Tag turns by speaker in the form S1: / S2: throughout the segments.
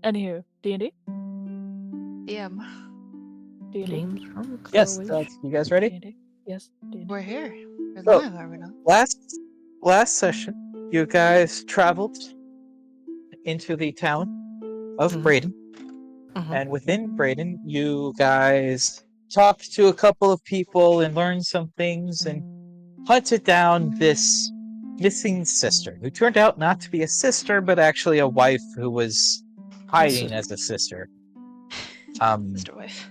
S1: Anywho, D&D?
S2: DM.
S1: D&D?
S3: James from
S4: Yes,
S3: Croatia.
S4: you guys ready?
S1: D&D? Yes, D&D.
S2: We're here. We're
S4: So-
S2: live, are we not?
S4: Last session, you guys traveled into the town of
S3: Mhm.
S4: Braden,
S3: Mhm.
S4: and within Braden, you guys talked to a couple of people and learned some things and hunted down this missing sister, who turned out not to be a sister, but actually a wife who was hiding as a sister.
S2: Sister wife.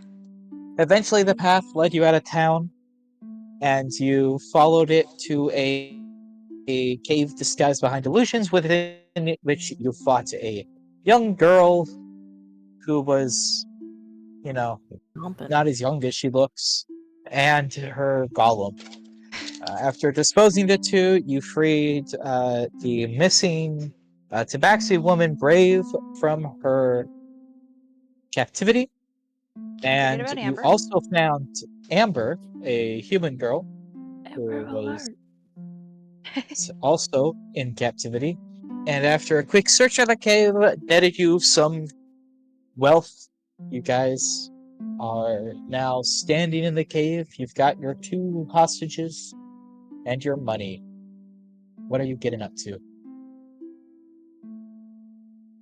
S4: Eventually, the path led you out of town, and you followed it to a cave disguised behind illusions, within which you fought a young girl who was,
S3: Stomping.
S4: not as young as she looks, and her golem. After disposing the two, you freed the missing Tabaxi woman Brave from her captivity,
S2: Can't forget
S4: and
S2: about
S4: you
S2: Amber.
S4: also found Amber, a human girl,
S1: Amber
S4: who was
S1: Alert.
S4: also in captivity. And after a quick search of the cave, netted you some wealth. You guys are now standing in the cave. You've got your 2 hostages and your money. What are you getting up to?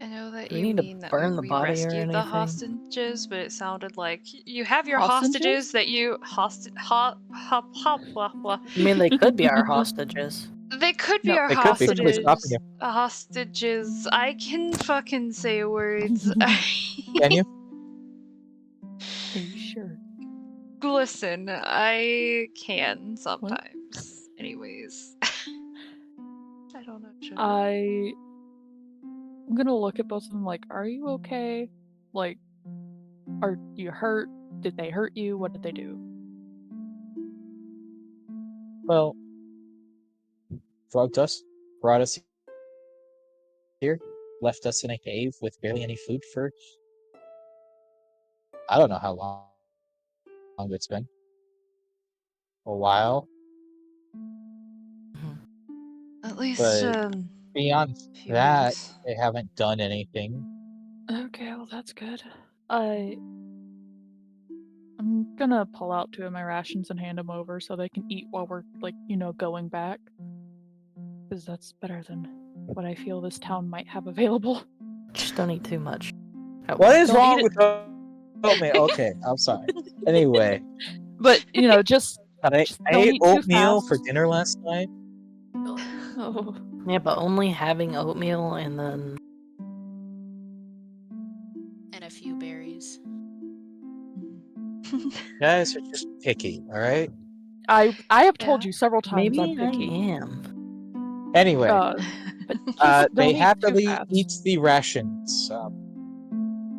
S2: I know that
S3: Do we
S2: you
S3: need to
S2: mean that
S3: burn the
S2: we
S3: body or
S2: rescued the
S3: anything?
S2: hostages, but it sounded like you have your
S1: Hostages?
S2: hostages that you blah, blah.
S3: I mean, they could be our hostages.
S2: They could be
S1: No,
S2: our
S4: They could be. Somebody's
S2: hostages.
S4: stopping you.
S2: Hostages. I can fucking say words.
S4: Can you?
S1: Are you sure?
S2: Listen, I can sometimes. Anyways. I don't know. Sugar.
S1: I'm gonna look at both of them like, are you okay? Like, are you hurt? Did they hurt you? What did they do?
S4: Well, drugged us, brought us here, left us in a cave with barely any food for I don't know how long it's been. A while.
S2: At least,
S4: But beyond
S2: few
S4: that,
S2: weeks.
S4: they haven't done anything.
S1: Okay, well that's good. I'm gonna pull out 2 of my rations and hand them over so they can eat while we're going back. Because that's better than what I feel this town might have available.
S3: Just don't eat too much. At
S4: What
S3: once.
S4: is
S1: Don't
S4: wrong
S1: eat
S4: with oatmeal? Okay, I'm sorry. Anyway,
S1: But just
S4: I
S1: Just
S4: I
S1: don't
S4: ate
S1: eat too
S4: oatmeal
S1: fast.
S4: for dinner last night.
S1: oh,
S3: Yeah, but only having oatmeal and then
S5: And a few berries.
S4: You guys are just picky, all right?
S1: I have told
S2: Yeah.
S1: you several times
S3: maybe
S1: I'm
S3: I
S1: picky.
S3: am.
S4: Anyway,
S1: But just
S4: they
S1: don't eat too
S4: happily
S1: fast.
S4: eat the rations.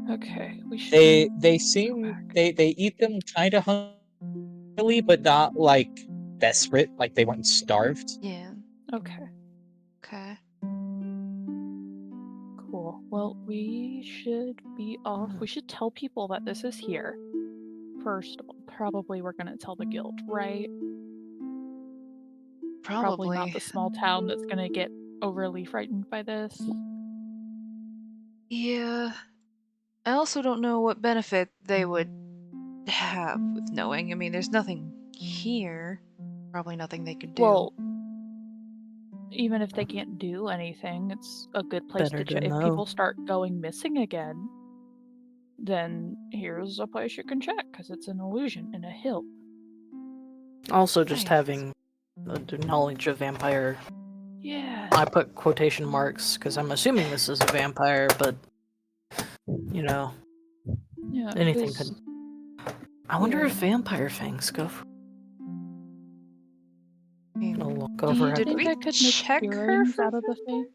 S1: Okay, we should.
S4: They seem they eat them kind of hungrily, but not like desperate, like they weren't starved.
S2: Yeah.
S1: Okay,
S2: Okay.
S1: cool. Well, we should be off. We should tell people that this is here. First of all, probably we're gonna tell the guild, right? Probably not the small town that's gonna get overly frightened by this.
S2: Yeah. I also don't know what benefit they would have with knowing. I mean, there's nothing here. Probably nothing they could do.
S1: Well, even if they can't do anything, it's a good place
S3: Better
S1: to
S3: to
S1: check. If
S3: know.
S1: people start going missing again, then here's a place you can check because it's an illusion in a hill.
S3: Also, just
S2: Nice.
S3: having the knowledge of vampire.
S1: Yeah.
S3: I put quotation marks because I'm assuming this is a vampire, but
S1: Yeah.
S3: anything
S1: 'cause-
S3: could. I wonder if
S1: yeah.
S3: vampire fangs go.
S2: I mean,
S3: I'll look
S1: Do
S3: over
S1: you
S3: at
S2: Did
S1: think
S2: we
S1: I could make
S2: check her
S1: earrings
S2: for
S1: out of the face?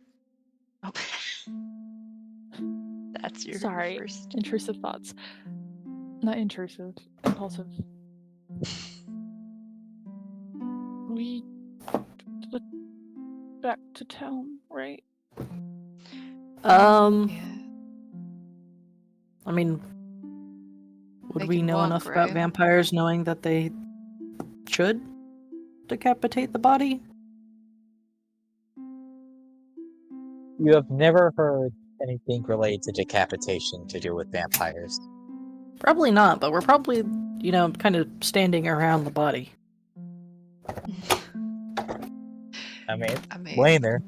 S2: Oh. That's your
S1: Sorry,
S2: first.
S1: intrusive thoughts. Not intrusive, impulsive. We went back to town, right?
S2: Yeah.
S3: I mean, would
S2: They
S3: we
S2: can
S3: know
S2: walk,
S3: enough about
S2: right?
S3: vampires knowing that they should decapitate the body?
S4: You have never heard anything related to decapitation to do with vampires.
S3: Probably not, but we're probably, kind of standing around the body.
S4: I mean,
S2: I mean,
S4: laying there,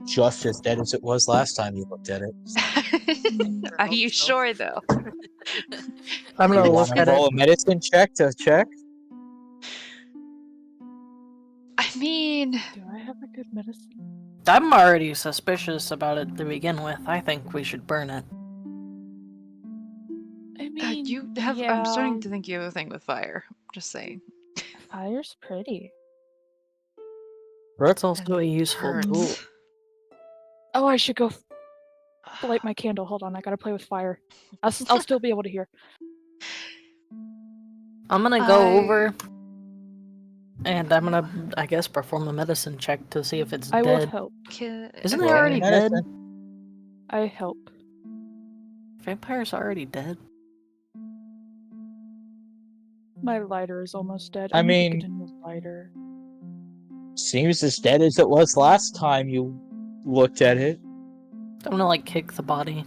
S4: just as dead as it was last time you looked at it.
S2: are
S5: hope
S2: you
S5: so.
S2: sure though?
S3: I'm
S4: You
S3: gonna
S4: want
S3: look
S4: to
S3: at
S4: roll
S3: it.
S4: a medicine check to check?
S2: I mean,
S1: Do I have a good medicine?
S3: I'm already suspicious about it to begin with. I think we should burn it.
S1: I mean,
S2: you have.
S1: yeah,
S2: I'm starting to think you have a thing with fire. Just saying.
S1: fire's pretty.
S4: Brooke?
S3: It's also a useful
S2: Hurts.
S3: tool.
S1: Oh, I should go light my candle. Hold on, I gotta play with fire. I'll still be able to hear.
S3: I'm gonna go over and I'm gonna, I guess, perform a medicine check to see if it's
S1: I will
S3: dead.
S1: help.
S3: Isn't
S4: Roll
S3: it
S4: me
S3: already dead?
S4: medicine.
S1: I help.
S3: Vampires already dead.
S1: My lighter is almost dead.
S4: I
S1: need to
S4: mean-
S1: get a new lighter.
S4: Seems as dead as it was last time you looked at it.
S3: I'm gonna, kick the body.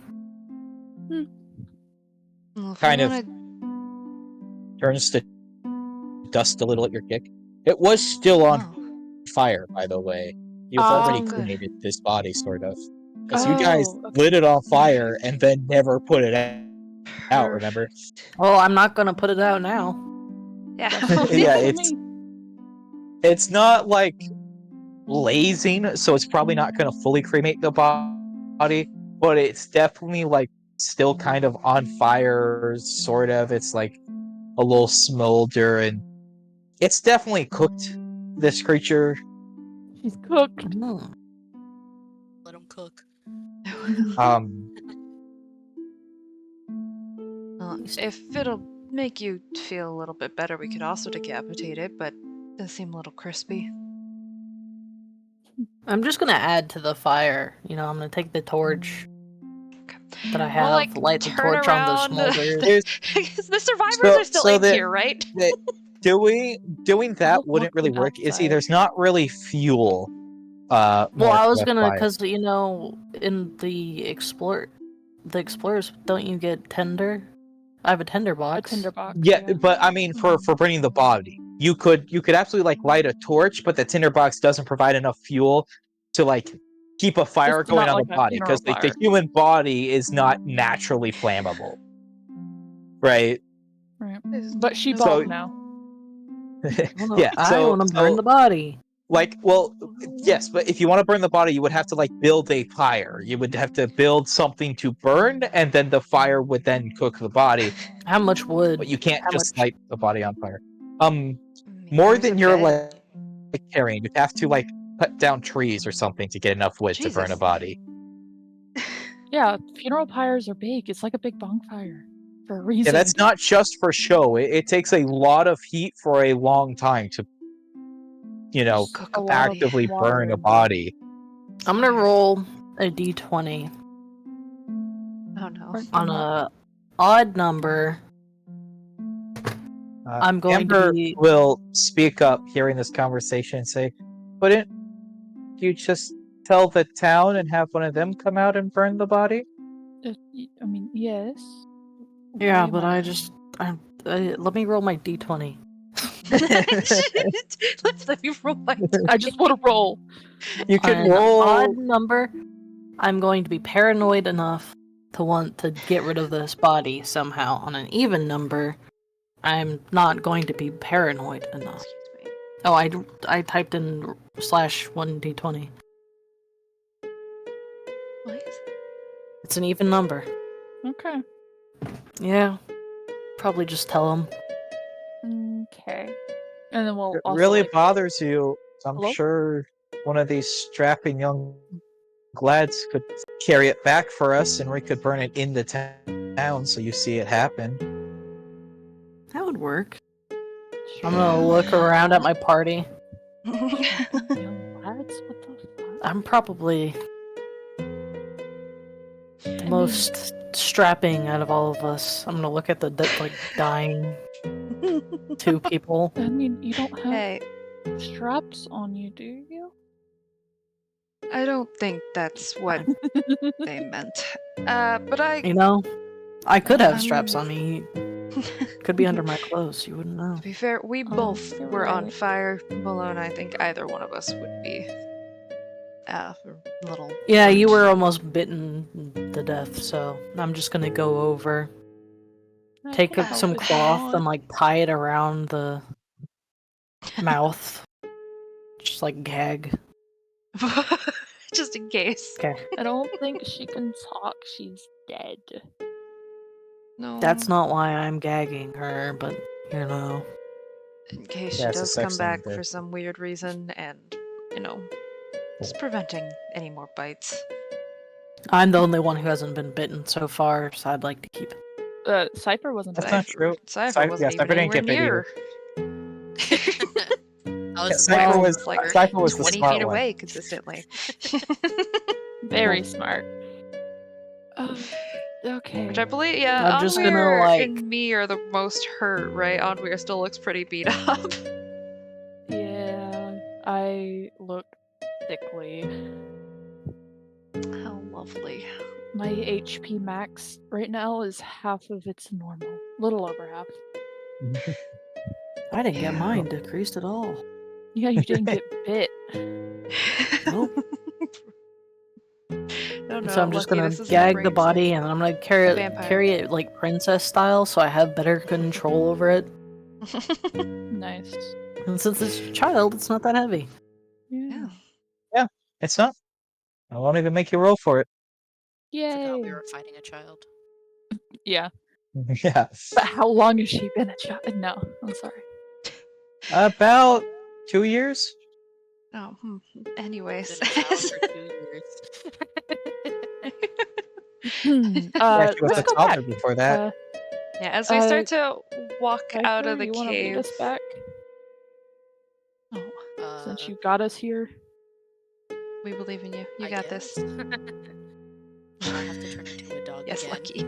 S2: Well, if
S4: Kind
S2: we
S4: of.
S2: wanna-
S4: Turns to dust a little at your kick. It was still on
S2: Oh.
S4: fire, by the way. You've
S1: Oh,
S4: already
S2: good.
S4: cremated this body, sort of. Because you guys
S1: okay.
S4: lit it on fire and then never put it out, remember?
S3: Well, I'm not gonna put it out now.
S2: Yeah.
S4: Yeah,
S1: Look at
S4: it's
S1: me.
S4: it's not like blazing, so it's probably not going to fully cremate the body, but it's definitely still kind of on fire, sort of. It's like a little smolder, and it's definitely cooked. This creature,
S1: He's cooked.
S3: Mm.
S5: Let him cook.
S4: um,
S2: Well, if it'll make you feel a little bit better, we could also decapitate it, but it does seem a little crispy.
S3: I'm just gonna add to the fire. I'm gonna take the torch that I
S2: We'll,
S3: have, light the
S2: turn
S3: torch on the
S2: around.
S3: smolders.
S2: Because the survivors
S4: So-
S2: are still
S4: so
S2: in
S4: that-
S2: here, right?
S4: doing that
S1: Look
S4: wouldn't really
S1: looking
S4: work. You see,
S1: outside.
S4: there's not really fuel.
S3: Well,
S4: more
S3: I
S4: for
S3: was
S4: the
S3: gonna,
S4: fire.
S3: because in the explorers, don't you get tinder? I have a tinder
S1: A
S3: box.
S1: tinderbox.
S4: Yeah, but I mean, for burning the body, you could absolutely light a torch, but the tinderbox doesn't provide enough fuel to keep a fire
S1: Just
S4: going
S1: not
S4: on
S1: like
S4: the
S1: a
S4: body,
S1: funeral
S4: because the
S1: fire.
S4: human body is not naturally flammable, right?
S1: Right. But she
S2: So-
S1: bald now.
S4: Yeah.
S3: I want to burn the body.
S4: Well, yes, but if you want to burn the body, you would have to build a fire. You would have to build something to burn, and then the fire would then cook the body.
S3: How much wood?
S4: But you can't
S3: How
S4: just
S3: much?
S4: light the body on fire.
S2: I mean,
S4: More
S2: there's
S4: than
S2: a
S4: you're
S2: bed.
S4: carrying. You'd have to cut down trees or something to get enough wood to burn a
S2: Jesus.
S4: body.
S1: Yeah, funeral pyres are big. It's like a big bonfire for a reason.
S4: Yeah, that's not just for show. It takes a lot of heat for a long time to,
S2: Cook
S1: a
S2: a
S1: lot
S2: body.
S1: of
S4: actively
S1: water
S4: burn a
S1: involved.
S4: body.
S3: I'm gonna roll a d20
S2: Oh no.
S1: Or-
S3: on a odd number. I'm going
S4: Amber
S3: to be.
S4: will speak up hearing this conversation and say, "Wouldn't you just tell the town and have one of them come out and burn the body?"
S1: I mean, yes.
S3: Yeah,
S1: Why
S3: but
S1: am
S3: let me roll my d20.
S2: Let's let me roll my
S1: I just want to roll.
S4: You can
S3: On an
S4: roll.
S3: odd number, I'm going to be paranoid enough to want to get rid of this body somehow. On an even number, I'm not going to be paranoid enough.
S2: Excuse me.
S3: Oh, I typed in /1d20.
S2: What?
S3: It's an even number.
S1: Okay.
S3: Yeah. Probably just tell him.
S1: Okay. And then we'll
S4: It
S1: also
S4: really bothers you. I'm
S1: Hello?
S4: sure one of these strapping young lads could carry it back for us, and we could burn it in the town so you see it happen.
S3: That would work. I'm gonna look around at my party.
S1: young lads. What the fuck?
S3: I'm probably the most strapping out of all of us. I'm gonna look at the dying two people.
S1: I mean, you don't have
S2: Hey,
S1: straps on you, do you?
S2: I don't think that's what they meant. But I
S3: You know, I could have
S2: I'm-
S3: straps on me. Could be under my clothes. You wouldn't know.
S2: To be fair, we
S1: Oh,
S2: both
S1: you're
S2: were on
S1: right.
S2: fire. Malone, I think either one of us would be a little.
S3: Yeah, you
S2: burnt.
S3: were almost bitten to death, so I'm just gonna go over,
S1: I
S3: take
S1: can
S3: up
S1: help
S3: some
S1: if you
S3: cloth
S1: want.
S3: and like tie it around the mouth, just like gag.
S2: Just in case.
S3: Okay,
S1: I don't think she can talk. She's dead.
S2: No.
S3: that's not why I'm gagging her, but you know.
S2: In case
S4: Yeah,
S2: she
S4: it's a
S2: does
S4: sex
S2: come
S4: thing,
S2: back
S4: but-
S2: for some weird reason, and just preventing any more bites.
S3: I'm the only one who hasn't been bitten so far, so I'd like to keep it.
S1: Cypher wasn't
S4: That's
S1: dead.
S4: not true.
S2: Cypher wasn't
S4: Cypher
S2: even
S4: didn't
S2: anywhere
S4: get bit
S2: near.
S5: I was
S4: Cypher
S5: there,
S4: was
S5: fucker.
S4: Cypher was the
S2: 20
S4: smart
S2: feet
S4: one.
S2: away consistently.
S1: Very smart. Okay.
S2: Which I believe, yeah,
S3: I'm just gonna,
S2: Anweer
S3: like-
S2: and me are the most hurt, right? Anweer still looks pretty beat up.
S1: Yeah, I look sickly.
S2: How lovely.
S1: My HP max right now is half of its normal. Little over half.
S3: I didn't get mine decreased at all.
S1: Yeah, you didn't get bit.
S3: Nope.
S2: No,
S3: So I'm just
S2: lucky
S3: gonna
S2: this isn't
S3: gag the
S2: brain
S3: body,
S2: cell.
S3: and I'm gonna carry it like princess style, so I have better control over it.
S1: Nice.
S3: And since it's a child, it's not that heavy.
S1: Yeah.
S4: It's not. I won't even make you roll for it.
S5: Forgot we
S1: Yay.
S5: were fighting a child.
S1: Yeah.
S4: Yeah.
S1: But how long has she been a child? No, I'm sorry.
S4: About 2 years.
S2: Oh, anyways.
S5: Been a child for 2 years.
S4: Yeah, she was
S1: let's
S4: a
S1: go
S4: toddler
S1: back.
S4: before that.
S2: Yeah, as we start to walk out
S1: Cypher,
S2: of the
S1: you wanna lead
S2: cave.
S1: us back
S2: Oh,
S1: since you got us here?
S2: we believe in you. You
S5: I
S2: got this.
S5: guess. I have to turn into a dog
S2: Yes,
S5: again.
S2: lucky.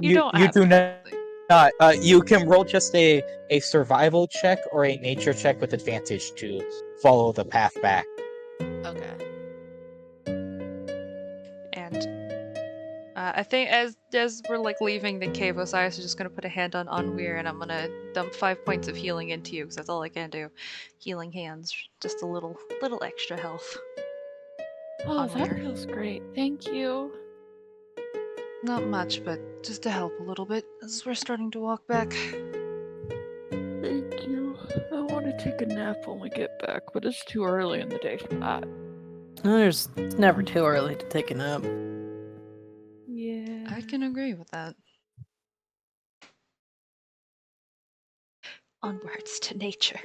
S2: You don't
S4: You
S2: have
S4: do
S2: to.
S4: not. You can roll just a survival check or a nature check with advantage to follow the path back.
S5: Okay.
S2: And I think as we're like leaving the cave, Osiris is just gonna put a hand on Anweer, and I'm gonna dump 5 points of healing into you because that's all I can do. Healing hands, just a little extra health.
S1: Oh, that
S2: Onweir.
S1: feels great. Thank you.
S2: Not much, but just to help a little bit as we're starting to walk back.
S1: Thank you. I want to take a nap when we get back, but it's too early in the day for that.
S3: It's never too early to take a nap.
S1: Yeah.
S2: I can agree with that. Onwards to nature.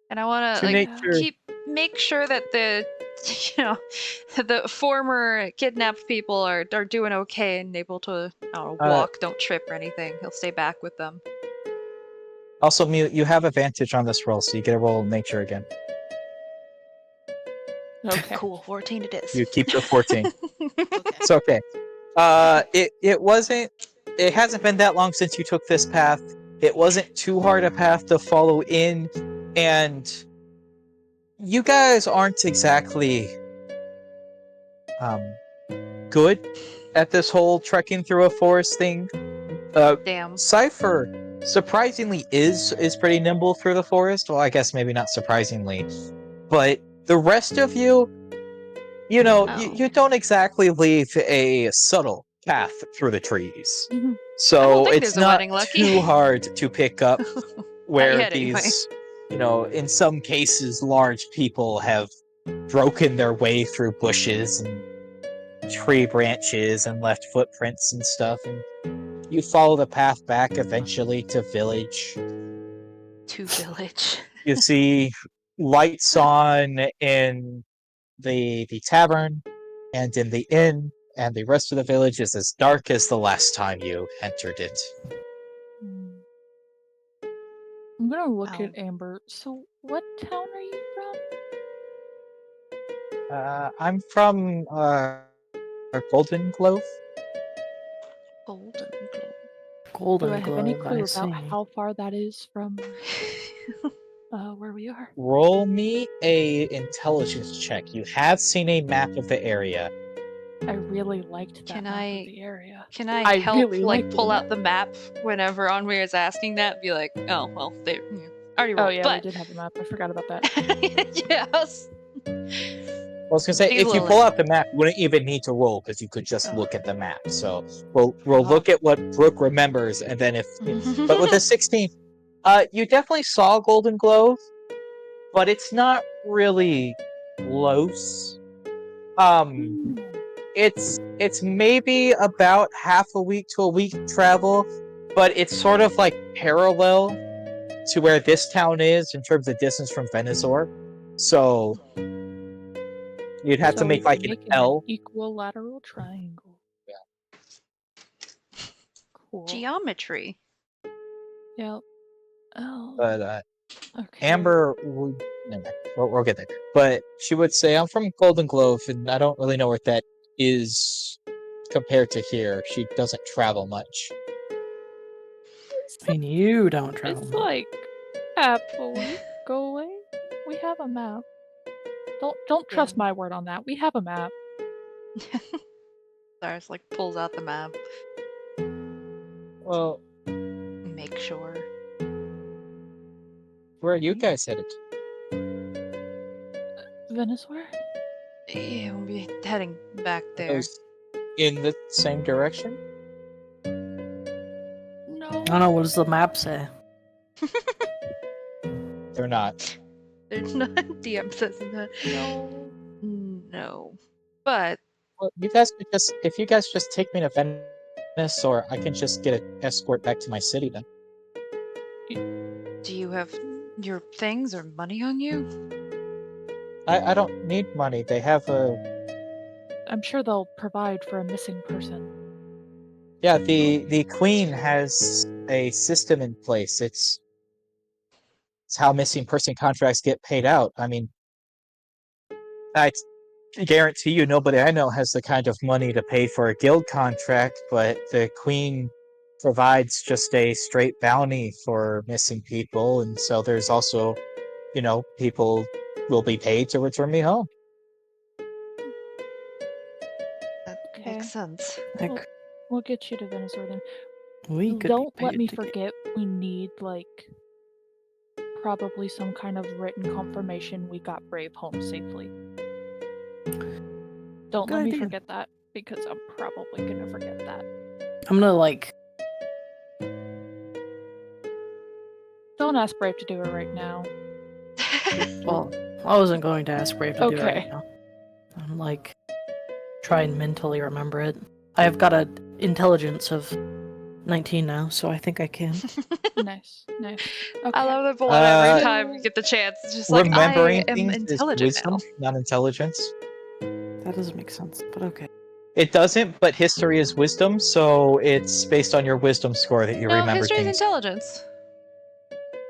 S2: And I want
S4: To
S2: to like
S4: nature.
S2: make sure that the the former kidnapped people are doing okay and able to walk, don't trip or anything. He'll stay back with them.
S4: Also, Mew, you have advantage on this roll, so you get to roll nature again.
S1: Okay.
S2: Cool, 14 it is.
S4: You keep your 14.
S5: Okay.
S4: It's okay. It wasn't. It hasn't been that long since you took this path. It wasn't too hard a path to follow in, and you guys aren't exactly good at this whole trekking through a forest thing.
S2: Damn.
S4: Cypher surprisingly is pretty nimble through the forest. Well, I guess maybe not surprisingly, but the rest of you, you know,
S2: Oh.
S4: you don't exactly leave a subtle path through the trees.
S1: Mhm.
S2: I
S4: So
S2: don't think
S4: it's
S2: there's a
S4: not
S2: wedding, Lucky.
S4: too hard to pick up where
S2: yet,
S4: these,
S2: anyway.
S4: you know, in some cases, large people have broken their way through bushes and tree branches and left footprints and stuff. And you follow the path back eventually to village.
S2: To village.
S4: You see lights on in the tavern and in the inn, and the rest of the village is as dark as the last time you entered it.
S1: Hmm. I'm gonna look
S2: Oh.
S1: at Amber. So, what town are you from?
S4: I'm from Golden Glove.
S2: Golden Globe.
S3: Golden
S1: Do I have any
S3: Globe,
S1: clue
S3: I
S1: about
S3: see.
S1: how far that is from where we are?
S4: Roll me a intelligence check. You have seen a map of the area.
S1: I really liked that
S2: Can
S1: map
S2: I-
S1: of the area.
S2: Can I,
S1: I
S2: help
S1: really
S2: like
S1: liked
S2: pull
S1: the
S2: out the map whenever Onweir is asking that? Be like, oh well, they already
S1: Oh
S2: rolled.
S1: yeah,
S2: but
S1: we did have a map. I forgot about that.
S2: yes.
S4: I was gonna say,
S2: He's
S4: if you
S2: Lily.
S4: pull out the map, you wouldn't even need to roll because you could just
S2: Oh.
S4: look at the map. So we'll
S1: Uh-huh.
S4: look at what Brooke remembers, and then if. But with the 16, you definitely saw Golden Glove, but it's not really close. It's maybe about half a week to a week travel, but it's sort of like parallel to where this town is in terms of distance from Venezuela. So you'd have to
S1: So
S4: make
S1: we'd
S4: like
S1: be
S4: an
S1: making
S4: L.
S1: equilateral triangle.
S4: Yeah.
S1: Cool.
S2: Geometry.
S1: Yep. Oh.
S4: But
S1: Okay.
S4: Amber would. Never mind. We'll get there. But she would say, "I'm from Golden Glove, and I don't really know what that is compared to here. She doesn't travel much."
S3: I mean, you don't travel.
S1: It's like half a week away. We have a map. Don't trust
S2: Yeah.
S1: my word on that. We have a map.
S2: Cyrus like pulls out the map.
S4: Well,
S2: Make sure.
S4: where are you guys headed?
S1: Venezuela?
S2: Yeah, we'll be heading back there.
S4: Those in the same direction?
S1: No.
S3: I don't know. What does the map say?
S4: They're not.
S2: There's not DM says that.
S1: No.
S2: No. But
S4: Well, you guys could just, if you guys just take me to Venice, or I can just get an escort back to my city then.
S2: do you have your things or money on you?
S4: I don't need money. They have a.
S1: I'm sure they'll provide for a missing person.
S4: Yeah, the Queen has a system in place. It's how missing person contracts get paid out. I mean, I guarantee you nobody I know has the kind of money to pay for a guild contract, but the Queen provides just a straight bounty for missing people, and so there's also, people will be paid to return me home.
S2: That
S1: Okay.
S2: makes sense.
S3: Like,
S1: We'll get you to Venezuela then.
S3: we could
S1: Don't
S3: be
S1: let
S3: paid
S1: me
S3: to get-
S1: forget we need, like, probably some kind of written confirmation we got Brave home safely. Don't
S3: Good
S1: let me
S3: idea.
S1: forget that, because I'm probably gonna forget that.
S3: I'm gonna like.
S1: Don't ask Brave to do it right now.
S3: Well, I wasn't going to ask Brave to do it
S1: Okay.
S3: right now. I'm like, try and mentally remember it. I've got a intelligence of 19 now, so I think I can.
S1: Nice. Okay.
S2: I love that Bolette every
S4: Uh,
S2: time we get the chance. It's just like,
S4: Remembering
S2: I am
S4: things is
S2: intelligent
S4: wisdom,
S2: now.
S4: not intelligence.
S3: That doesn't make sense, but okay.
S4: It doesn't, but history is wisdom, so it's based on your wisdom score that you
S2: No,
S4: remember
S2: history is
S4: things.
S2: intelligence.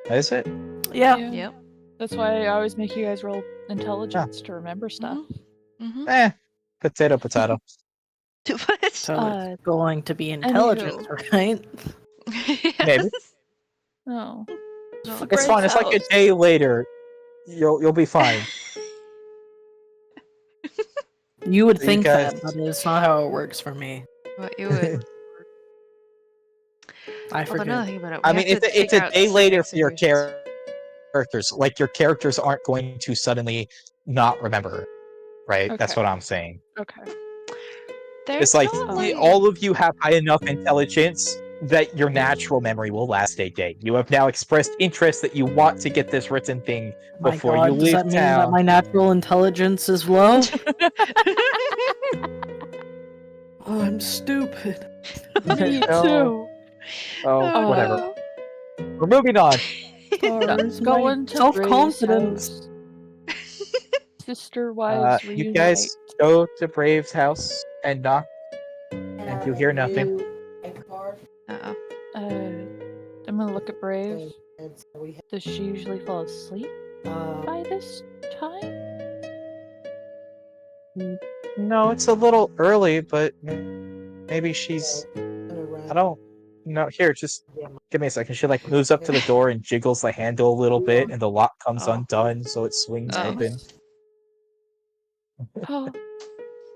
S4: Is it?
S3: Yeah.
S2: Yep.
S1: That's why I always make you guys roll intelligence to remember stuff.
S2: Mm-hmm.
S4: Potato, potato.
S2: What?
S3: So it's going to be intelligence, right?
S4: Maybe.
S1: Oh.
S2: No,
S1: The
S4: It's fine.
S1: Brave's
S4: It's like a
S1: house.
S4: day later. You'll be fine.
S3: You would
S4: You
S3: think
S4: guys-
S3: that, but it's not how it works for me.
S2: But you would.
S3: I
S2: Although
S3: forget.
S2: now that I think about it,
S4: I
S2: we
S4: mean,
S2: have to
S4: it's a
S2: figure out
S4: day later
S2: saving
S4: for your
S2: situations.
S4: characters. Like, your characters aren't going to suddenly not remember, right? That's
S1: Okay.
S4: what I'm saying.
S1: Okay.
S2: There's
S4: It's like
S2: not,
S4: all of you have high enough intelligence that your natural memory will last a day. You have now expressed interest that you want to get this written thing
S3: My
S4: before
S3: God,
S4: you
S3: does
S4: leave
S3: that mean that
S4: town.
S3: my natural intelligence is low? Oh, I'm stupid.
S1: Me
S4: No.
S1: too.
S4: Oh, whatever.
S2: Oh.
S4: We're moving on.
S3: Where's my
S1: Going to
S3: self-confidence?
S1: Sister wives
S4: You
S1: reunite.
S4: guys go to Brave's house and knock, and you hear nothing.
S2: Uh-oh.
S1: I'm gonna look at Brave. Does she usually fall asleep by this time?
S4: No, it's a little early, but maybe she's. I don't know. Here, just give me a second. She like moves up to the door and jiggles the handle a little bit, and the lock comes
S2: Oh.
S4: undone, so it swings
S2: Oh.
S4: open.
S1: Oh,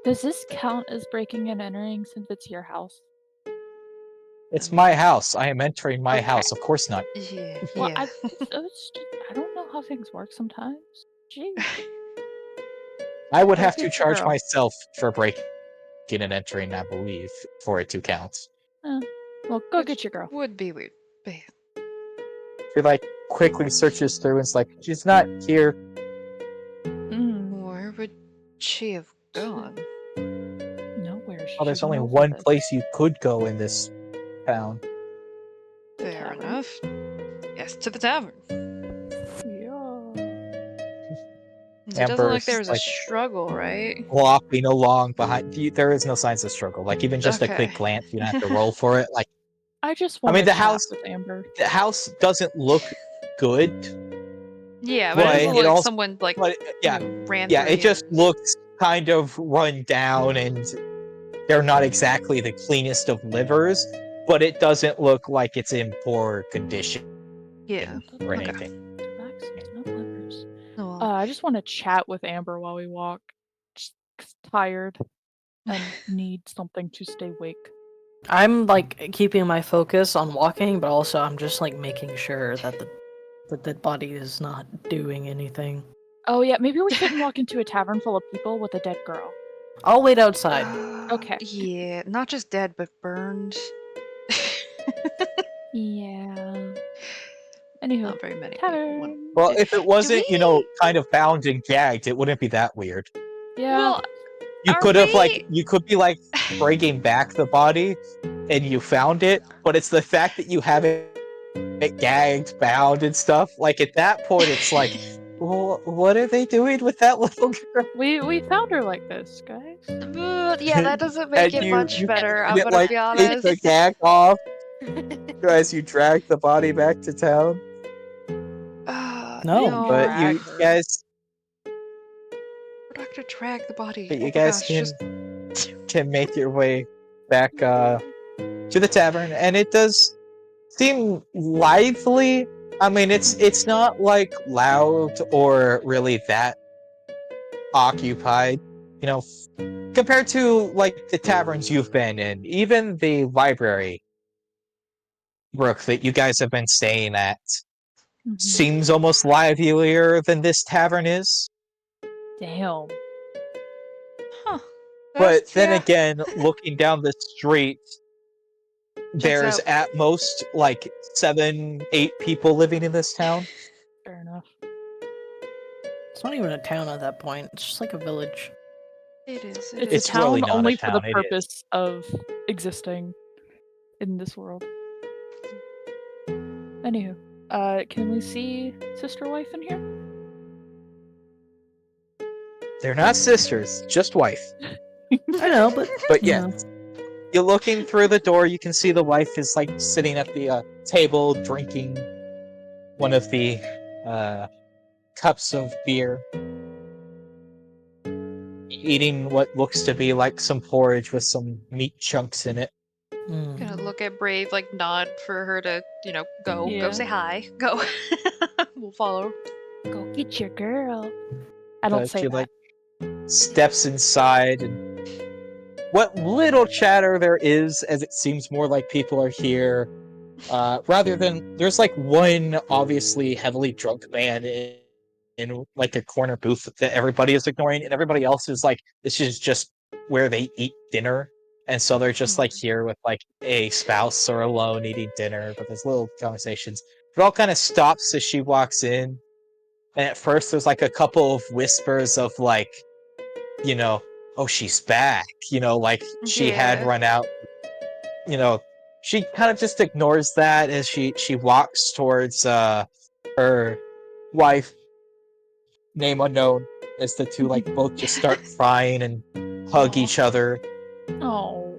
S1: Does this count as breaking and entering since it's your house?
S4: It's my house. I am entering my
S1: Okay.
S4: house. Of course not.
S2: Yeah,
S1: Well,
S2: yeah.
S1: I don't know how things work sometimes. Jeez.
S4: I would
S1: Go
S4: have to
S1: get your
S4: charge
S1: girl.
S4: myself for breaking and entering, I believe, for it to count.
S1: Well, go
S2: Which
S1: get your girl.
S2: would be weird. But yeah.
S4: She like quickly searches through and it's like, she's not here.
S2: Where would she have gone?
S1: Nowhere.
S4: Oh, there's
S1: She
S4: only
S1: went over
S4: one
S1: this.
S4: place you could go in this town.
S1: The
S2: Fair
S1: tavern.
S2: enough. Yes, to the tavern.
S1: Yeah.
S2: It doesn't look like there
S4: Amber's,
S2: was a
S4: like,
S2: struggle, right?
S4: Flopping along behind you. There is no signs of struggle. Like even just a
S2: Okay.
S4: quick glance, you don't have to roll for it. Like
S1: I just
S4: I
S1: want
S4: mean,
S1: to
S4: the
S1: chat
S4: house-
S1: with Amber.
S4: the house doesn't look good,
S2: Yeah, but it
S4: But
S2: doesn't
S4: it
S2: look like
S4: also-
S2: someone like
S4: but yeah,
S2: ran
S4: yeah,
S2: through
S4: it just
S2: here.
S4: looks kind of run down, and they're not exactly the cleanest of livers. But it doesn't look like it's in poor condition
S2: Yeah.
S4: or
S2: Okay.
S4: anything.
S1: Vaccines, not livers.
S2: Oh, well.
S1: I just want to chat with Amber while we walk. Just 'cause tired and need something to stay awake.
S3: I'm like keeping my focus on walking, but also I'm just like making sure that the dead body is not doing anything.
S1: Oh yeah, maybe we shouldn't walk into a tavern full of people with a dead girl.
S3: I'll wait outside.
S1: Okay.
S2: Yeah, not just dead, but burned.
S1: Yeah. Anywho,
S2: Not very many people
S1: tavern.
S2: want.
S4: Well, if it wasn't,
S2: we-
S4: kind of bound and gagged, it wouldn't be that weird.
S1: Yeah.
S2: Well,
S4: You
S2: Are
S4: could have
S2: we-
S4: you could be like bringing back the body, and you found it, but it's the fact that you have it gagged, bound, and stuff. Like at that point, it's like, well, what are they doing with that little girl?
S1: we found her like this, guys.
S2: Yeah, that doesn't make
S4: And
S2: it much better. I'm
S4: it,
S2: gonna
S4: like,
S2: be
S4: take
S2: honest.
S4: the gag off as you drag the body back to town.
S3: No.
S4: But
S1: Drag
S4: you
S1: her.
S4: guys,
S2: We're not gonna drag the body.
S4: but
S2: Oh
S4: you
S2: my
S4: guys
S2: gosh,
S4: can make your way back to the tavern, and it does seem lively. I mean, it's not like loud or really that occupied, you know, compared to like the taverns you've been in, even the library, Brooke, that you guys have been staying at,
S1: Mhm.
S4: seems almost livelier than this tavern is.
S1: Damn.
S2: Huh.
S4: But then
S2: Yeah.
S4: again, looking down the street, there's
S2: out.
S4: at most like 7-8 people living in this town.
S1: Fair enough.
S3: It's not even a town at that point. It's just like a village.
S2: It is.
S1: It's,
S4: It's
S1: a town
S4: really not a
S1: only for the
S4: town, it is.
S1: purpose of existing in this world. Anywho, can we see sister wife in here?
S4: They're not sisters, just wife.
S3: I know, but
S4: But
S3: you
S4: yeah,
S3: know.
S4: you're looking through the door. You can see the wife is like sitting at the table drinking one of the cups of beer, eating what looks to be like some porridge with some meat chunks in it.
S2: Gonna look at Brave, like nod for her to, go
S1: Yeah.
S2: say hi, go. We'll follow.
S1: Go get your girl. I don't say
S4: she
S1: that.
S4: like steps inside, and what little chatter there is, as it seems more like people are here, rather than there's like one obviously heavily drunk man in like a corner booth that everybody is ignoring, and everybody else is like, this is just where they eat dinner, and so they're just like here with like a spouse or alone eating dinner, but there's little conversations. It all kind of stops as she walks in, and at first there's like a couple of whispers of like, oh, she's back, like she had
S2: Yeah.
S4: run out. She kind of just ignores that as she walks towards her wife, name unknown, as the two like both just start crying and hug
S2: Aw.
S4: each other.
S1: Oh.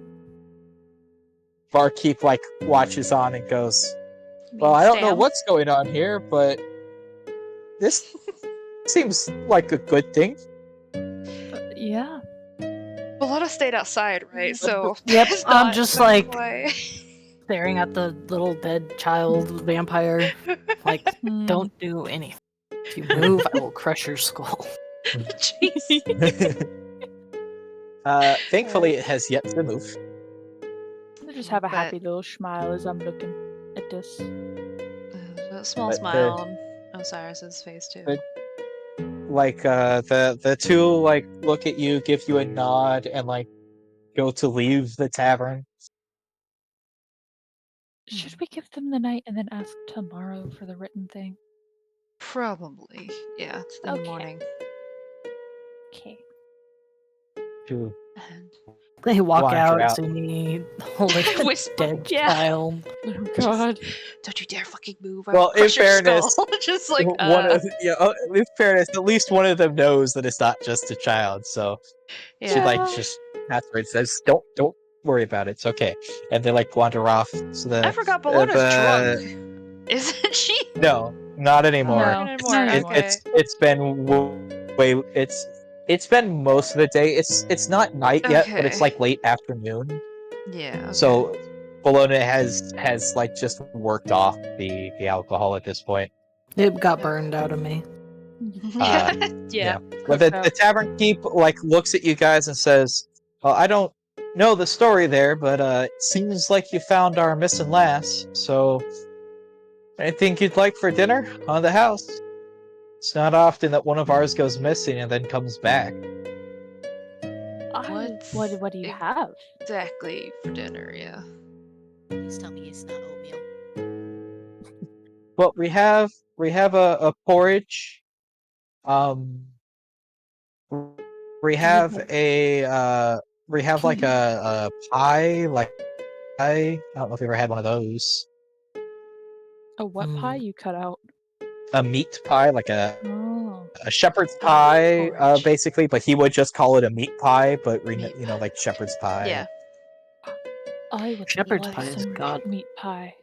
S4: Barkeep like watches on and goes, well, I don't know what's going on here, but this seems like a good thing.
S1: Yeah.
S2: Well, let us stayed outside, right? So
S3: Yep,
S2: it's
S3: I'm
S2: not-
S3: just
S2: that's
S3: like
S2: why-
S3: staring at the little dead child vampire. Like,
S1: Hmm.
S3: don't do anything. If you move, I will crush your skull.
S2: Jeez.
S4: Thankfully, it has yet to move.
S1: I just have a
S2: But-
S1: happy little smile as I'm looking at this.
S2: A small
S4: But
S2: smile on Osiris's face too.
S4: but- Like the two like look at you, give you a nod, and like go to leave the tavern.
S1: Should we give them the night and then ask tomorrow for the written thing?
S2: Probably. Yeah, it's in the
S1: Okay.
S2: morning.
S1: Okay.
S4: To
S2: And
S3: They walk
S4: Wander
S3: out,
S4: out.
S3: see me holding a
S2: Whisper,
S3: dead
S2: yeah.
S3: child.
S1: Oh god.
S2: don't you dare fucking move. I
S4: Well,
S2: will
S4: in
S2: crush your
S4: fairness,
S2: skull. Just like
S4: one of in fairness, at least one of them knows that it's not just a child, so she
S2: yeah.
S4: like just afterwards says, "Don't worry about it. It's okay." And they like wander off. So
S2: I forgot Bellona's drunk. Isn't she?
S4: No, not anymore.
S1: No.
S2: Not
S1: It's
S2: anymore.
S1: not
S4: It,
S1: anymore.
S2: Okay.
S4: it's been way it's been most of the day. It's not night yet, but it's
S2: Okay.
S4: like late afternoon.
S2: Yeah. Okay.
S4: So Bologna has like just worked off the alcohol at this point.
S3: It got burned out of me.
S2: yeah.
S4: yeah. But the tavern keep like looks at you guys and says, "Well, I don't know the story there, but it seems like you found our missing lass. So, anything you'd like for dinner on the house? It's not often that one of ours goes missing and then comes back."
S1: What do you have?
S2: Exactly for dinner. Yeah.
S5: Please tell me it's not oatmeal.
S4: Well, we have a porridge. We have like a pie, like pie. I don't know if you ever had one of those.
S1: A what pie you cut out?
S4: A meat pie, like
S1: Oh.
S4: a shepherd's pie,
S2: porridge.
S4: basically. But he would just call it a meat pie, but
S5: Meat
S4: you know, like shepherd's pie.
S2: Yeah.
S1: I would
S3: Shepherd's
S1: love
S3: pie is
S1: some
S3: god.
S1: meat pie.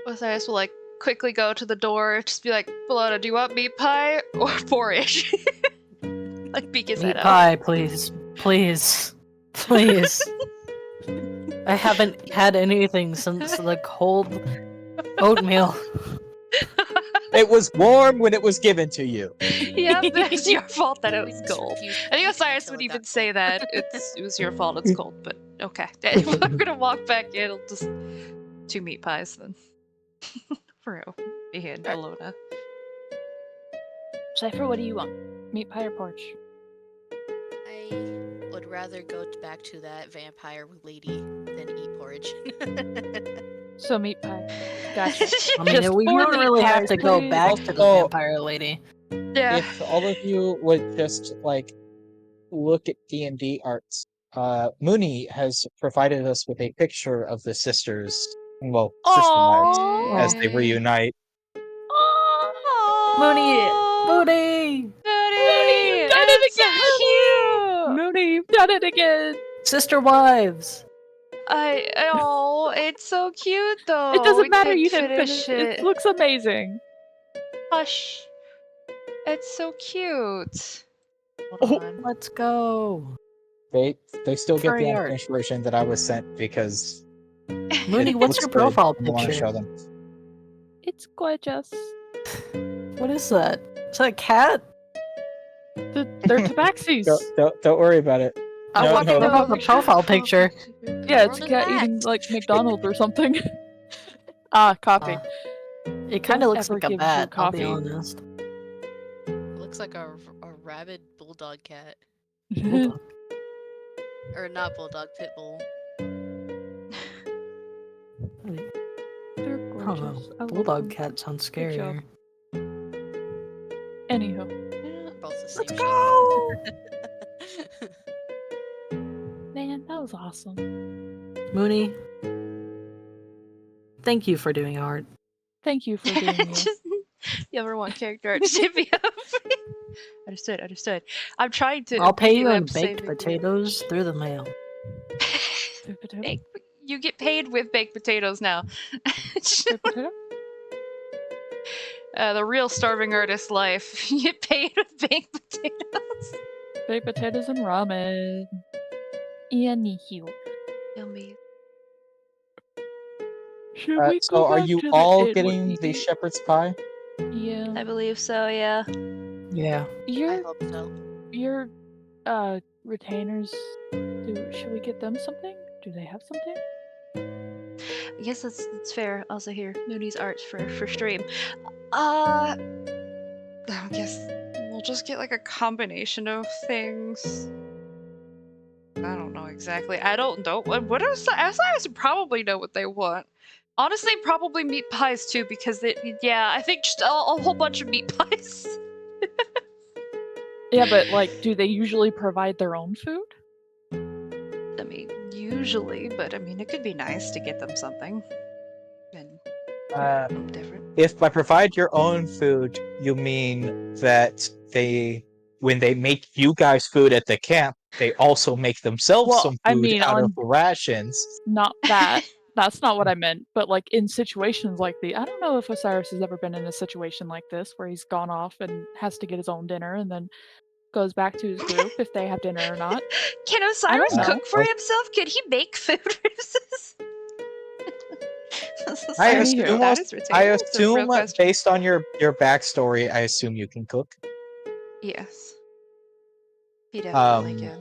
S2: Osiris will like quickly go to the door, just be like, Bellona, do you want meat pie or porridge? like peek his
S3: Meat
S2: head out.
S3: pie, please. Please. Please. I haven't had anything since the cold oatmeal.
S4: It was warm when it was given to you.
S2: yeah, it's your fault that it was
S5: Just
S2: cold.
S5: refuse
S2: I think
S5: to eat
S2: Osiris
S5: until
S2: would
S5: it
S2: even
S5: got
S2: say
S5: cold.
S2: that it was your fault. It's cold, but okay. We're gonna walk back in. It'll just 2 meat pies then. For me and Bellona.
S1: Cypher, what do you want? Meat pie or porridge?
S5: I would rather go back to that vampire lady than eat porridge.
S1: So meat pie. Gotcha.
S3: I mean,
S1: Just
S3: we
S1: for
S3: don't
S1: the
S3: really have
S1: guys,
S3: to go
S1: please.
S3: back to the
S4: Also-
S3: vampire lady.
S2: Yeah.
S4: If all of you would just like look at D&D arts, Mooney has provided us with a picture of the sisters, well, sister wives, as they reunite.
S3: Mooney!
S2: Mooney!
S1: You've done it
S2: It's so cute!
S1: Mooney, you've done it again!
S3: Sister wives!
S2: Oh, it's so cute though.
S1: It doesn't
S2: We
S1: matter, you didn't
S2: finish
S1: finish. It looks amazing.
S2: Hush. It's so cute.
S4: Oh.
S2: Hold on.
S3: Let's go.
S4: They still get
S3: Furry
S4: the
S3: art.
S4: unfinished version that I was sent because
S3: Mooney,
S4: it
S3: what's
S4: looks
S3: your
S4: good.
S3: profile
S4: I want to show
S3: picture?
S4: them.
S1: It's gorgeous.
S3: What is that? Is that a cat?
S1: They're tabaxis.
S4: Don't worry about it.
S3: I
S4: No,
S3: want
S4: no.
S3: to know the profile picture.
S1: Yeah, it's a
S5: Ronan
S1: cat
S5: Max.
S1: eating like McDonald's or something. Coffee.
S3: It kind of
S1: Don't
S3: looks
S1: ever
S3: like a
S1: give you
S3: bat, I'll be
S1: coffee.
S3: honest.
S5: Looks like a rabid bulldog cat.
S3: Bulldog.
S5: Or not bulldog, pit bull.
S1: They're
S3: I don't
S1: gorgeous.
S3: know.
S1: I love
S3: Bulldog
S1: them.
S3: cat sounds
S1: Good job.
S3: scarier.
S1: Anywho,
S5: They're both the same
S3: Let's
S5: shape.
S3: go!
S1: man, that was awesome.
S3: Mooney, thank you for doing art.
S1: Thank you for being you.
S2: Just, you ever want character art? Just hit me up. Understood. I'm trying to.
S3: I'll pay you
S2: I'm
S3: in baked
S2: saving you.
S3: potatoes through the mail.
S1: Sweet potato.
S2: Baked- You get paid with baked potatoes now.
S1: Sweet potato.
S2: The real starving artist life. You get paid with baked potatoes.
S1: Baked potatoes and ramen. Anywho.
S2: Yummy.
S1: Should we
S4: So
S1: go
S4: are
S1: back
S4: you
S1: to
S4: all
S1: the
S4: getting the shepherd's pie?
S1: Yeah.
S2: I believe so, yeah.
S3: Yeah.
S5: I
S1: You're
S5: hope so.
S1: you're retainers, should we get them something? Do they have something?
S2: I guess that's fair. Also here, Mooney's art for stream. I guess we'll just get like a combination of things. I don't know exactly. I don't know. What else? Outsiders probably know what they want. Honestly, probably meat pies too, because yeah, I think just a whole bunch of meat pies.
S1: Yeah, but like, do they usually provide their own food?
S2: I mean, usually, but I mean, it could be nice to get them something. And different.
S4: If by provide your own food, you mean that when they make you guys food at the camp, they also make themselves
S1: Well,
S4: some
S1: I
S4: food
S1: mean,
S4: out of
S1: on-
S4: the rations.
S1: Not that. That's not what I meant. But like in situations like I don't know if Osiris has ever been in a situation like this where he's gone off and has to get his own dinner and then goes back to his group if they have dinner or not.
S2: Can Osiris
S1: know.
S2: cook for himself? Could he make food for himself?
S4: I
S1: Anywho.
S4: assume,
S2: That is
S4: I
S2: retained. It's a real
S4: assume
S2: question.
S4: based on your backstory, I assume you can cook.
S2: Yes. He definitely
S4: Um,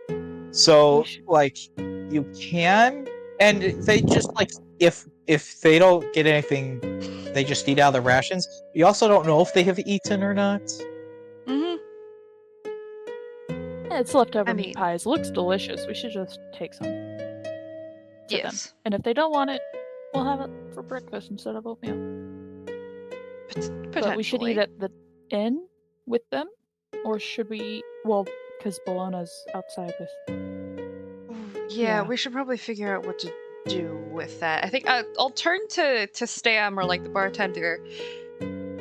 S2: can.
S4: So
S1: You should-
S4: like you can, and they just like if they don't get anything, they just eat out of the rations. You also don't know if they have eaten or not.
S2: Mm-hmm.
S1: Yeah, it's leftover
S2: I
S1: meat
S2: mean-
S1: pies. Looks delicious. We should just take some to them.
S2: Yes.
S1: And if they don't want it, we'll have it for breakfast instead of oatmeal.
S2: Potentially.
S1: But we should eat at the inn with them, or should we? Well, because Bologna's outside with.
S2: Yeah,
S1: Yeah.
S2: we should probably figure out what to do with that. I think I'll turn to Stam or like the bartender.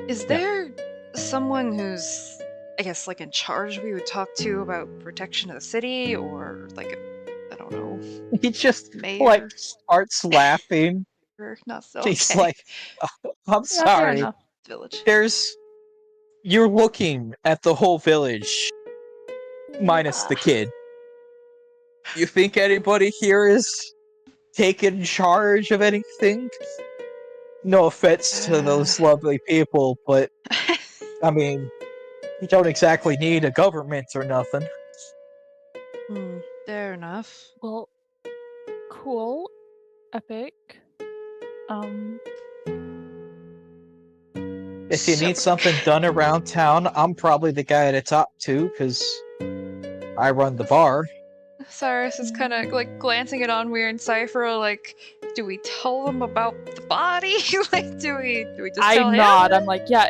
S2: Is there someone who's, I guess, like in charge we would talk to about protection of the city, or like I don't know,
S4: He just
S2: mayor?
S4: like starts laughing.
S2: Or not so.
S4: He's
S2: Okay.
S4: like, "Oh, I'm
S1: Yeah, fair
S4: sorry.
S1: enough.
S2: Village.
S4: You're looking at the whole village, minus the kid. You think anybody here is taking charge of anything? No offense to those lovely people, but I mean, you don't exactly need a government or nothing.
S2: Fair enough.
S1: Well, cool, epic.
S4: If you need something done around town, I'm probably the guy to talk to, because I run the bar.
S2: Cyrus is kind of like glancing at Onweir and Cypher, like, do we tell them about the body? Like, do we just tell
S1: I
S2: him?
S1: nod. I'm like, yeah,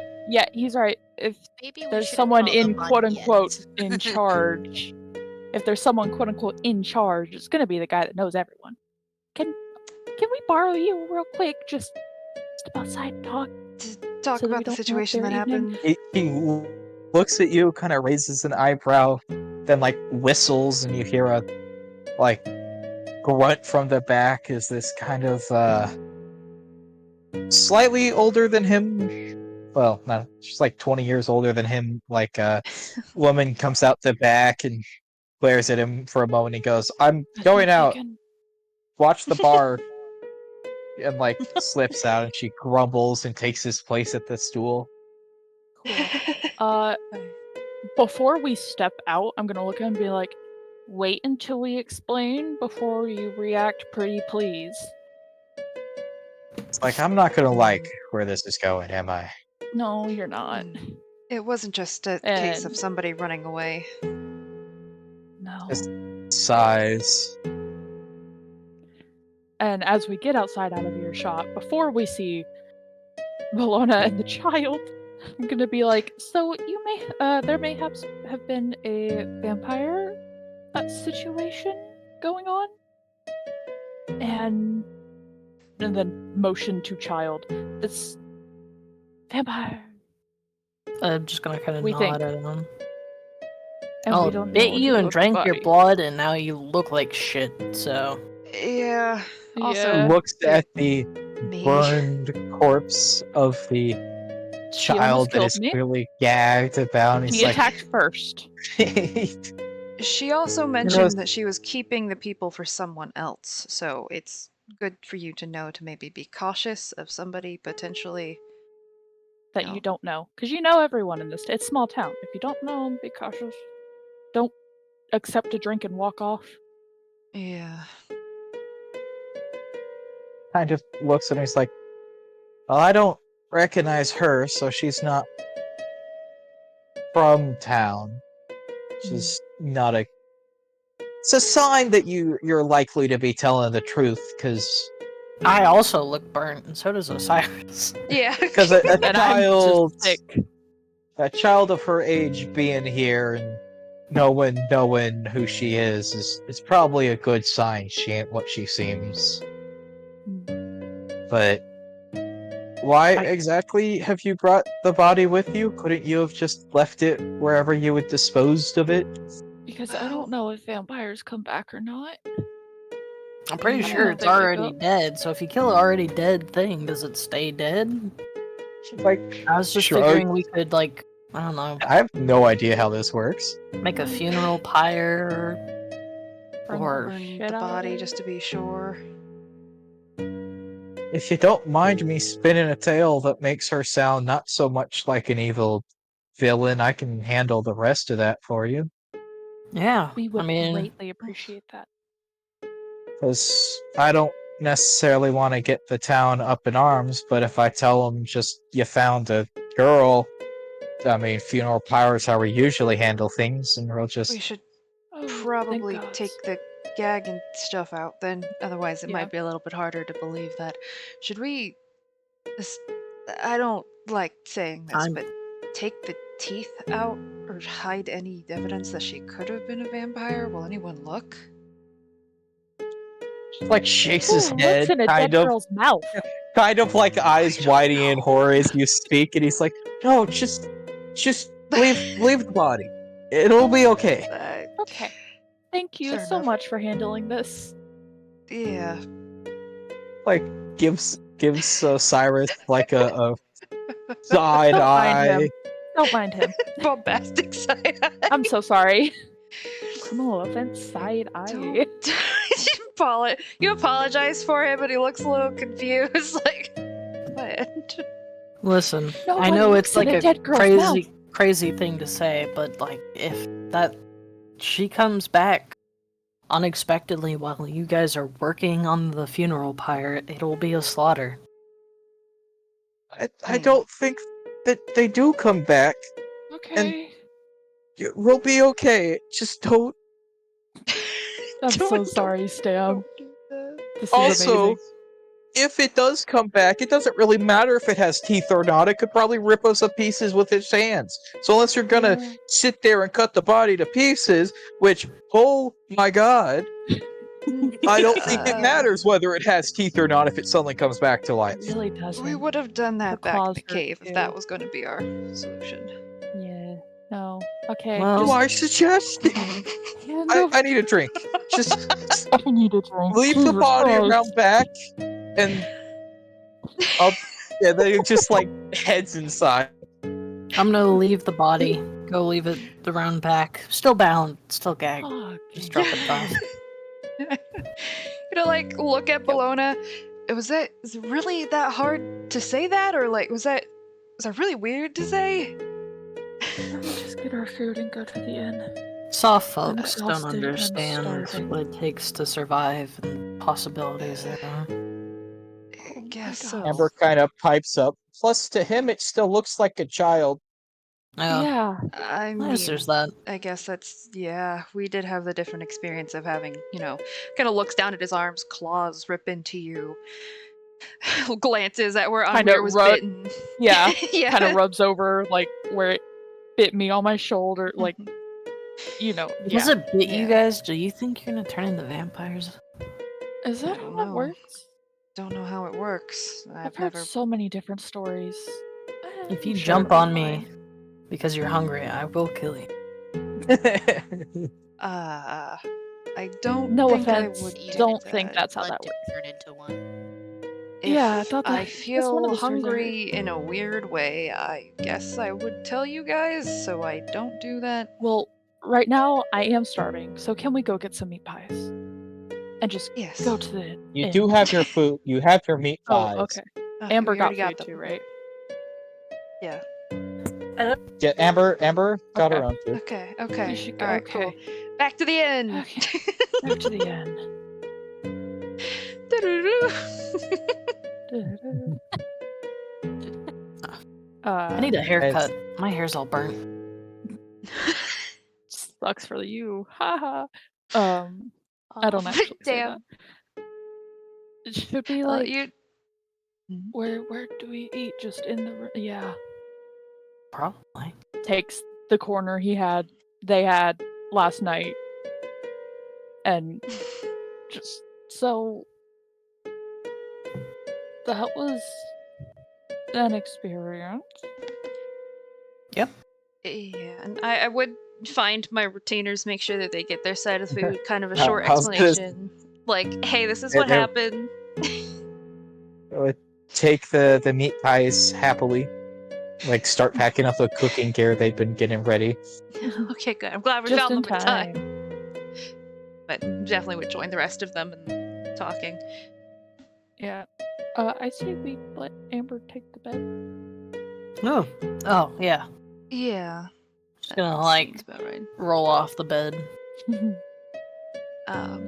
S1: he's right. If
S5: Maybe we
S1: there's
S5: shouldn't
S1: someone
S5: call them
S1: in quote unquote
S5: onions.
S1: in charge, if there's someone quote unquote in charge, it's gonna be the guy that knows everyone. Can we borrow you real quick? Just step outside and talk.
S2: To talk
S1: So that we
S2: about the
S1: don't
S2: situation that
S1: interrupt their evening?
S2: happened.
S4: He looks at you, kind of raises an eyebrow, then like whistles, and you hear a like grunt from the back. Is this kind of slightly older than him? Well, not just like 20 years older than him. Like a woman comes out the back and glares at him for a moment. He goes, "I'm going out. Watch the bar." And like slips out, and she grumbles and takes his place at the stool.
S1: Before we step out, I'm gonna look at him and be like, wait until we explain before you react, pretty please.
S4: It's like, I'm not gonna like where this is going, am I?
S1: No, you're not.
S2: It wasn't just a case of
S1: And-
S2: somebody running away.
S1: No.
S4: Just sighs.
S1: And as we get outside out of earshot, before we see Bologna and the child, I'm gonna be like, so there may have been a vampire situation going on, and then motion to child. This vampire.
S3: I'm just gonna kind of
S1: We
S3: nod
S1: think.
S3: at him.
S1: And
S3: Oh,
S1: we don't know
S3: bit
S1: what to
S3: you
S1: do
S3: and
S1: with the
S3: drank your
S1: body.
S3: blood, and now you look like shit. So
S2: Yeah. Also,
S1: Yeah.
S4: Looks at the
S2: me.
S4: burned corpse of the
S1: She
S4: child
S1: almost
S4: that
S1: killed
S4: is
S1: me.
S4: clearly gagged about. And
S1: He
S4: he's like,
S1: attacked first.
S2: She also mentioned that she was keeping the people for someone else, so it's good for you to know to maybe be cautious of somebody potentially.
S1: That
S2: No.
S1: you don't know, because you know everyone in this. It's a small town. If you don't know 'em, be cautious. Don't accept a drink and walk off.
S2: Yeah.
S4: Kind of looks at me. He's like, "Well, I don't recognize her, so she's not from town. She's not a. It's a sign that you're likely to be telling the truth, because
S3: I also look burnt, and so does Osiris.
S2: Yeah.
S4: a
S1: And I'm
S4: child,
S1: just sick.
S4: a child of her age being here and no one knowing who she is probably a good sign she ain't what she seems. But why exactly have you brought the body with you? Couldn't you have just left it wherever you had disposed of it?
S1: Because I don't know if vampires come back or not.
S3: I'm pretty
S1: Yeah,
S3: sure it's
S1: they wake
S3: already
S1: up.
S3: dead, so if you kill an already dead thing, does it stay dead?
S4: Like,
S3: I was just
S4: sure,
S3: figuring we could, like, I don't know,
S4: I have no idea how this works.
S3: make a funeral pyre,
S1: Burn
S3: or
S2: Burn
S1: shit
S2: the
S1: out of
S2: body
S1: it.
S2: just to be sure.
S4: If you don't mind me spinning a tale that makes her sound not so much like an evil villain, I can handle the rest of that for you.
S3: yeah,
S1: We
S3: I
S1: would
S3: mean,
S1: greatly appreciate that.
S4: Because I don't necessarily want to get the town up in arms, but if I tell them just you found a girl, I mean, funeral pyre is how we usually handle things, and we'll
S2: We
S4: just.
S2: should
S1: Oh, thank
S2: probably
S1: gods.
S2: take the gag and stuff out then. Otherwise, it
S1: Yeah.
S2: might be a little bit harder to believe that. Should we. I don't like saying this,
S3: I'm-
S2: but take the teeth out or hide any evidence that she could have been a vampire? Will anyone look?
S4: Like shakes his
S1: Who
S4: head,
S1: looks in a dead girl's mouth?
S4: kind of like eyes
S2: don't
S4: widening in
S2: know.
S4: horror as you speak, and he's like, "No, just leave the body. It'll be okay."
S1: Okay. Thank you
S2: Fair
S1: so
S2: enough.
S1: much for handling this.
S2: Yeah.
S4: Like gives Cyrus like a side
S1: Don't mind
S4: eye.
S1: him. Don't mind him.
S2: Bombastic side eye.
S1: I'm so sorry. Criminal offense side eye.
S2: You apologize for him, but he looks a little confused. Like, what?
S3: listen,
S1: No
S3: I
S1: one
S3: know
S1: looks
S3: it's
S1: in
S3: like
S1: a
S3: a
S1: dead girl's
S3: crazy thing to say, but like, if that she comes back unexpectedly while you guys are working on the funeral pyre, it'll be a slaughter.
S4: I don't think that they do come back.
S1: Okay.
S4: We'll be okay. Just don't.
S1: I'm so sorry, Stam.
S2: Don't do that.
S1: This is
S4: Also,
S1: amazing.
S4: if it does come back, it doesn't really matter if it has teeth or not. It could probably rip us to pieces with its hands. So unless you're gonna
S1: Yeah.
S4: sit there and cut the body to pieces, which, oh my god, I don't think it matters whether it has teeth or not if it suddenly comes back to life.
S1: It really doesn't.
S2: We would have done that
S1: Her
S2: back in
S1: claws
S2: the
S1: hurt
S2: cave if
S1: too.
S2: that was going to be our solution.
S1: Yeah. No. Okay.
S3: Well-
S4: Do I suggest? I need a drink. Just
S1: I need a drink.
S4: leave the
S1: Jesus
S4: body
S1: Christ.
S4: around back, and yeah, then it just like heads inside.
S3: I'm gonna leave the body, go leave it around back, still bound, still gagged.
S1: Fuck.
S3: Just drop it off.
S2: Like look at Bologna. Is it really that hard to say that, or like was that really weird to say?
S1: Let me just get our food and go to the inn.
S3: Soft
S1: I'm
S3: folks don't
S1: exhausted and
S3: understand
S1: starving.
S3: what it takes to survive and possibilities there are.
S2: I guess so.
S1: God.
S4: Amber kind of pipes up. Plus, to him, it still looks like a child.
S3: Yeah,
S1: Yeah.
S2: I
S3: I
S2: mean,
S3: guess there's that.
S2: I guess we did have the different experience of having, kind of looks down at his arms, claws rip into you, glances at where
S1: Kinda
S2: Unweir was
S1: rub-
S2: bitten.
S1: Yeah.
S2: Yeah.
S1: Kind of rubs over like where it bit me on my shoulder. Like, Yeah.
S3: Was it bit you
S2: Yeah.
S3: guys? Do you think you're gonna turn into vampires?
S1: Is that
S2: I
S1: how
S2: don't
S1: that
S2: know.
S1: works?
S2: Don't know how it works.
S1: I've heard so many different stories.
S3: If you
S1: I'm sure
S3: jump
S1: it'll be
S3: on me
S1: fine.
S3: because you're hungry, I will kill you.
S2: I don't
S1: No
S2: think
S1: offense.
S2: I would
S5: Even
S2: do
S1: Don't
S2: that.
S1: think that's how
S5: Blood
S1: that
S5: did
S1: works.
S5: turn into one.
S1: Yeah, I
S2: If
S1: thought
S2: I
S1: that's one of
S2: feel
S1: the stories I heard.
S2: hungry in a weird way, I guess I would tell you guys, so I don't do that.
S1: Well, right now I am starving, so can we go get some meat pies? And just
S2: Yes.
S1: go to the
S4: You
S1: inn.
S4: do have your food. You have your meat pies.
S1: Oh, okay.
S2: Okay,
S1: Amber
S2: we
S1: got
S2: already
S1: food
S2: them.
S1: too, right?
S2: Yeah.
S4: Yeah, Amber got her
S1: Okay.
S4: own food.
S2: Okay.
S1: We
S2: Okay.
S1: should go.
S2: All right.
S1: Okay.
S2: Cool. Back to the end.
S1: Okay. Back to the end.
S3: I need a haircut. My hair's all burnt.
S1: Sucks for you. Haha. I don't actually say
S2: Damn.
S1: that. It should be
S2: Well,
S1: like
S2: you.
S1: where do we eat? Just in the yeah.
S3: Probably.
S1: Takes the corner they had last night, and just so that was an experience.
S3: Yep.
S2: Yeah, and I would find my retainers, make sure that they get their side of the food, kind of a
S4: Oh,
S2: short
S4: I was gonna-
S2: explanation. Like, hey, this is what
S4: They're-
S2: happened.
S4: Would take the meat pies happily. Like start packing up the cooking gear they've been getting ready.
S2: Okay, good. I'm glad we
S1: Just
S2: found
S1: in
S2: them in
S1: time.
S2: time. But definitely would join the rest of them in talking.
S1: Yeah. I say we let Amber take the bed.
S3: Oh, yeah.
S2: Yeah.
S3: Just gonna,
S2: that
S3: like,
S2: seems about right.
S3: roll off the bed.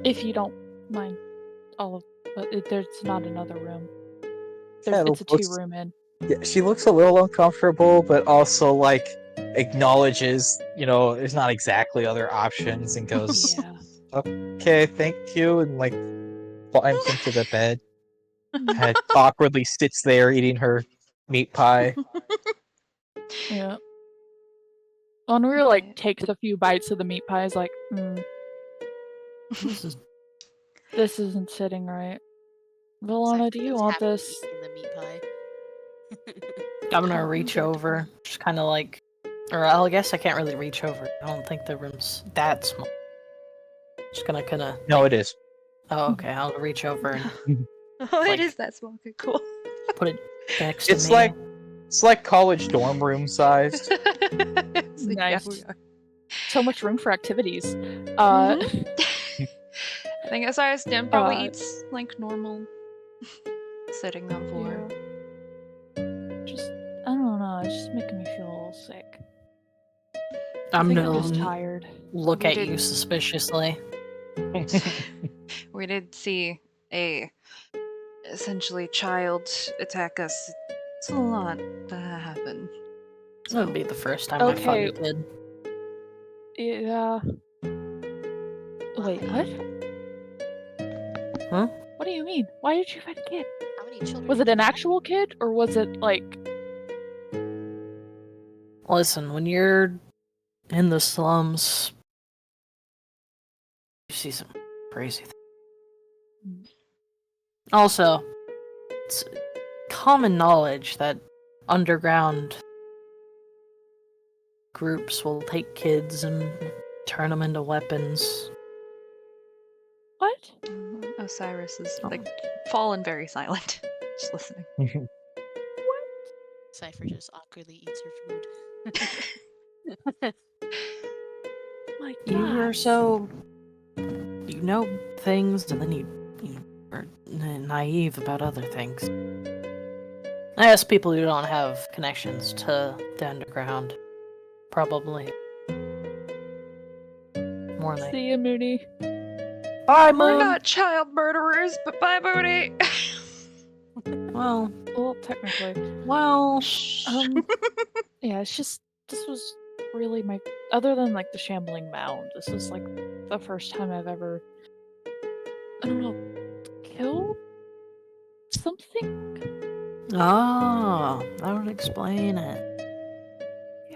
S1: If you don't mind, there's not another room.
S4: Yeah,
S1: It's a
S4: looks-
S1: 2-room in.
S4: Yeah, she looks a little uncomfortable, but also like acknowledges, there's not exactly other options, and goes,
S1: Yeah.
S4: "Okay, thank you," and like climbs into the bed. And awkwardly sits there eating her meat pie.
S1: Yeah. Onweir like takes a few bites of the meat pie. Is like,
S3: This is
S1: this isn't sitting right. Valona, do you
S5: Cypher's
S1: want
S5: happily
S1: this?
S5: eating the meat pie.
S3: I'm gonna reach over, just kind of like, or I guess I can't really reach over. I don't think the room's that small. Just gonna kind of.
S4: No, it is.
S3: Oh, okay. I'll reach over and
S2: Oh,
S3: Like-
S2: it is that small. Okay, cool.
S3: put it next to
S4: It's
S3: me.
S4: like college dorm room sized.
S2: So, yeah,
S1: Nice.
S2: we are.
S1: So much room for activities.
S2: I think Osiris Dan probably
S1: Uh,
S2: eats like normal sitting on floor.
S1: Just I don't know. It's just making me feel a little sick.
S3: I'm
S1: I think
S3: gonna
S1: I'm just tired.
S3: look
S2: We
S3: at you
S2: did-
S3: suspiciously.
S2: We did see a essentially child attack us. It's a lot that happened.
S3: This would be the first time I fought
S1: Okay.
S3: a kid.
S1: Yeah. Wait, what?
S3: Huh?
S1: What do you mean? Why did you fight a kid?
S5: How many children?
S1: Was it
S5: did
S1: an
S5: you have?
S1: actual kid, or was it like?
S3: Listen, when you're in the slums, you see some crazy things. Also, it's common knowledge that underground groups will take kids and turn them into weapons.
S1: What?
S2: Osiris is
S3: Oh.
S2: like fallen very silent. Just listening.
S5: Cypher just awkwardly eats her food.
S1: My
S3: You are
S1: God.
S3: so. You know things, and then you are naive about other things. I guess people who don't have connections to the underground probably more than
S1: See you, Mooney.
S3: Bye,
S2: We're
S3: Moon.
S2: not child murderers, but bye, Mooney.
S3: Well,
S1: Well, technically. Yeah, it's just this was really my other than like the shambling mound. This was like the first time I've ever, I don't know, killed something.
S3: Oh, that would explain it.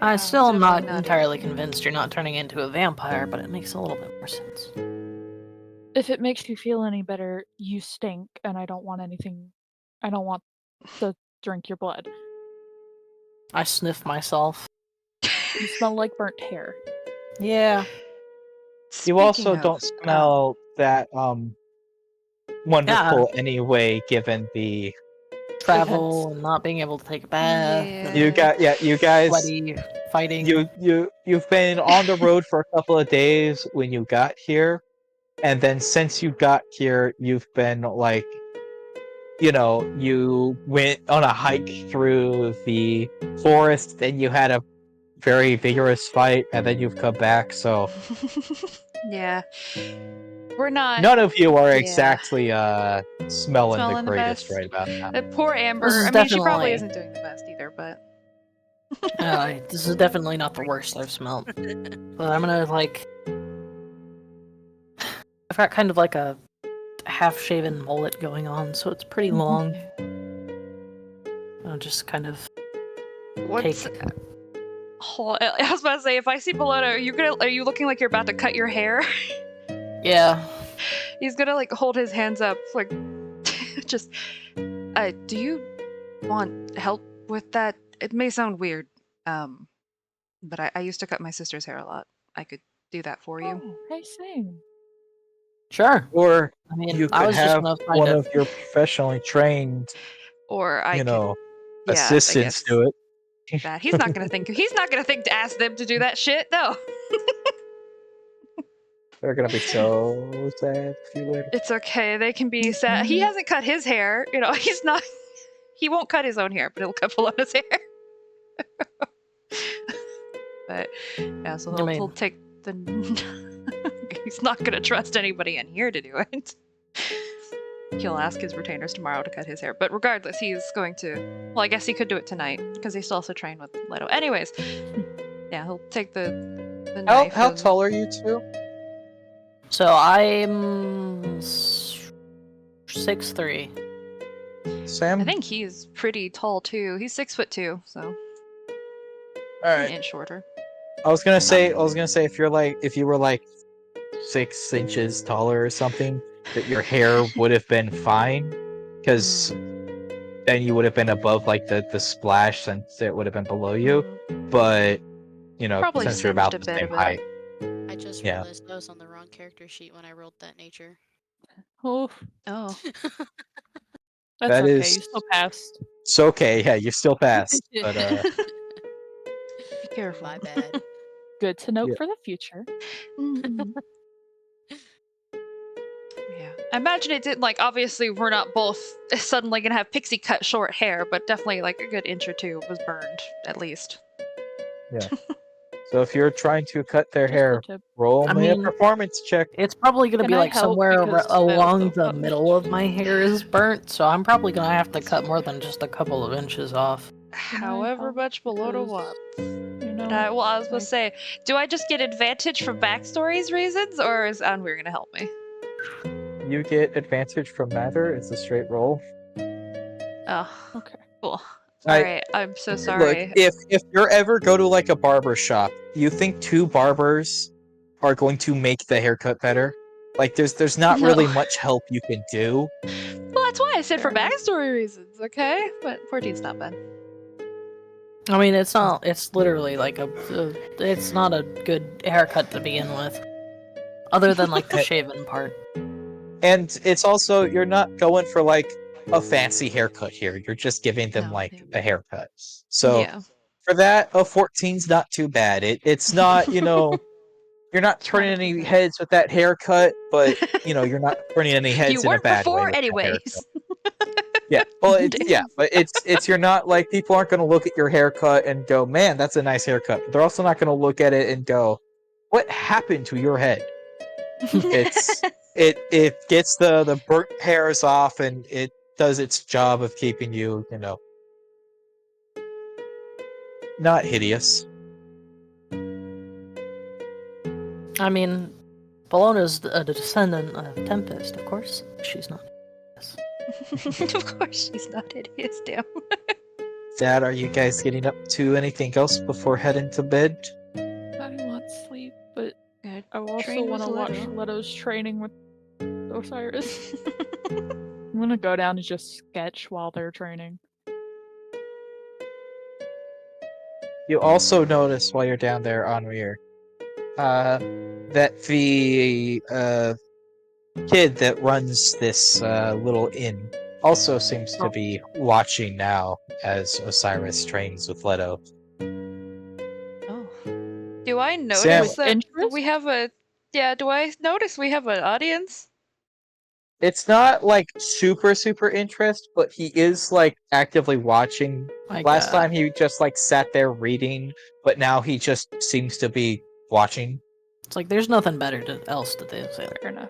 S3: I
S2: Yeah,
S3: still am not
S2: definitely
S3: entirely convinced you're not turning into a vampire, but it makes a little bit more sense.
S1: If it makes you feel any better, you stink, and I don't want anything. I don't want to drink your blood.
S3: I sniff myself.
S1: You smell like burnt hair.
S3: Yeah.
S4: You also
S2: Speaking
S4: don't
S2: of,
S4: smell that wonderful anyway, given the
S3: Travel and not being able to take a bath. and
S4: you guys
S3: Sweaty fighting.
S4: you've been on the road for a couple of days when you got here, and then since you got here, you've been like, you went on a hike through the forest, and you had a very vigorous fight, and then you've come back. So
S2: Yeah. We're not
S4: none of you are
S2: yeah.
S4: exactly smelling the
S2: Smelling the
S4: greatest
S2: best.
S4: right about now.
S2: Poor Amber.
S3: This is
S2: I mean, she probably
S3: definitely-
S2: isn't doing the best either, but
S3: This is definitely not the worst I've smelled. But I'm gonna like. I've got kind of like a half-shaven mullet going on, so it's pretty long. I'll just kind of
S2: what's
S3: take.
S2: I was about to say, if I see Bologna, are you looking like you're about to cut your hair?
S3: Yeah.
S2: He's gonna like hold his hands up, like just do you want help with that? It may sound weird, but I used to cut my sister's hair a lot. I could do that for you.
S1: Oh, hey, same.
S3: Sure.
S4: Or
S3: I mean,
S4: you
S3: I
S4: could
S3: was just
S4: have
S3: gonna find
S4: one
S3: a.
S4: of your professionally trained,
S2: Or I
S4: you
S2: could
S4: know,
S2: yeah, I
S4: assistants
S2: guess
S4: do it.
S2: that. He's not gonna think to ask them to do that shit, no.
S4: They're gonna be so sad if you later.
S2: It's okay, they can be sad. He hasn't cut his hair, you know, he won't cut his own hair, but he'll cut Bologna's hair. But yeah, so
S3: I mean-
S2: he'll take the he's not gonna trust anybody in here to do it. He'll ask his retainers tomorrow to cut his hair, but regardless, he's going to. Well, I guess he could do it tonight because he's also trained with Leto. Anyways, yeah, he'll take the knife.
S4: How
S2: and-
S4: tall are you two?
S3: So I'm 6'3".
S4: Sam?
S2: I think he's pretty tall too. He's 6'2", so an
S4: Alright.
S2: inch shorter.
S4: I was gonna say if you were like 6 inches taller or something, that your hair would have been fine, because then you would have been above like the splash since it would have been below you. But you know,
S2: Probably
S4: since you're
S2: singed
S4: about
S2: a
S4: the
S2: bit
S4: same
S2: of it.
S4: height.
S5: I just
S4: Yeah.
S5: realized I was on the wrong character sheet when I rolled that nature.
S1: Oh,
S2: Oh,
S1: that's
S4: That
S1: okay.
S4: is-
S1: You still passed.
S4: It's okay, yeah, you're still fast. But
S2: be careful.
S5: My bad.
S1: Good to note
S4: Yeah.
S1: for the future.
S2: Yeah. I imagine it didn't, like, obviously we're not both suddenly gonna have pixie cut short hair, but definitely like a good inch or two was burned, at least.
S4: so if you're trying to cut their
S1: Just a
S4: hair,
S1: tip.
S4: roll
S3: I
S4: me a
S3: mean-
S4: performance check.
S3: It's probably gonna
S1: Can
S3: be
S1: I
S3: like
S1: help
S3: somewhere
S1: because
S3: along
S1: the-
S3: the middle of my hair is burnt, so I'm probably gonna have to cut more than just a couple of inches off.
S2: However
S1: help?
S2: much below to
S1: Because,
S2: what?
S1: You know,
S2: Well, I was supposed to
S1: like-
S2: say, do I just get advantage from backstories reasons, or is Anweer gonna help me?
S4: You get advantage from matter. It's a straight roll.
S2: Oh,
S1: Okay.
S2: cool.
S4: I-
S2: Alright, I'm so sorry.
S4: Look, if you ever go to like a barber shop, you think 2 barbers are going to make the haircut better? Like there's not
S2: No.
S4: really much help you can do.
S2: Well, that's why I said for
S1: Fair enough.
S2: backstory reasons, okay? But 14's not bad.
S3: I mean, it's not. It's literally like it's not a good haircut to begin with, other than like the shaven part.
S4: And it's also, you're not going for like a fancy haircut here. You're just giving them
S2: No,
S4: like
S2: yeah.
S4: a haircut. So
S2: yeah.
S4: for that, a 14's not too bad. It's not, you know, you're not turning
S2: Not a
S4: any
S2: bad-
S4: heads with that haircut, but you know, you're not turning any heads
S2: You
S4: in a
S2: weren't
S4: bad way.
S2: before,
S4: with that
S2: anyways.
S4: haircut. Yeah, well, but it's you're not like, people aren't going to look at your haircut and go, man, that's a nice haircut. But they're also not going to look at it and go, what happened to your head? It's it gets the burnt hairs off, and it does its job of keeping you, you know, not hideous.
S3: I mean, Bologna's a descendant of Tempest, of course. She's not.
S2: Of course she's not hideous, damn.
S4: Dad, are you guys getting up to anything else before heading to bed?
S1: I want sleep, but
S2: Good.
S1: I also
S2: Train
S1: want to
S2: with
S1: watch
S2: Leto.
S1: Leto's training with Osiris. I'm gonna go down and just sketch while they're training.
S4: You also notice while you're down there, Anweer, that the kid that runs this little inn also seems to be watching now as Osiris trains with Leto.
S2: Oh. Do I notice
S4: Sam-
S2: that
S1: Interest?
S2: we have a... Yeah, do I notice we have an audience?
S4: It's not like super interest, but he is like actively watching.
S3: Like,
S4: Last time he just like sat there reading, but now he just seems to be watching.
S3: it's like there's nothing better else to do. So.
S1: Fair enough.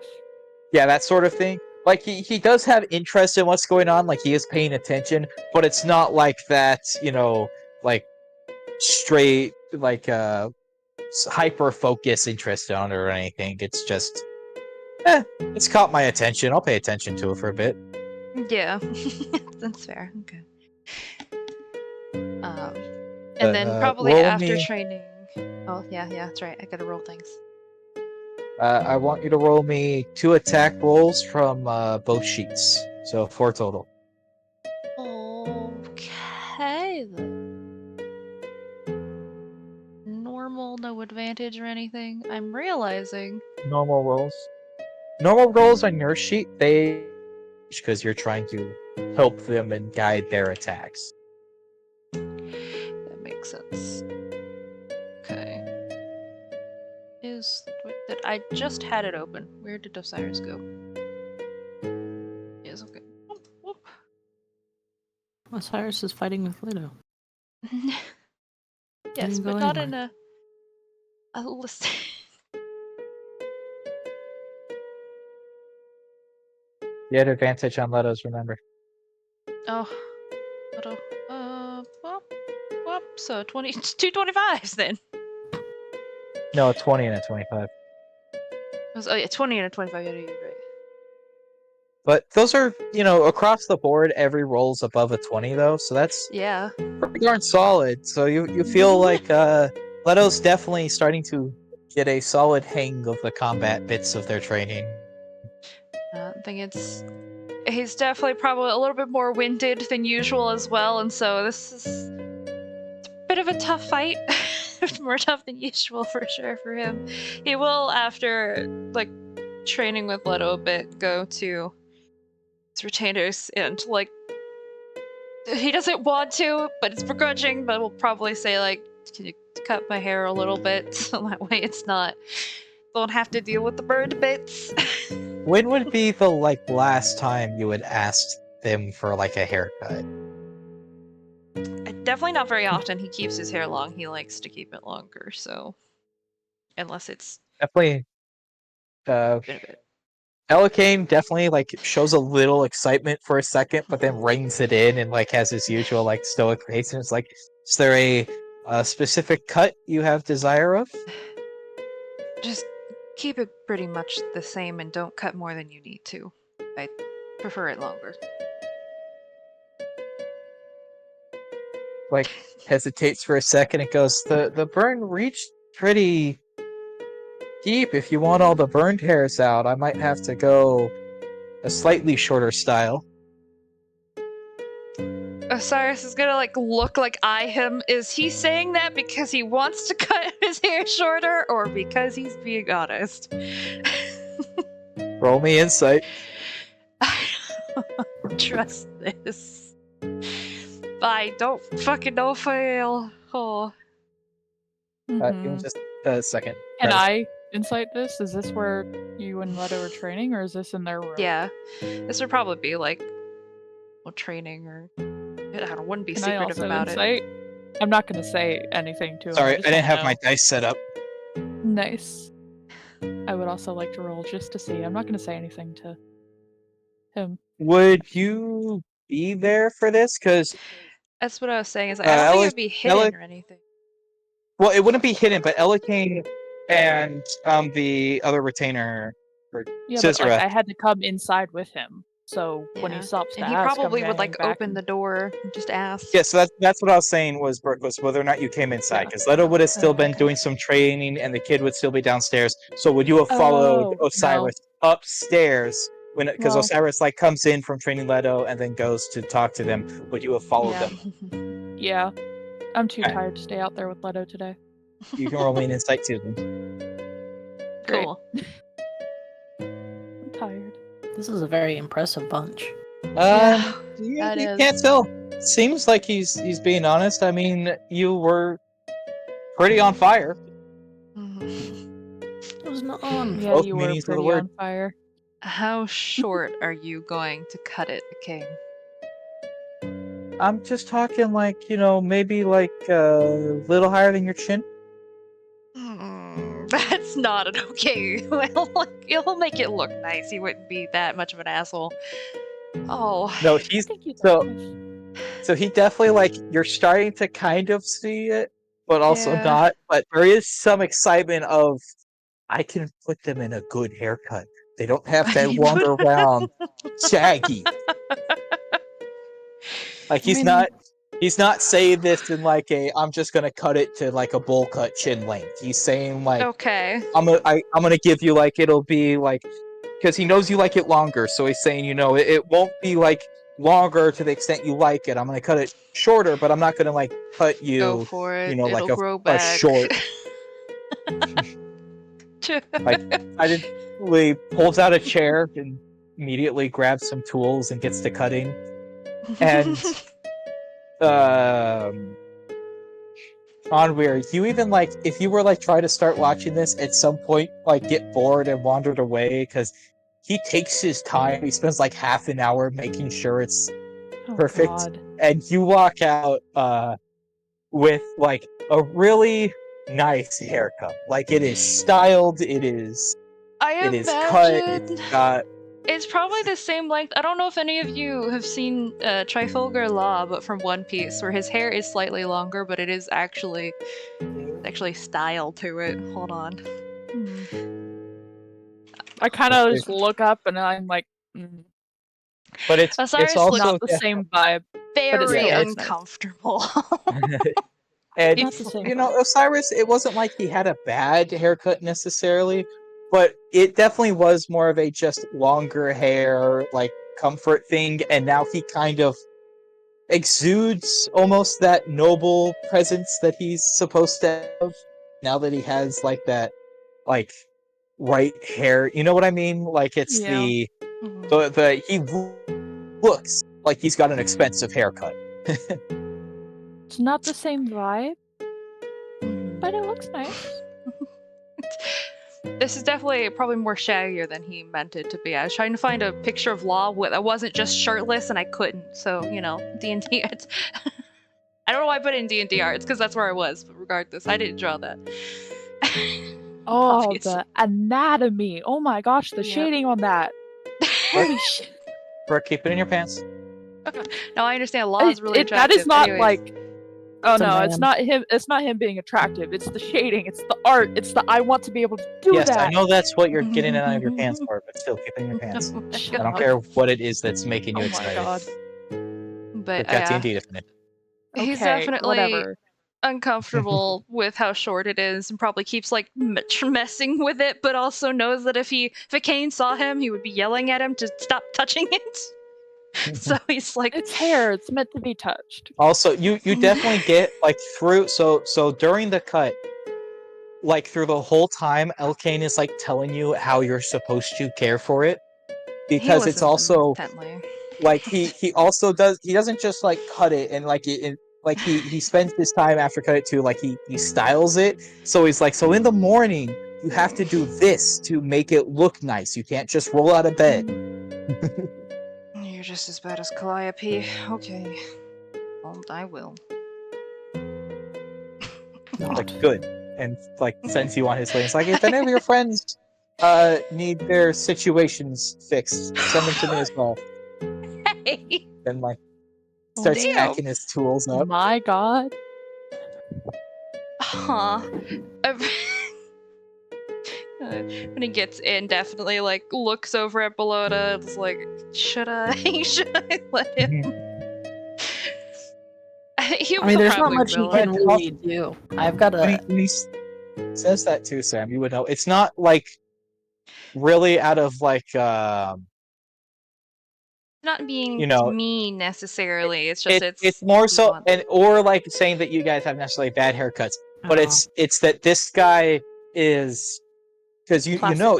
S4: Yeah, that sort of thing. Like he does have interest in what's going on, like he is paying attention, but it's not like that, like straight like hyper focus interest on it or anything. It's just it's caught my attention. I'll pay attention to it for a bit.
S2: Yeah, that's fair. Okay. And then probably
S4: roll
S2: after
S4: me-
S2: training. Oh yeah, that's right. I gotta roll things.
S4: I want you to roll me 2 attack rolls from both sheets. So 4 total.
S2: Okay then. Normal, no advantage or anything. I'm realizing.
S4: Normal rolls. Normal rolls on your sheet, they because you're trying to help them and guide their attacks.
S2: That makes sense. Okay. That I just had it open. Where did Osiris go? Yes, okay. Whoop.
S3: Osiris is fighting with Ludo.
S2: Yes,
S3: Didn't
S2: but
S3: go
S2: not
S3: anywhere.
S2: in a list.
S4: You had advantage on Letos, remember.
S2: Oh, little. So 2 25s then.
S4: No, a 20 and a 25.
S2: Oh yeah, 20 and a 25. Yeah, you're right.
S4: But those are, across the board, every roll's above a 20, though, so that's
S2: Yeah.
S4: pretty darn solid. So you feel like Leto's definitely starting to get a solid hang of the combat bits of their training.
S2: I think he's definitely probably a little bit more winded than usual as well, and so this is a bit of a tough fight. More tough than usual for sure for him. He will, after like training with Leto a bit, go to his retainers and like he doesn't want to, but it's begrudging, but we'll probably say like, can you cut my hair a little bit so that way it's not don't have to deal with the burned bits.
S4: When would be the last time you had asked them for like a haircut?
S2: Definitely not very often. He keeps his hair long. He likes to keep it longer, so unless it's
S4: Definitely.
S2: been a bit.
S4: Elikane definitely shows a little excitement for a second, but then reins it in and has his usual stoic face. And it's like, is there a specific cut you have desire of?
S2: Just keep it pretty much the same and don't cut more than you need to. I prefer it longer.
S4: Hesitates for a second and goes, the burn reached pretty deep. If you want all the burned hairs out, I might have to go a slightly shorter style.
S2: Osiris is gonna eye him. Is he saying that because he wants to cut his hair shorter or because he's being honest?
S4: Roll me insight.
S2: I don't trust this. I don't fucking know if I'll. Oh.
S4: Give me
S1: Mhm.
S4: just a second.
S1: Can
S4: Right.
S1: I insight this? Is this where you and Leto are training, or is this in their room?
S2: Yeah. This would probably be training or. I don't know, wouldn't be
S1: Can I
S2: secretive
S1: also
S2: about
S1: insight? I'm not going to say anything to him.
S4: Sorry, I
S1: just
S4: didn't
S1: wanna
S4: have my
S1: know.
S4: dice set up.
S1: Nice. I would also like to roll just to see. I'm not going to say anything to him.
S4: Would you be there for this? Because
S2: That's what I was saying. Is I don't think it would be hidden or anything.
S4: well, it wouldn't be hidden, but Elikane and the other retainer, or
S1: Yeah, but
S4: Cicera.
S1: I had to come inside with him. So when he
S2: Yeah.
S1: stops to
S2: And he
S1: ask,
S2: probably
S1: I'm
S2: would
S1: running back
S2: open
S1: and-
S2: the door and just ask.
S4: Yeah, so that's what I was saying was whether or not you came inside,
S1: Yeah.
S4: because Leto would have still been
S1: Okay.
S4: doing some training, and the kid would still be downstairs. So would you have followed
S1: Oh,
S4: Osiris upstairs because
S1: Well-
S4: Osiris comes in from training Leto and then goes to talk to them? Would you have followed
S1: Yeah.
S4: them?
S1: Yeah. I'm too
S4: Okay.
S1: tired to stay out there with Leto today.
S4: You can roll me an insight too. Then.
S1: Great.
S2: Cool.
S1: I'm tired.
S3: This is a very impressive bunch.
S2: Yeah,
S4: You
S2: that is.
S4: can't tell. Seems like he's being honest. I mean, you were pretty on fire.
S2: Mhm.
S3: It was not on.
S1: Yeah,
S4: Both
S1: you were
S4: meanings of the
S1: pretty
S4: word.
S1: on fire.
S2: How short are you going to cut it, King?
S4: I'm just talking like, maybe like a little higher than your chin.
S2: That's not an okay. Well, he'll make it look nice. He wouldn't be that much of an asshole. Oh.
S4: No,
S1: I
S4: he's
S1: think you
S4: so
S1: nice.
S4: so he definitely like you're starting to kind of see it, but also
S2: Yeah.
S4: not. But there is some excitement of I can put them in a good haircut. They don't have to wander around shaggy. Like he's not saying this in like I'm just gonna cut it to like a bowl cut chin length. He's saying like
S2: Okay.
S4: I'm gonna give you like it'll be like because he knows you like it longer, so he's saying it won't be like longer to the extent you like it. I'm gonna cut it shorter, but I'm not gonna like cut
S2: Go
S4: you
S2: for it.
S4: like
S2: It'll grow
S4: a
S2: back.
S4: short. Like I did. He pulls out a chair and immediately grabs some tools and gets to cutting. And Onweir, you even like if you were like trying to start watching this at some point, like get bored and wandered away because he takes his time. He spends like half an hour making sure it's perfect,
S1: God.
S4: and you walk out with like a really nice haircut. Like it is styled. It is cut.
S2: It's probably the same length. I don't know if any of you have seen Trafalgar Law, but from One Piece, where his hair is slightly longer, but it is actually style to it. Hold on.
S1: I kind of just look up and I'm like,
S4: but it's
S2: Osiris
S4: also
S1: not the same vibe.
S2: very
S1: it's
S2: uncomfortable.
S4: And
S1: Not the same.
S4: Osiris, it wasn't like he had a bad haircut necessarily, but it definitely was more of a just longer hair, like comfort thing, and now he kind of exudes almost that noble presence that he's supposed to have now that he has like that like white hair. You know what I mean? Like it's
S1: Yeah.
S4: he looks like he's got an expensive haircut.
S1: It's not the same vibe, but it looks nice.
S2: This is definitely probably more shaggier than he meant it to be. I was trying to find a picture of Law that wasn't just shirtless, and I couldn't. So, D&D art. I don't know why I put it in D&D art. It's because that's where I was. But regardless, I didn't draw that.
S1: Oh,
S2: Obviously.
S1: the anatomy. Oh my gosh, the
S2: Yep.
S1: shading on that. Holy shit.
S4: Brooke, keep it in your pants.
S2: No, I understand. Law is really
S1: That
S2: attractive.
S1: is not
S2: Anyways.
S1: like. Oh
S3: It's a
S1: no, it's
S3: man.
S1: not him. It's not him being attractive. It's the shading. It's the art. It's the I want to be able to do
S4: Yes,
S1: that.
S4: I know that's what you're getting out of your pants for, but still, keep it in your pants.
S2: Oh my
S1: Shut
S4: I don't
S1: up.
S4: care what it is that's making you
S1: Oh my
S4: excited.
S1: god.
S2: But
S4: We've got D&D to finish.
S2: he's
S1: Okay,
S2: definitely
S1: whatever.
S2: uncomfortable with how short it is and probably keeps like messing with it, but also knows that if Kane saw him, he would be yelling at him to stop touching it. So he's like,
S1: It's hair. It's meant to be touched.
S4: Also, you definitely get like through so during the cut, like through the whole time, Elkane is like telling you how you're supposed to care for it, because it's also
S2: intently.
S4: like he also doesn't just like cut it and like he spends his time after cut it too, like he styles it. So he's like, so in the morning you have to do this to make it look nice. You can't just roll out of bed.
S2: You're just as bad as Calliope. Okay. Well, I will.
S4: Like good, and like sends you on his way. It's like, if any of your friends need their situations fixed, send them to me as well.
S2: Hey!
S4: And like starts
S2: Damn.
S4: packing his tools up.
S1: My god.
S2: Huh. When he gets in, definitely like looks over at Bellota. It's like, should I let him? He
S3: I mean, there's not
S2: probably
S3: much
S2: will.
S3: he can really do. I've got
S4: When he says that too, Sam, you would know. It's not like really out of like
S2: Not being mean necessarily. It's just
S4: it's more so, or like saying that you guys have necessarily bad haircuts, but it's that this guy is, because you know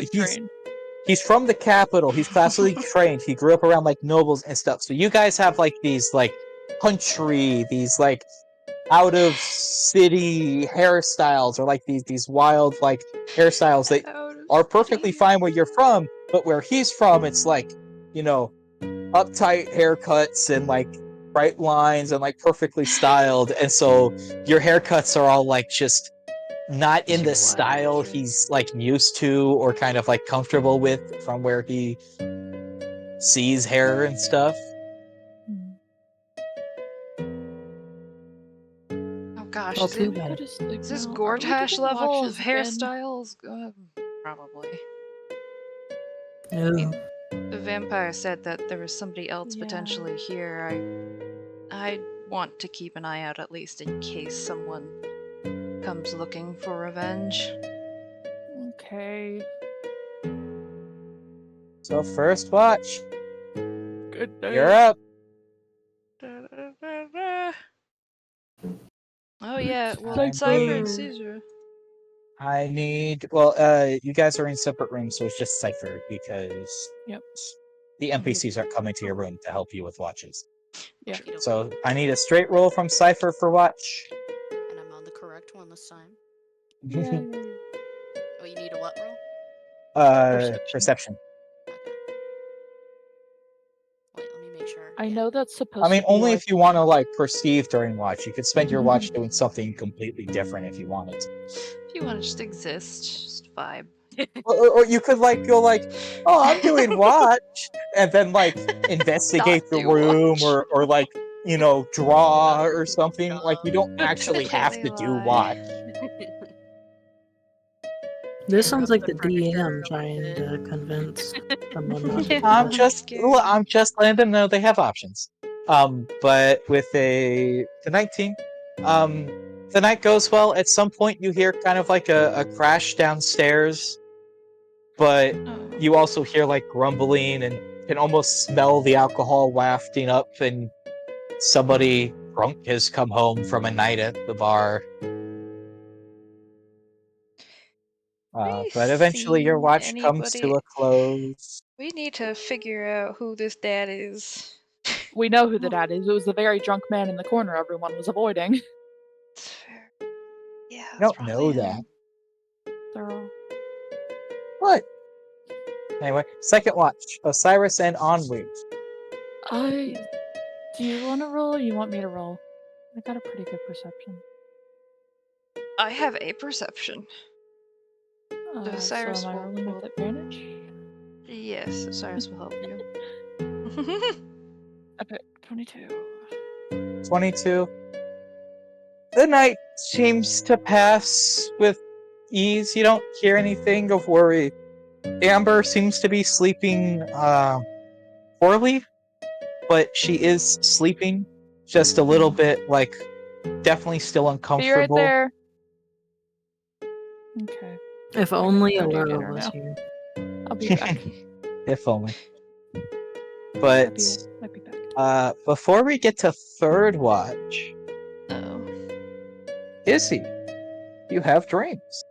S4: he's from the capital. He's classically trained. He grew up around like nobles and stuff. So you guys have like these like country, these like out of city hairstyles, or like these wild like hairstyles that are perfectly fine where you're from, but where he's from, it's like, uptight haircuts and like bright lines and like perfectly styled, and so your haircuts are all like just not in the style he's like used to or kind of like comfortable with from where he sees hair and stuff.
S2: Oh gosh,
S3: Well,
S2: is,
S3: too
S2: it,
S3: bad.
S2: is this Gortash level of hairstyles? Probably.
S3: No.
S2: The vampire said that there was somebody else
S1: Yeah.
S2: potentially here. I want to keep an eye out at least in case someone comes looking for revenge.
S1: Okay.
S4: So first watch,
S1: Good
S4: you're up.
S2: Oh yeah, well,
S4: I'm
S2: Cypher and
S3: good.
S2: Caesar.
S4: I need. You guys are in separate rooms, so it's just Cypher because
S1: Yep.
S4: the NPCs aren't coming to your room to help you with watches.
S1: Yeah.
S5: Okey-doke.
S4: So I need a straight roll from Cypher for watch.
S5: And I'm on the correct one this time.
S1: Yay.
S5: Oh, you need a what roll?
S4: Perception.
S5: Okay. Wait, let me make sure.
S1: I
S5: Yeah.
S1: know that's supposed
S4: I mean,
S1: to be
S4: only
S1: like,
S4: if you want to like perceive during watch. You could spend your watch doing something completely different if you wanted to.
S2: If you want to just exist, just vibe.
S4: Or you could like go like, oh, I'm doing watch, and then like investigate
S2: Not
S4: the
S2: do
S4: room,
S2: watch.
S4: or like draw or something. Like you don't actually have to
S2: Potentially
S4: do
S2: lie.
S4: watch.
S3: This sounds like the
S5: The furniture
S3: DM
S5: a little
S3: trying
S5: bit.
S3: to convince someone not to
S2: Yeah.
S3: do
S4: I'm
S3: that.
S4: just
S2: Scary.
S4: I'm just letting them know they have options. But with the 19, the night goes well. At some point, you hear kind of like a crash downstairs, but
S2: Oh.
S4: you also hear like grumbling and can almost smell the alcohol wafting up, and somebody drunk has come home from a night at the bar.
S2: We
S4: But eventually, your
S2: seen
S4: watch comes to
S2: anybody?
S4: a close.
S2: We need to figure out who this dad is.
S1: we know who the dad is. It was the very drunk man in the corner everyone was avoiding.
S2: It's fair. Yeah,
S4: You
S2: that's
S4: don't know
S2: probably
S4: that.
S2: him.
S1: They're all...
S4: What? Anyway, second watch. Osiris and Ennui.
S1: Do you want to roll or you want me to roll? I got a pretty good perception.
S2: I have a perception. Osiris
S1: so am I
S2: will-
S1: rolling
S2: will-
S1: with advantage?
S2: Yes, Osiris will help you.
S1: Okay, 22.
S4: 22. The night seems to pass with ease. You don't hear anything of worry. Amber seems to be sleeping poorly, but she is sleeping just a little bit, like, definitely still
S1: Be right
S4: uncomfortable.
S1: there. Okay,
S3: If only
S1: Go do
S3: Aurora
S1: dinner
S3: was
S1: now.
S3: here.
S1: I'll be back.
S4: If only.
S1: I'll
S4: But
S1: be back.
S4: before we get to third watch,
S2: Oh.
S4: Izzy, you have dreams.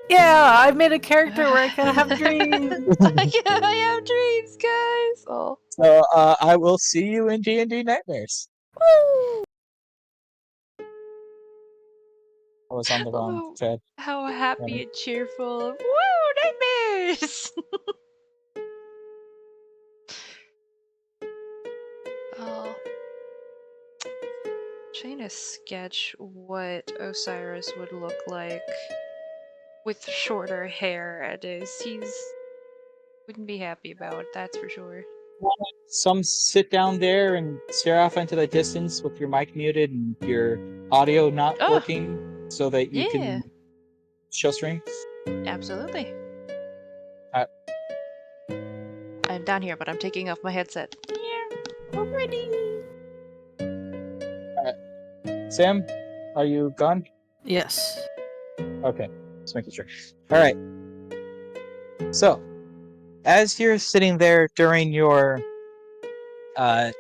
S3: Yeah, I made a character where I can have dreams.
S2: Yeah, I have dreams, guys. Oh.
S4: So I will see you in D&D Nightmares. I was on the wrong
S2: Oh.
S4: thread.
S2: How happy
S4: Right.
S2: and cheerful. Woo, nightmares! Oh. Trying to sketch what Osiris would look like with shorter hair at he's wouldn't be happy about, that's for sure.
S4: Some sit down there and stare off into the distance with your mic muted and your audio not
S2: Oh.
S4: working so that you
S2: Yeah.
S4: can show stream.
S2: Absolutely.
S4: Uh,
S2: I'm down here, but I'm taking off my headset.
S4: Sam, are you gone?
S3: Yes.
S4: Okay, just making sure. All right. So, as you're sitting there during your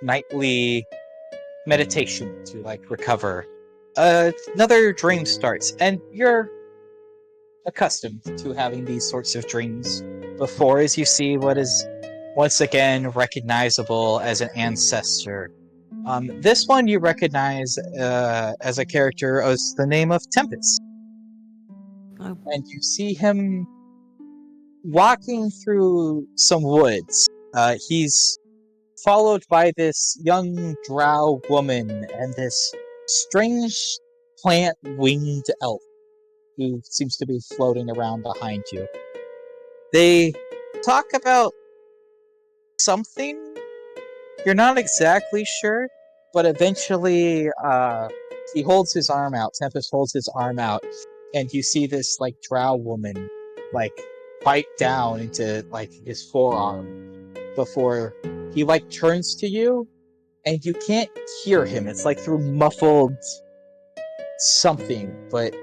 S4: nightly meditation to like recover, another dream starts, and you're accustomed to having these sorts of dreams before, as you see what is once again recognizable as an ancestor. This one you recognize as a character as the name of Tempest.
S3: Oh.
S4: And you see him walking through some woods. He's followed by this young drow woman and this strange plant-winged elf who seems to be floating around behind you. They talk about something. You're not exactly sure, but eventually he holds his arm out. Tempest holds his arm out, and you see this like drow woman like bite down into like his forearm before he like turns to you, and you can't hear him. It's like through muffled something, but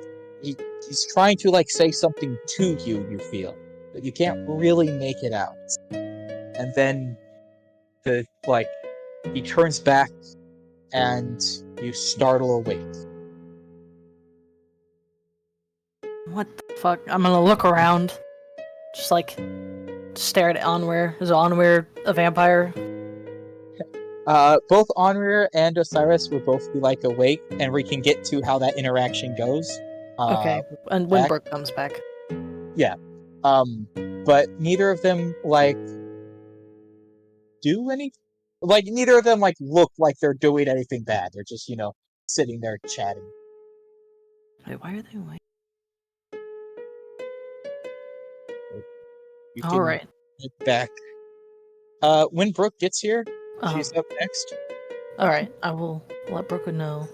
S4: he's trying to like say something to you. You feel, but you can't really make it out. And then he turns back, and you startle awake.
S3: What the fuck? I'm gonna look around. Just like stare at Onweir. Is Onweir a vampire?
S4: Both Onrir and Osiris will both be like awake, and we can get to how that interaction goes.
S3: Okay. And when
S4: back-
S3: Brooke comes back.
S4: But neither of them like do any. Like neither of them like look like they're doing anything bad. They're just sitting there chatting.
S3: Wait, why are they awake?
S4: You can
S3: Alright.
S4: get back. When Brooke gets here, she's up next.
S3: Alright, I will let Brooke know.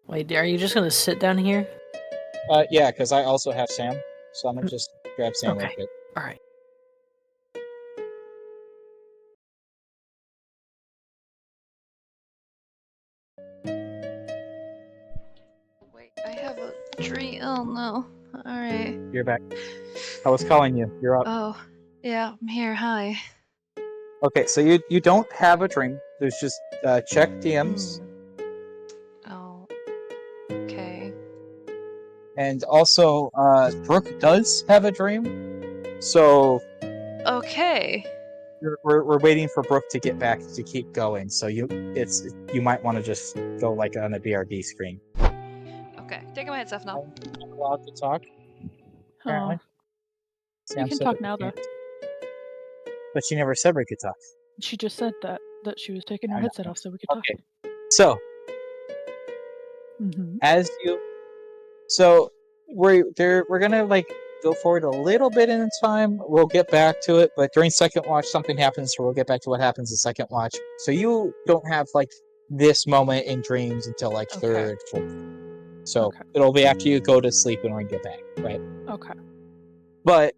S3: Wait, are you just gonna sit down here?
S4: Yeah, because I also have Sam, so I'm gonna just grab Sam real
S3: Okay.
S4: quick.
S3: Alright.
S2: Wait, I have a dream. Oh no. Alright.
S4: You're back. I was calling you. You're up.
S2: Oh, yeah, I'm here. Hi.
S4: Okay, so you don't have a dream. There's just check DMs,
S2: Oh. Okay.
S4: and also Brooke does have a dream. So
S2: Okay.
S4: we're waiting for Brooke to get back to keep going. So you might want to just go like on a BRB screen.
S2: Okay. Taking my headset off now.
S4: I'm allowed to talk. Apparently.
S1: Oh,
S4: Sam
S1: can
S4: said
S1: talk
S4: that
S1: now,
S4: we
S1: though.
S4: can't. But she never said we could talk.
S1: she just said that she was taking her
S4: I know.
S1: headset off so we could talk.
S4: Okay. So
S1: Mm-hmm.
S4: we're gonna like go forward a little bit in time. We'll get back to it, but during second watch something happens, so we'll get back to what happens in second watch. So you don't have like this moment in dreams until like
S1: Okay.
S4: third, fourth. So
S1: Okay.
S4: it'll be after you go to sleep and when you get back, right?
S1: Okay.
S4: But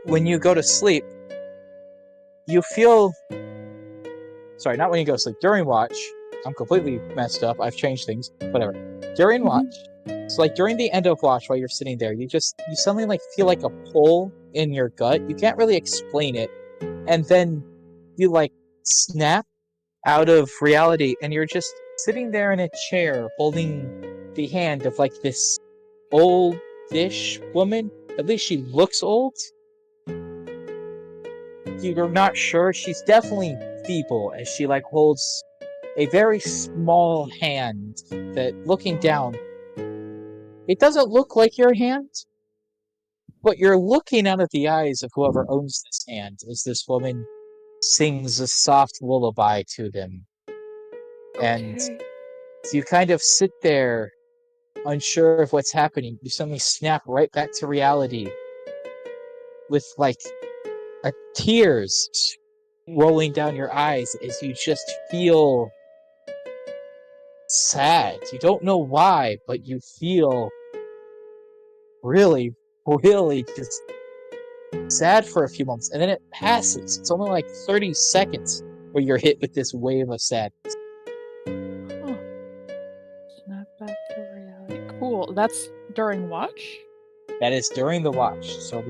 S4: when you go to sleep, you feel. Sorry, not when you go to sleep. During watch, I'm completely messed up. I've changed things. Whatever. During
S1: Mhm.
S4: watch, so like during the end of watch, while you're sitting there, you suddenly like feel like a pull in your gut. You can't really explain it, and then you like snap out of reality, and you're just sitting there in a chair holding the hand of like this oldish woman. At least she looks old. You're not sure. She's definitely feeble as she like holds a very small hand that, looking down, it doesn't look like your hand, but you're looking out of the eyes of whoever owns this hand as this woman sings a soft lullaby to them. And
S1: Okay.
S4: so you kind of sit there unsure of what's happening. You suddenly snap right back to reality with like tears rolling down your eyes as you just feel sad. You don't know why, but you feel really, really just sad for a few moments, and then it passes. It's only like 30 seconds where you're hit with this wave of sadness.
S1: Huh. Snap back to reality. Cool. That's during watch?
S4: That is during the watch, so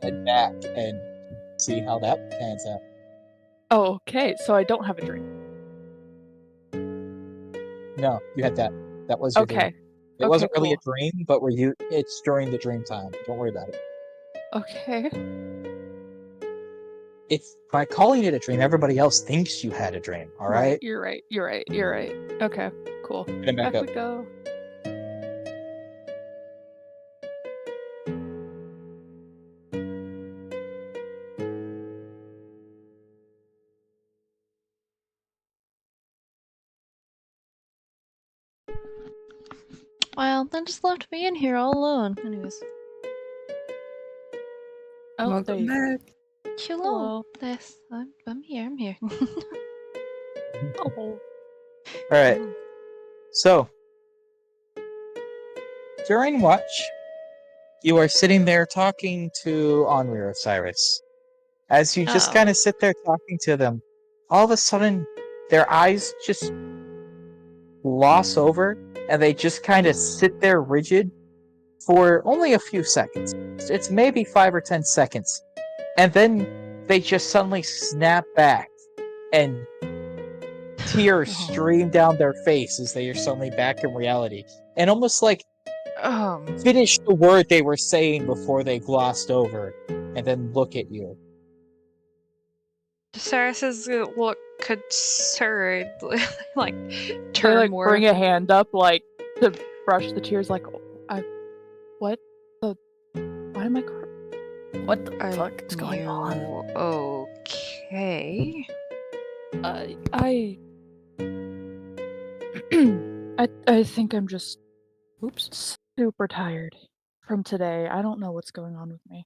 S4: head back and see how that pans out.
S1: Oh, okay. So I don't have a dream.
S4: No, you had that. That was your dream.
S1: Okay.
S4: It wasn't
S1: Okay,
S4: really a dream, but it's during the dream time. Don't worry about it.
S1: Okay.
S4: It's by calling it a dream, everybody else thinks you had a dream, alright?
S1: You're right. You're right. You're right. Okay. Cool.
S4: Get him back up.
S1: we go.
S2: Well, then just left me in here all alone. Anyways.
S1: Oh, there you go.
S2: Hello.
S1: Hello.
S2: Yes, I'm here. I'm here.
S1: Oh.
S4: All right. So, during watch, you are sitting there talking to Onweir Osiris. As you just
S2: Oh.
S4: kind of sit there talking to them, all of a sudden, their eyes just gloss over, and they just kind of sit there rigid for only a few seconds. It's maybe 5 or 10 seconds. And then they just suddenly snap back, and tears stream down their face as they are suddenly back in reality. And almost like finish the word they were saying before they glossed over, and then look at you.
S2: Cyrus's look concerned, like
S1: They
S2: turn
S1: like
S2: more.
S1: bring a hand up like to brush the tears. Like, what the? Why am I?
S3: What the
S2: Are
S3: fuck is going on?
S2: Okay.
S1: I think I'm just
S3: Oops.
S1: super tired from today. I don't know what's going on with me.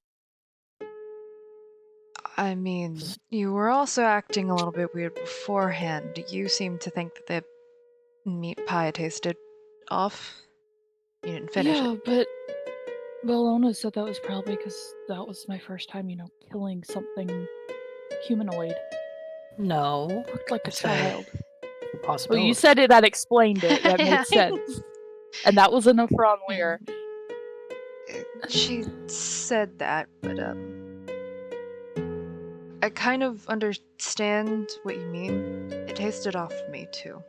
S2: I mean, you were also acting a little bit weird beforehand. You seemed to think that the meat pie tasted off. You didn't finish
S1: Yeah,
S2: it.
S1: but Bologna said that was probably because that was my first time, killing something humanoid.
S3: No.
S1: Looked like a
S3: It's a
S1: child. Well,
S3: possibility.
S1: you said it, that explained it. That made sense. And that was enough for Onweir.
S2: She said that, but I kind of understand what you mean. It tasted off me too.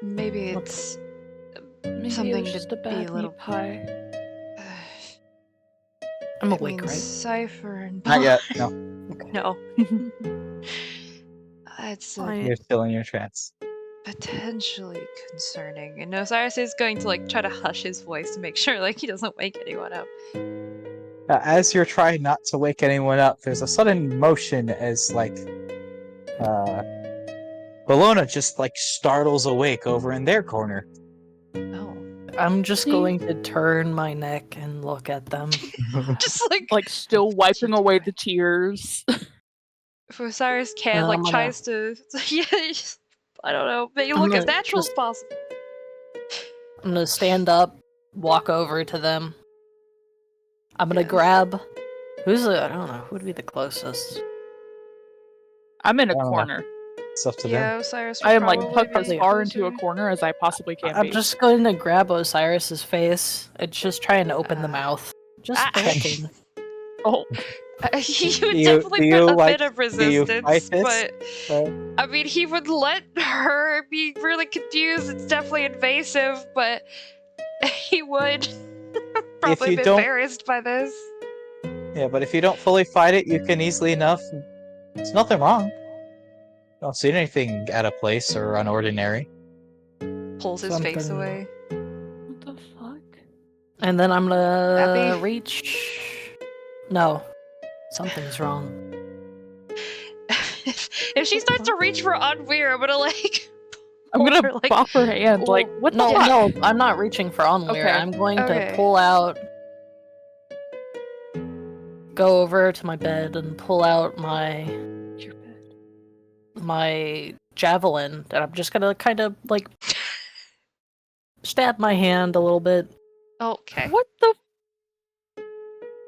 S2: Maybe it's
S1: Maybe
S2: something
S1: it was just
S2: to
S1: a
S2: be
S1: bad
S2: a little.
S1: meat pie.
S3: I'm
S2: I
S3: awake,
S2: mean,
S3: right?
S2: Cypher and
S4: Not yet. No,
S2: No. It's
S4: you're still in your trance.
S2: potentially concerning. And Osiris is going to try to hush his voice to make sure he doesn't wake anyone up.
S4: As you're trying not to wake anyone up, there's a sudden motion as Bologna just startles awake over in their corner.
S2: Oh.
S3: I'm just going to turn my neck and look at them.
S2: Just
S1: Still wiping away the tears.
S2: if Osiris can,
S3: I'm gonna-
S2: tries to I don't know, make it
S3: I'm
S2: look as
S3: gonna
S2: natural as
S3: just-
S2: possible.
S3: I'm gonna stand up, walk over to them. I'm gonna
S2: Yes.
S3: grab. I don't know, who would be the closest?
S1: I'm in a
S4: I don't know.
S1: corner.
S4: It's up to
S2: Yeah,
S4: them.
S2: Osiris
S1: I
S2: would
S1: am
S2: probably
S1: tucked
S2: be
S1: as far into a
S2: closer.
S1: corner as I possibly can
S3: I'm
S1: be.
S3: just going to grab Osiris's face. It's just trying to open the mouth. Just checking.
S1: Oh,
S2: He would
S4: Do you-
S2: definitely
S4: do you
S2: put a
S4: like-
S2: bit of
S4: do you
S2: resistance,
S4: fight this?
S2: but I mean, he would let her be really confused. It's definitely invasive, but he would probably
S4: you
S2: be
S4: don't-
S2: embarrassed by this.
S4: Yeah, but if you don't fully fight it, you can easily enough. There's nothing wrong. Don't see anything out of place or unordinary.
S2: Pulls his face
S3: Something-
S2: away.
S1: what the fuck?
S3: And then I'm gonna
S2: Happy?
S3: reach. No. Something's wrong.
S2: If she starts to reach for Onweir, I'm gonna
S1: I'm gonna
S2: pull her,
S1: bop her hand. Like, what the
S3: No,
S1: fuck?
S3: no, I'm not reaching for Onweir.
S1: Okay.
S3: I'm going
S2: Okay.
S3: to pull out. Go over to my bed and pull out
S1: Your bed.
S3: my javelin, and I'm just gonna kind of stab my hand a little bit.
S2: Okay.
S1: What the?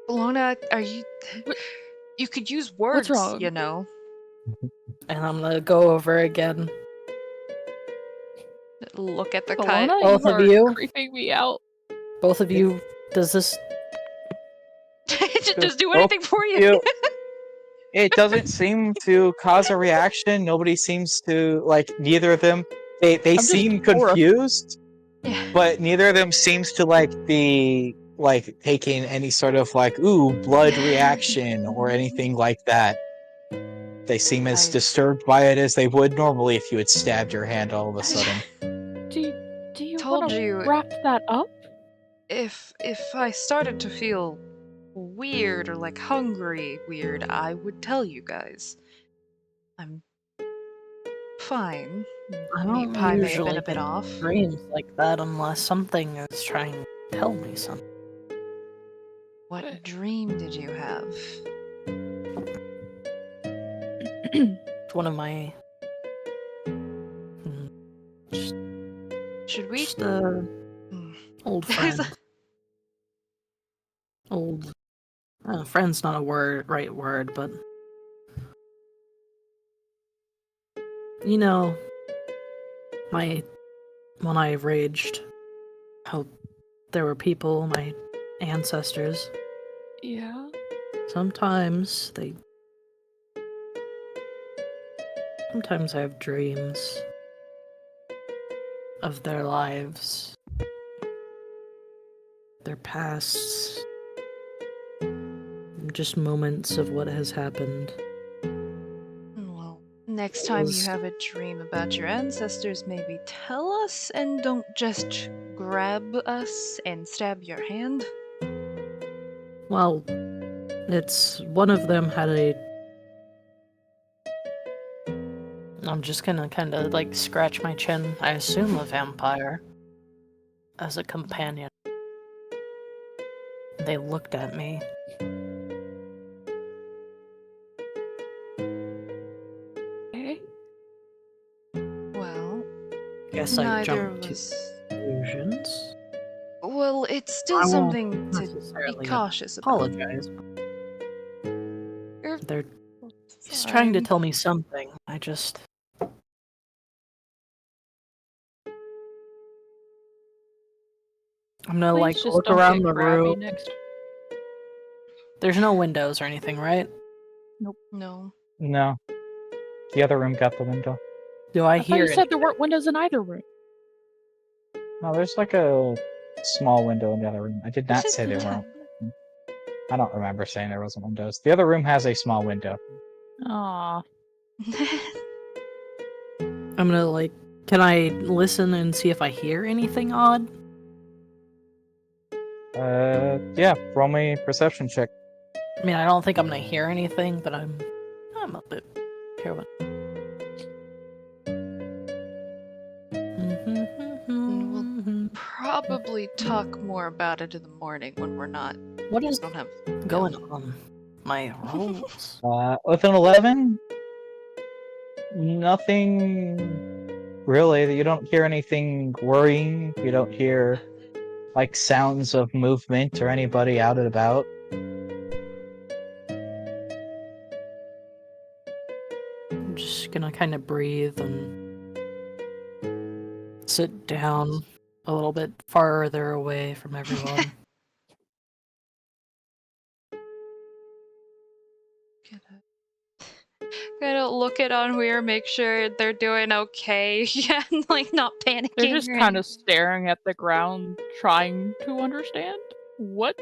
S2: Bologna, are you?
S1: What-
S2: You could use words,
S1: wrong?
S2: you know.
S3: And I'm gonna go over again.
S2: Look at the
S1: Bologna,
S2: cut.
S3: Both of
S1: are
S3: you?
S1: creeping me out.
S3: Both of you, does this?
S2: Just do
S4: Both
S2: anything for you.
S4: you- It doesn't seem to cause a reaction. Nobody seems to neither of them. They
S1: just
S4: seem
S1: horrified.
S4: confused,
S2: Yeah.
S4: but neither of them seems to be taking any sort of ooh, blood reaction or anything like that. They seem as
S2: I-
S4: disturbed by it as they would normally if you had stabbed your hand all of a sudden.
S1: Do you
S2: Told
S1: want
S2: you.
S1: to wrap that up?
S2: If I started to feel weird or hungry weird, I would tell you guys. I'm fine,
S3: I
S2: Meat
S3: don't
S2: pie may have been
S3: usually
S2: a bit
S3: get
S2: off.
S3: dreams like that unless something is trying to tell me something.
S2: What dream did you have?
S3: It's one of my just,
S2: Should we?
S3: just
S2: Mm.
S3: old friends. Old friend's not a right word, but you know, when I raged, how there were people, my ancestors.
S1: Yeah.
S3: Sometimes I have dreams of their lives, their pasts, just moments of what has happened.
S2: Well, next time you
S3: Was-
S2: have a dream about your ancestors, maybe tell us and don't just grab us and stab your hand.
S3: Well, it's one of them had a. I'm just gonna kind of like scratch my chin. I assume a vampire as a companion. They looked at me.
S1: Okay.
S2: Well,
S3: Guess I
S2: neither
S3: jumped
S2: of
S3: to
S2: us.
S3: conclusions.
S2: Well, it's still
S3: I won't
S2: something to be
S3: necessarily
S2: cautious about.
S3: apologize.
S2: You're
S3: He's trying to
S2: fine.
S3: tell me something. I'm gonna
S1: Please
S3: like
S1: just
S3: look
S1: don't
S3: around
S1: get
S3: the
S1: grabby
S3: room.
S1: next.
S3: There's no windows or anything, right?
S2: No.
S4: No. The other room got the window.
S3: Do I
S1: I thought
S3: hear
S1: you said there
S3: anything?
S1: weren't windows in either room.
S4: No, there's like a small window in the other room. I did not say there weren't. I don't remember saying there wasn't windows. The other room has a small window.
S1: Aw.
S3: I'm gonna like. Can I listen and see if I hear anything odd?
S4: Yeah, roll me a perception check.
S3: I mean, I don't think I'm gonna hear anything, but I'm a bit careful.
S2: Probably talk more about it in the morning when we're not.
S3: What is
S2: Don't have.
S3: going on? My rolls.
S4: With an 11, nothing really. You don't hear anything worrying. You don't hear like sounds of movement or anybody out and about.
S3: I'm just gonna kind of breathe and sit down a little bit farther away from everyone.
S2: Gotta look at Onweir, make sure they're doing okay. Yeah, and like not panicking.
S1: They're just
S2: or
S1: kind of
S2: anything.
S1: staring at the ground, trying to understand what,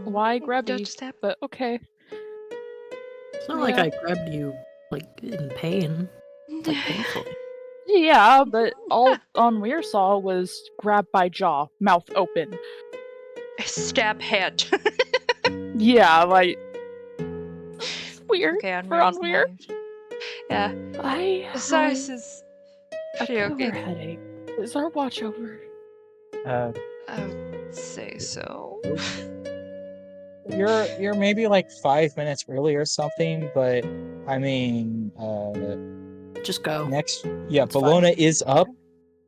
S1: why grabby.
S2: Dodge step.
S1: But okay.
S3: It's not like
S1: Yeah.
S3: I grabbed you like in pain, like painful.
S1: Yeah, but all Onweir saw was grabbed by jaw, mouth open.
S2: Stab head.
S1: Yeah, like it's weird
S2: Okay,
S1: for
S2: Onweir's
S1: Onweir.
S2: knife. Yeah.
S1: I
S2: Besides,
S1: have
S2: is
S1: a
S2: she
S1: killer
S2: okay?
S1: headache. Is our watch over?
S4: Uh,
S2: I would say so.
S4: you're maybe like 5 minutes early or something, but I mean,
S3: Just go.
S4: Bologna
S3: fine.
S4: is up,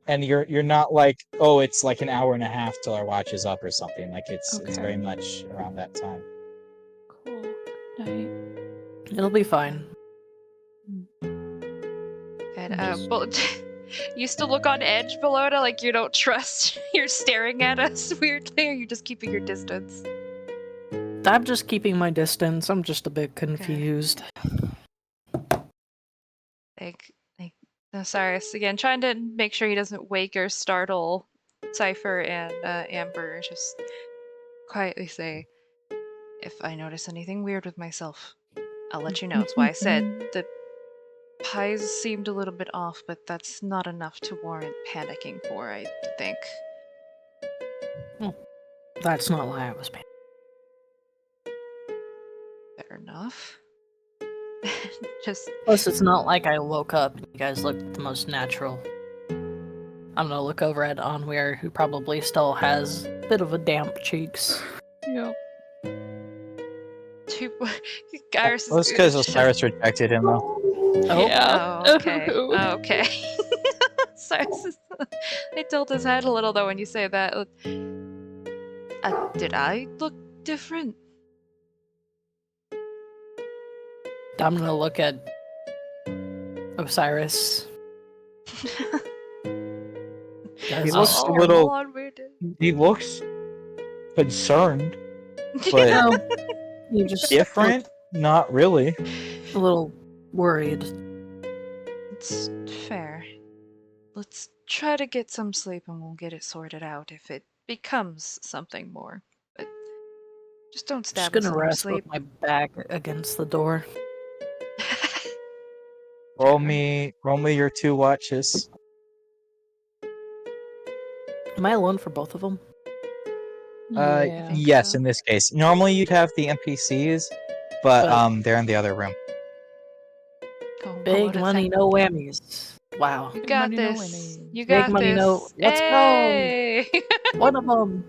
S4: and you're not like, oh, it's like an hour and a half till our watch is up or something. Like it's
S1: Okay.
S4: very much around that time.
S1: Cool. Good night.
S3: It'll be fine.
S2: And
S1: Just-
S2: you still look on edge, Bologna, like you don't trust. You're staring at us weirdly, or you're just keeping your distance.
S3: I'm just keeping my distance. I'm just a bit confused.
S2: Osiris again, trying to make sure he doesn't wake or startle Cypher and Amber. Just quietly say, if I notice anything weird with myself, I'll let you know. It's why I said the pies seemed a little bit off, but that's not enough to warrant panicking for, I think.
S3: That's not why I was paying.
S2: Fair enough. Just
S3: Plus, it's not like I woke up and you guys look the most natural. I'm gonna look over at Onweir, who probably still has a bit of a damp cheeks.
S1: Yep.
S2: Iris
S4: Well,
S2: is
S4: it's because
S2: just
S4: Osiris rejected him, though.
S3: Oh,
S1: Yeah.
S2: Oh, okay. Oh, okay. Cyrus is... It tilts his head a little though when you say that. Did I look different?
S3: I'm gonna look at Osiris.
S4: He looks a little. He looks concerned, but
S3: No, you just
S4: different. Not really.
S3: a little worried.
S2: It's fair. Let's try to get some sleep and we'll get it sorted out if it becomes something more. But just don't
S3: Just
S2: stab us
S3: gonna
S2: in our
S3: rest
S2: sleep.
S3: with my back against the door.
S4: Roll me your 2 watches.
S3: Am I alone for both of them?
S1: Yeah.
S4: Yes,
S2: so.
S4: in this case. Normally you'd have the NPCs, but
S3: But-
S4: they're in the other room.
S2: Oh,
S3: Big
S2: what a
S3: money,
S2: thing.
S3: no whammies. Wow.
S2: You
S1: Big
S2: got
S1: money, no
S2: this.
S1: whammies.
S2: You
S3: Big
S2: got
S3: money,
S2: this.
S3: no- let's go.
S2: Hey!
S3: One of them.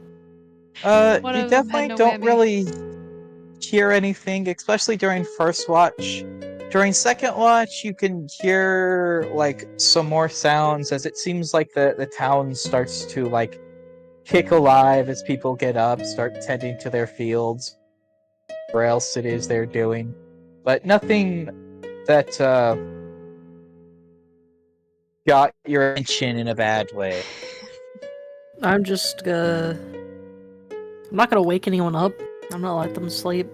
S2: One
S4: You
S2: of them had
S4: definitely
S2: no
S4: don't
S2: whammy.
S4: really hear anything, especially during first watch. During second watch, you can hear like some more sounds as it seems like the town starts to like kick alive as people get up, start tending to their fields, or else it is they're doing. But nothing that got your attention in a bad way.
S3: I'm just I'm not gonna wake anyone up. I'm gonna let them sleep.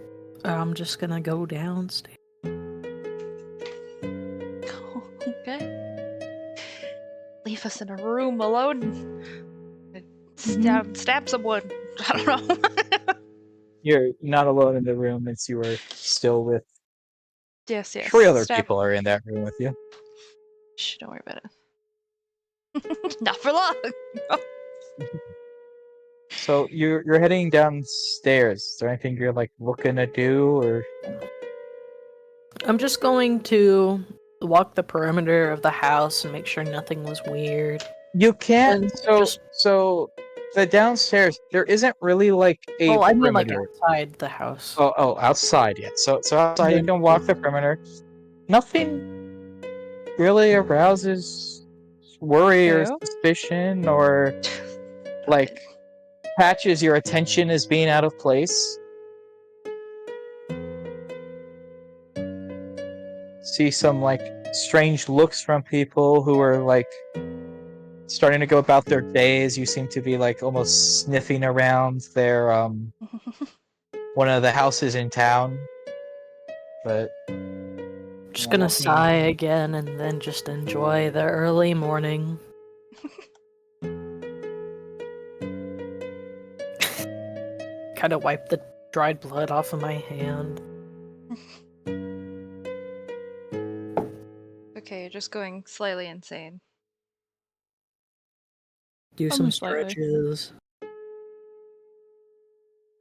S3: I'm just gonna go downstairs.
S2: Okay. Leave us in a room alone. Stab someone. I don't know.
S4: You're not alone in the room as you are still with
S2: yes.
S4: 3 other
S2: Stab.
S4: people are in that room with you.
S2: Shh, don't worry about it. Not for long.
S4: So you're heading downstairs. Is there anything you're like looking to do, or
S3: I'm just going to walk the perimeter of the house and make sure nothing was weird.
S4: you can't?
S3: And
S4: So
S3: just-
S4: so the downstairs there isn't really like a
S3: Oh, I mean like
S4: perimeter.
S3: outside the house.
S4: Oh, outside yet. So outside you
S3: Then-
S4: can walk the perimeter. Nothing really arouses worry or
S1: Okay.
S4: suspicion or like catches your attention as being out of place. See some like strange looks from people who are like starting to go about their days. You seem to be like almost sniffing around their one of the houses in town. But
S3: Just
S4: yeah,
S3: gonna
S4: nothing-
S3: sigh again and then just enjoy the early morning. Kind of wipe the dried blood off of my hand.
S2: Okay, you're just going slightly insane.
S3: Do
S1: Only
S3: some
S1: slightly.
S3: stretches.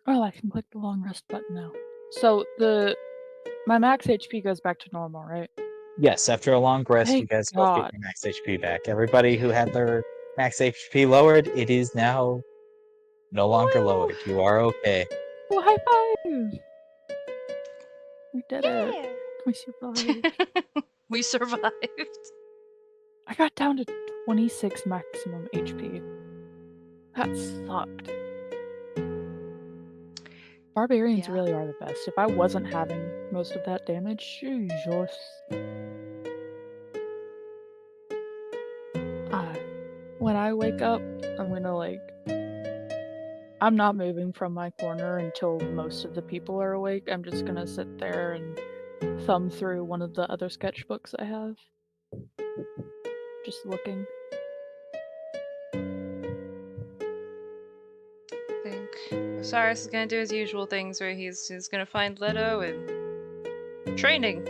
S1: Oh, I can click the long rest button now. So my max HP goes back to normal, right?
S4: yes, after a long rest, you
S1: Thank
S4: guys both get
S1: God.
S4: your max HP back. Everybody who had their max HP lowered, it is now no longer
S1: Woo!
S4: lowered. You are okay.
S1: Oh, high five! We did it. We survived.
S2: We survived.
S1: I got down to 26 maximum HP. That sucked. Barbarians
S2: Yeah.
S1: really are the best. If I wasn't having most of that damage, Jesus. When I wake up, I'm gonna I'm not moving from my corner until most of the people are awake. I'm just gonna sit there and thumb through one of the other sketchbooks I have. Just looking.
S2: I think Osiris is gonna do his usual things where he's gonna find Leto and training.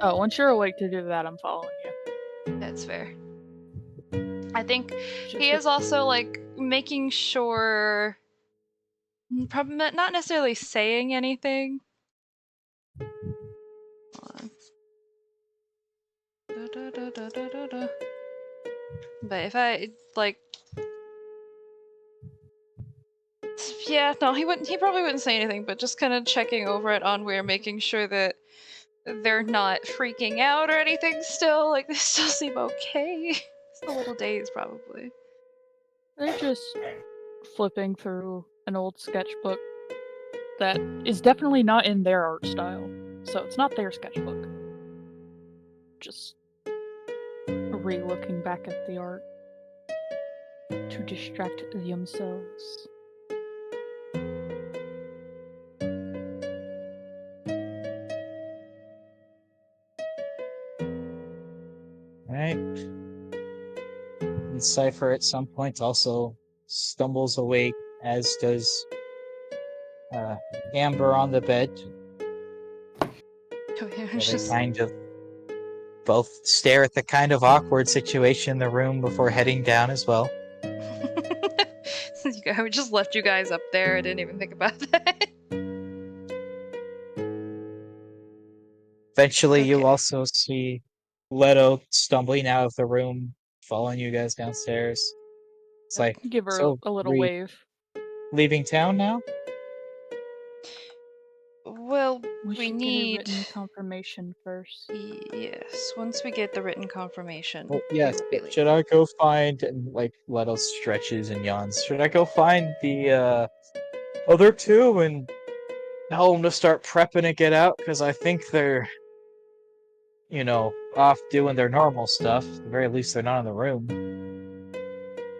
S1: Oh, once you're awake to do that, I'm following you.
S2: That's fair. I think
S1: Just
S2: he is also like making sure, probably not necessarily saying anything, But if I like, yeah, no, he wouldn't. He probably wouldn't say anything, but just kind of checking over at Onweir, making sure that they're not freaking out or anything. Still, like they still seem okay. Just a little dazed, probably.
S1: They're just flipping through an old sketchbook that is definitely not in their art style. So it's not their sketchbook. Just re-looking back at the art to distract themselves.
S4: Alright. And Cypher at some point also stumbles awake, as does Amber on the bed.
S2: Oh, yeah,
S4: Where
S2: it's
S4: they
S2: just
S4: kind of both stare at the kind of awkward situation in the room before heading down as well.
S2: I just left you guys up there. I didn't even think about that.
S4: Eventually, you
S2: Okay.
S4: also see Leto stumbling out of the room, following you guys downstairs. It's like,
S1: Give her
S4: so
S1: a little
S4: we
S1: wave.
S4: leaving town now?
S2: Well,
S1: We
S2: we
S1: should
S2: need.
S1: get a written confirmation first.
S2: Yes, once we get the written confirmation,
S4: Well,
S2: we
S4: yes,
S2: will be
S4: but should I go find, and like Leto stretches and yawns, should I go find the other two and tell them to start prepping to get out? Because I think they're, off doing their normal stuff. At the very least, they're not in the room.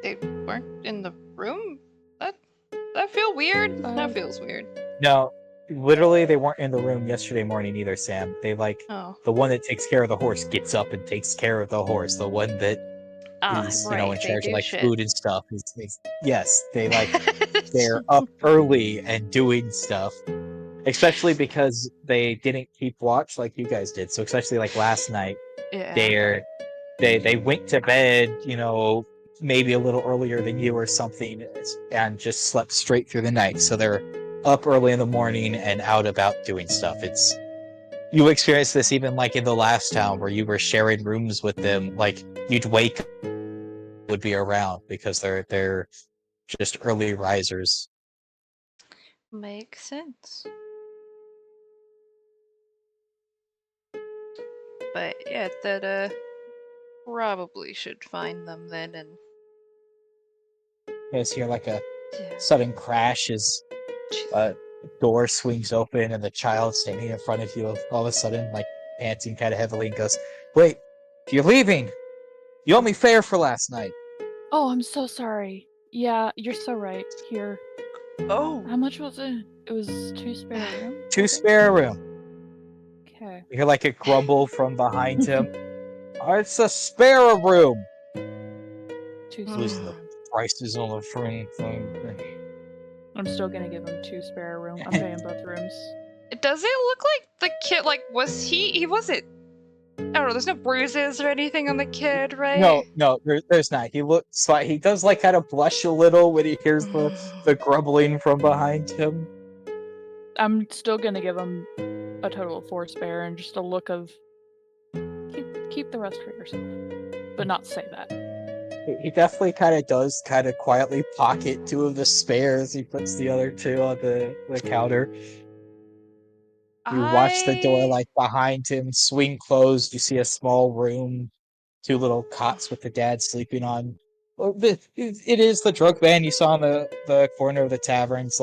S2: They weren't in the room? That feel weird? That feels weird.
S4: No, literally, they weren't in the room yesterday morning either, Sam. They,
S2: Oh.
S4: the one that takes care of the horse gets up and takes care of the horse. The one that is,
S2: Right,
S4: in
S2: they
S4: charge of,
S2: do shit.
S4: food and stuff. Yes, they're up early and doing stuff. Especially because they didn't keep watch like you guys did. So especially like last night,
S2: Yeah.
S4: they went to bed, maybe a little earlier than you or something, and just slept straight through the night. So they're up early in the morning and out about doing stuff. You experienced this even like in the last town where you were sharing rooms with them. Like you'd wake would be around because they're just early risers.
S2: Makes sense. But yeah, that probably should find them then, and
S4: You guys hear like a
S2: yeah.
S4: sudden crash as
S2: Jeez.
S4: a door swings open and the child standing in front of you all of a sudden, like panting kind of heavily, and goes, "Wait, you're leaving! You owe me fare for last night."
S1: Oh, I'm so sorry. Yeah, you're so right. Here.
S2: Oh.
S1: How much was it? It was 2 spare rooms?
S4: 2 spare room.
S1: Okay.
S4: You hear like a grumble from behind him. It's a spare room.
S1: 2
S4: Losing
S1: spare
S4: the
S1: rooms.
S4: prices on the free thing.
S1: I'm still gonna give him 2 spare rooms. I'm paying both rooms.
S2: Does it look like the kid, was he wasn't, I don't know, there's no bruises or anything on the kid, right?
S4: No, there's not. He looks like he does like kind of blush a little when he hears the grumbling from behind him.
S1: I'm still gonna give him a total of 4 spare and just a look of keep the rest for yourself, but not say that.
S4: He definitely kind of does quietly pocket 2 of the spares. He puts the other 2 on the counter. You watch the door behind him swing closed. You see a small room, 2 little cots with the dad sleeping on. It is the drug man you saw in the corner of the taverns,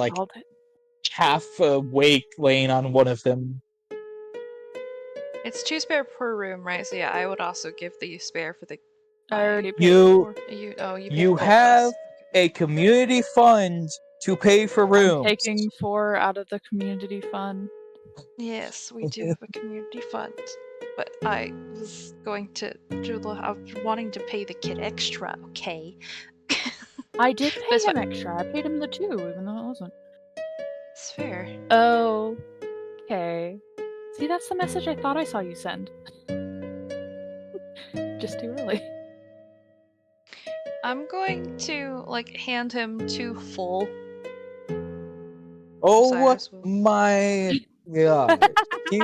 S4: half awake, laying on one of them.
S2: It's 2 spare per room, right? So yeah, I would also give the spare for the.
S1: I already paid
S4: You
S1: for.
S4: You have a community fund to pay for rooms.
S1: I'm taking 4 out of the community fund.
S2: Yes, we do have a community fund, but I was going to. I was wanting to pay the kid extra. Okay.
S1: I did pay
S2: That's
S1: him
S2: fine.
S1: extra. I paid him the 2, even though it wasn't.
S2: It's fair.
S1: Oh, okay. See, that's the message I thought I saw you send. Just too early.
S2: I'm going to hand him 2 full.
S4: Oh
S2: Cyrus will.
S4: my god! He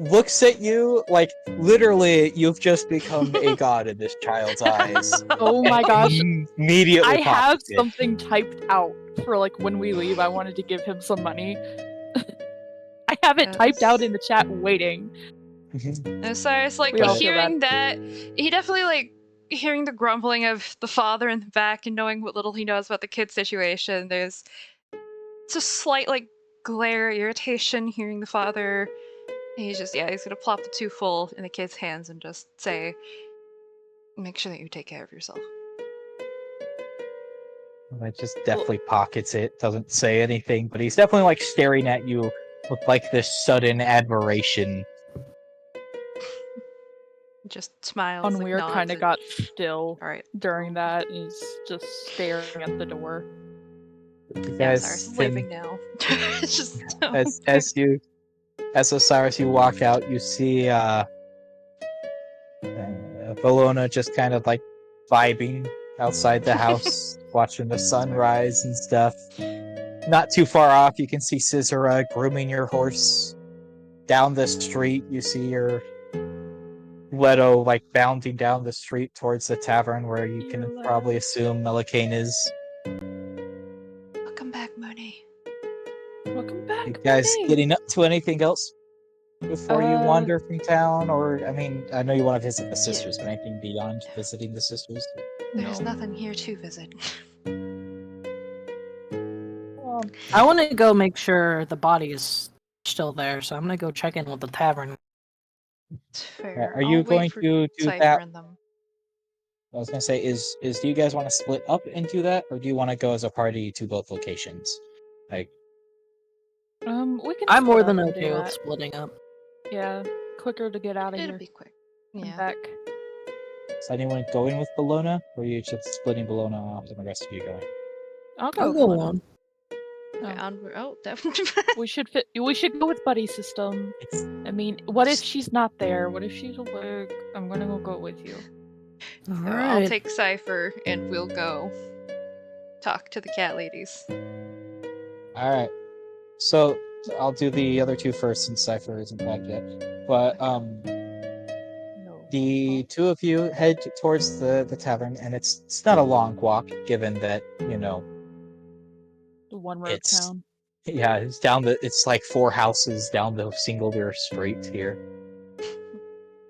S4: looks at you like literally you've just become a god in this child's eyes.
S1: Oh my
S4: and
S1: gosh.
S4: Immediately
S1: I have
S4: pockets it.
S1: something typed out for like when we leave. I wanted to give him some money. I have it typed out in the chat waiting.
S2: Cyrus, like,
S1: We all feel
S2: hearing that, he definitely, like, hearing the grumbling of the father in the back and knowing what little he knows about the kid situation, there's just slight, like, glare, irritation hearing the father. And he's just, he's gonna plop the 2 full in the kid's hands and just say, make sure that you take care of yourself.
S4: It just definitely pockets it, doesn't say anything, but he's definitely like staring at you with like this sudden admiration.
S2: Just smiles. Like,
S1: Unweird
S2: nods
S1: kind of
S2: and-
S1: got still
S2: Alright.
S1: during that. He's just staring at the door.
S4: You
S2: Yeah,
S4: guys
S2: Cyrus is
S4: can-
S2: leaving now. It's just
S4: as Osiris, you walk out, you see Bologna just kind of like vibing outside the house, watching the sunrise and stuff. Not too far off, you can see Scissora grooming your horse. Down the street, you see your Leto like bounding down the street towards the tavern where you can
S1: Your
S4: probably
S1: Leto.
S4: assume Melikane is.
S2: Welcome back, Mooney.
S1: Welcome back.
S4: You guys
S1: Mooney.
S4: getting up to anything else before you
S1: Uh,
S4: wander from town? Or, I mean, I know you want to visit the sisters, but anything beyond visiting the sisters?
S2: There's
S1: No.
S2: nothing here to visit.
S3: I want to go make sure the body is still there, so I'm gonna go check in with the tavern.
S2: It's fair.
S4: Are you
S2: I'll
S4: going
S2: wait for
S4: to do
S2: Cypher
S4: that?
S2: and them.
S4: I was gonna say, do you guys want to split up and do that, or do you want to go as a party to both locations? Like,
S1: We can.
S3: I'm more
S1: split
S3: than
S1: up and do
S3: okay with
S1: that.
S3: splitting up.
S1: Yeah, quicker to get out of
S2: It'll
S1: here.
S2: be quick.
S1: and
S2: Yeah.
S1: back.
S4: is anyone going with Bologna, or are you just splitting Bologna off and the rest of you going?
S1: I'll go.
S3: I'll
S1: with
S3: go
S1: one.
S3: on.
S2: Okay,
S1: Oh.
S2: onward. Oh, definitely.
S1: We should go with buddy system.
S4: It's
S1: I mean, what if she's not there? What if she's awake? I'm gonna go with you.
S3: All
S2: So
S3: right.
S2: I'll take Cypher and we'll go talk to the cat ladies.
S4: all right. So I'll do the other two first, since Cipher isn't back yet. But
S1: No.
S4: the two of you head towards the tavern, and it's not a long walk, given that
S1: The one road
S4: it's-
S1: town.
S4: yeah, it's like 4 houses down the singular street here.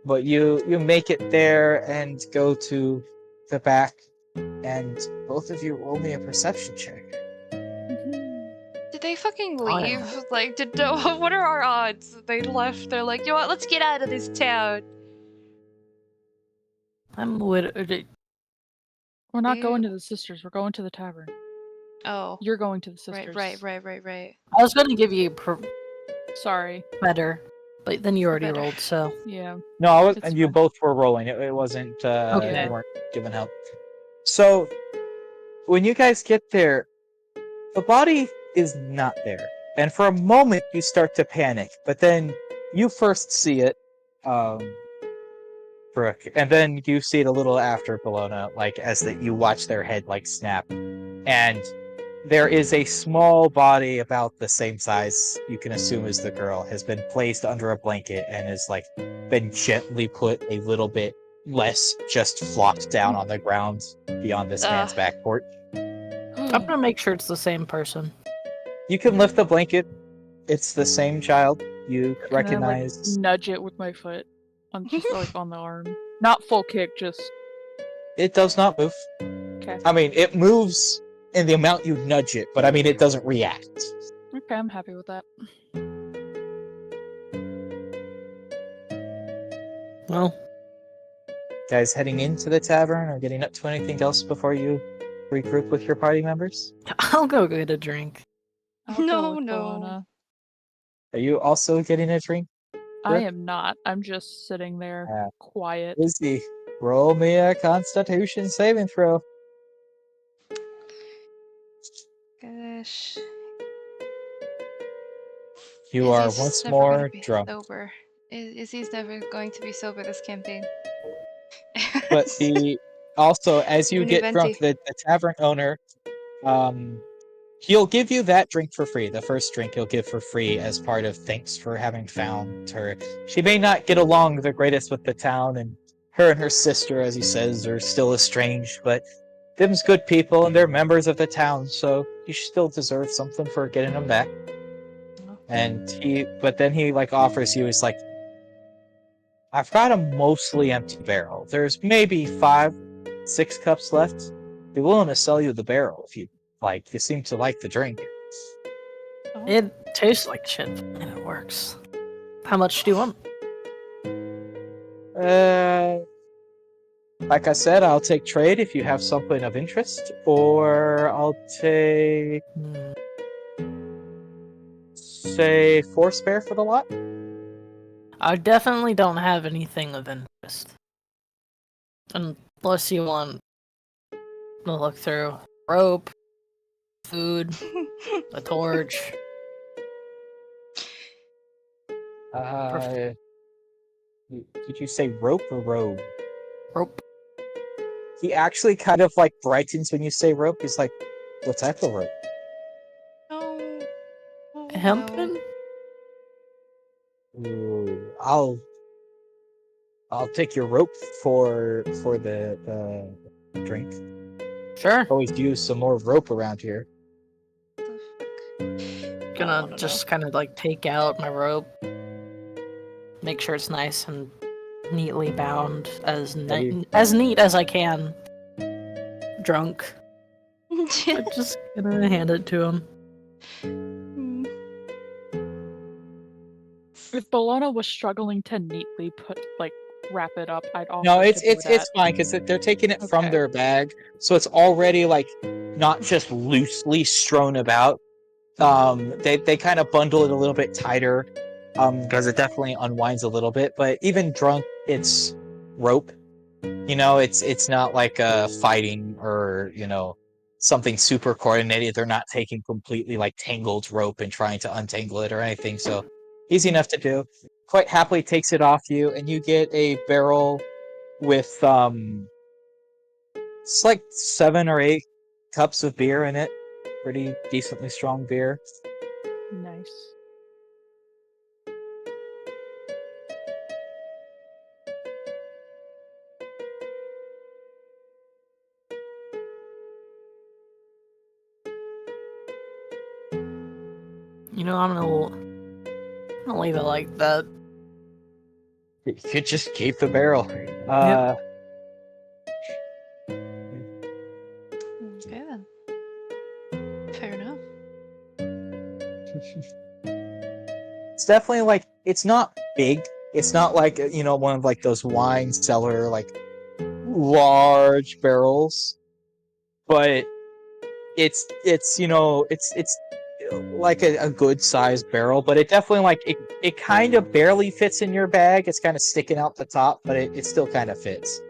S4: But you make it there and go to the back, and both of you roll me a perception check.
S2: Did they fucking
S3: Oh,
S2: leave?
S3: yeah.
S2: Like, what are our odds? They left. They're like, you know what? Let's get out of this town.
S3: I'm with.
S1: We're not going
S2: Ew.
S1: to the sisters. We're going to the tavern.
S2: Oh,
S1: You're going to the sisters.
S2: right.
S3: I was gonna give you
S1: Sorry.
S3: better, but then you already
S2: Better.
S3: rolled, so
S1: Yeah.
S4: No, I was,
S1: It's
S4: and you
S1: fine.
S4: both were rolling. It wasn't.
S3: Okay.
S4: You weren't given help. So when you guys get there, the body is not there, and for a moment you start to panic. But then you first see it, Brooke, and then you see it a little after Bologna, like as that you watch their head like snap, and there is a small body about the same size you can assume as the girl has been placed under a blanket and has like been gently put a little bit less, just flopped down on the ground beyond this man's
S2: Ugh.
S4: back porch.
S3: I'm gonna make sure it's the same person.
S4: You can lift the blanket. It's the same child. You
S1: Can I,
S4: recognize.
S1: nudge it with my foot. I'm just like on the arm. Not full kick, just
S4: It does not move.
S1: okay.
S4: I mean, it moves in the amount you nudge it, but I mean, it doesn't react.
S1: Okay, I'm happy with that.
S3: Well,
S4: Guys, heading into the tavern or getting up to anything else before you regroup with your party members?
S3: I'll go get a drink.
S1: I'll go
S2: No,
S1: with
S2: no.
S1: Bologna.
S4: Are you also getting a drink?
S1: I
S4: Brooke?
S1: am not. I'm just sitting there,
S4: Yeah.
S1: quiet.
S4: Lizzie, roll me a Constitution saving throw.
S2: Gosh.
S4: You are
S2: Izzy's
S4: once
S2: never gonna
S4: more
S2: be
S4: drunk.
S2: Sober. Izzy's never going to be sober this campaign.
S4: But also, as you
S2: New
S4: get drunk,
S2: venti.
S4: the tavern owner, He'll give you that drink for free. The first drink he'll give for free as part of thanks for having found her. She may not get along the greatest with the town, and her sister, as he says, are still estranged, but them's good people and they're members of the town, so you still deserve something for getting them back. But then he like offers you, he's like, I've got a mostly empty barrel. There's maybe 5-6 cups left. Be willing to sell you the barrel if you like. You seem to like the drink.
S3: It tastes like shit, and it works. How much do you want?
S4: Like I said, I'll take trade if you have something of interest, or I'll take, say, 4 spare for the lot.
S3: I definitely don't have anything of interest. Unless you want to look through rope, food, a torch.
S4: Did you say rope or robe?
S3: Rope.
S4: He actually kind of like brightens when you say rope. He's like, what type of rope?
S2: Oh,
S3: Hempen?
S4: Ooh, I'll take your rope for the drink.
S3: Sure.
S4: Always use some more rope around here.
S3: Gonna just kind of like take out my rope, make sure it's nice and neatly bound, as neat as I can. Drunk. I'm just gonna hand it to him.
S1: If Bologna was struggling to neatly wrap it up, I'd offer
S4: No,
S1: to
S4: it's
S1: do that.
S4: fine because they're taking it from
S1: Okay.
S4: their bag, so it's already like not just loosely strewn about. They kind of bundle it a little bit tighter, because it definitely unwinds a little bit. But even drunk, it's rope. You know, it's not like fighting or something super coordinated. They're not taking completely like tangled rope and trying to untangle it or anything. So easy enough to do. Quite happily takes it off you, and you get a barrel with it's like 7 or 8 cups of beer in it. Pretty decently strong beer.
S1: Nice.
S3: I'm gonna leave it like that.
S4: You could just keep the barrel.
S2: Okay then. Fair enough.
S4: It's definitely like, it's not big. It's not like one of like those wine cellar like large barrels, but it's like a good sized barrel. But it definitely like it kind of barely fits in your bag. It's kind of sticking out the top, but it still kind of fits.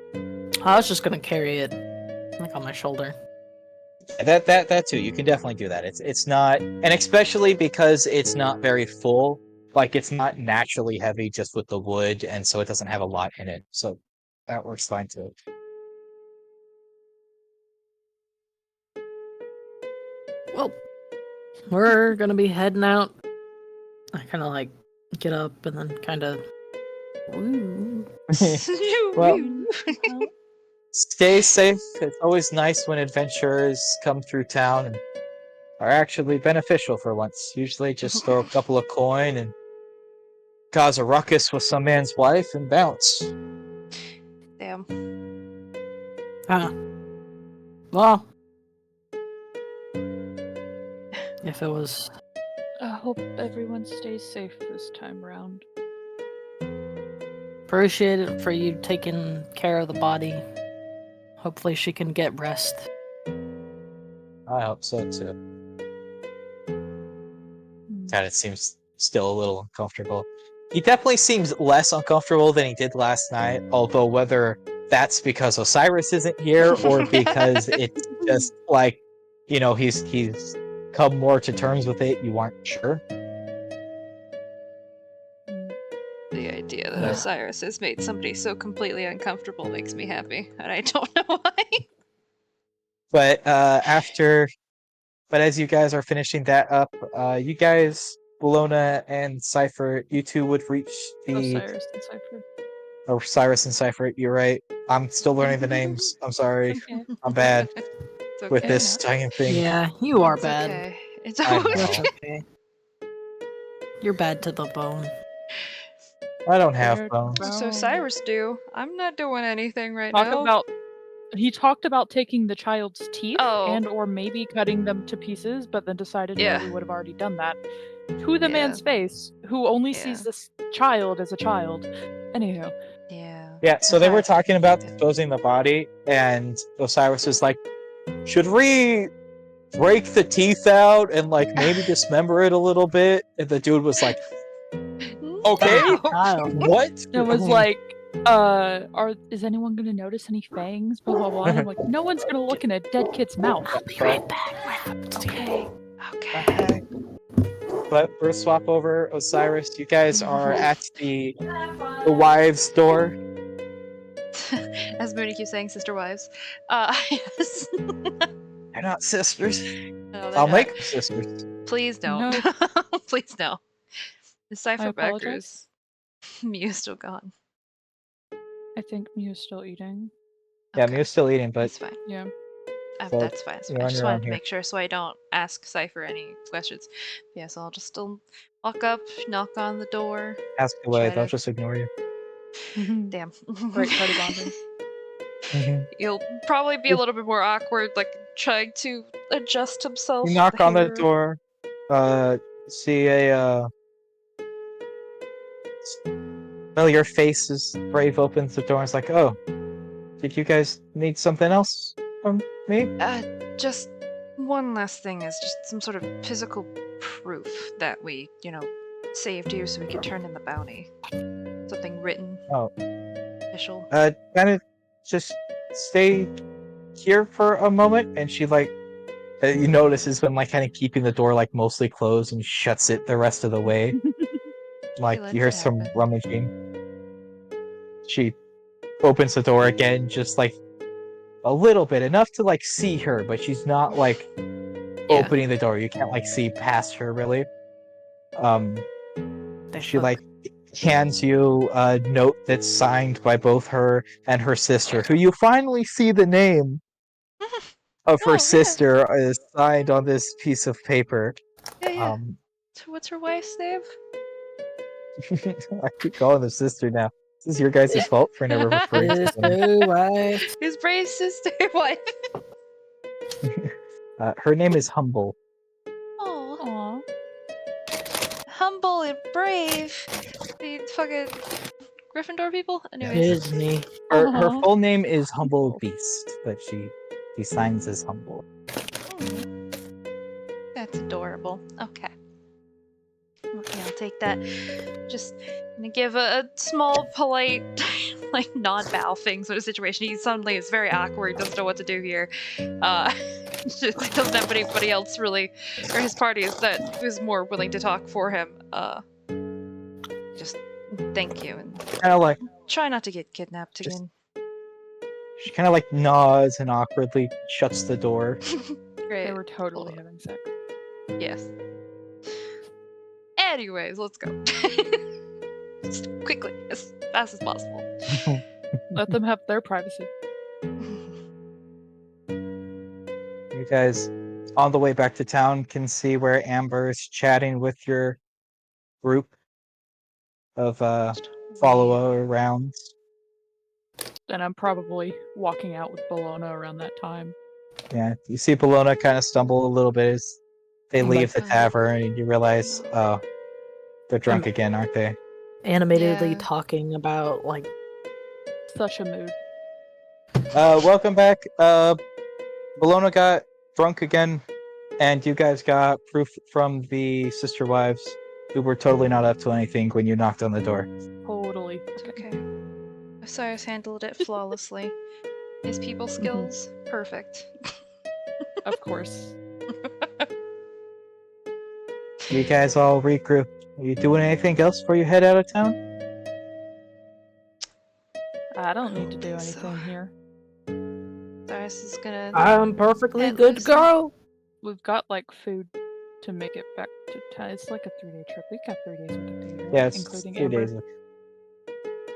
S3: I was just gonna carry it like on my shoulder.
S4: That too. You can definitely do that. It's not, and especially because it's not very full. Like it's not naturally heavy just with the wood, and so it doesn't have a lot in it. So that works fine too.
S3: Well, we're gonna be heading out. I kind of like get up and then kind of.
S4: Well, stay safe. It's always nice when adventurers come through town and are actually beneficial for once. Usually just throw a couple of coin and cause a ruckus with some man's wife and bounce.
S2: Damn.
S3: Well, if it was.
S1: I hope everyone stays safe this time around.
S3: Appreciate it for you taking care of the body. Hopefully she can get rest.
S4: I hope so too. God, it seems still a little uncomfortable. He definitely seems less uncomfortable than he did last night, although whether that's because Osiris isn't here or because it's just like, he's come more to terms with it, you aren't sure.
S2: The idea that Osiris has made somebody so completely uncomfortable makes me happy, and I don't know why.
S4: But But as you guys are finishing that up, you guys, Bologna and Cypher, you two would reach the
S1: Osiris and Cypher.
S4: Cyrus and Cypher. You're right. I'm still learning the names. I'm sorry.
S1: Okay.
S4: I'm bad
S2: It's okay.
S4: with this
S1: enough.
S4: giant thing.
S3: Yeah, you are
S2: It's
S3: bad.
S2: okay. It's
S4: I
S2: okay.
S3: That's
S4: know.
S3: okay. You're bad to the bone.
S4: I don't have
S1: Weird
S4: bones.
S1: bone.
S2: So Cyrus do. I'm not doing anything right
S1: Talk
S2: now.
S1: about. He talked about taking the child's teeth
S2: Oh.
S1: and or maybe cutting them to pieces, but then decided
S2: Yeah.
S1: no, we would have already done that. To the
S2: Yeah.
S1: man's face, who only
S2: Yeah.
S1: sees this child as a child. Anywho.
S2: Yeah.
S4: Yeah, so they were
S2: Aside.
S4: talking about disposing the body, and Osiris was like, should we break the teeth out and like maybe dismember it a little bit? And the dude was like, okay,
S2: No.
S3: Child.
S4: what?
S1: It was like, is anyone gonna notice any fangs? Blah blah blah. And I'm like, no one's gonna look in a dead kid's mouth.
S3: I'll be right back. What happens to you?
S2: Okay.
S4: But for a swap over, Osiris, you guys are at the wives' door.
S2: As Mooney keeps saying, sister wives. Yes.
S4: They're not sisters.
S2: No, they're
S4: I'll
S2: not.
S4: make them sisters.
S2: Please don't. Please no. The Cypher
S1: apologize.
S2: backers. Mew's still gone.
S1: I think Mew's still eating.
S4: Yeah,
S2: Okay.
S4: Mew's still eating, but
S2: That's fine.
S1: Yeah.
S4: So,
S2: That's fine. That's
S4: you're
S2: fine. I
S4: on
S2: just
S4: your
S2: wanted
S4: own
S2: to
S4: here.
S2: make sure so I don't ask Cypher any questions. Yeah, so I'll just still walk up, knock on the door.
S4: ask away.
S2: Try
S4: They'll
S2: to-
S4: just ignore you.
S2: Damn.
S1: Great party bonding.
S2: You'll probably be a little bit more awkward, like trying to adjust himself.
S4: You knock on the
S2: here.
S4: door. See a well, your face is Brave opens the door and is like, oh, did you guys need something else from me?
S2: Just one last thing is just some sort of physical proof that we, saved you so we could turn in the bounty. Something written.
S4: Oh.
S2: Official.
S4: Kind of just stay here for a moment. And she like, you notice has been like kind of keeping the door like mostly closed and shuts it the rest of the way. Like
S2: lets
S4: you hear
S2: it
S4: some
S2: happen.
S4: rummaging. She opens the door again, just like a little bit, enough to like see her, but she's not like opening the door. You can't like see past her really. She like hands you a note that's signed by both her and her sister, who you finally see the name of
S2: Oh,
S4: her
S2: yeah.
S4: sister is signed on this piece of paper.
S2: Yeah. So what's her wife's name?
S4: I keep calling her sister now. This is your guys' fault for never referring to them.
S3: Sister, wife.
S2: His brave sister wife.
S4: Her name is Humble.
S2: Oh,
S1: Aw.
S2: humble and brave. The fucking Gryffindor people. Anyways.
S3: Disney.
S4: Her
S1: Aw.
S4: full name is Humble Beast, but she signs as Humble.
S2: Oh, that's adorable. Okay. Okay, I'll take that. Just gonna give a small, polite, like non-bow thing sort of situation. He suddenly is very awkward, doesn't know what to do here. Just doesn't have anybody else really, or his party is more willing to talk for him. Just thank you and
S4: Kind of like
S2: try not to get kidnapped
S4: Just-
S2: again.
S4: she kind of like nods and awkwardly shuts the door.
S2: Great.
S1: They were totally
S2: Cool.
S1: having sex.
S2: Yes. Anyways, let's go. Just quickly, as fast as possible.
S1: Let them have their privacy.
S4: You guys, on the way back to town, can see where Amber is chatting with your group of follower rounds.
S1: And I'm probably walking out with Bologna around that time.
S4: Yeah, you see Bologna kind of stumble a little bit as they
S3: I'm
S4: leave the
S2: like,
S4: tavern, and you realize, oh, they're drunk again, aren't they?
S3: Animatedly
S2: Yeah.
S3: talking about like
S1: Such a mood.
S4: Welcome back. Bologna got drunk again, and you guys got proof from the sister wives, who were totally not up to anything when you knocked on the door.
S1: Totally.
S2: Okay. Osiris handled it flawlessly. His people skills, perfect.
S1: Of course.
S4: You guys all regroup. Are you doing anything else before you head out of town?
S1: I don't need to do
S2: So-
S1: anything here.
S2: Osiris is gonna.
S3: I'm perfectly
S2: And
S3: good to
S2: listen.
S3: go.
S1: we've got like food to make it back to town. It's like a 3-day trip. We've got 3 days we can do, right?
S4: Yeah, it's
S1: including
S4: 3 days.
S1: Amber.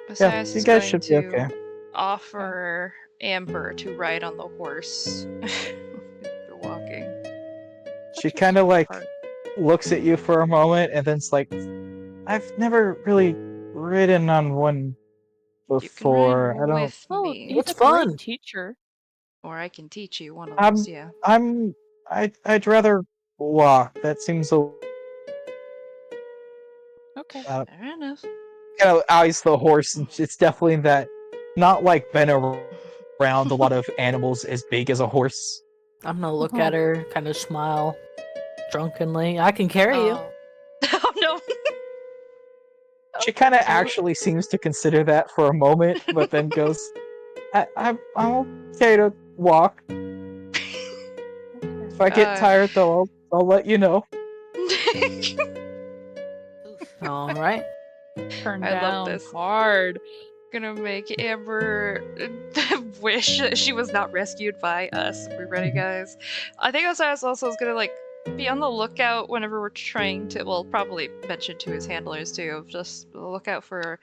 S2: Osiris
S4: you
S2: is
S4: guys
S2: going
S4: should be
S2: to
S4: okay.
S2: offer Amber to ride on the horse. They're walking.
S4: She
S1: Such a
S4: kind of
S1: sweet
S4: like
S1: heart.
S4: looks at you for a moment and then's like, I've never really ridden on one
S2: You can
S4: before.
S2: ride
S4: I don't.
S2: with
S1: Oh,
S2: me,
S1: he's
S3: It's
S1: a great
S3: fun.
S1: teacher.
S2: or I can teach you one of
S4: I'm-
S2: those. Yeah.
S4: I'd rather walk. That seems a
S1: Okay.
S2: Fair enough.
S4: kind of eyes the horse, and it's definitely that not like been around a lot of animals as big as a horse.
S3: I'm gonna look
S1: Oh.
S3: at her, kind of smile drunkenly. I can carry you.
S2: Oh. Oh no.
S4: She kind of
S2: Okay.
S4: actually seems to consider that for a moment, but then goes, I'm okay to walk. If I get tired, though, I'll let you know.
S5: Oof.
S3: All right.
S1: Turned
S2: I love
S1: down
S2: this.
S1: hard.
S2: Gonna make Amber wish that she was not rescued by us. We're ready, guys. I think Osiris also is gonna like be on the lookout whenever we're trying to. Well, probably mention to his handlers too. Just look out for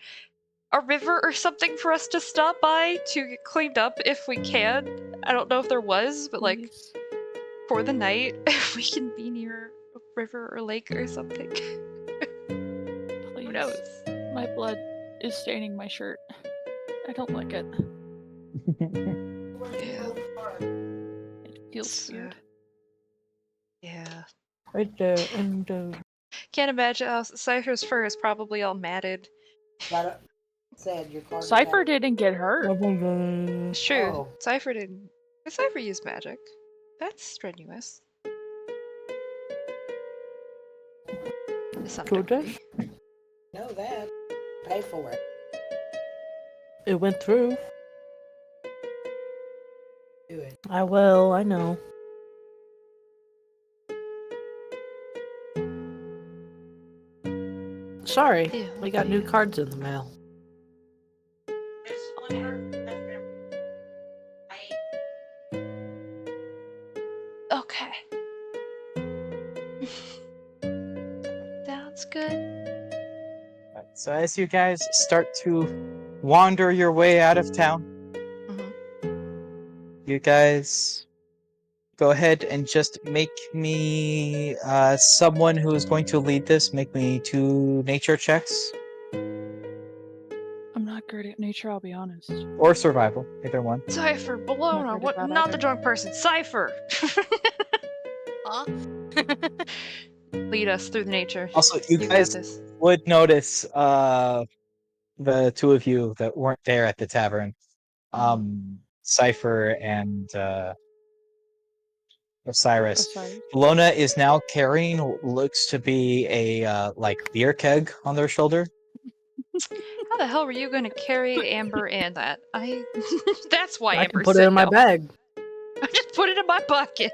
S2: a river or something for us to stop by to get cleaned up if we can. I don't know if there was, but like
S1: Please.
S2: for the night, if we can be near a river or lake or something. Who
S1: Please.
S2: knows?
S1: My blood is staining my shirt. I don't like it.
S2: Yeah.
S1: It feels
S2: Yeah.
S1: weird.
S2: Yeah.
S3: Right there, and
S2: Can't imagine how Cypher's fur is probably all matted.
S6: Said your card.
S1: Cypher didn't get hurt.
S2: It's true.
S6: Oh.
S2: Cypher didn't. But Cypher used magic. That's strenuous. To some
S3: Cool,
S2: degree.
S6: Know that. Pay for it.
S3: it went through.
S6: Do it.
S3: I will. I know. Sorry,
S2: Yeah,
S3: we got new
S2: yeah.
S3: cards in the mail.
S2: Okay. Sounds good.
S4: So as you guys start to wander your way out of town, you guys go ahead and just make me someone who is going to lead this. Make me 2 nature checks
S1: I'm not good at nature, I'll be honest.
S4: or survival, either one.
S2: Cypher, Bologna,
S1: good
S2: what?
S1: at that
S2: Not the
S1: either.
S2: drunk person. Cypher!
S5: Huh?
S2: Lead us through the nature.
S4: Also, you
S2: got
S4: guys
S2: this.
S4: would notice the 2 of you that weren't there at the tavern, Cypher and Osiris.
S1: Osiris.
S2: Uh-huh.
S4: Bologna is now carrying what looks to be a like beer keg on their shoulder.
S2: How the hell were you gonna carry Amber and that? That's why
S3: I
S2: Amber
S3: can put it
S2: said
S3: in my
S2: no.
S3: bag.
S2: I just put it in my bucket.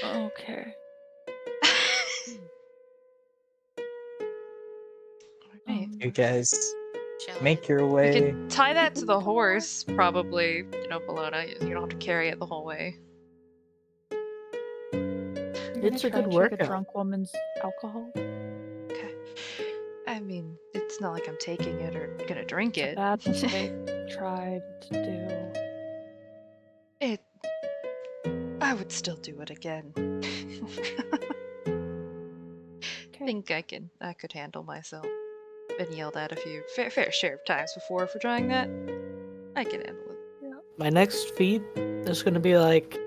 S1: Okay.
S2: Alright.
S4: You guys
S5: Shall
S4: make your
S2: We
S4: way.
S2: could tie that to the horse, probably. You know, Bologna. You don't have to carry it the whole way.
S1: I'm
S3: It's a
S1: gonna try
S3: good
S1: and check
S3: workout.
S1: a drunk woman's alcohol.
S2: Okay. I mean, it's not like I'm taking it or gonna drink
S1: It's a
S2: it.
S1: bad mistake to try to do.
S2: I would still do it again.
S1: Okay.
S2: Think I could handle myself. Been yelled at a few fair share of times before for trying that. I can handle it.
S3: My next feed is gonna be like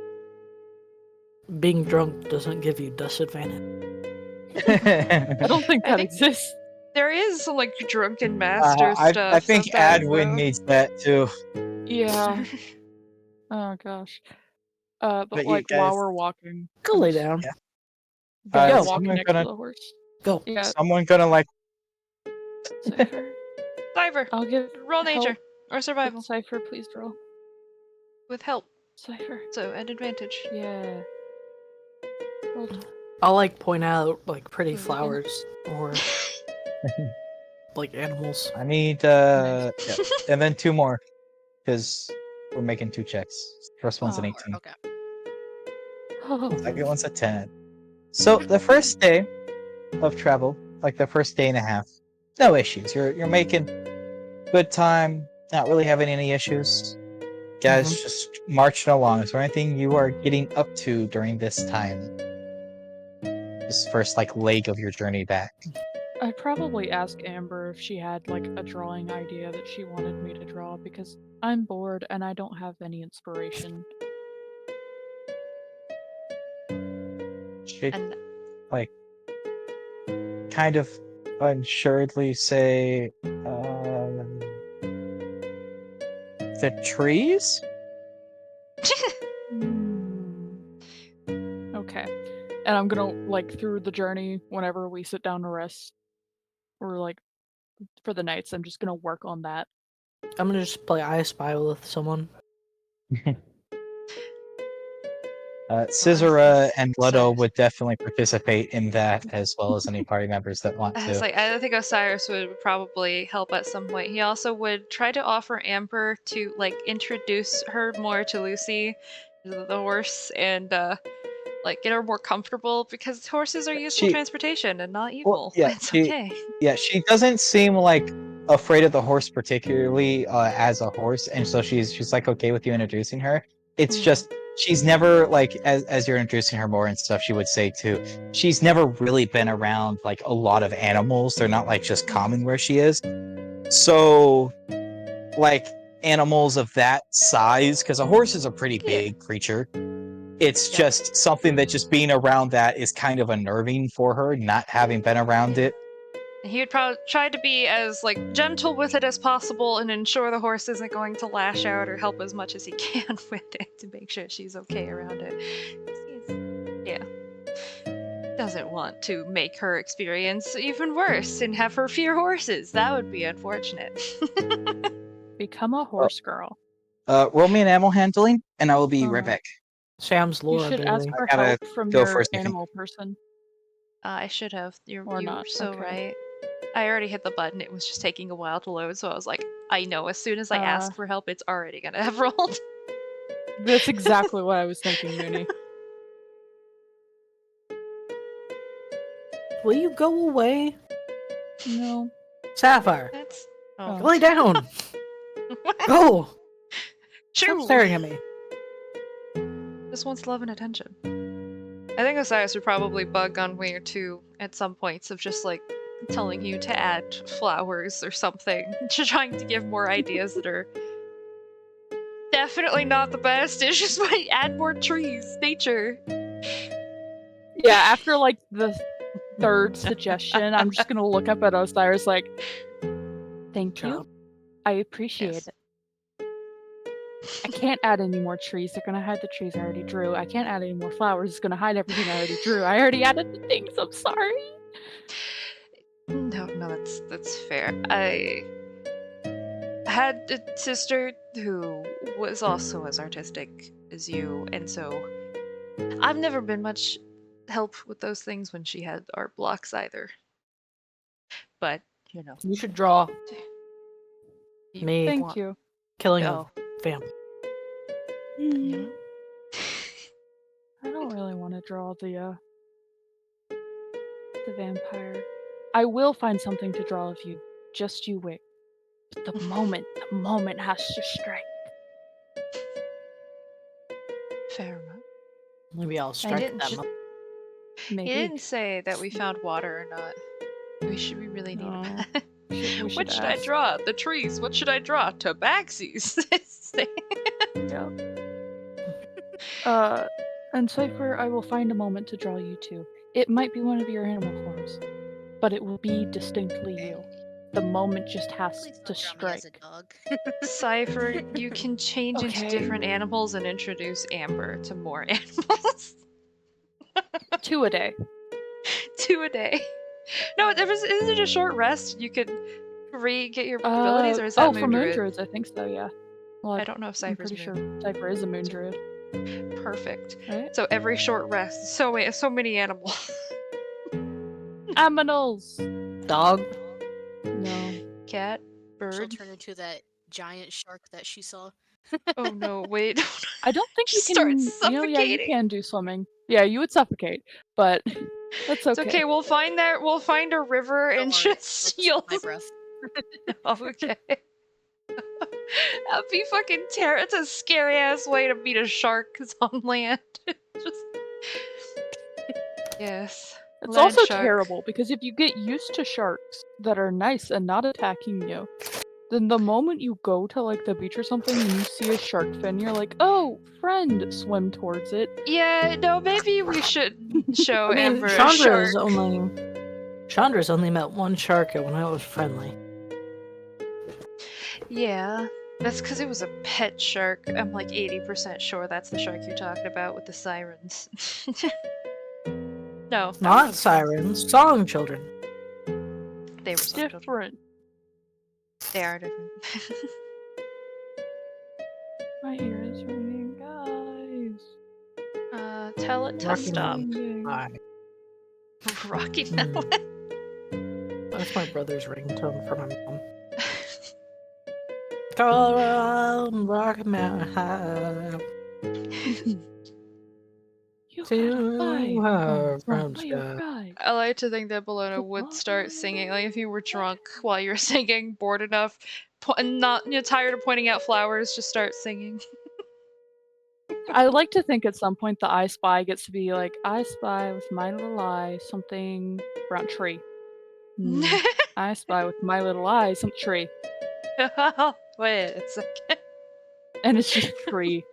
S3: being drunk doesn't give you disadvantage.
S1: I don't think
S2: I
S1: that
S2: think-
S1: exists.
S2: There is some like drunken master
S4: I
S2: stuff.
S4: think
S2: sometimes,
S4: Adwin
S2: though.
S4: needs that too.
S1: Yeah. Oh gosh. But
S4: But you
S1: like while
S4: guys-
S1: we're walking,
S3: Go lay down.
S4: Yeah.
S1: Ben's
S3: Go.
S1: walking
S4: Someone
S1: next to
S4: gonna-
S1: the horse.
S3: Go.
S1: Yeah,
S4: Someone gonna like
S1: Cypher.
S2: Cypher,
S1: I'll give
S2: roll nature
S1: help,
S2: or survival
S1: but Cypher, please roll.
S2: with help,
S1: Cypher.
S2: so an advantage.
S1: Yeah. Rolled.
S3: I'll like point out like pretty
S2: Mhm.
S3: flowers or like animals.
S4: I need
S1: Nice.
S4: yeah. And then 2 more because we're making 2 checks. First one's an
S1: Oh,
S4: 18.
S5: Okay.
S4: Second one's a 10. So the first day of travel, like the first day and a half, no issues. You're making good time, not really having any issues. Guys just marching along. Is there anything you are getting up to during this time? This first like leg of your journey back.
S1: I'd probably ask Amber if she had like a drawing idea that she wanted me to draw because I'm bored and I don't have any inspiration.
S4: She'd
S2: And
S4: like kind of unsuredly say, the trees?
S1: Okay. And I'm gonna like through the journey whenever we sit down to rest or like for the nights, I'm just gonna work on that.
S3: I'm gonna just play I Spy with someone.
S4: Scizora and Ludo
S2: Sorry.
S4: would definitely participate in that, as well as any party members that want
S2: I was
S4: to.
S2: like, I think Osiris would probably help at some point. He also would try to offer Amber to like introduce her more to Lucy, the horse, and like get her more comfortable because horses are useful
S4: She-
S2: transportation and not
S4: Well,
S2: evil.
S4: yeah,
S2: It's
S4: she,
S2: okay.
S4: yeah, she doesn't seem like afraid of the horse particularly as a horse, and so she's like okay with you introducing her. It's
S2: Mm.
S4: just she's never like as you're introducing her more and stuff, she would say too. She's never really been around like a lot of animals. They're not like just common where she is. So, like animals of that size, because a horse is a pretty
S2: Yeah.
S4: big creature. It's
S2: Yeah.
S4: just something that just being around that is kind of unnerving for her, not having been around it.
S2: He would probably try to be as like gentle with it as possible and ensure the horse isn't going to lash out or help as much as he can with it to make sure she's okay around it. Doesn't want to make her experience even worse and have her fear horses. That would be unfortunate.
S1: Become a horse girl.
S4: Roll me an animal handling, and I will be right
S1: Uh,
S4: back.
S3: Sam's
S1: You
S3: lore
S1: should ask
S3: ability.
S1: for
S4: gotta
S1: help from
S4: go for
S1: your
S4: a second.
S1: animal person.
S2: I should have. You're
S1: Or
S2: you were
S1: not,
S2: so
S1: okay.
S2: right. I already hit the button. It was just taking a while to load, so I was like, I know as soon as I ask for help, it's already gonna have rolled.
S1: That's exactly what I was thinking, Mooney.
S3: Will you go away?
S1: No.
S3: Sapphire,
S2: That's
S1: Oh.
S3: lay down.
S2: What?
S3: Go.
S2: Shoo!
S3: Stop staring at me.
S2: Just wants love and attention. I think Osiris would probably bug on Weir too at some points of just like telling you to add flowers or something. Just trying to give more ideas that are definitely not the best. It's just like add more trees, nature.
S1: Yeah, after like the third suggestion, I'm just gonna look up at Osiris like, thank you.
S3: Job.
S1: I appreciate
S2: Yes.
S1: it. I can't add any more trees. They're gonna hide the trees I already drew. I can't add any more flowers. It's gonna hide everything I already drew. I already added the things. I'm sorry.
S2: No, that's fair. I had a sister who was also as artistic as you, and so I've never been much help with those things when she had art blocks either. But, you know.
S3: You should draw
S2: You
S3: me
S1: Thank you.
S3: killing
S2: Oh.
S3: a vampire.
S2: Yeah.
S1: I don't really want to draw the vampire. I will find something to draw of you. Just you wait. But the moment has to strike.
S2: Fair enough.
S3: Maybe I'll strike
S2: didn't
S3: that.
S2: just-
S1: Maybe.
S2: He didn't say that we found water or not. We really need
S1: No.
S2: him.
S1: We
S2: What should I
S1: ask.
S2: draw? The trees. What should I draw? Tabaxis.
S1: Yeah. And Cypher, I will find a moment to draw you too. It might be one of your animal forms, but it will be distinctly you. The moment just has
S5: Please
S1: to
S5: don't draw me as a
S1: strike.
S5: dog.
S2: Cypher, you can change into
S1: Okay.
S2: different animals and introduce Amber to more animals.
S1: 2 a day.
S2: 2 a day. No, is it a short rest? You could get your abilities, or is that
S1: for moon
S2: Moon Druid?
S1: druids, I think so. Yeah. Well,
S2: I don't know if
S1: I'm
S2: Cypher's
S1: pretty
S2: moon.
S1: sure Cypher is a moon druid,
S2: Perfect.
S1: right?
S2: So every short rest, so many animals.
S1: Aminals.
S3: Dog.
S1: No.
S2: Cat,
S5: She'll
S2: bird.
S5: turn into that giant shark that she saw.
S2: Oh no, wait.
S1: I don't think you
S2: Just start
S1: can. Yeah, you
S2: suffocating.
S1: can do swimming. Yeah, you would suffocate, but that's
S2: It's
S1: okay.
S2: okay, we'll find a river
S5: Don't
S2: and
S5: worry,
S2: just
S5: I'll
S2: you'll
S5: my breath.
S2: Oh, okay. That'd be fucking terrible. It's a scary ass way to meet a shark on land. Just yes.
S1: It's
S2: Land
S1: also
S2: shark.
S1: terrible because if you get used to sharks that are nice and not attacking you, then the moment you go to like the beach or something and you see a shark fin, you're like, "Oh, friend, swim towards it."
S2: Yeah, no, maybe we should show
S3: I mean,
S2: Amber a shark.
S3: Chandra's only met one shark when I was friendly.
S2: Yeah, that's because it was a pet shark. I'm like 80% sure that's the shark you're talking about with the sirens. No, that
S3: Not
S2: was-
S3: sirens, song children.
S2: They were some children.
S1: Different.
S2: They are different.
S1: My ear is ringing, guys.
S2: Tell it to
S3: Rocky
S2: stop.
S1: Ringing.
S3: Hi.
S2: Rocky
S3: Hmm.
S2: Melon.
S3: That's my brother's ringtone for my mom. Go around Rocky Mountain High
S1: You
S3: to
S1: gotta
S3: her
S1: fly
S3: from
S1: away, your
S3: sky.
S1: guy.
S2: I like to think that Bologna would start singing, like if you were drunk while you were singing, bored enough, and not tired of pointing out flowers, just start singing.
S1: I like to think at some point the I Spy gets to be like, I spy with my little eye something brown tree. I spy with my little eye some tree.
S2: Wait a second.
S1: And it's just tree.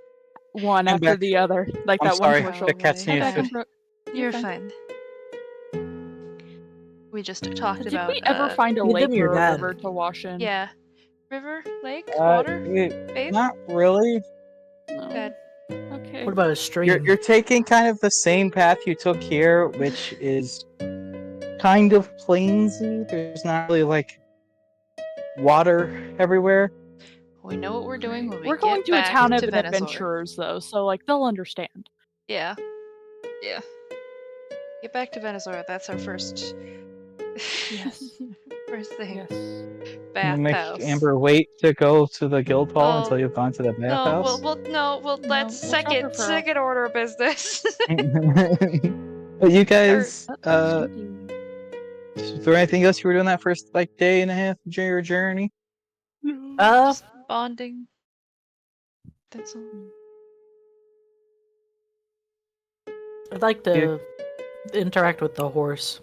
S1: One
S4: I'm
S1: after
S4: back.
S1: the other. Like
S4: I'm
S1: that
S4: sorry,
S1: one commercial.
S4: the cat's
S1: Hi,
S2: Yeah.
S1: back
S4: sneezed.
S1: in Bro-
S2: You're fine. We just talked
S1: Did
S2: about.
S1: we ever find a
S3: You
S1: lake
S3: did your
S1: or a
S3: dad.
S1: river to wash in?
S2: Yeah. River, lake, water, bathe.
S4: Not really.
S1: No.
S2: Good.
S1: Okay.
S3: What about a stream?
S4: You're taking kind of the same path you took here, which is kind of plainsy. There's not really like water everywhere.
S2: We know what we're doing when we
S1: We're going
S2: get
S1: to a
S2: back
S1: town
S2: to
S1: of
S2: Venezuela.
S1: adventurers, though, so like they'll understand.
S2: Yeah. Yeah. Get back to Venezuela. That's our first.
S1: Yes.
S2: First thing.
S1: Yes.
S4: You
S2: Bathhouse.
S4: make Amber wait to go to the guild hall
S2: Oh,
S4: until you've gone to the
S2: No,
S4: bathhouse.
S2: well, let's
S1: we'll drop her for
S2: second order of business.
S4: But you guys,
S1: Uh-oh,
S4: is there anything else you were doing that first like day and a half of your journey?
S2: Just bonding. That's all.
S3: I'd like to interact with the horse.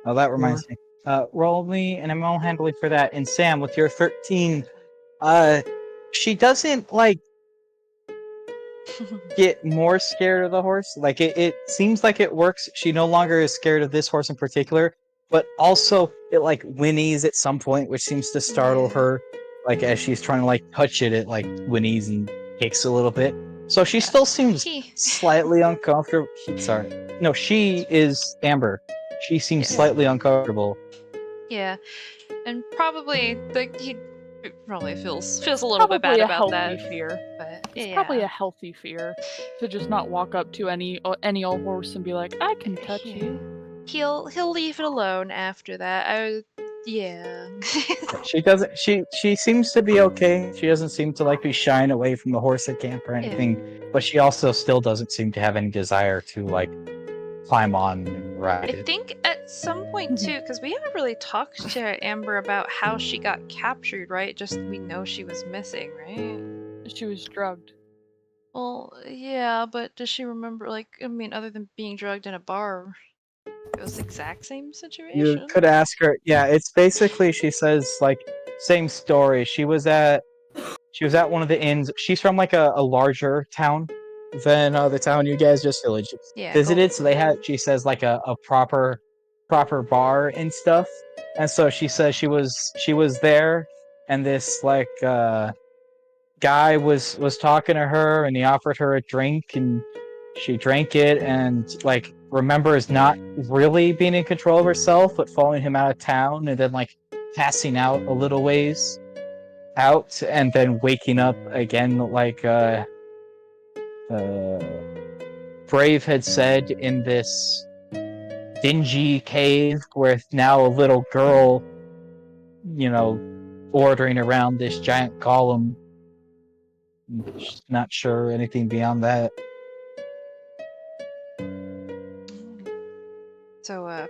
S4: Oh, that reminds me. Roll me an ML handling for that. And Sam, with your 13, she doesn't like get more scared of the horse. Like it seems like it works. She no longer is scared of this horse in particular, but also it like whinnies at some point, which seems to startle her. Like as she's trying to like touch it, it like whinnies and kicks a little bit. So she still seems
S2: He.
S4: slightly uncomfortable. Sorry, no, she is Amber. She seems
S2: Yeah.
S4: slightly uncomfortable.
S2: Yeah, and probably he probably feels a little bit
S1: Probably
S2: bad
S1: a
S2: about
S1: healthy
S2: that.
S1: fear.
S2: But
S1: It's
S2: yeah.
S1: probably a healthy fear to just not walk up to any old horse and be like, I can touch
S2: Yeah.
S1: you.
S2: He'll leave it alone after that. Yeah.
S4: She doesn't. She seems to be okay. She doesn't seem to like be shying away from the horse at camp or anything. But she also still doesn't seem to have any desire to like climb on and ride
S2: I
S4: it.
S2: think at some point too, because we haven't really talked to Amber about how she got captured, right? Just we know she was missing, right?
S1: She was drugged.
S2: Well, yeah, but does she remember? Like, I mean, other than being drugged in a bar, it was the exact same situation.
S4: You could ask her. Yeah, it's basically she says like same story. She was at one of the inns. She's from like a larger town than the town you guys just visited. So they had, she says, like a proper bar and stuff. And so she says she was there, and this like guy was talking to her, and he offered her a drink, and she drank it, and like remembers not really being in control of herself, but following him out of town, and then like passing out a little ways out, and then waking up again like Brave had said, in this dingy cave with now a little girl, ordering around this giant golem Not sure anything beyond that.
S2: So,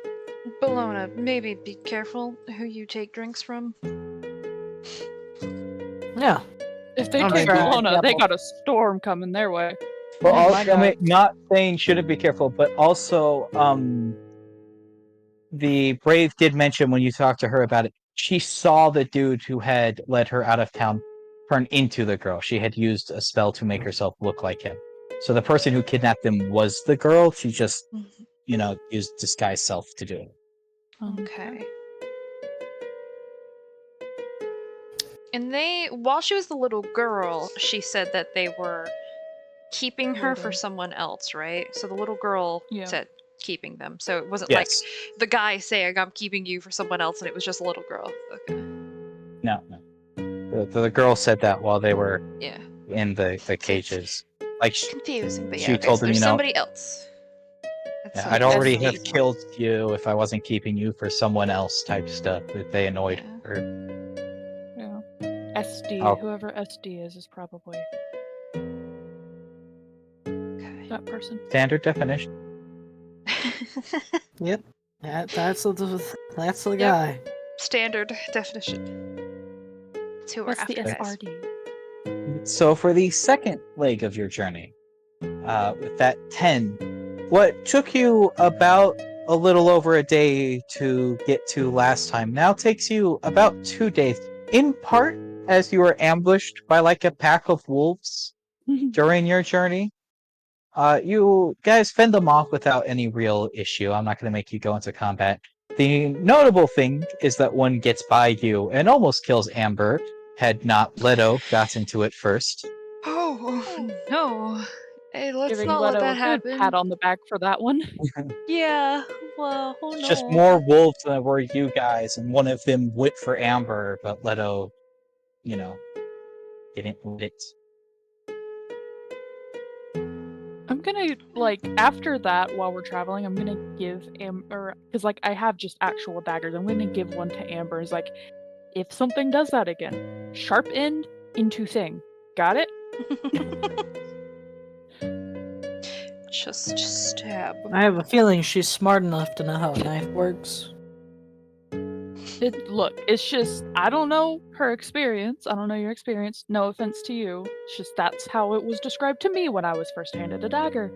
S2: Bologna, maybe be careful who you take drinks from.
S3: Yeah.
S1: If they
S3: I'll
S1: take
S3: try.
S1: Bologna, they
S3: Yep.
S1: got a storm coming their way.
S4: But
S1: Oh my
S4: also, I mean,
S1: God.
S4: not saying shouldn't be careful, but also, the Brave did mention when you talked to her about it, she saw the dude who had led her out of town turn into the girl. She had used a spell to make herself look like him. So the person who kidnapped him was the girl. She just, used disguise self to do it.
S2: Okay. And while she was the little girl, she said that they were keeping her for
S1: Waiting.
S2: someone else, right? So the little girl
S1: Yeah.
S2: said keeping them. So it wasn't
S4: Yes.
S2: like the guy saying, I'm keeping you for someone else, and it was just a little girl. Okay.
S4: No. The girl said that while they were
S2: Yeah.
S4: in the cages. Like,
S2: Confusing, but
S4: she
S2: yeah, okay,
S4: told
S2: so
S4: them,
S2: there's somebody else. That's
S4: I'd
S2: somebody
S4: already
S2: else.
S4: have killed you if I wasn't keeping you for someone else type stuff that they annoyed
S2: Yeah.
S4: her.
S1: Yeah. SD,
S4: Oh.
S1: whoever SD is probably
S2: Okay.
S1: that person.
S4: Standard definition.
S3: Yep. That's the
S2: Yep.
S3: guy.
S2: Standard definition. That's who we're
S1: That's the
S2: after, guys.
S1: SRD.
S4: So for the second leg of your journey, with that 10, what took you about a little over a day to get to last time now takes you about 2 days. In part, as you were ambushed by like a pack of wolves during your journey. You guys fend them off without any real issue. I'm not going to make you go into combat. The notable thing is that one gets by you and almost kills Amber, had not Leto got into it first.
S2: Oh, no. Hey, let's
S1: Giving
S2: not let
S1: Leto
S2: that
S1: a good
S2: happen.
S1: pat on the back for that one.
S2: Yeah, well, oh
S4: It's
S2: no.
S4: just more wolves than were you guys, and one of them went for Amber, but Leto, didn't let it.
S1: I'm gonna, after that, while we're traveling, I'm gonna give Amber, because, I have just actual daggers. I'm gonna give one to Amber. It's like, if something does that again, sharp end into thing. Got it?
S2: Just stab.
S3: I have a feeling she's smart enough to know how a knife works.
S1: Look, it's just, I don't know her experience. I don't know your experience. No offense to you. It's just that's how it was described to me when I was first handed a dagger.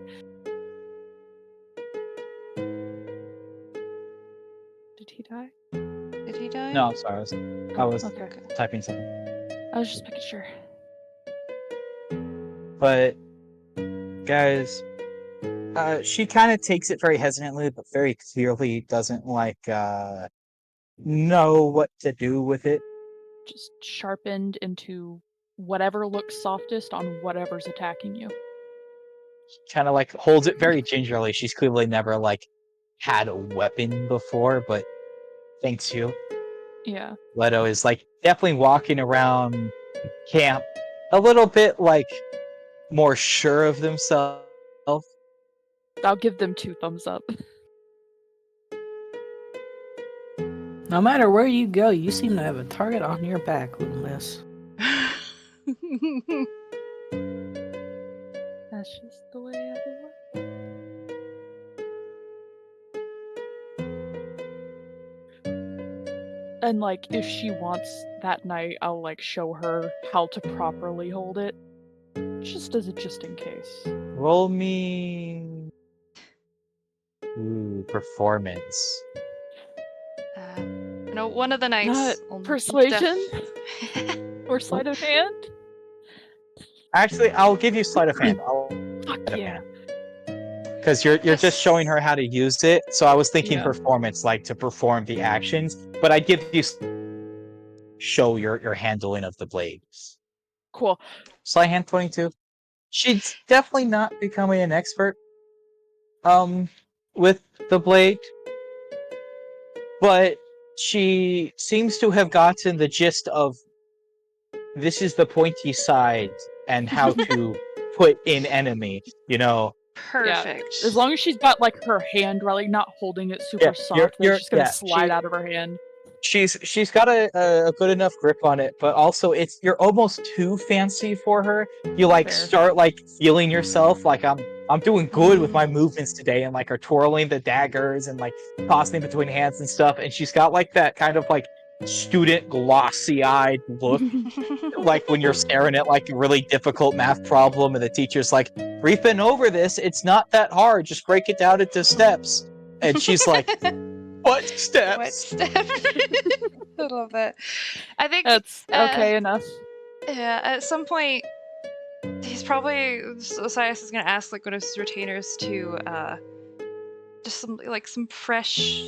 S1: Did he die?
S2: Did he die?
S4: No, I'm sorry. I was
S1: Okay.
S4: typing something.
S1: I was just making sure.
S4: But, guys, she kind of takes it very hesitantly, but very clearly doesn't know what to do with it.
S1: Just sharpened into whatever looks softest on whatever's attacking you.
S4: Kind of holds it very gingerly. She's clearly never had a weapon before, but thanks you.
S1: Yeah.
S4: Leto is definitely walking around camp a little bit more sure of themselves.
S1: I'll give them 2 thumbs up.
S3: No matter where you go, you seem to have a target on your back, little miss.
S1: That's just the way it works. And if she wants that night, I'll show her how to properly hold it. Just in case.
S4: Roll me. Ooh, performance.
S2: One of the nights.
S1: Persuasion? Or sleight of hand?
S4: Actually, I'll give you sleight of hand.
S1: Fuck yeah.
S4: Because you're just showing her how to use it. So I was thinking
S1: Yeah.
S4: performance, to perform the actions. But I give you show your handling of the blades.
S1: Cool.
S4: Sleight hand 22. She's definitely not becoming an expert with the blade, but she seems to have gotten the gist of this is the pointy side and how to put in enemy,
S2: Perfect.
S1: As long as she's got her hand not holding it super soft, then
S4: you're-
S1: it's just gonna
S4: yeah,
S1: slide
S4: she-
S1: out of her hand.
S4: she's got a good enough grip on it, but also you're almost too fancy for her. You like
S1: Fair.
S4: start like feeling yourself like I'm doing good with my movements today, and like are twirling the daggers and like tossing them between hands and stuff. And she's got like that kind of like student glossy-eyed look, like when you're staring at like a really difficult math problem, and the teacher's like, "We've been over this. It's not that hard. Just break it down into steps." And she's like, "What steps?"
S2: What step? I love that. I think
S1: That's okay enough.
S2: yeah, at some point he's probably Osiris is gonna ask like one of his retainers to just some fresh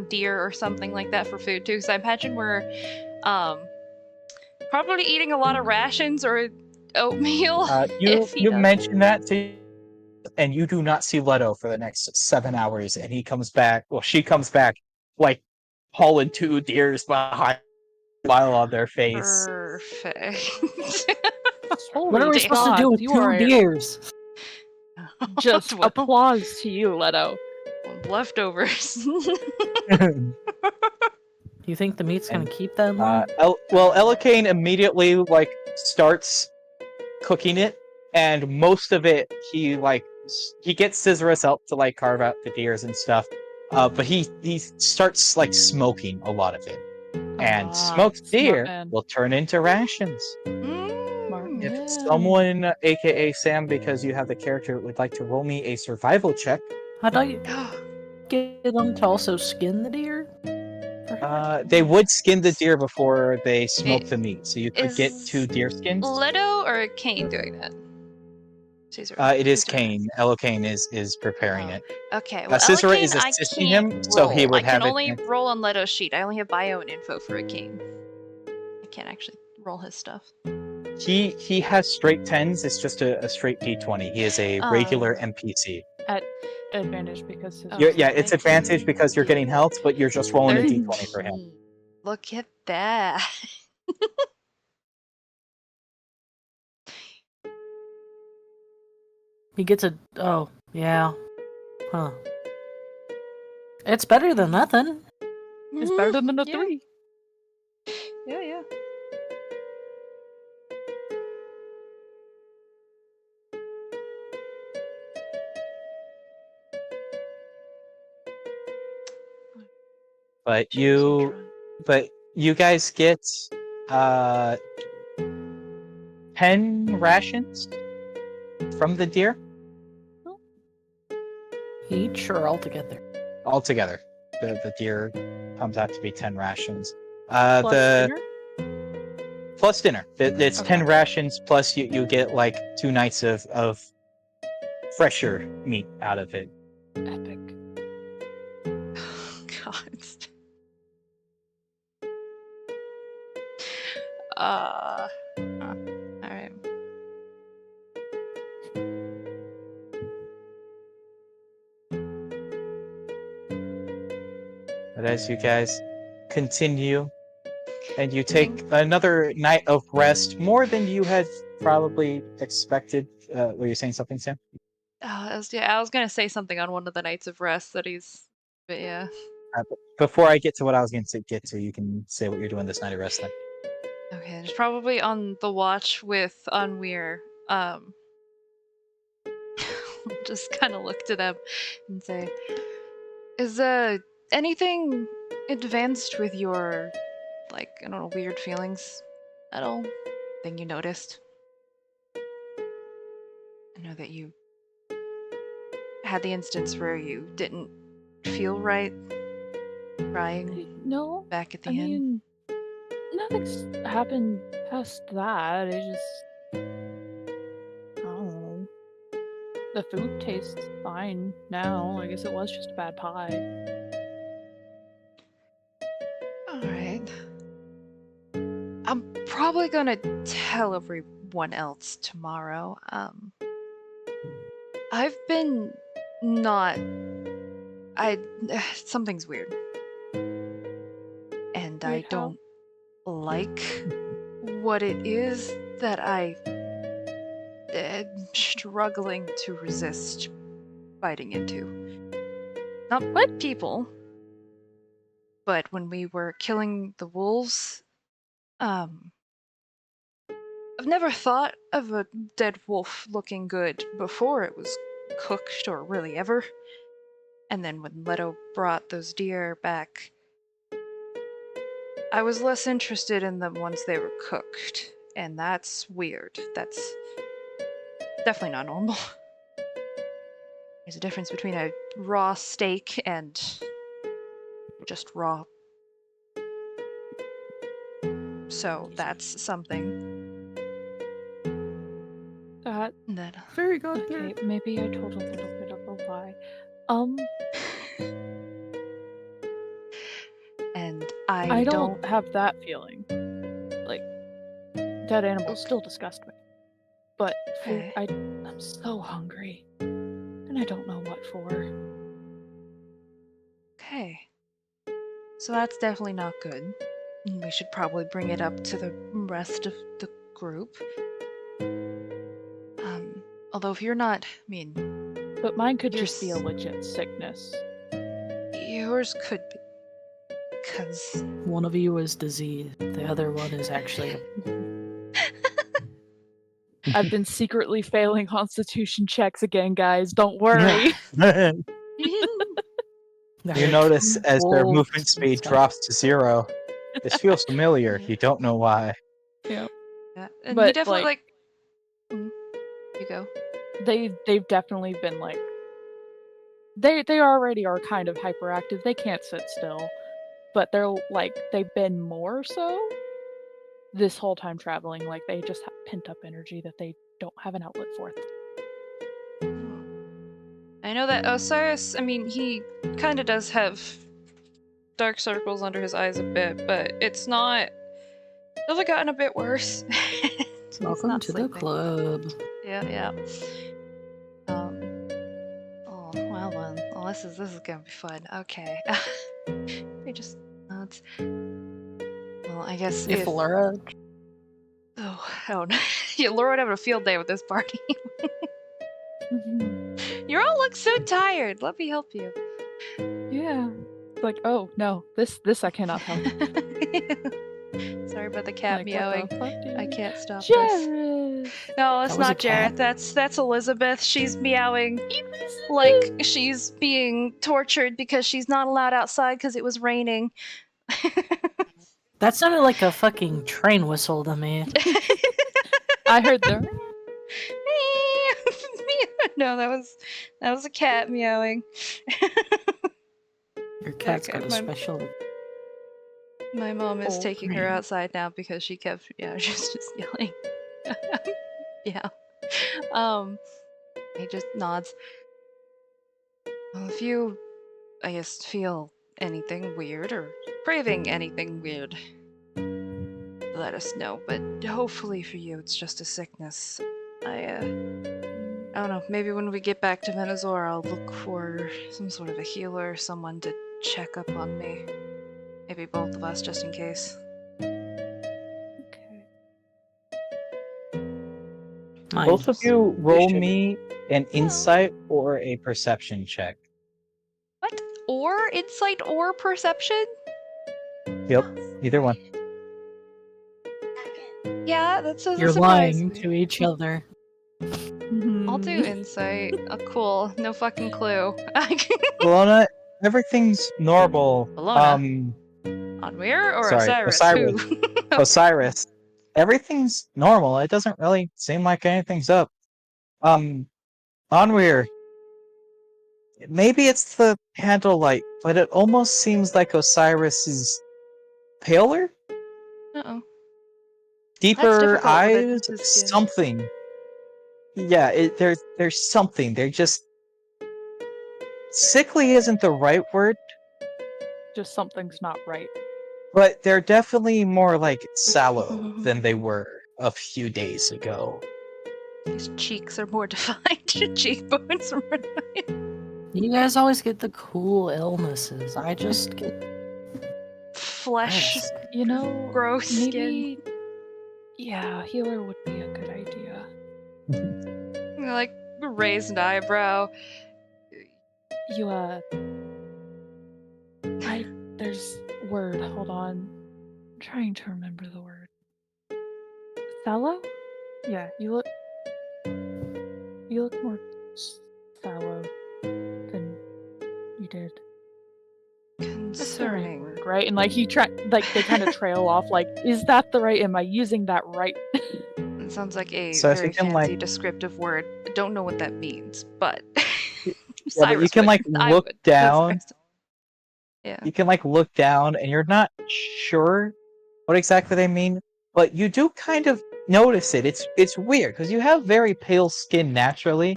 S2: deer or something like that for food too, because I imagine we're probably eating a lot of rations or oatmeal.
S4: You
S2: if he does.
S4: mentioned that to, and you do not see Leto for the next 7 hours, and he comes back. Well, she comes back like hauling 2 deers behind, smile on their face.
S2: Perfect.
S3: What are we
S1: Holy
S3: supposed to
S1: God,
S3: do with
S1: you
S3: 2
S1: are
S3: deers?
S1: just
S2: Well,
S1: applause to you, Leto.
S2: leftovers.
S3: You think the meat's gonna
S4: And,
S3: keep that long?
S4: Elikane immediately like starts cooking it, and most of it he gets Scissorus out to like carve out the deers and stuff. But he starts like smoking a lot of it, and smoked
S1: smart
S4: deer
S1: man.
S4: will turn into rations.
S2: Mm.
S4: If
S1: Yeah.
S4: someone, aka Sam, because you have the character, would like to roll me a survival check,
S3: How do you get them to also skin the deer?
S4: they would skin the deer before they smoke
S2: It
S4: the meat, so you could get
S2: is
S4: 2 deer skins.
S2: Leto or Kane doing that? Caesar.
S4: It is
S2: Who's doing
S4: Kane. Elikane is preparing
S2: Oh.
S4: it.
S2: that? Okay, well,
S4: Caesar
S2: Elikane,
S4: is
S2: I
S4: assisting
S2: can't
S4: him,
S2: roll.
S4: so he would
S2: I can
S4: have it
S2: only
S4: next-
S2: roll on Leto's sheet. I only have bio and info for a Kane. I can't actually roll his stuff.
S4: He has straight 10s. It's just a straight D20. He is a regular NPC.
S1: At advantage because his
S2: Oh,
S4: Yeah, it's advantage because you're getting health, but you're just rolling a D20 for him.
S2: 13. Look at that.
S3: He gets a. Oh, yeah. Huh. It's better than nothing.
S1: It's better than the
S2: Yeah.
S1: 3.
S2: Yeah.
S4: But you guys get 10 rations from the deer
S3: Each or altogether?
S4: altogether. The deer comes out to be 10 rations.
S1: Plus dinner?
S4: Plus dinner. It's
S1: Okay.
S4: 10 rations plus you get like 2 nights of fresher meat out of it.
S1: Epic.
S2: God. Alright.
S4: But as you guys continue and you take another night of rest, more than you had probably expected. Were you saying something, Sam?
S2: I was gonna say something on one of the nights of rest that he's, but yeah.
S4: Before I get to what I was going to get to, you can say what you're doing this night of rest then.
S2: Okay, just probably on the watch with Unweir. Just kind of look to them and say, "Is anything advanced with your, like, I don't know, weird feelings at all? Thing you noticed? I know that you had the instance where you didn't feel right, crying
S1: No,
S2: back at the
S1: I
S2: end."
S1: mean, nothing's happened past that. It just, I don't know. The food tastes fine now. I guess it was just a bad pie.
S2: Alright. I'm probably gonna tell everyone else tomorrow. I've been not. Something's weird. And I
S1: Weird how?
S2: don't like what it is that I am struggling to resist biting into. Not
S1: What?
S2: people, but when we were killing the wolves, I've never thought of a dead wolf looking good before it was cooked or really ever. And then when Leto brought those deer back, I was less interested in them once they were cooked. And that's weird. That's definitely not normal. There's a difference between a raw steak and just raw. So that's something that
S3: Very good.
S1: Okay, maybe I told a little bit of a lie.
S2: and
S1: I don't have that feeling. Like, dead animals still disgust me. But food,
S2: Okay.
S1: I'm so hungry. And I don't know what for.
S2: Okay. So that's definitely not good. We should probably bring it up to the rest of the group. Although if you're not,
S1: But mine could just be a legit sickness.
S2: yours could be. Because
S3: One of you is diseased. The other one is actually.
S1: I've been secretly failing constitution checks again, guys. Don't worry.
S4: You notice as their movement speed drops to 0. This feels familiar. You don't know why.
S1: Yeah.
S2: yeah, and
S1: But,
S2: you definitely
S1: like-
S2: you go.
S1: They've definitely been like they already are kind of hyperactive. They can't sit still. But they've been more so this whole time traveling. Like they just have pent up energy that they don't have an outlet for.
S2: I know that Osiris, he kind of does have dark circles under his eyes a bit, but it's not. Those have gotten a bit worse. He's
S3: Welcome
S2: not
S3: to
S2: sleeping.
S3: the club.
S2: Yeah. Oh well then. Well, this is gonna be fun. Okay. They just nods. Well, I guess
S3: If Laura.
S2: Oh no. Yeah, Laura would have a field day with this party. You all look so tired. Let me help you.
S1: Yeah. Like, oh no, this I cannot help.
S2: Sorry about the cat
S1: Like,
S2: meowing.
S1: what the fuck do you
S2: I
S1: mean?
S2: can't stop this.
S1: Jared!
S2: No, it's
S3: That was a
S2: not Jareth.
S3: cat?
S2: That's Elizabeth. She's meowing like she's being tortured because she's not allowed outside because it was raining.
S3: That sounded like a fucking train whistle to me.
S1: I heard the
S2: No, that was a cat meowing.
S3: Your cat's
S2: Okay,
S3: got a special.
S2: My mom is
S3: Oh,
S2: taking her
S3: man.
S2: outside now because she kept she's just yelling. Yeah. He just nods. Well, if you I guess feel anything weird or craving anything weird, let us know. But hopefully for you it's just a sickness. I don't know, maybe when we get back to Venazor I'll look for some sort of a healer, someone to check up on me. Maybe both of us, just in case.
S1: Okay.
S4: Both of you roll
S3: should-
S4: me an insight or a perception check.
S2: What? Or insight or perception?
S4: Yep, either one.
S2: Yeah, that's a
S3: You're
S2: surprise
S3: lying
S2: me.
S3: to each other.
S2: I'll do insight. Oh, cool. No fucking clue.
S4: Bologna, everything's normal.
S2: Bologna? Onweir or
S4: Sorry,
S2: Osiris?
S4: Osiris.
S2: Who?
S4: Osiris. Everything's normal. It doesn't really seem like anything's up. Onweir. Maybe it's the candlelight, but it almost seems like Osiris is paler?
S2: Uh-oh.
S4: Deeper
S2: difficult with a
S4: eyes?
S2: tinted skin.
S4: Something. Yeah, there's something. They're just... Sickly isn't the right word,
S1: Just something's not right.
S4: but they're definitely more like sallow than they were a few days ago.
S2: His cheeks are more defined. Cheekbones are more defined.
S3: You guys always get the cool illnesses. I just get.
S2: Flesh.
S3: Yes.
S1: You know,
S2: Gross skin.
S1: maybe yeah, healer would be a good idea.
S2: Like, raised eyebrow.
S1: You There's word. Hold on. I'm trying to remember the word. Sallow? Yeah, you look more sallow than you did. That's the right
S2: Concerning.
S1: word, right? And like they kind of trail off. Like, is that the right? Am I using that right?
S2: It sounds like a
S4: So if
S2: very
S4: you can,
S2: fancy
S4: like-
S2: descriptive word. I don't know what that means, but
S4: Yeah, but you
S2: Cyrus
S4: can
S2: would.
S4: like
S2: I
S4: look
S2: would.
S4: down.
S2: Yeah.
S4: You can like look down, and you're not sure what exactly they mean, but you do kind of notice it. It's weird because you have very pale skin naturally,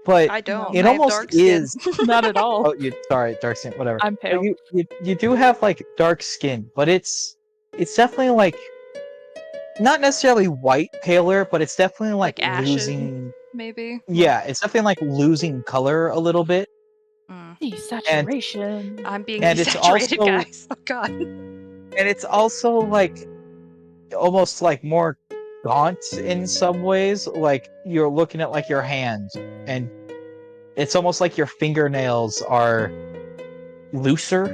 S4: but
S2: I don't.
S4: it
S2: I have
S4: almost
S2: dark skin.
S4: is.
S1: Not at all.
S4: Oh, sorry, dark skin, whatever.
S1: I'm
S4: But
S1: pale.
S4: you do have like dark skin, but it's definitely like not necessarily white paler, but it's definitely like
S2: ashen,
S4: losing.
S2: maybe.
S4: Yeah, it's definitely like losing color a little bit,
S2: Mm.
S1: Desaturation.
S2: I'm being
S4: and it's
S2: desaturated,
S4: also-
S2: guys. Oh god.
S4: and it's also like almost like more gaunt in some ways. Like you're looking at like your hands, and it's almost like your fingernails are looser.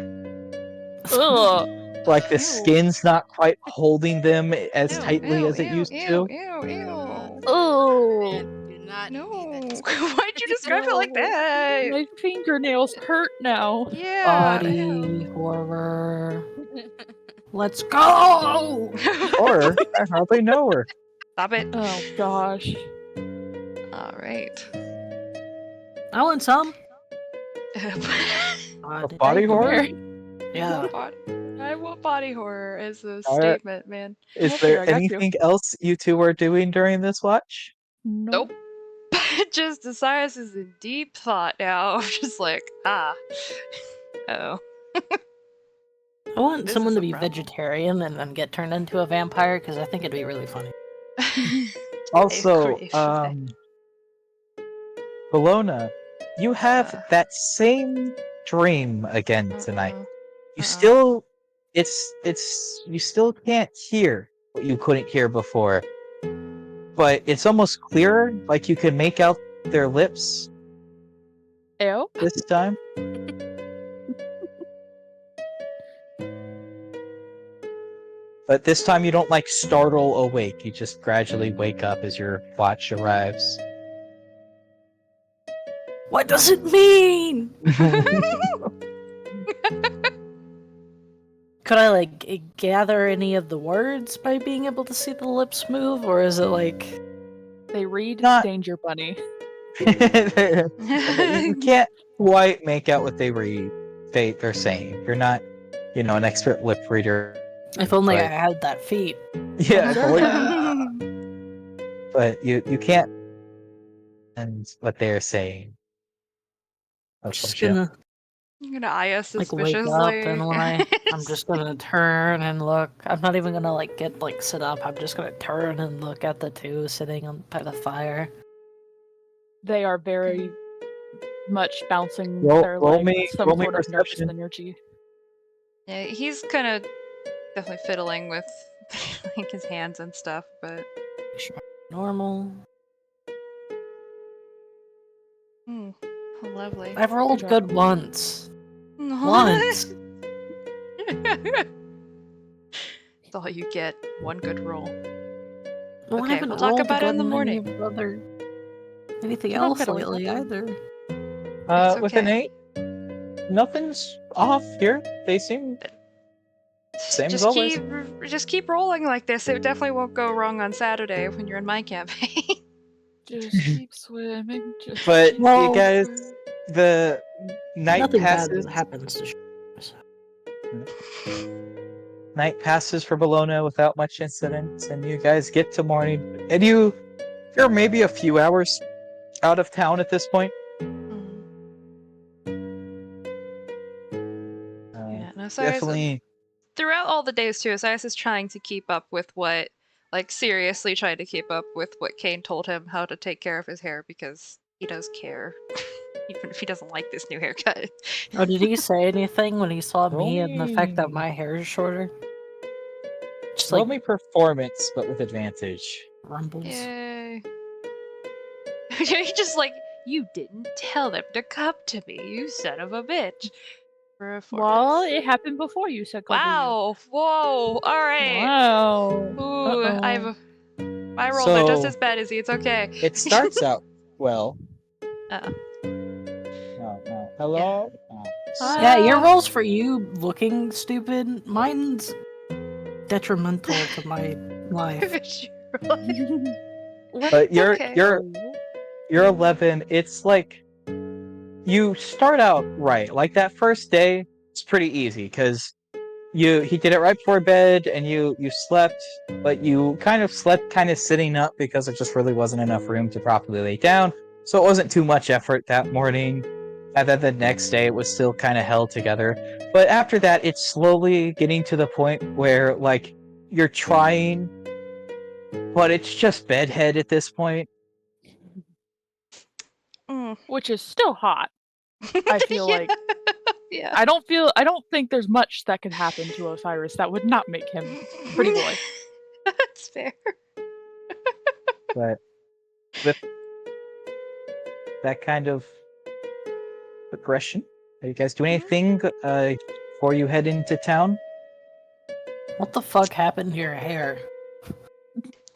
S1: Ugh.
S4: Like the
S2: Ew.
S4: skin's not quite holding them as
S2: Ew,
S4: tightly
S2: ew,
S4: as it
S2: ew,
S4: used
S2: ew,
S4: to.
S2: Ew.
S1: Oh.
S5: Man, do not
S2: No.
S5: need that.
S2: Why'd you describe it like
S1: No.
S2: that?
S1: My fingernails hurt now.
S2: Yeah.
S3: Body horror. Let's go!
S4: Or I hardly know her.
S2: Stop it.
S1: Oh gosh.
S2: All right.
S3: I want some.
S4: Body
S1: Come
S4: horror?
S1: here.
S3: Yeah.
S2: I want body horror as a
S4: All right.
S2: statement, man.
S4: Is
S1: Okay,
S4: there
S1: I got you.
S4: anything else you two are doing during this watch?
S2: Nope. Just Cyrus is in deep thought now. I'm just like, oh.
S3: I want
S2: This
S3: someone
S2: is
S3: to
S2: a
S3: be
S2: problem.
S3: vegetarian and then get turned into a vampire because I think it'd be really funny.
S4: Also,
S2: agree with that.
S4: Bologna, you have
S2: Uh.
S4: that same dream again tonight.
S2: Uh-uh.
S4: You
S2: Uh-uh.
S4: still, you still can't hear what you couldn't hear before, but it's almost clearer. Like you can make out their lips
S1: Ew.
S4: this time. But this time you don't like startle awake. You just gradually wake up as your watch arrives.
S3: What does it mean? Could I like gather any of the words by being able to see the lips move, or is it like
S1: They read
S4: Not-
S1: Danger Bunny.
S4: You can't quite make out what they're saying. You're not, an expert lip reader.
S3: if only I
S4: Right.
S3: had that feat?
S4: Yeah,
S1: Sure.
S4: but you can't and what they're saying.
S3: I'm just gonna
S2: I'm gonna eye us
S3: like wake
S2: suspiciously.
S3: up and I'm just gonna turn and look. I'm not even gonna like sit up. I'm just gonna turn and look at the two sitting by the fire.
S1: They are very much bouncing
S4: Roll-
S1: their
S4: roll
S1: legs
S4: me-
S1: with some
S4: roll me
S1: sort of nervous
S4: perception.
S1: energy.
S2: Yeah, he's kind of definitely fiddling with like his hands and stuff, but
S3: Normal.
S2: lovely.
S3: I've rolled
S1: job.
S3: good once. Once.
S2: That's all you get. One good roll.
S3: Well, I
S2: Okay,
S3: haven't
S2: we'll talk
S3: rolled
S2: about it in the
S3: good
S2: morning.
S3: Anything
S1: You're not
S3: else
S1: fiddling with
S3: lately
S1: it.
S3: either.
S2: It's
S4: With an
S2: okay.
S4: 8, nothing's off here. They seem same as
S2: Just
S4: always.
S2: keep rolling like this. It definitely won't go wrong on Saturday when you're in my campaign.
S1: Just keep swimming. Just
S4: But
S1: keep
S3: Well-
S4: you guys,
S1: swimming.
S4: the night
S3: Nothing
S4: passes.
S3: bad happens to
S4: Night passes for Bologna without much incident, and you guys get to morning. And you're maybe a few hours out of town at this point.
S2: Yeah, no, Cyrus,
S4: Definitely.
S2: throughout all the days too, Cyrus is trying to keep up with what, like seriously trying to keep up with what Kane told him how to take care of his hair because he does care, even if he doesn't like this new haircut.
S3: Oh, did he say anything when he saw me and the fact that
S4: Rolling.
S3: my hair is shorter? Just
S4: Roll
S3: like
S4: me performance, but with advantage.
S3: rumbles.
S2: Yay! He just like, you didn't tell them to come to me, you son of a bitch. for a
S1: Well,
S2: forest.
S1: it happened before you said go
S2: Wow! Whoa! Alright!
S1: Wow.
S2: Ooh,
S1: Uh-oh.
S2: my rolls are just
S4: So-
S2: as bad as you, it's okay.
S4: It starts out well.
S2: Uh-oh.
S4: No. Hello? Oh.
S3: Yeah, your
S2: Uh,
S3: rolls for you looking stupid. Mine's detrimental to my life.
S4: But you're
S2: okay.
S4: you're 11. It's like you start out right. Like that first day, it's pretty easy because he did it right before bed, and you slept, but you kind of slept kind of sitting up because there just really wasn't enough room to properly lay down. So it wasn't too much effort that morning. And then the next day, it was still kind of held together. But after that, it's slowly getting to the point where like you're trying, but it's just bedhead at this point.
S2: Mm.
S1: Which is still hot. I feel
S2: Yeah.
S1: like
S2: Yeah.
S1: I don't think there's much that could happen to Osiris that would not make him pretty boy.
S2: That's fair.
S4: But with that kind of progression, are you guys doing anything before you head into town?
S3: What the fuck happened to your hair?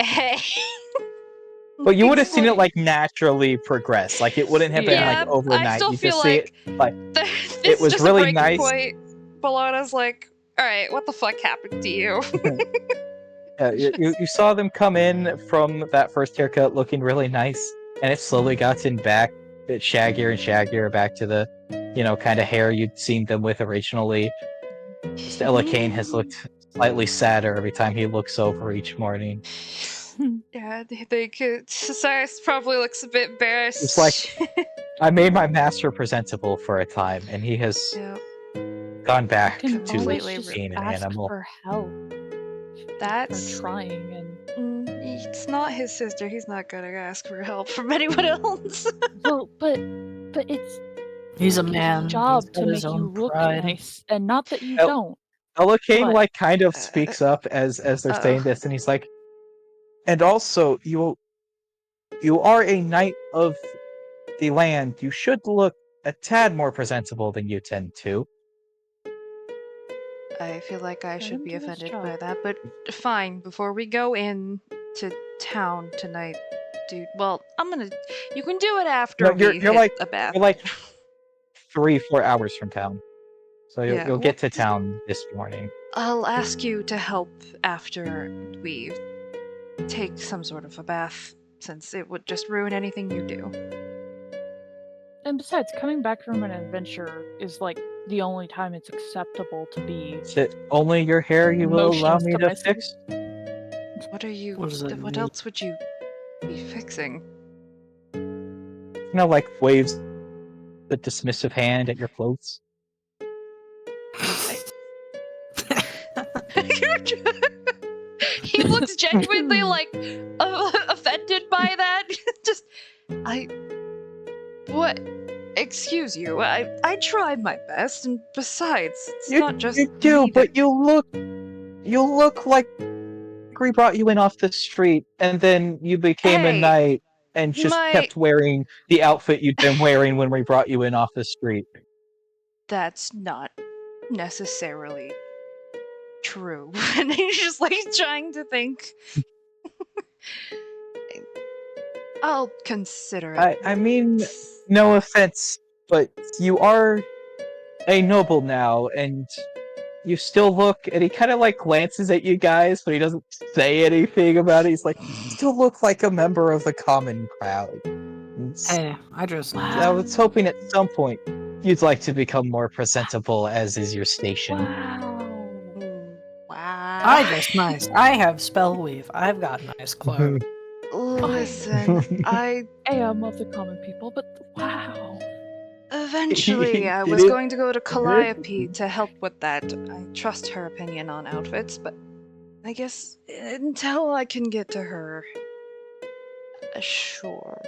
S2: Hey.
S4: But you would have seen it like naturally progress. Like it wouldn't have been
S2: Yeah,
S4: like overnight.
S2: I still
S4: You
S2: feel
S4: just see
S2: like
S4: it like
S2: this
S4: it was
S2: is just
S4: really
S2: a breaking
S4: nice.
S2: point. Bologna's like, alright, what the fuck happened to you?
S4: You saw them come in from that first haircut looking really nice, and it slowly gotten back a bit shaggier and shaggier back to the, kind of hair you'd seen them with originally. Stella Kane has looked slightly sadder every time he looks over each morning.
S2: Yeah, they could. Cyrus probably looks a bit embarrassed.
S4: It's like I made my master presentable for a time, and he has
S2: yeah,
S4: gone back
S1: Can
S4: to
S1: always
S2: completely
S1: just
S4: being an
S1: ask
S4: animal.
S1: for help.
S2: that's
S1: For trying and
S2: it's not his sister. He's not gonna ask for help from anyone else.
S1: well, but it's
S3: He's a
S1: his
S3: man.
S1: job
S3: He's
S1: to
S3: got
S1: make
S3: his
S1: you
S3: own
S1: look
S3: pride.
S1: nice, and not that you
S4: Oh.
S1: don't.
S4: Ella Kane
S1: What?
S4: like kind of speaks up as they're saying this, and he's like, and also you are a knight of the land. You should look a tad more presentable than you tend to.
S2: I feel like I
S1: Let
S2: should
S1: him
S2: be
S1: do his
S2: offended
S1: job.
S2: by that, but fine. Before we go in to town tonight, dude. Well, you can do it after
S4: No,
S2: we
S4: you're
S2: hit
S4: like
S2: a bath.
S4: you're like 3-4 hours from town, so
S2: Yeah,
S4: you'll get to town this morning.
S2: I'll ask you to help after we take some sort of a bath, since it would just ruin anything you do.
S1: And besides, coming back from an adventure is like the only time it's acceptable to be.
S4: Is it only your hair you will allow
S1: Motions
S4: me
S1: to
S4: to
S1: myself.
S4: fix?
S2: What are you?
S3: What does that
S2: What
S3: mean?
S2: else would you be fixing?
S4: Like waves the dismissive hand at your clothes.
S2: He looks genuinely like offended by that. Just, what? Excuse you. I tried my best, and besides, it's not just
S4: you do,
S2: me
S4: but you look like we brought you in off the street, and then you became a
S2: Hey,
S4: knight and just kept wearing the outfit you'd been wearing when we brought you in off the street.
S2: That's not necessarily true. And he's just like trying to think. I'll consider it.
S4: I mean, no offense, but you are a noble now, and you still look, and he kind of like glances at you guys, but he doesn't say anything about it. He's like, you still look like a member of the common crowd.
S3: Hey, I just
S4: I was hoping at some point you'd like to become more presentable, as is your station.
S2: Wow.
S3: I dress nice. I have spell weave. I've got nice clothes.
S2: Listen,
S1: I am of the common people, but wow.
S2: eventually I
S4: It
S2: was
S4: is-
S2: going to go to Calliope to help with that. I trust her opinion on outfits, but I guess until I can get to her, sure.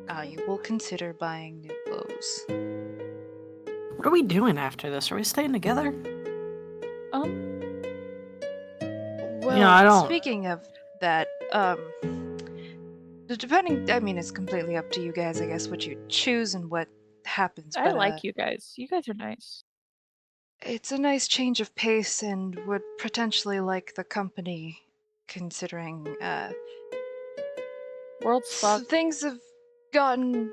S2: I will consider buying new clothes.
S3: What are we doing after this? Are we staying together?
S2: Well,
S3: I don't-
S2: speaking of that, depending, I mean, it's completely up to you guys, I guess, what you choose and happens.
S1: I
S2: But
S1: like you guys. You guys are nice.
S2: it's a nice change of pace, and would potentially like the company, considering
S1: World's fucked.
S2: things have gotten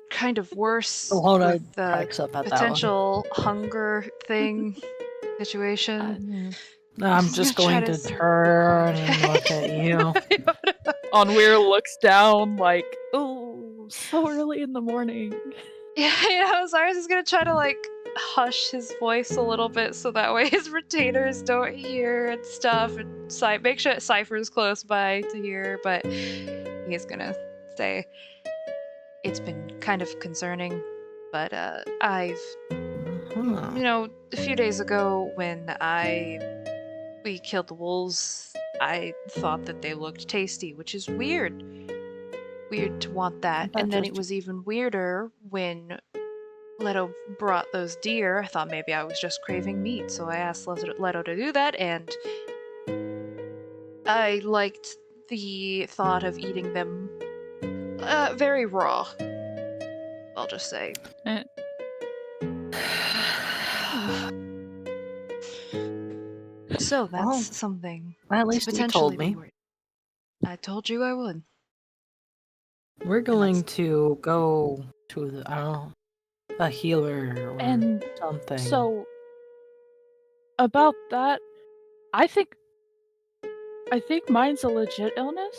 S2: kind of worse
S3: Bologna
S2: with the
S3: cracks up at that one.
S2: potential hunger thing situation.
S3: No, I'm just going to turn and look at you.
S1: Onweir looks down like, oh, so early in the morning.
S2: Yeah, Osiris is gonna try to like hush his voice a little bit so that way his retainers don't hear and stuff, and make sure that Cypher's close by to hear, but he's gonna say it's been kind of concerning, but I've a few days ago when we killed the wolves, I thought that they looked tasty, which is weird. Weird to want that. And then it was even weirder when Leto brought those deer. I thought maybe I was just craving meat, so I asked Leto to do that, and I liked the thought of eating them very raw, I'll just say. So that's something.
S3: At least you told me.
S2: I told you I would.
S3: We're going to go to the, I don't know, a healer or
S1: And
S3: something.
S1: So, about that, I think mine's a legit illness.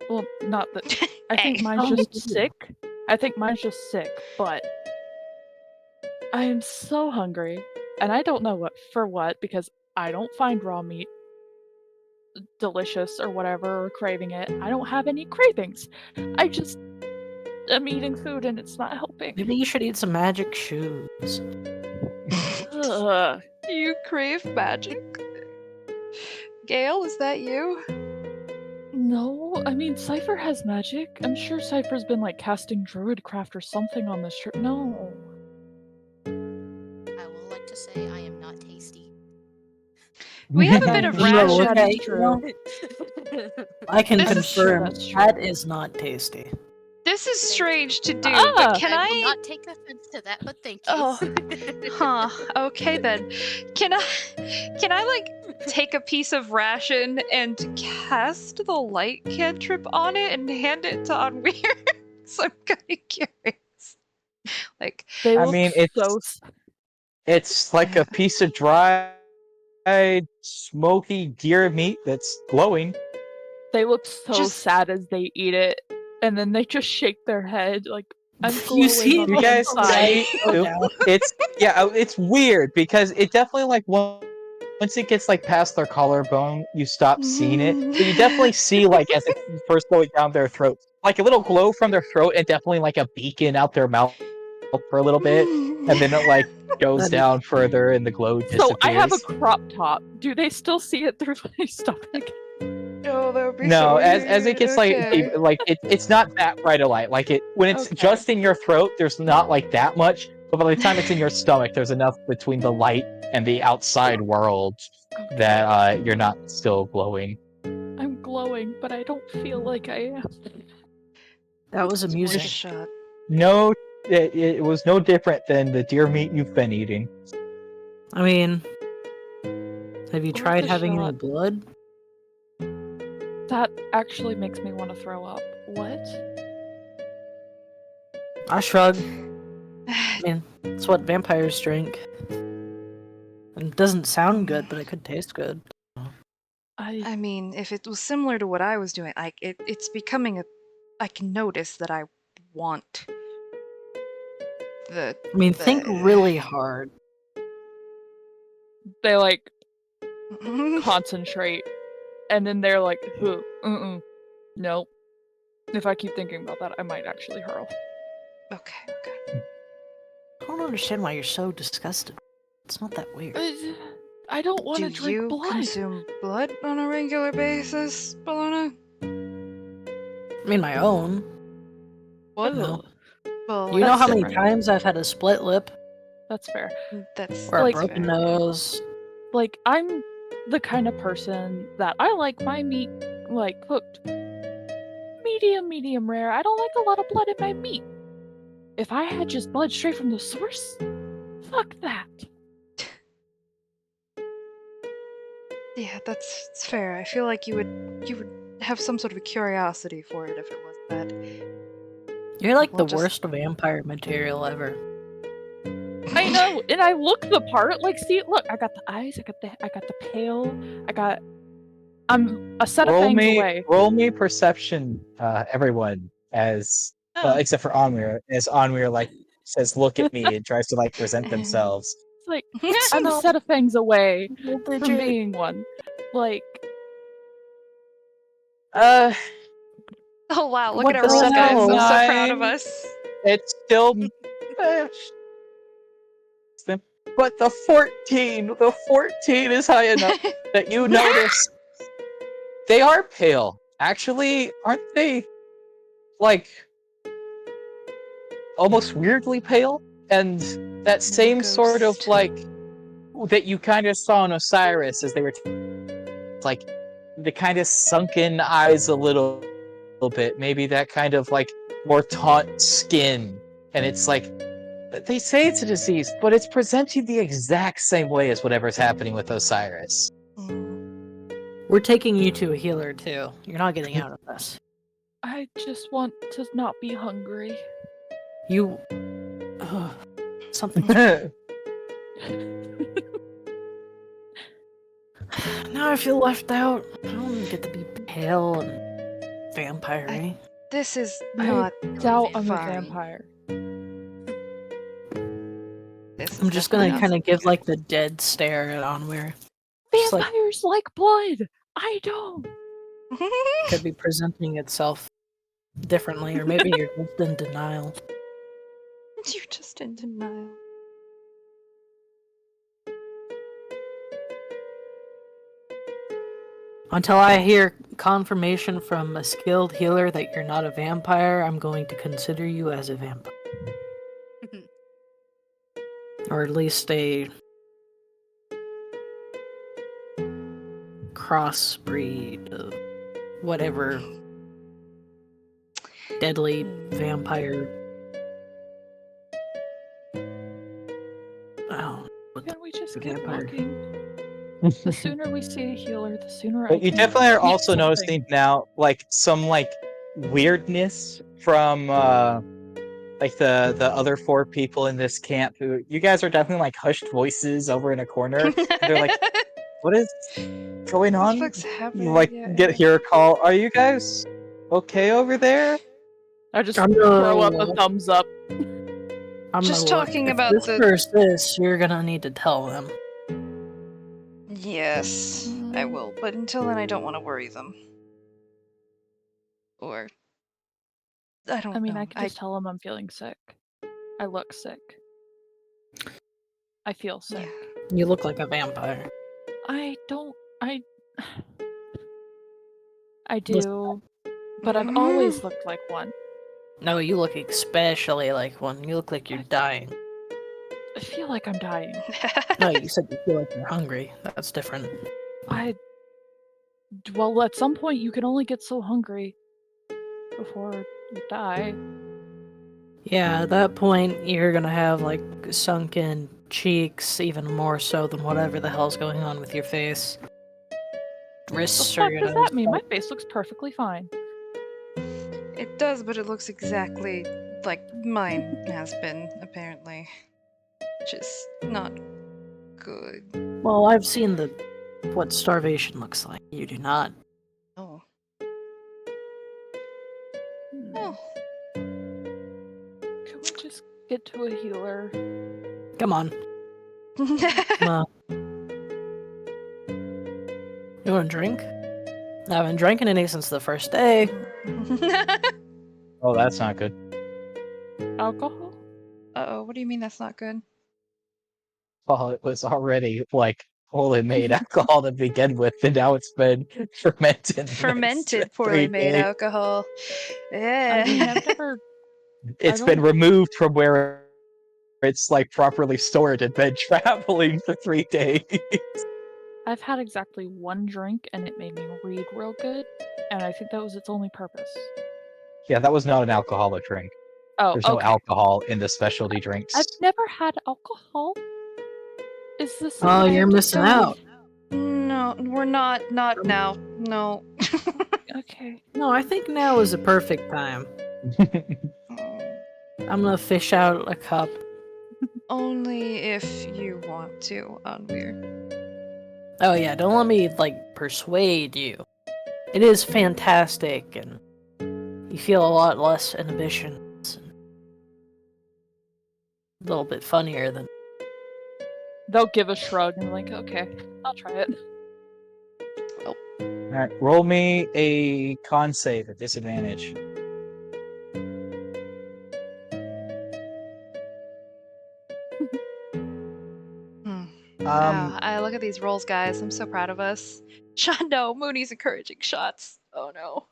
S1: Well, not that. I think mine's just sick. I think mine's just sick, but I am so hungry, and I don't know what because I don't find raw meat delicious or whatever, or craving it. I don't have any cravings. I just am eating food and it's not helping.
S3: Maybe you should eat some magic shoes.
S1: Ugh.
S2: You crave magic? Gale, is that you?
S1: No, I mean, Cypher has magic. I'm sure Cypher's been like casting druidcraft or something on this trip. No.
S5: I will like to say I am not tasty.
S2: We have a bit of ration.
S3: Okay,
S1: true.
S3: I can
S2: This is
S3: confirm
S1: that's true.
S3: that is not tasty.
S2: This is strange to do,
S1: Ah!
S2: but can
S5: I will
S2: I?
S5: not take offense to that, but thank you.
S2: Oh, huh. Okay then. Can I like take a piece of ration and cast the light cantrip on it and hand it to Onweir? So I'm kind of curious. Like,
S1: They
S4: I
S1: look
S4: mean,
S1: so
S4: it's like a piece of dried, smoky deer meat that's glowing.
S1: They look so
S2: Just-
S1: sad as they eat it, and then they just shake their head like, I'm
S3: You
S1: glowing
S3: see-
S1: on
S4: You
S1: the
S4: guys
S1: inside."
S4: see? It's weird because it definitely like once it gets like past their collarbone, you stop seeing it. But you definitely see like as it's first going down their throat, like a little glow from their throat, and definitely like a beacon out their mouth for a little bit, and then it like goes
S3: That is-
S4: down further, and the glow disappears.
S1: So I have a crop top. Do they still see it through my stomach?
S2: oh, that would be
S4: No,
S2: so
S4: as it
S2: weird.
S4: gets
S2: Okay.
S4: like it's not that bright a light. Like when it's
S1: Okay.
S4: just in your throat, there's not like that much. But by the time it's in your stomach, there's enough between the light and the outside world that you're not still glowing.
S1: I'm glowing, but I don't feel like I am.
S3: That was
S2: It's worth a
S3: amusing.
S2: shot.
S4: No, it was no different than the deer meat you've been eating.
S3: I mean, have you
S1: Worth
S3: tried
S1: a
S3: having any
S1: shot.
S3: blood?
S1: That actually makes me want to throw up. What?
S3: I shrug. I mean, it's what vampires drink. And it doesn't sound good, but it could taste good.
S2: I mean, if it was similar to what I was doing, it's becoming I can notice that I want the.
S3: I mean, think really hard.
S1: They like concentrate, and then they're like, nope. If I keep thinking about that, I might actually hurl.
S2: Okay.
S3: I don't understand why you're so disgusted. It's not that weird.
S1: I don't want to
S2: Do
S1: drink
S2: you
S1: blood.
S2: consume blood on a regular basis, Bologna?
S3: I mean, my own.
S2: What?
S3: No.
S2: Well,
S3: You know
S1: That's
S3: how many
S1: different.
S3: times I've had a split lip
S1: That's fair.
S2: that's
S3: or a
S1: Like-
S3: broken nose?
S1: Like, I'm the kind of person that I like my meat, like, cooked medium rare. I don't like a lot of blood in my meat. if I had just blood straight from the source, fuck that.
S2: Yeah, it's fair. I feel like you would have some sort of a curiosity for it if it was that.
S3: You're like
S2: We'll
S3: the
S2: just-
S3: worst vampire material ever.
S1: I know, and I look the part. Like, see, look, I got the eyes, I got the pale, I'm a set of fangs away.
S4: Roll me perception, everyone, as
S2: Oh.
S4: except for Onweir, as Onweir like says, "Look at me," and tries to like present themselves.
S1: It's like I'm a set of fangs away from
S3: Jay.
S1: being one. Like,
S4: Uh,
S2: Oh wow, look
S4: What
S2: at
S4: the
S2: our rolls, guys. I'm so
S4: nine?
S2: proud of us.
S4: it's still, but the 14 is high enough that you notice they are pale. Actually, aren't they? Like, almost weirdly pale, and that same sort of
S2: Ghost.
S4: like that you kind of saw in Osiris as they were like the kind of sunken eyes a little bit, maybe that kind of like more taut skin, and it's like they say it's a disease, but it's presenting the exact same way as whatever's happening with Osiris.
S3: We're taking you to a healer too. You're not getting out of this.
S1: I just want to not be hungry.
S3: You. Something. Now I feel left out. I don't get to be pale and vampire-y.
S2: This is
S1: I
S2: not
S1: doubt I'm a
S2: fine.
S1: vampire.
S2: This is
S3: I'm just
S2: definitely
S3: gonna
S2: not
S3: kind of
S2: something
S3: give
S2: good.
S3: like the dead stare at Onweir. Just like
S1: Vampires like blood. I don't.
S3: could be presenting itself differently, or maybe you're just in denial.
S2: You're just in denial.
S3: Until I hear confirmation from a skilled healer that you're not a vampire, I'm going to consider you as a vampire. Or at least a crossbreed of whatever deadly vampire. Oh, what the
S1: Can we just
S3: Okay,
S1: keep
S3: vampire.
S1: looking? The sooner we see a healer, the sooner I
S4: But you
S1: can
S4: definitely are
S1: eat
S4: also
S1: something.
S4: noticing now, like some like weirdness from like the other 4 people in this camp. Who you guys are definitely like hushed voices over in a corner. And they're like, "What is going
S2: What
S4: on?"
S2: the fuck's happening?
S4: You like
S2: Yeah.
S4: hear a call. Are you guys okay over there?
S1: I just
S3: I'm
S1: throw up
S3: gonna-
S1: a thumbs up.
S3: I'm
S2: Just
S3: gonna look.
S2: talking
S3: If
S2: about
S3: this
S2: the-
S3: persists, you're gonna need to tell them.
S2: Yes, I will. But until then, I don't want to worry them. Or I don't
S1: I mean,
S2: know.
S1: I could just tell them I'm feeling sick. I look sick. I feel sick.
S3: You look like a vampire.
S1: I don't. I
S3: Listen.
S1: do, but I've always looked like one.
S3: No, you look especially like one. You look like you're dying.
S1: I feel like I'm dying.
S3: No, you said you feel like you're hungry. That's different.
S1: Well, at some point, you can only get so hungry before you die.
S3: Yeah, at that point, you're gonna have like sunken cheeks, even more so than whatever the hell's going on with your face.
S1: The
S3: Wrists
S1: fuck
S3: are
S1: does
S3: gonna.
S1: that mean? My face looks perfectly fine.
S2: It does, but it looks exactly like mine has been, apparently. Which is not good.
S3: Well, I've seen what starvation looks like. You do not.
S2: Oh.
S1: Hmm.
S2: Oh.
S1: Can we just get to a healer?
S3: Come on. Come on. You want a drink? I haven't drank any since the first day.
S4: Oh, that's not good.
S1: Alcohol?
S2: Uh-oh, what do you mean that's not good?
S4: Well, it was already like poorly made alcohol to begin with, and now it's been fermented.
S2: Fermented, poorly made alcohol.
S1: I
S2: Yeah.
S1: mean, I've never.
S4: It's
S1: I
S4: been
S1: don't-
S4: removed from where it's like properly stored and been traveling for 3 days.
S1: I've had exactly one drink and it made me read real good, and I think that was its only purpose.
S4: Yeah, that was not an alcoholic drink.
S1: Oh,
S4: There's no
S1: okay.
S4: alcohol in the specialty drinks.
S1: I've never had alcohol. Is this?
S3: Oh,
S1: an
S3: you're
S1: active
S3: missing
S1: thing?
S3: out.
S2: No, we're not. Not now. No.
S1: Okay.
S3: No, I think now is a perfect time. I'm gonna fish out a cup.
S2: Only if you want to, Anvir.
S3: Oh yeah, don't let me persuade you. It is fantastic, and you feel a lot less inhibitions. And a little bit funnier than.
S1: They'll give a shrug and like, okay, I'll try it.
S4: Alright, roll me a con save at disadvantage.
S2: I look at these rolls, guys. I'm so proud of us. No, Mooney's encouraging shots. Oh no.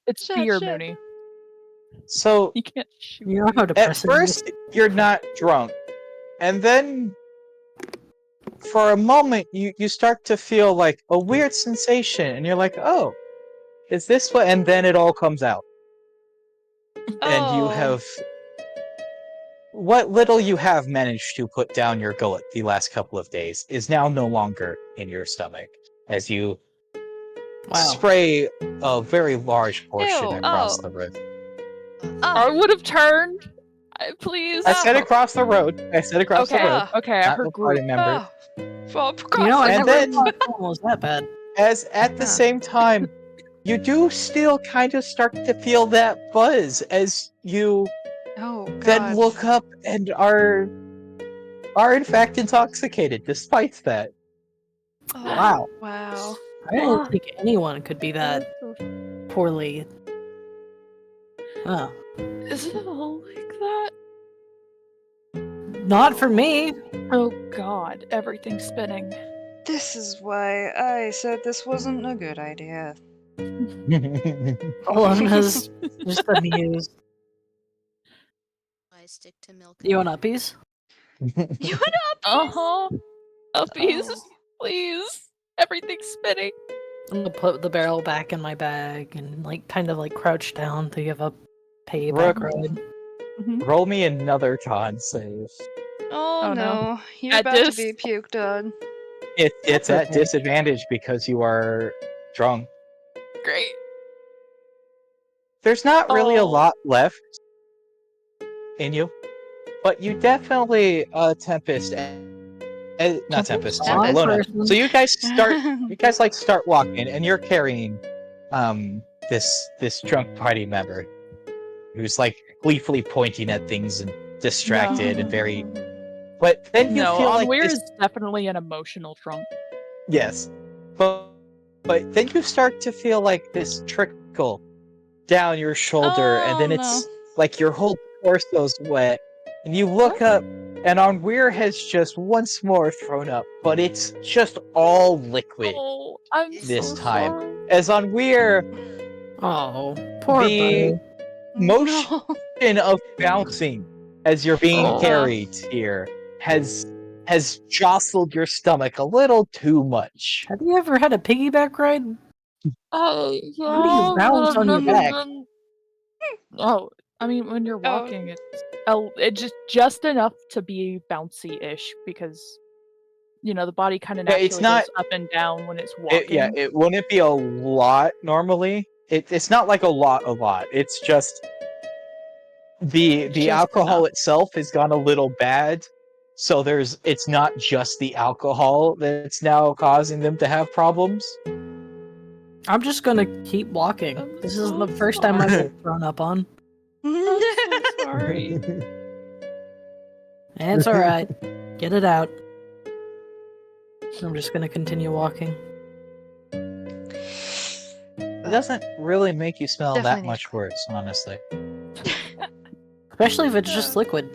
S1: It's
S2: shut,
S1: beer,
S2: shut.
S1: Mooney.
S4: So
S1: You can't shoot.
S3: You know how
S4: at
S3: depressing it is?
S4: first you're not drunk, and then for a moment you start to feel like a weird sensation, and you're like, oh, is this what? And then it all comes out, and you
S2: Oh.
S4: have what little you have managed to put down your gullet the last couple of days is now no longer in your stomach as you
S3: Wow.
S4: spray a very large portion
S2: Ew,
S4: across
S2: oh.
S4: the road.
S1: I would have turned. Please.
S4: I said across the road. I said across the
S1: Okay.
S4: road.
S1: Okay, I
S4: Not
S1: heard
S4: the party
S1: group.
S4: members.
S3: You know, I
S4: And
S3: never
S4: then-
S3: thought it was that bad.
S4: As at the
S2: Huh.
S4: same time, you do still kind of start to feel that buzz as you
S2: Oh god.
S4: then look up and are in fact intoxicated despite that.
S2: Oh,
S3: Wow.
S2: Wow.
S3: I didn't think anyone could be that poorly. Oh.
S1: Is it all like that?
S3: Not for me.
S1: Oh god, everything's spinning.
S2: This is why I said this wasn't a good idea.
S3: Alana's just amused.
S5: I stick to milk.
S3: You want uppies?
S2: You
S1: Uh-huh. Uppies,
S2: Oh.
S1: please. Everything's spinning.
S3: I'm gonna put the barrel back in my bag and kind of crouch down to give up
S4: Rook.
S3: payback ride.
S4: Roll me another con save.
S2: Oh,
S1: Oh, no.
S2: no. You're
S1: At
S2: about
S1: this-
S2: to be puked on.
S4: It's at
S3: Okay.
S4: disadvantage because you are drunk.
S1: Great.
S4: There's not really a
S1: Oh.
S4: lot left in you, but you definitely Tempest. Not Tempest. Sorry,
S2: Tempest.
S4: Alona. So you guys start walking, and you're carrying this drunk party member who's gleefully pointing at things and distracted and very. But then you
S1: No,
S4: feel like
S1: Onweir
S4: this,
S1: is definitely an emotional drunk.
S4: yes, but then you start to feel like this trickle down your shoulder, and then
S2: Oh,
S4: it's like your whole torso's wet, and you look up, and Onweir has just once more thrown up, but it's just all liquid.
S1: Oh, I'm
S4: This
S1: so
S4: time.
S1: sorry.
S4: As Onweir,
S3: Oh, poor
S4: The-
S3: buddy.
S4: motion of bouncing as you're being
S1: Oh.
S4: carried here has jostled your stomach a little too much.
S3: Have you ever had a piggyback ride?
S1: Oh,
S3: How do you bounce on your back?
S1: Oh, I mean, when you're
S2: Oh.
S1: walking, it's just enough to be bouncy-ish because, the body kind of
S4: Yeah,
S1: naturally
S4: it's not-
S1: goes up and down when it's walking.
S4: It wouldn't be a lot normally. It's not like a lot. It's just the
S1: Just
S4: alcohol
S1: enough.
S4: itself has gone a little bad. So it's not just the alcohol that's now causing them to have problems.
S3: I'm just gonna keep walking.
S1: I'm
S3: This is
S1: so
S3: the first time I've
S4: sorry.
S3: been thrown up on.
S1: I'm so sorry.
S3: And it's alright. Get it out. I'm just gonna continue walking.
S4: It doesn't really make you smell
S2: Definitely
S4: that
S2: need
S4: much
S2: to-
S4: worse, honestly.
S3: Especially if it's just liquid.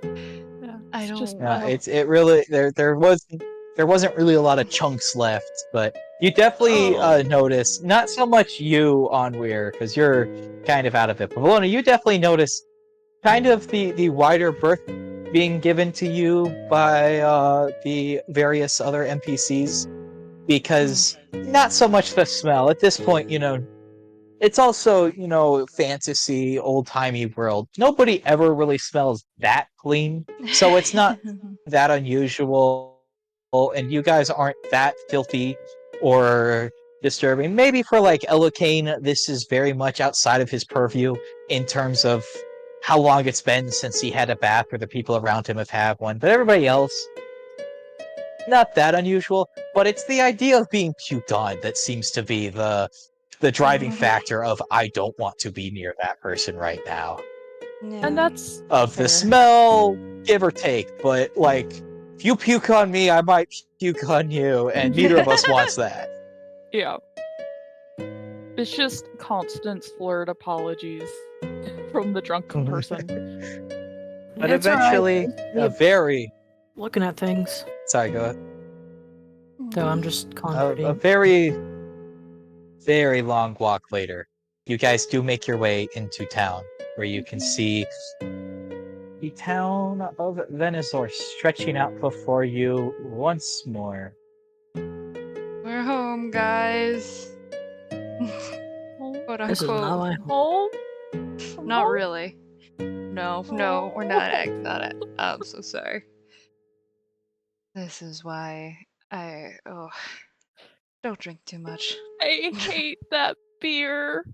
S1: Yeah,
S2: I
S1: it's
S2: don't
S1: just-
S2: know.
S4: It really there wasn't really a lot of chunks left, but you definitely
S2: Oh.
S4: notice, not so much you, Onweir, because you're kind of out of it, but Bologna, you definitely notice kind of the wider berth being given to you by the various other NPCs, because not so much the smell. At this point, it's also, fantasy, old-timey world. Nobody ever really smells that clean, so it's not that unusual, and you guys aren't that filthy or disturbing. Maybe for like Elokane, this is very much outside of his purview in terms of how long it's been since he had a bath or the people around him have had one. But everybody else, not that unusual. But it's the idea of being puked on that seems to be the driving factor of I don't want to be near that person right now.
S2: Yeah.
S1: And that's
S4: Of the
S1: fair.
S4: smell, give or take, but like if you puke on me, I might puke on you, and neither of us wants that.
S1: Yeah. It's just constant slurred apologies from the drunken person.
S4: But
S3: It's all right.
S4: eventually, a very
S3: Looking at things.
S4: sorry, go ahead.
S3: So I'm just calling
S4: A
S3: pretty.
S4: very, very long walk later, you guys do make your way into town, where you can see the town of Venusaur stretching out before you once more.
S2: We're home, guys. Quote
S3: This is not
S2: unquote.
S3: my
S1: Home?
S2: Not
S1: Home?
S2: really. No, we're not. I'm so sorry. This is why don't drink too much.
S1: I hate that beer.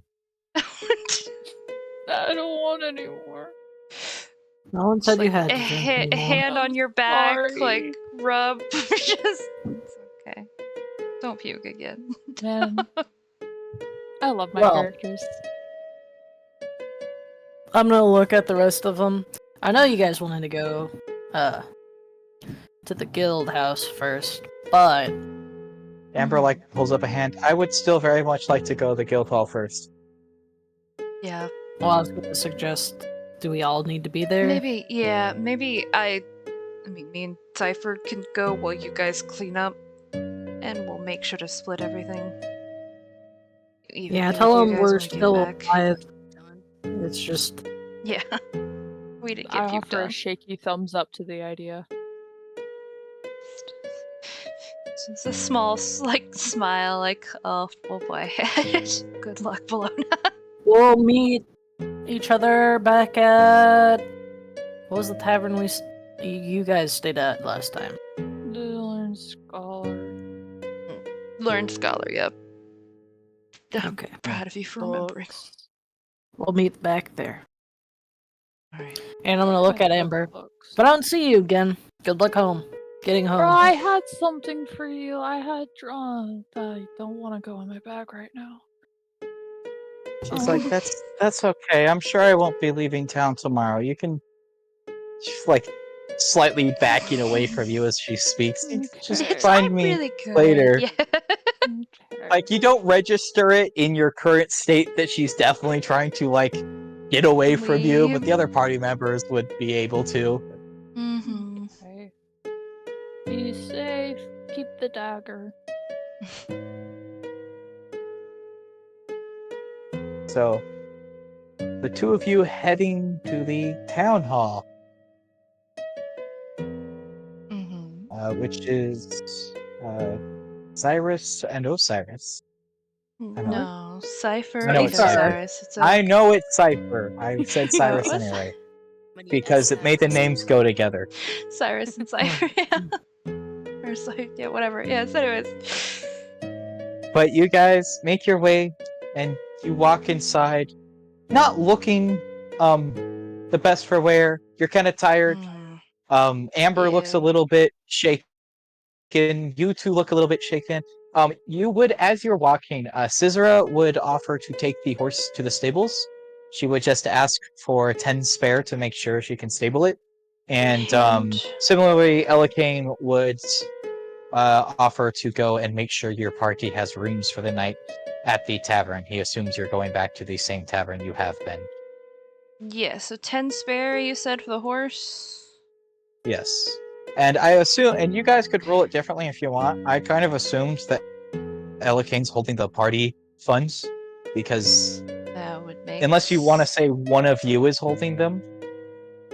S1: I don't want any more.
S3: No one said you had to
S2: a
S3: drink anymore.
S2: hand on
S1: I'm
S2: your back,
S1: sorry.
S2: like rub. Just it's okay. Don't puke again.
S1: Man. I love my
S3: Well.
S1: characters.
S3: I'm gonna look at the rest of them. I know you guys wanted to go, to the guild house first, but
S4: Amber pulls up a hand. I would still very much like to go to the guild hall first.
S2: Yeah.
S3: well, I was gonna suggest, do we all need to be there?
S2: Maybe I mean, me and Cypher can go while you guys clean up, and we'll make sure to split everything.
S3: Yeah, tell
S2: you
S3: them
S2: guys
S3: we're
S2: wanna get
S3: still
S2: back.
S3: alive. It's just
S2: Yeah. We didn't
S1: I
S2: get puked
S1: offer a
S2: on.
S1: shaky thumbs up to the idea.
S2: Just a small, smile, oh boy. Good luck, Bologna.
S3: we'll meet each other back at what was the tavern you guys stayed at last time?
S1: The Learned Scholar.
S2: Learned Scholar, yep. I'm
S3: Okay.
S2: proud of you for remembering.
S1: Books.
S3: We'll meet back there.
S2: Alright.
S3: And I'm gonna look
S1: I
S3: at
S1: love
S3: Amber.
S1: books.
S3: If I don't see you again, good luck home. Getting home.
S1: Bro, I had something for you. I had drawn. I don't want to go in my bag right now.
S4: She's like, that's okay. I'm sure I won't be leaving town tomorrow. You can. She's slightly backing away from you as she speaks. Just
S1: Okay.
S4: find
S2: I'm
S4: me
S2: really good.
S4: later.
S2: Yeah.
S4: You don't register it in your current state that she's definitely trying to get away from you, but
S2: Leave.
S4: the other party members would be able to.
S2: Mm-hmm.
S1: Okay. Be safe. Keep the dagger.
S4: So, the two of you heading to the town hall,
S2: Mm-hmm.
S4: which is Cyrus and Osiris.
S2: No, Cypher
S4: I know
S2: and
S4: it's Cypher.
S2: Osiris. It's
S4: I know it's Cypher. I said Cyrus
S2: What?
S4: anyway,
S5: When you
S4: because
S5: said
S4: it made the
S5: that,
S4: names go together.
S2: Cyrus and Cypher, yeah. Or yeah, whatever. Yeah, so anyways.
S4: But you guys make your way, and you walk inside, not looking the best for wear. You're kind of tired. Amber looks a
S2: Yeah.
S4: little bit shaken. You two look a little bit shaken. You would, as you're walking, Scissora would offer to take the horse to the stables. She would just ask for 10 spare to make sure she can stable it. And similarly, Elokane would offer to go and make sure your party has rooms for the night at the tavern. He assumes you're going back to the same tavern you have been.
S2: Yeah, so 10 spare, you said, for the horse?
S4: Yes. And I assume, and you guys could roll it differently if you want. I kind of assumed that Elokane's holding the party funds, because
S2: That would make
S4: unless you want to say one of you is holding them,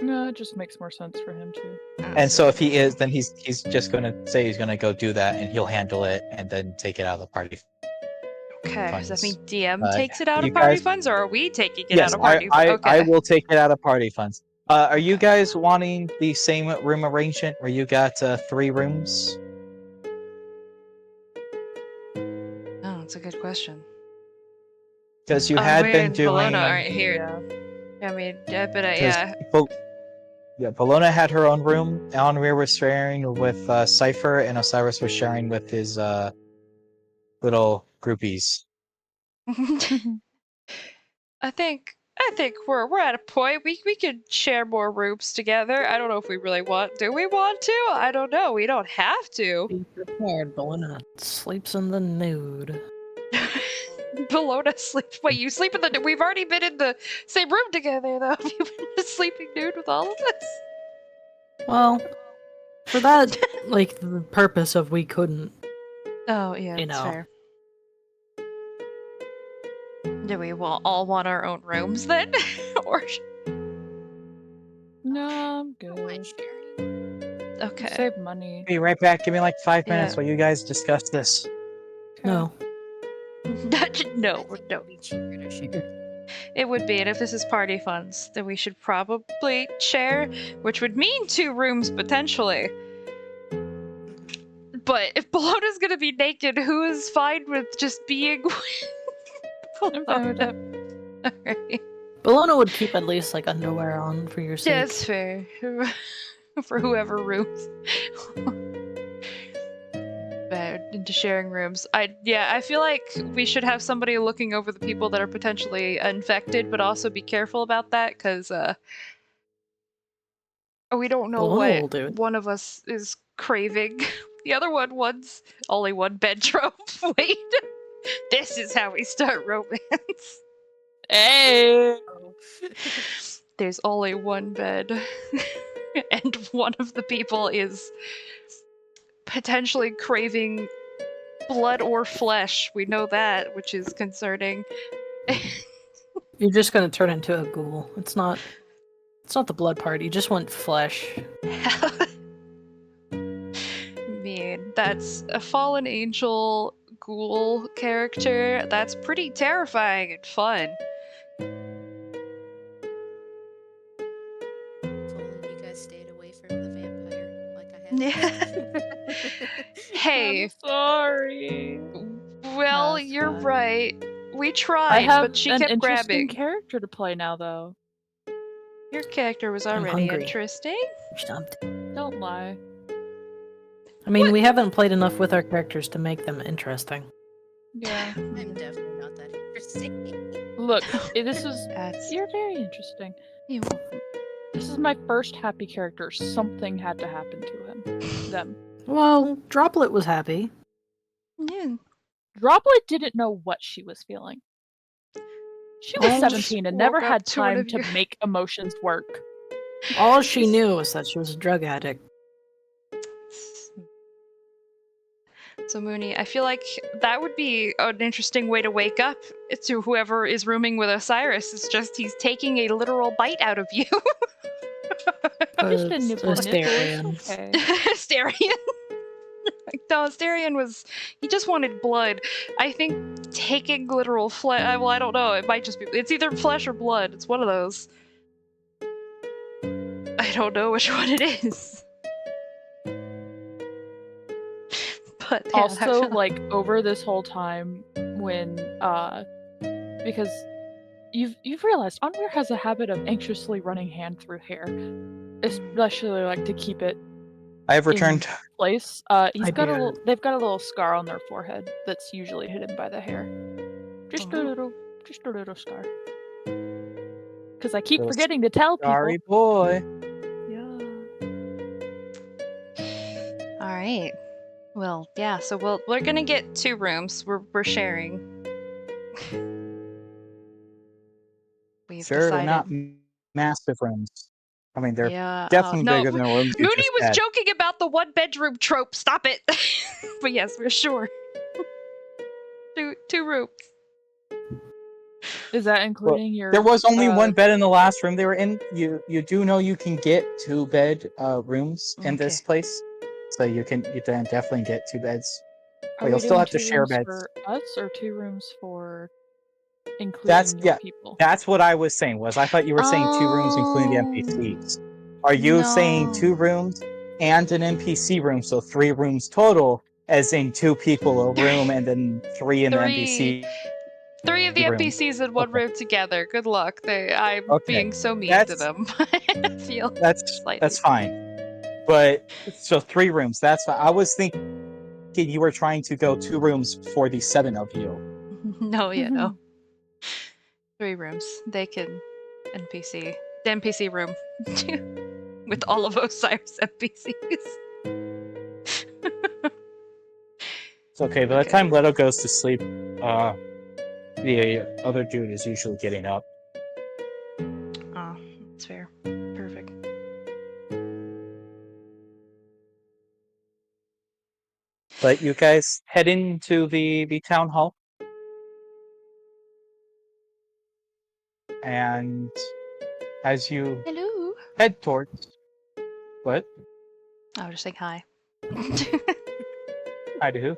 S1: No, it just makes more sense for him to.
S4: and so if he is, then he's just going to say he's going to go do that, and he'll handle it, and then take it out of the party
S2: Okay, does that mean
S4: funds.
S2: DM takes it out
S4: you
S2: of party
S4: guys-
S2: funds, or are we taking it
S4: Yes,
S2: out of party
S4: I
S2: funds? Okay.
S4: will take it out of party funds. Are you
S2: Okay.
S4: guys wanting the same room arrangement where you got 3 rooms?
S2: Oh, that's a good question.
S4: Because you
S2: Oh,
S4: had
S2: Weir
S4: been
S2: and
S4: doing.
S2: Bologna aren't here.
S1: Yeah.
S2: I mean, yeah, but
S4: 'cause
S2: yeah.
S4: Yeah, Bologna had her own room. Alanweir was sharing with Cypher, and Osiris was sharing with his little groupies.
S2: I think we're at a point we could share more rooms together. I don't know if we really want. Do we want to? I don't know. We don't have to.
S3: Be prepared, Bologna sleeps in the nude.
S2: Bologna sleeps. Wait, you sleep in the? We've already been in the same room together, though. Have you been sleeping nude with all of us?
S3: Well, for that, like, the purpose of we couldn't.
S2: Oh yeah,
S3: You
S2: that's
S3: know.
S2: fair. Do we all want our own rooms then, or?
S1: No, I'm
S5: I don't mind
S1: good.
S5: sharing.
S2: Okay.
S1: Save money.
S4: Be right back. Give me like 5 minutes
S2: Yeah.
S4: while you guys discuss this.
S3: No.
S2: no,
S5: I think
S2: no.
S5: it'd be cheaper to share.
S2: It would be, and if this is party funds, then we should probably share, which would mean 2 rooms potentially. But if Bologna's gonna be naked, who is fine with just being with
S1: I'm fine with that.
S2: Alright.
S3: Bologna would keep at least, like, underwear on for your sake.
S2: Yeah, it's fair. For whoever rooms. But into sharing rooms. I feel like we should have somebody looking over the people that are potentially infected, but also be careful about that, because we don't know
S3: Bologna will
S2: what
S3: do it.
S2: one of us is craving. The other one wants only one bed trope. Wait. This is how we start romance.
S1: Hey!
S2: There's only one bed. And one of the people is potentially craving blood or flesh. We know that, which is concerning.
S3: You're just gonna turn into a ghoul. It's not the blood part. You just want flesh.
S2: I mean, that's a fallen angel ghoul character. That's pretty terrifying and fun.
S5: If only you guys stayed away from the vampire like I had.
S2: Yeah. Hey,
S1: I'm sorry.
S2: well,
S1: That's
S2: you're
S1: fine.
S2: right. We
S1: I
S2: tried,
S1: have
S2: but she
S1: an
S2: kept
S1: interesting
S2: grabbing.
S1: character to play now, though.
S2: Your character was
S3: I'm
S2: already
S3: hungry.
S2: interesting.
S3: Stumped.
S1: Don't lie.
S3: I mean, we haven't played enough with our characters to make them interesting.
S1: Yeah.
S5: I'm definitely not that interesting.
S1: Look, this is
S2: That's
S1: you're very interesting.
S2: you.
S1: This is my first happy character. Something had to happen to him. Them.
S3: Well, Droplet was happy.
S2: Yeah.
S1: Droplet didn't know what she was feeling. She was
S3: Oh,
S1: 17 and never
S2: woke up
S1: had
S2: to one
S1: time
S2: of
S1: to
S2: your-
S1: make emotions work.
S3: All she knew was that she was a drug addict.
S2: So Mooney, I feel like that would be an interesting way to wake up to whoever is rooming with Osiris. It's just he's taking a literal bite out of you.
S1: Just a nibble,
S3: Asterion.
S1: nibble. It's okay.
S2: Asterion. No, Asterion was. He just wanted blood. I think taking literal flesh. Well, I don't know. It might just be. It's either flesh or blood. It's one of those. I don't know which one it is. But yeah, I
S1: Also,
S2: feel-
S1: like over this whole time, when because you've realized Onweir has a habit of anxiously running hand through hair, especially like to keep it
S4: I have returned.
S1: place. He's
S3: I
S1: got a
S3: do.
S1: little, they've got a little scar on their forehead that's usually hidden by the hair. Just a
S2: Oh.
S1: little scar. Because I keep
S4: Little
S1: forgetting to tell people.
S4: Sorry, boy.
S1: Yeah.
S2: All right. Well, yeah. So we're gonna get 2 rooms. We're sharing. We've
S4: Sure, they're
S2: decided.
S4: not massive rooms. I mean, they're
S2: Yeah.
S4: definitely
S2: no,
S4: bigger than the rooms you
S2: Mooney
S4: just
S2: was
S4: had.
S2: joking about the 1-bedroom trope. Stop it. But yes, we're sure. Two rooms.
S1: Is that including your?
S4: There was only
S1: uh,
S4: one bed in the last room they were in. You do know you can get 2 bed rooms in this
S2: Okay.
S4: place, so you can definitely get 2 beds.
S1: Are
S4: you'll
S1: we
S4: still
S1: doing
S4: have to
S1: 2
S4: share
S1: rooms
S4: beds.
S1: for us or 2 rooms for including
S4: That's
S1: new
S4: yeah.
S1: people?
S4: That's what I was saying. Was I thought you were saying 2 rooms including the NPCs. Are you saying 2
S2: No.
S4: rooms and an NPC room, so 3 rooms total, as in 2 people a room and then 3 in the NPC
S2: 3 of the
S4: room?
S2: NPCs in one
S4: Okay.
S2: room together. Good luck. I'm
S4: Okay.
S2: being so mean to
S4: That's
S2: them. I feel
S4: that's
S2: slightly.
S4: fine. But so 3 rooms. That's fine. I was thinking you were trying to go 2 rooms for the 7 of you.
S2: No, yeah, no. 3 rooms. They can NPC. The NPC room. With all of Osiris NPCs.
S4: It's okay. By the
S2: Okay.
S4: time Leto goes to sleep, the other dude is usually getting up.
S2: Oh, that's fair. Perfect.
S4: But you guys head into the town hall, and as you
S2: Hello.
S4: head towards what?
S2: I was just saying hi.
S4: I do.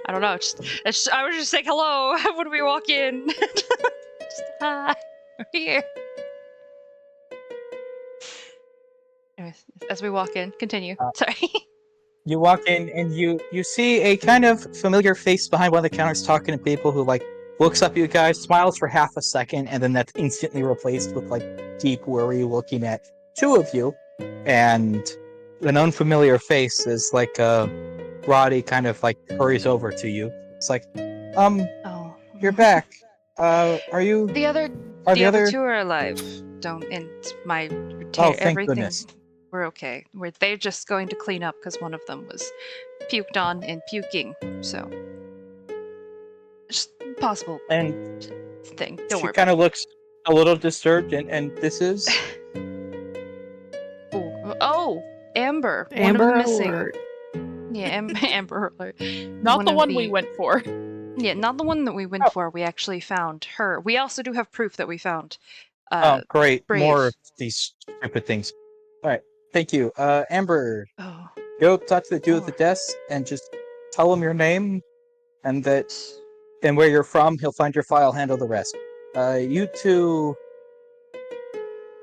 S2: I don't know. I was just saying hello when we walk in. Just hi. We're here. Anyways, as we walk in, continue. Sorry.
S4: You walk in and you see a kind of familiar face behind one of the counters talking to people who like looks up at you guys, smiles for half a second, and then that's instantly replaced with like deep worry looking at 2 of you. And an unfamiliar face is like Roddy kind of like hurries over to you. It's like,
S2: Oh.
S4: you're back. Are you
S2: The other
S4: are
S2: the other 2 are alive. Don't and my
S4: Oh, thank
S2: everything.
S4: goodness.
S2: We're okay. They're just going to clean up because one of them was puked on and puking. So just possible
S4: And
S2: thing. Don't
S4: she
S2: worry
S4: kind
S2: about
S4: of looks a little disturbed and this is
S2: it. Ooh. Oh, Amber. One
S3: Amber
S2: of them missing.
S3: Alert.
S2: Yeah, Amber Alert.
S1: Not the
S2: of
S1: one we went for.
S2: Yeah, not the one that we went
S4: Oh.
S2: for. We actually found her. We also do have proof that we found.
S4: oh great,
S2: Brave.
S4: more of these stupid things. Alright, thank you. Amber,
S2: Oh.
S4: go talk to the dude at the
S2: Oh.
S4: desk and just tell him your name and where you're from. He'll find your file, handle the rest. You 2,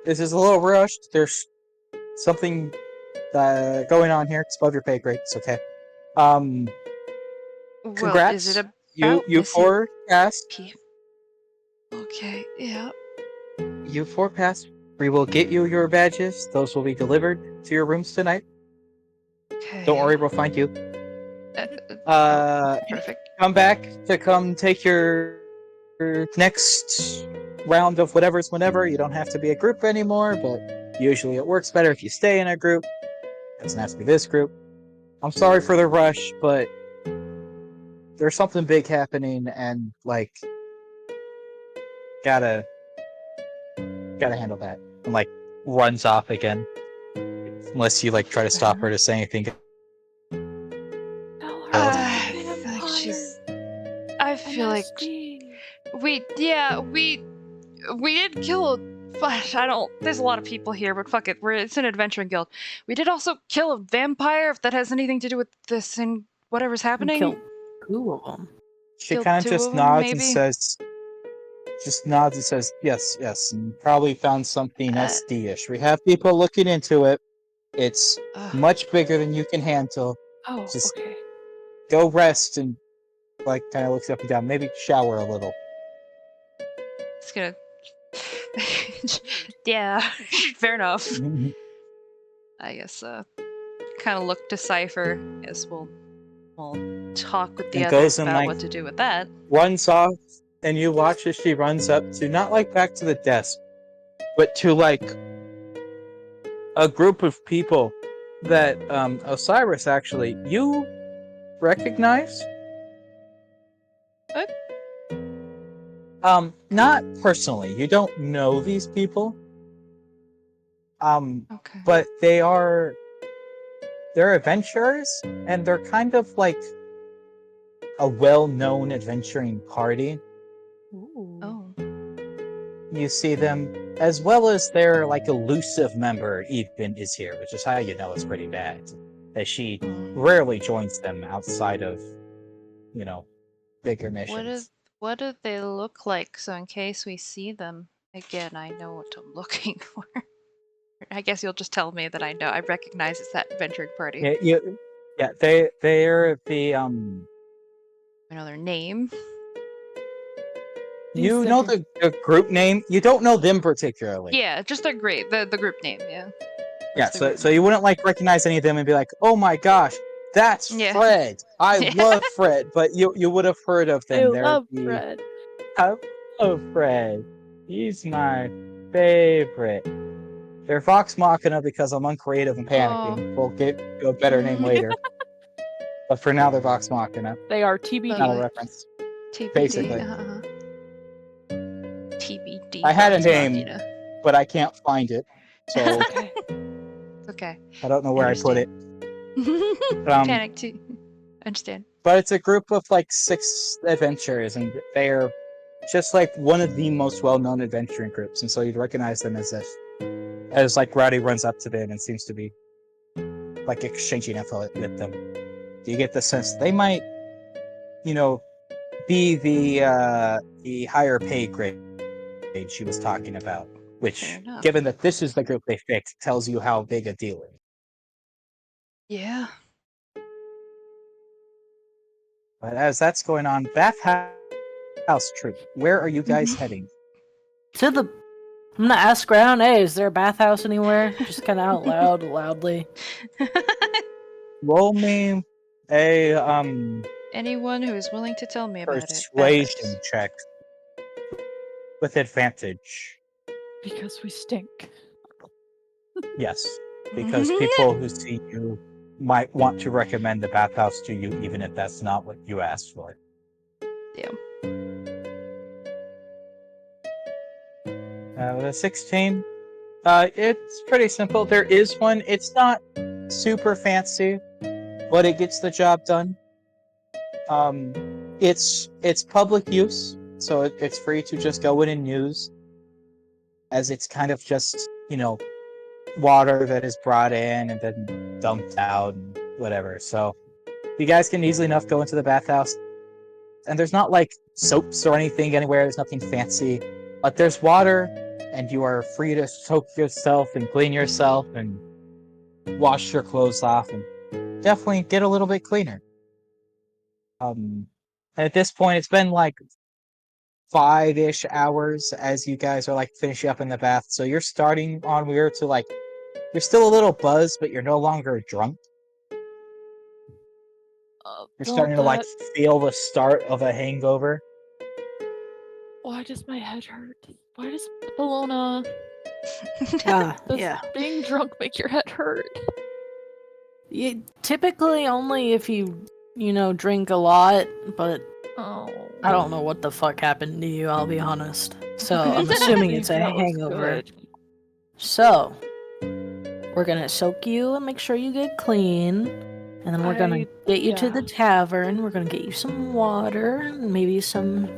S4: this is a little rushed. There's something going on here. It's above your pay grade. It's okay.
S2: Well,
S4: Congrats.
S2: is it
S4: you
S2: about missing
S4: 4 passed.
S2: people? Okay, yeah.
S4: You 4 passed. We will get you your badges. Those will be delivered to your rooms tonight.
S2: Okay.
S4: Don't worry, we'll find you.
S2: Perfect.
S4: Come back to come take your next round of whatever's whenever. You don't have to be a group anymore, but usually it works better if you stay in a group. It doesn't have to be this group. I'm sorry for the rush, but there's something big happening, and like gotta handle that. And like runs off again, unless you like try to stop her to say anything.
S2: I feel like she's. I feel like we did kill. But I don't. There's a lot of people here, but fuck it. It's an adventuring guild. We did also kill a vampire. If that has anything to do with this and whatever's happening.
S3: Killed 2 of them.
S4: She
S2: Killed
S4: kind of
S2: 2
S4: just
S2: of 'em,
S4: nods and
S2: maybe?
S4: says, yes, and probably found something SD-ish. We have people looking into it. It's much bigger than you can handle.
S1: Oh,
S4: Just
S1: okay.
S4: go rest and like kind of looks up and down. Maybe shower a little.
S2: It's gonna. Yeah, fair enough. I guess. Kind of look to Cypher. Guess we'll talk with the
S4: And
S2: others
S4: goes and,
S2: about
S4: like,
S2: what to do with that.
S4: Runs off, and you watch as she runs up to not like back to the desk, but to like a group of people that Osiris actually you recognize.
S2: What?
S4: Not personally. You don't know these people.
S2: Okay.
S4: But they're adventurers, and they're kind of like a well-known adventuring party.
S2: Oh.
S4: You see them, as well as their like elusive member even is here, which is how you know it's pretty bad, as she rarely joins them outside of bigger missions.
S2: What do they look like? So in case we see them again, I know what I'm looking for. I guess you'll just tell me that I know. I recognize it's that adventuring party.
S4: Yeah, they're the
S2: I know their name.
S4: You know the group name. You don't know them particularly.
S2: Yeah, just their great the group name. Yeah.
S4: Yeah.
S2: Just the group
S4: So you wouldn't recognize any of them and be like, oh my gosh, that's
S2: Yeah.
S4: Fred. I
S2: Yeah.
S4: love Fred. But you would have heard of them.
S1: I love Fred.
S4: I love Fred. He's my favorite. They're Vox Machina because I'm uncreative and panicking. We'll get to a better name later. But for now, they're Vox Machina.
S1: They are TBD.
S4: Not a reference.
S2: TBD.
S4: Basically.
S2: TBD.
S4: I had a
S2: Vox
S4: name,
S2: Machina.
S4: but I can't find it. So
S1: Okay.
S2: It's okay.
S4: I don't know where I put it.
S2: Panic too. Understand.
S4: But it's a group of like 6 adventurers, and they're just like one of the most well-known adventuring groups, and so you'd recognize them as like Rowdy runs up to them and seems to be like exchanging info with them. You get the sense they might, be the higher pay grade she was talking about, which,
S2: Fair enough.
S4: given that this is the group they picked, tells you how big a deal it is.
S2: Yeah.
S4: But as that's going on, Bathhouse Troop, where are you guys heading?
S3: To the. I'm gonna ask around. Hey, is there a bathhouse anywhere? Just kind of out loud, loudly.
S4: Roll me a
S2: Anyone who is willing to tell me about it.
S4: persuasion check with advantage.
S1: Because we stink.
S4: Yes, because people who see you might want to recommend the bathhouse to you, even if that's not what you asked for.
S2: Damn.
S4: With a 16, it's pretty simple. There is one. It's not super fancy, but it gets the job done. It's public use, so it's free to just go in and use, as it's kind of just, water that is brought in and then dumped out and whatever. So you guys can easily enough go into the bathhouse, and there's not like soaps or anything anywhere. There's nothing fancy, but there's water, and you are free to soak yourself and clean yourself and wash your clothes off and definitely get a little bit cleaner. At this point, it's been like 5-ish hours as you guys are like finishing up in the bath. So you're starting on weird to like, you're still a little buzzed, but you're no longer drunk. You're starting to like feel the start of a hangover.
S1: Why does my head hurt? Why does Bologna?
S3: Ah,
S1: Does
S3: yeah.
S1: being drunk make your head hurt?
S3: Typically only if you drink a lot, but
S1: Oh.
S3: I don't know what the fuck happened to you, I'll be honest. So I'm assuming it's a
S1: That was
S3: hangover.
S1: good.
S3: So we're gonna soak you and make sure you get clean. And then we're gonna get you to the tavern. We're gonna get you some water, and maybe some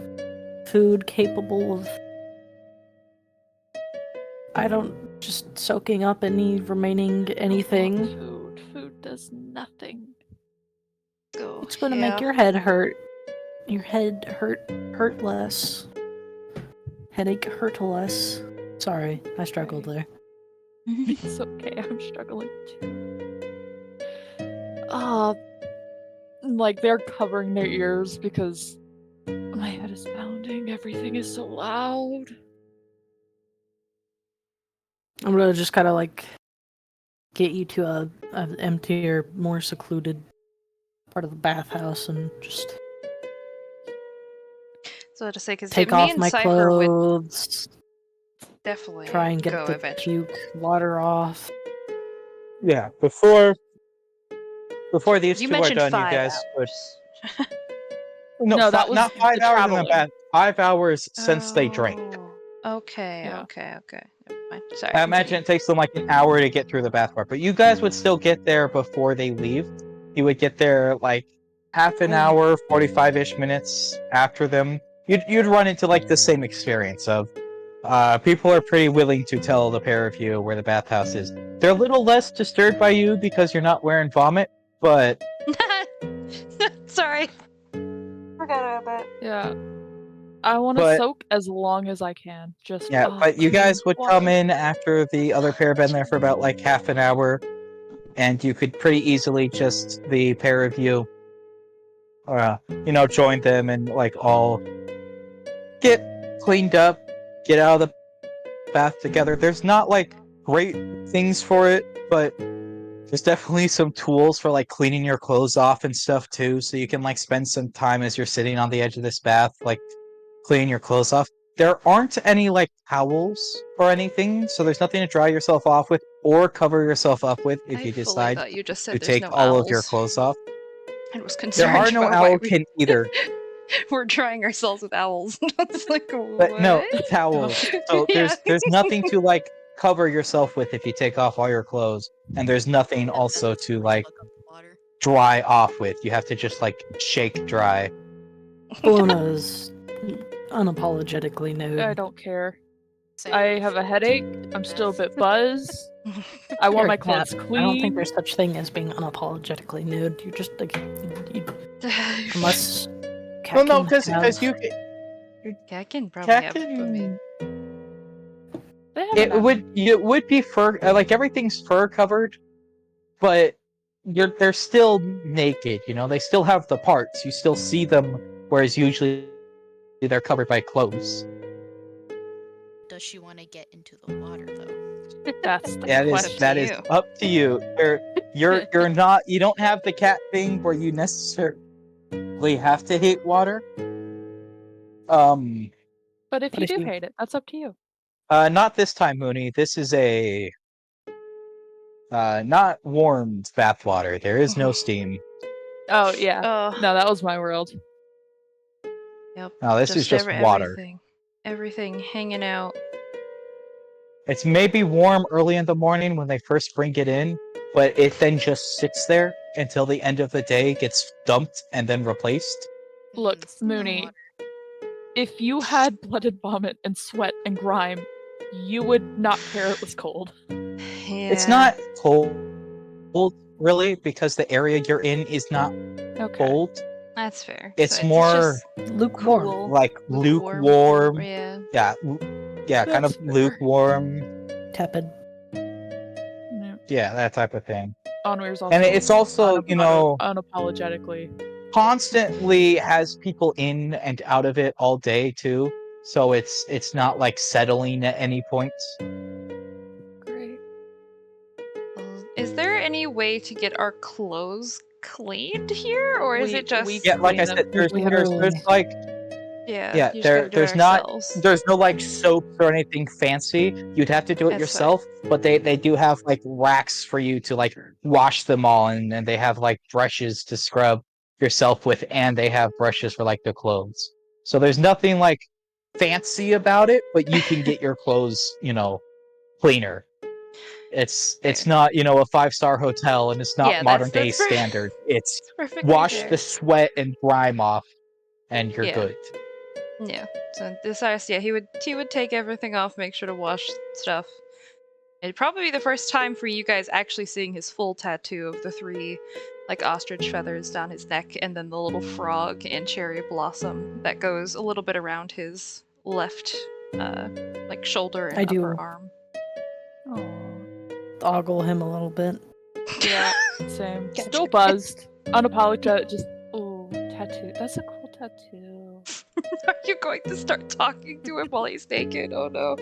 S3: food capable of just soaking up any remaining anything.
S1: Food does nothing.
S2: Go.
S3: It's gonna make your head hurt. Your head hurt less. Headache hurt less. Sorry, I struggled there.
S1: It's okay, I'm struggling too. Like they're covering their ears because my head is pounding. Everything is so loud.
S3: I'm gonna just kind of like get you to a emptier, more secluded part of the bathhouse and just
S2: So to say, because
S3: take
S2: me
S3: off
S2: and
S3: my
S2: Cypher would
S3: clothes,
S2: definitely
S3: try and get
S2: go
S3: the
S2: eventually.
S3: puke water off.
S4: Yeah, before these
S2: You
S4: two are
S2: mentioned
S4: done,
S2: 5
S4: you guys would.
S2: hours.
S1: No, that was
S4: not 5
S1: the
S4: hours in the
S1: traveling.
S4: bath. 5 hours since they drank.
S2: Oh, Okay,
S1: Yeah.
S2: okay. Never mind. Sorry.
S4: I imagine
S2: continue.
S4: it takes them like an hour to get through the bath part, but you guys would still get there before they leave. You would get there like half an hour, 45-ish minutes after them. You'd run into like the same experience of people are pretty willing to tell the pair of you where the bathhouse is. They're a little less disturbed by you because you're not wearing vomit, but
S2: Sorry. forgot about that.
S1: Yeah. I want to
S4: But-
S1: soak as long as I can. Just
S4: Yeah, but you
S1: clean
S4: guys would come
S1: water.
S4: in after the other pair have been there for about like half an hour, and you could pretty easily just the pair of you, join them and like all get cleaned up, get out of the bath together. There's not like great things for it, but there's definitely some tools for like cleaning your clothes off and stuff too, so you can like spend some time as you're sitting on the edge of this bath, like cleaning your clothes off. There aren't any like towels or anything, so there's nothing to dry yourself off with or cover yourself up with if
S2: I
S4: you
S2: fully
S4: decide
S2: thought you just said
S4: to
S2: there's
S4: take
S2: no
S4: all of your
S2: owls.
S4: clothes off.
S2: I was
S4: There
S2: concerned
S4: are no
S2: about why
S4: owl can either,
S2: we're drying ourselves with owls. It's like,
S4: but no
S2: what?
S4: towels. So
S2: Yeah.
S4: there's nothing to like cover yourself with if you take off all your clothes, and there's nothing
S5: Yeah,
S4: also
S5: that's
S4: to
S5: where
S4: like
S5: you look up the water.
S4: dry off with. You have to just like shake dry.
S3: Bologna is unapologetically nude.
S1: I don't care.
S5: Same.
S1: I have a headache. I'm still a bit buzzed. I want
S3: You're
S1: my
S3: a cat.
S1: clothes clean.
S3: I don't think there's such thing as being unapologetically nude. You're just like, unless.
S4: Well, no,
S3: cat can
S4: because
S3: have-
S2: Cat can probably have. I
S4: can.
S2: mean,
S1: They have
S4: It
S1: enough.
S4: would be fur, like everything's fur covered, but they're still naked. They still have the parts. You still see them, whereas usually they're covered by clothes.
S5: Does she want to get into the water though?
S1: That's the
S4: That
S1: question.
S4: is
S2: you.
S4: up to you. You're not. You don't have the cat thing where you necessarily have to hate water.
S1: But if
S3: But
S1: you
S3: if
S1: do
S3: you-
S1: hate it, that's up to you.
S4: Not this time, Mooney. This is a not warmed bathwater. There is no steam.
S1: Oh yeah.
S2: Oh,
S1: No, that was my world.
S2: yep.
S4: No, this is just water.
S2: Everything hanging out.
S4: It's maybe warm early in the morning when they first bring it in, but it then just sits there until the end of the day, gets dumped and then replaced.
S1: Look,
S5: Means no
S1: Mooney,
S5: water.
S1: if you had blood and vomit and sweat and grime, you would not care it was cold.
S2: Yeah.
S4: It's not cold, really, because the area you're in is not
S1: Okay.
S4: cold.
S2: That's fair.
S4: It's
S2: So
S4: more
S2: just
S3: lukewarm.
S2: cool.
S4: like lukewarm.
S2: Yeah.
S4: Yeah, kind
S1: That's
S4: of
S1: fair.
S4: lukewarm.
S3: Tepid.
S1: Yeah.
S4: Yeah, that type of thing.
S1: Onweir's also
S4: And it's also,
S1: unapologetically.
S4: constantly has people in and out of it all day too. So it's not like settling at any point.
S1: Great.
S2: Well, is there any way to get our clothes cleaned here, or is
S1: We-
S2: it just
S1: we-
S4: Yeah, like I
S1: clean them.
S4: said, there's
S3: We have our own-
S4: like
S2: yeah?
S4: there's
S2: You just gotta do it
S4: not
S2: ourselves.
S4: there's no like soaps or anything fancy. You'd have to do it
S2: That's
S4: yourself, but they do have like racks for you to like wash them all, and they have like brushes to scrub yourself with, and they have brushes for like the clothes. So there's nothing like fancy about it, but you can get your clothes, cleaner. It's not, a 5-star hotel, and it's not
S2: Yeah,
S4: modern day
S2: that's very-
S4: standard. It's
S2: Perfectly
S4: wash
S2: fair.
S4: the sweat and grime off, and you're
S2: Yeah.
S4: good.
S2: Yeah. So Desires, he would take everything off, make sure to wash stuff. It'd probably be the first time for you guys actually seeing his full tattoo of the 3 like ostrich feathers down his neck, and then the little frog and cherry blossom that goes a little bit around his left like shoulder and
S3: I do.
S2: upper arm.
S1: Aw.
S3: Ogle him a little bit.
S1: Yeah, same.
S2: Gotcha.
S1: Still buzzed. Unapologetic. Just tattoo. That's a cool tattoo.
S2: Are you going to start talking to him while he's naked? Oh no.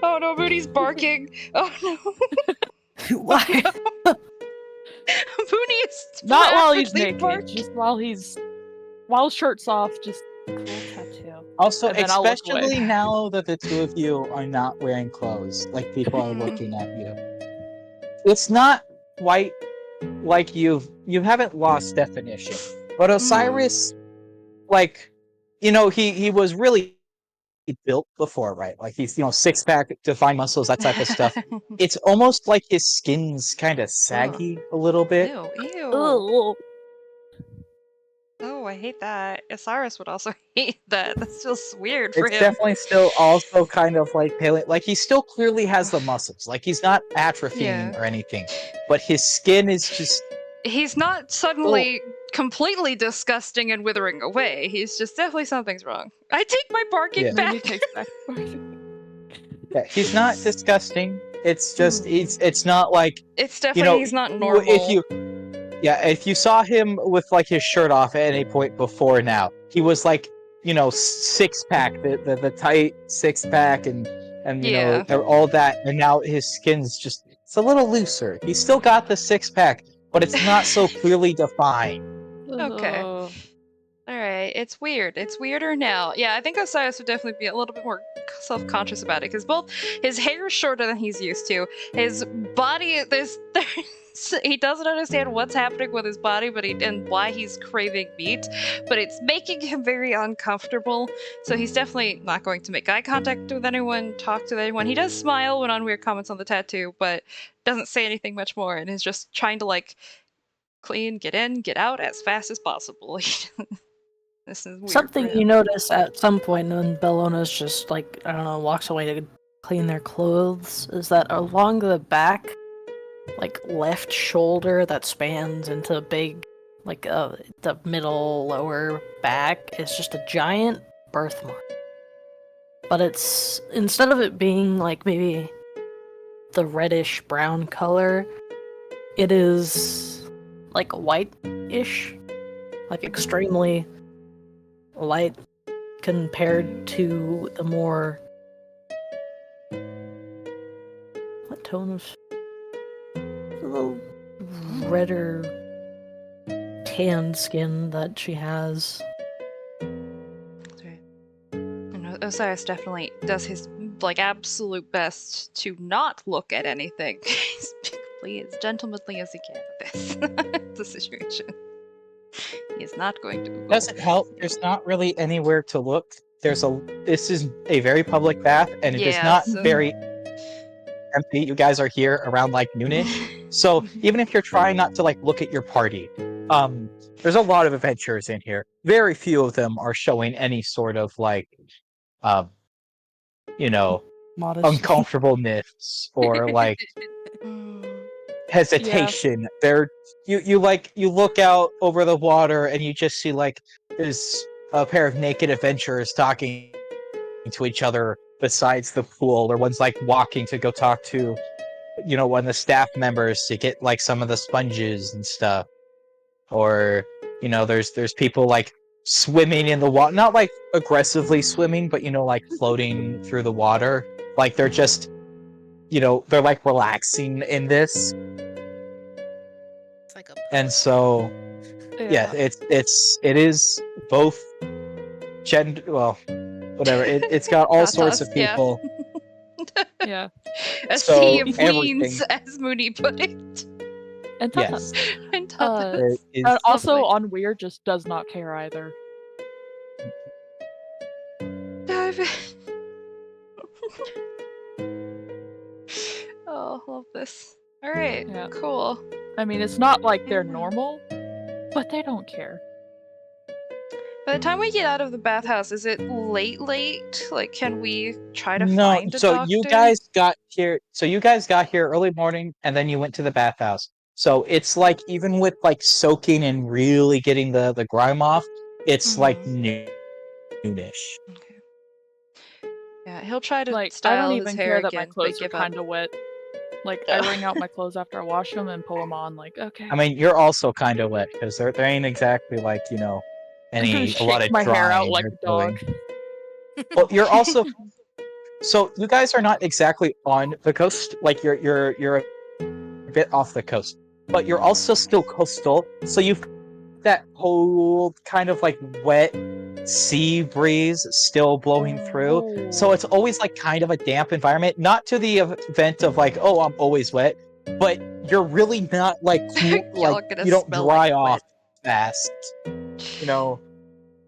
S2: Oh no, Moody's barking. Oh no.
S3: Why?
S2: Mooney is
S1: Not while he's
S2: rapidly
S1: naked.
S2: barking.
S1: Just while shirt's off. Just cool tattoo.
S4: Also,
S1: And then I'll look
S4: especially
S1: away.
S4: now that the two of you are not wearing clothes, like people are looking at you. It's not quite like you haven't lost definition. But Osiris, like, he was really built before, right? Like he's, 6-pack, defined muscles, that type of stuff. It's almost like his skin's kind of saggy a little bit.
S2: Ew, ew.
S1: Ugh.
S2: Oh, I hate that. Osiris would also hate that. That's just weird for
S4: It's
S2: him.
S4: definitely still also kind of like pale. Like he still clearly has the muscles. Like he's not atrophying
S2: Yeah.
S4: or anything, but his skin is just
S2: He's not suddenly completely disgusting and withering away. He's just definitely something's wrong. I take my barking
S4: Yeah.
S1: Maybe
S2: back.
S1: takes back.
S4: Yeah, he's not disgusting. It's just it's not like
S2: It's definitely he's not normal.
S4: if you saw him with like his shirt off at any point before now, he was like, six pack, the tight six pack and
S2: Yeah.
S4: all that, and now his skin's just it's a little looser. He's still got the six pack, but it's not so clearly defined.
S2: Okay.
S1: Oh.
S2: Alright, it's weird. It's weirder now. Yeah, I think Osiris would definitely be a little bit more self-conscious about it, because both his hair is shorter than he's used to, his body, he doesn't understand what's happening with his body, and why he's craving meat, but it's making him very uncomfortable, so he's definitely not going to make eye contact with anyone, talk to anyone. He does smile when Onweir comments on the tattoo, but doesn't say anything much more, and is just trying to, like, clean, get in, get out as fast as possible. This is weird.
S3: Something you notice at some point when Bellona's just like, I don't know, walks away to clean their clothes is that along the back, like left shoulder that spans into big, like the middle lower back is just a giant birthmark. But it's, instead of it being like maybe the reddish brown color, it is like white-ish, like extremely light compared to the more what tone of a little redder tan skin that she has.
S2: And Osiris definitely does his like absolute best to not look at anything. He's being as gentlemanly as he can with this the situation. He is not going to Google.
S4: Doesn't help. There's not really anywhere to look. This is a very public bath, and it is not very empty. You guys are here around like noonish, so even if you're trying not to like look at your party, there's a lot of adventurers in here. Very few of them are showing any sort of like,
S3: Modesty.
S4: uncomfortableness or like hesitation. They're you look out over the water and you just see like there's a pair of naked adventurers talking to each other besides the pool, or one's like walking to go talk to one of the staff members to get like some of the sponges and stuff, or there's people like swimming in the water, not like aggressively swimming, but like floating through the water, like they're just they're like relaxing in this.
S5: It's like a
S4: And so yeah, it is both gender, well, whatever, it's got all sorts of
S2: yeah.
S4: people.
S1: Yeah.
S2: A
S4: So,
S2: sea of queens,
S4: everything.
S2: as Mooney put it.
S1: And
S4: Yes.
S2: And Tatas.
S4: It is-
S1: also
S2: lovely.
S1: Onweir just does not care either.
S2: Dive in. Oh, love this. Alright,
S1: Yeah.
S2: cool.
S1: I mean, it's not like they're normal, but they don't care.
S2: By the time we get out of the bathhouse, is it late? Like, can we try to
S4: No,
S2: find a
S4: so
S2: doctor?
S4: you guys got here early morning, and then you went to the bathhouse. So it's like, even with like soaking and really getting the grime off, it's like noonish.
S2: Okay. Yeah, he'll try to
S1: Like, I
S2: style
S1: don't
S2: his
S1: even
S2: hair
S1: care that
S2: again,
S1: my
S2: but
S1: clothes are
S2: give up.
S1: kind of wet. Like, I wring out my clothes after I wash them and pull them on. Like, okay.
S4: I mean, you're also kind of wet because there ain't exactly like a lot
S1: Shake
S4: of
S1: my hair out
S4: drying
S1: like
S4: you're
S1: a dog.
S4: doing. Well, you're also so you guys are not exactly on the coast. Like you're a bit off the coast, but you're also still coastal. So you've that whole kind of like wet sea breeze still blowing through. So it's always like kind of a damp environment. Not to the event of like, oh, I'm always wet, but you're really not like
S2: Y'all
S4: like
S2: gonna
S4: you don't
S2: smell
S4: dry
S2: like
S4: off fast.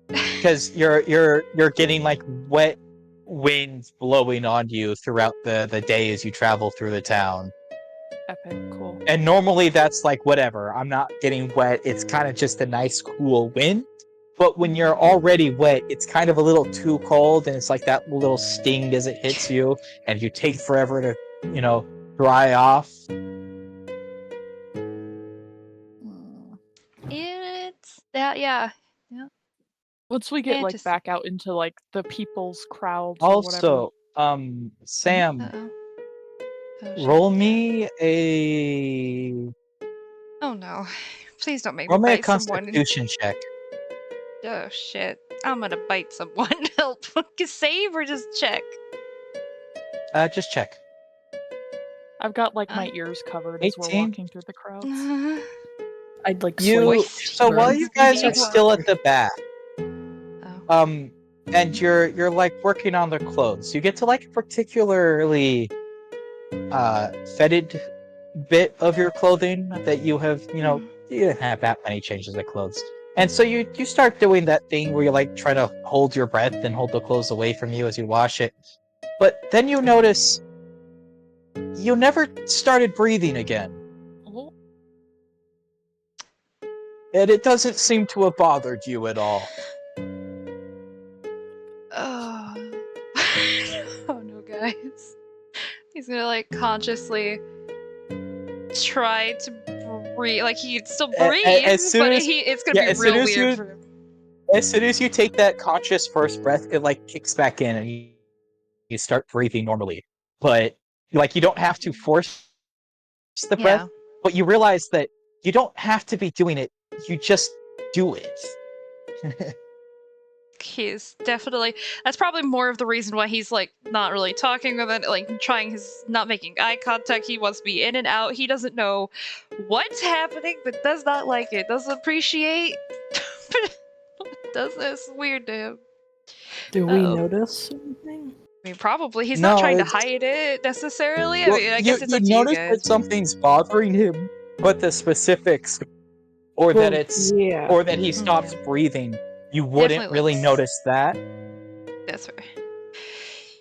S4: Because you're getting like wet winds blowing on you throughout the day as you travel through the town.
S1: Epic, cool.
S4: And normally that's like, whatever, I'm not getting wet, it's kind of just a nice cool wind. But when you're already wet, it's kind of a little too cold, and it's like that little sting as it hits you, and you take forever to dry off.
S2: Yeah.
S1: Once we get like
S2: Fantasy.
S1: back out into like the people's crowds or whatever.
S4: Also, Sam,
S2: Uh-oh. Oh, shit.
S4: roll me a
S2: Oh no. Please don't make me
S4: roll me a
S2: bite someone.
S4: Constitution check.
S2: Oh shit. I'm gonna bite someone. Help. Save or just check?
S4: Just check.
S1: I've got like my ears covered as we're
S4: 18?
S1: walking through the crowds.
S3: I'd like
S4: You
S3: slate
S4: so while you guys are
S2: Burn.
S4: still at the bath,
S2: Oh.
S4: and you're like working on the clothes, you get to like a particularly fetid bit of your clothing that you have, you didn't have that many changes of clothes. And so you start doing that thing where you like try to hold your breath and hold the clothes away from you as you wash it. But then you notice you never started breathing again.
S1: Oh,
S4: And it doesn't seem to have bothered you at all.
S2: Oh. Oh no, guys. He's gonna like consciously try to breathe. Like he can still breathe,
S4: as soon
S2: but
S4: as-
S2: it's gonna
S4: yeah,
S2: be
S4: as soon
S2: real
S4: as
S2: weird
S4: you-
S2: for him.
S4: As soon as you take that conscious first breath, it like kicks back in and you start breathing normally. But like you don't have to force the breath, but you realize that you don't have to be doing it. You just do it.
S2: He's definitely. That's probably more of the reason why he's like not really talking with it, like trying his not making eye contact. He wants to be in and out. He doesn't know what's happening, but does not like it. Doesn't appreciate. Does this weird to him?
S3: Do we
S2: Uh-oh.
S3: notice anything?
S2: I mean, probably he's
S4: No,
S2: not trying to
S4: it's-
S2: hide it necessarily.
S4: Well,
S2: I mean, I guess it's up to you
S4: notice
S2: guys.
S4: that something's bothering him, but the specifics, or that
S3: Well,
S4: it's,
S3: yeah.
S4: or that he stops breathing, you wouldn't
S2: Definitely
S4: really
S2: looks-
S4: notice that.
S2: That's right.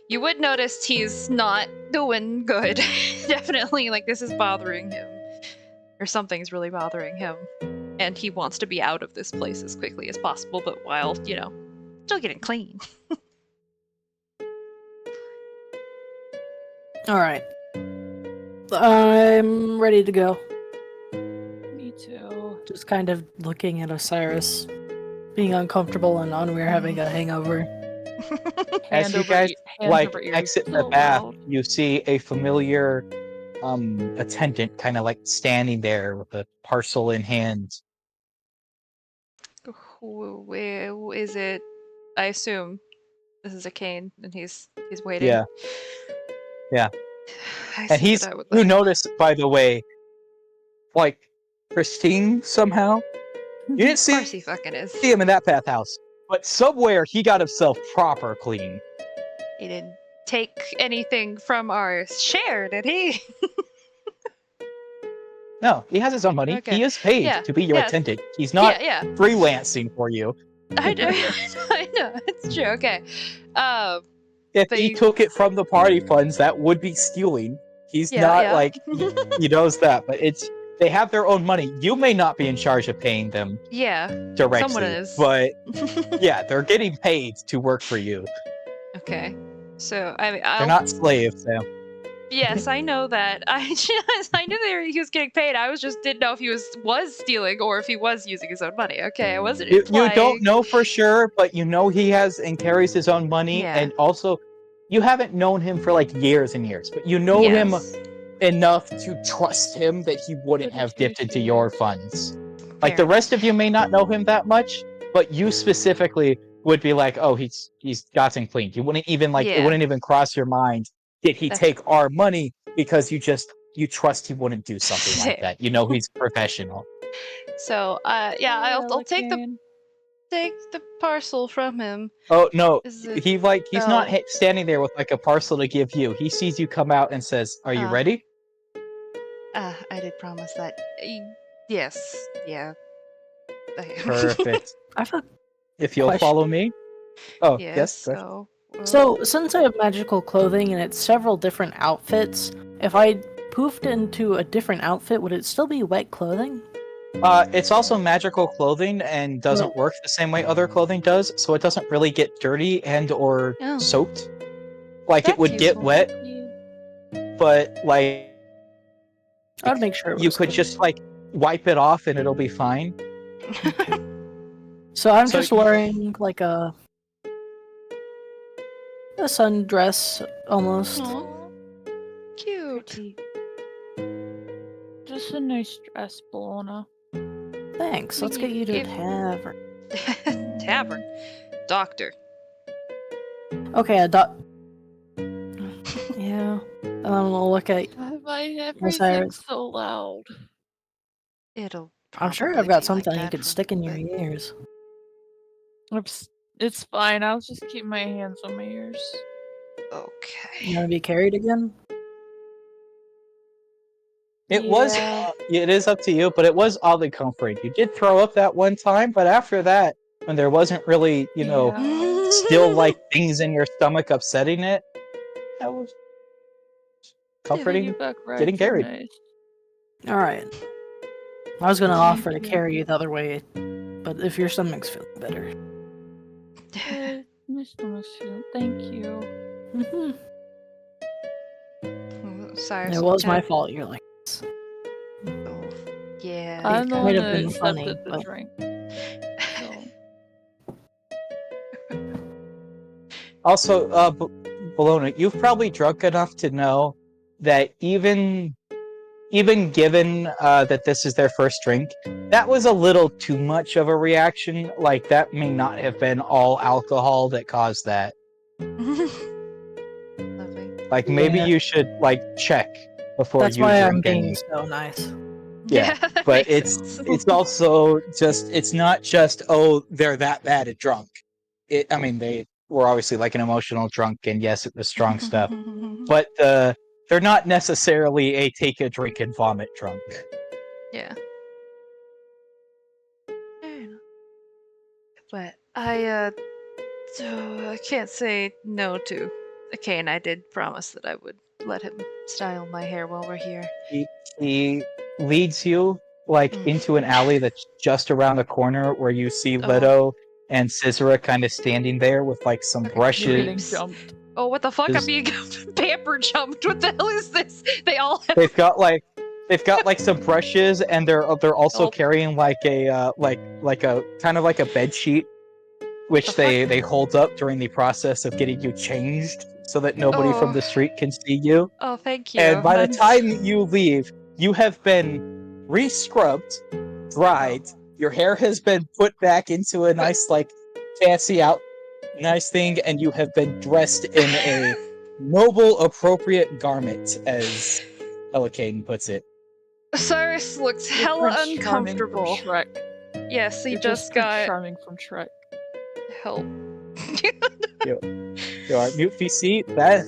S2: You would notice he's not doing good. Definitely, like this is bothering him, or something's really bothering him, and he wants to be out of this place as quickly as possible. But while still getting clean.
S3: All right. I'm ready to go.
S1: me too.
S3: Just kind of looking at Osiris being uncomfortable and Onweir having a hangover.
S4: As
S1: Hand
S4: you
S1: over
S4: guys
S1: hands
S4: like
S1: over ears.
S4: exit the
S1: So
S4: bath,
S1: loud.
S4: you see a familiar attendant kind of like standing there with a parcel in hand.
S2: Who is it? I assume this is a Kane, and he's waiting.
S4: Yeah. Yeah.
S2: I
S4: And
S2: said
S4: he's
S2: that I would
S4: you
S2: let him-
S4: notice, by the way, like pristine somehow. You didn't
S2: Of course
S4: see
S2: he fucking is.
S4: him in that bathhouse, but somewhere he got himself proper clean.
S2: He didn't take anything from our share, did he?
S4: No, he has his own money.
S2: Okay.
S4: He is paid
S2: Yeah,
S4: to be your
S2: yes.
S4: attendant. He's not
S2: yeah.
S4: freelancing for you.
S2: I know. I know. It's true. Okay.
S4: If
S2: But
S4: he
S2: you-
S4: took it from the party funds, that would be stealing. He's
S2: Yeah,
S4: not
S2: yeah.
S4: like he knows that, but they have their own money. You may not be in charge of paying them
S2: Yeah.
S4: directly,
S2: Someone is.
S4: but yeah, they're getting paid to work for you.
S2: Okay. So I mean,
S4: They're not slaves, Sam.
S2: Yes, I know that. I knew he was getting paid. I just didn't know if he was stealing or if he was using his own money. Okay, I wasn't
S4: You
S2: implying.
S4: don't know for sure, but you know he has and carries his own money,
S2: Yeah.
S4: and also you haven't known him for like years and years, but you know him
S2: Yes.
S4: enough to trust him that he wouldn't have dipped into your funds. Like the
S2: Fair
S4: rest of you may not know him that much, but you specifically would be like, oh, he's gotten clean. You wouldn't even it
S2: Yeah.
S4: wouldn't even cross your mind. Did he
S2: That's-
S4: take our money? Because you trust he wouldn't do something like that. You know he's professional.
S2: So, yeah, I'll take the
S1: Hurricane.
S2: parcel from him.
S4: Oh no,
S2: Is it-
S4: he's not
S2: Oh.
S4: standing there with like a parcel to give you. He sees you come out and says, "Are you
S2: Ah.
S4: ready?"
S2: I did promise that. Yes. Yeah.
S4: Perfect.
S3: I have a
S4: If you'll
S3: Question.
S4: follow me. Oh
S2: Yes.
S4: yes. sir.
S3: So, since I have magical clothing and it's several different outfits, if I poofed into a different outfit, would it still be wet clothing?
S4: It's also magical clothing and doesn't work the same way other clothing does, so it doesn't really get dirty and or
S2: Oh.
S4: soaked. Like it
S2: That's
S4: would get
S2: useful.
S4: wet, but like
S3: I would make sure it
S4: you
S3: was
S4: could
S3: clean.
S4: just like wipe it off and it'll be fine.
S3: So I'm
S4: So
S3: just
S4: you-
S3: wearing like a sundress almost.
S2: Aw. Cute.
S1: Pretty. Just a nice dress, Bologna.
S3: Thanks. Let's get you to a
S2: If-
S3: tavern.
S2: Tavern. Doctor.
S3: Okay, a doc. Yeah. I'm gonna look at.
S1: My
S3: Osiris.
S1: everything's so loud.
S2: It'll.
S3: I'm sure
S2: probably
S3: I've got
S2: be
S3: something
S2: like
S3: you
S2: that
S3: could
S2: for a
S3: stick in your
S2: bit.
S3: ears.
S1: It's fine. I'll just keep my hands on my ears.
S3: You
S2: Okay.
S3: wanna be carried again?
S4: It was.
S1: Yeah.
S4: It is up to you, but it was oddly comforting. You did throw up that one time, but after that, when there wasn't really, still like things in your stomach upsetting it, that was comforting.
S1: Your back rides
S4: getting
S1: are
S4: carried.
S1: nice.
S3: Alright. I was gonna
S1: Thank
S3: offer to
S1: you.
S3: carry you the other way, but if your stomach's feeling better.
S1: My stomach's feeling. Thank you.
S3: Mm-hmm.
S2: Sorry.
S3: It was my fault you're like this.
S2: Oh, yeah.
S1: I'm the
S3: might
S1: one
S3: have
S1: that
S3: been
S1: accepted
S3: funny,
S1: the
S3: but-
S1: drink. So.
S4: Also, Bologna, you've probably drunk enough to know that even given that this is their first drink, that was a little too much of a reaction. Like, that may not have been all alcohol that caused that.
S2: Lovely.
S4: Like, maybe
S3: Yeah.
S4: you should, like, check before
S3: That's
S4: you
S3: why
S4: drink
S3: I'm being
S4: any.
S3: so nice.
S4: Yeah,
S2: that
S4: But
S2: makes
S4: it's
S2: sense.
S4: also just, it's not just, oh, they're that bad at drunk. I mean, they were obviously like an emotional drunk, and yes, it was strong stuff. But they're not necessarily a take a drink and vomit drunk.
S2: Yeah. Fair enough. But I can't say no to Kane. I did promise that I would let him style my hair while we're here.
S4: He leads you like into an alley that's just around the corner where you see Leto and Scissora kind of standing there with like some
S2: Okay.
S1: You're getting
S4: brushes.
S1: jumped.
S2: Oh, what the fuck? I'm
S4: Is-
S2: being pamper jumped. What the hell is this? They all have.
S4: They've got like some brushes, and they're also
S2: Oh.
S4: carrying like a like a kind of like a bed sheet, which
S2: The fuck?
S4: they hold up during the process of getting you changed, so that nobody from
S2: Oh.
S4: the street can see you.
S2: Oh, thank you.
S4: And by the
S2: I'm-
S4: time you leave, you have been re-scrubbed, dried. Your hair has been put back into a nice, like, fancy nice thing, and you have been dressed in a noble, appropriate garment, as Elikane puts it.
S2: Cyrus looks
S1: You're
S2: hella
S1: Prince Charming from
S2: uncomfortable.
S1: Shrek.
S2: Yes, he
S1: You're
S2: just
S1: Prince
S2: got
S1: Charming from Shrek.
S2: help.
S4: You are mute VC. That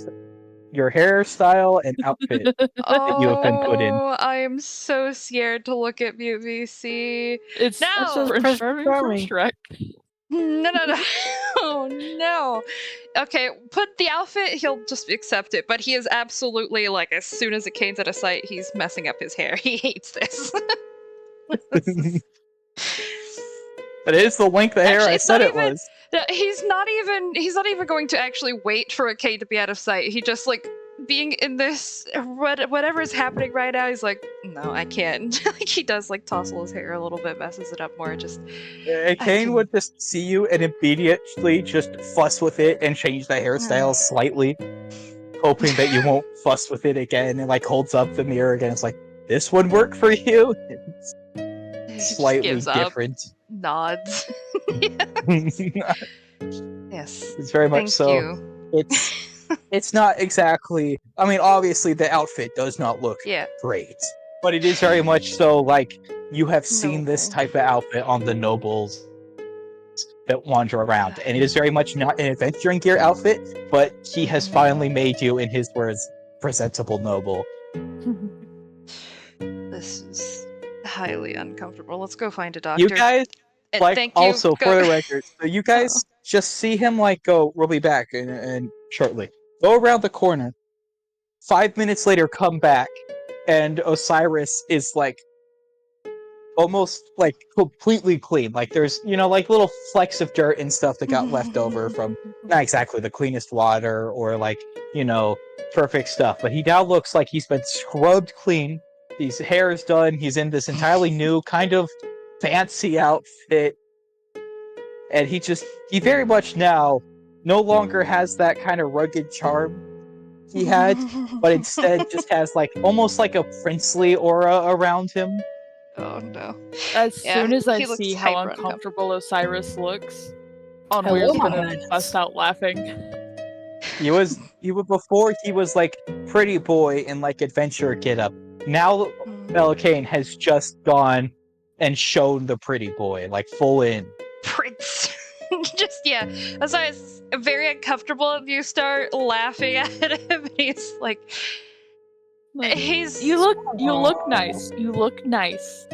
S4: your hairstyle and outfit. you have been put in.
S2: Oh, I am so scared to look at Mute VC.
S1: It's
S2: No!
S3: That's just
S1: Prince
S3: Prince
S1: Charming
S3: Charming.
S1: from Shrek.
S2: No. Oh no. Okay, put the outfit, he'll just accept it, but he is absolutely like, as soon as it cane's out of sight, he's messing up his hair. He hates this.
S4: But it is the length of hair
S2: Actually,
S4: I
S2: it's
S4: said
S2: not
S4: it
S2: even-
S4: was.
S2: No, he's not even going to actually wait for a cane to be out of sight. He just like being in this whatever is happening right now, he's like, no, I can't. Like he does like tousle his hair a little bit, messes it up more, just
S4: Kane
S2: can-
S4: would just see you and immediately just fuss with it and change the hairstyle slightly, hoping that you won't fuss with it again, and like holds up the mirror again. It's like, this would work for you? It's
S2: he just
S4: slightly
S2: gives up,
S4: different.
S2: nods.
S4: It's
S2: Yes.
S4: very much
S2: Thank
S4: so.
S2: you.
S4: It's not exactly. I mean, obviously the outfit does not look
S2: Yeah.
S4: great, but it is very much so like you have seen this
S2: Noble.
S4: type of outfit on the nobles that wander around, and it is very much not an adventuring gear outfit, but he has finally made you, in his words, presentable noble.
S2: This is highly uncomfortable. Let's go find a doctor.
S4: You guys,
S2: And
S4: like,
S2: thank you.
S4: also
S2: Go-
S4: for the record, so you guys just see him like go. We'll be back and shortly. Go around the corner. 5 minutes later, come back, and Osiris is like almost like completely clean. Like there's like little flecks of dirt and stuff that got left over from not exactly the cleanest water or like perfect stuff, but he now looks like he's been scrubbed clean. His hair is done. He's in this entirely new kind of fancy outfit. and he very much now no longer has that kind of rugged charm he had, but instead just has like almost like a princely aura around him.
S2: Oh no.
S1: As
S2: Yeah,
S1: soon as I
S2: he looks
S1: see how
S2: hyper
S1: uncomfortable Osiris looks,
S3: Hello,
S1: Onweir's
S3: my
S1: gonna
S3: highness.
S1: bust out laughing.
S4: He was before he was like pretty boy in like adventure get up. Now Belcane has just gone and shown the pretty boy, like full in.
S2: Prince. Just yeah. That's why it's very uncomfortable if you start laughing at him. And he's like,
S1: Like,
S2: he's
S1: you look nice. You look nice.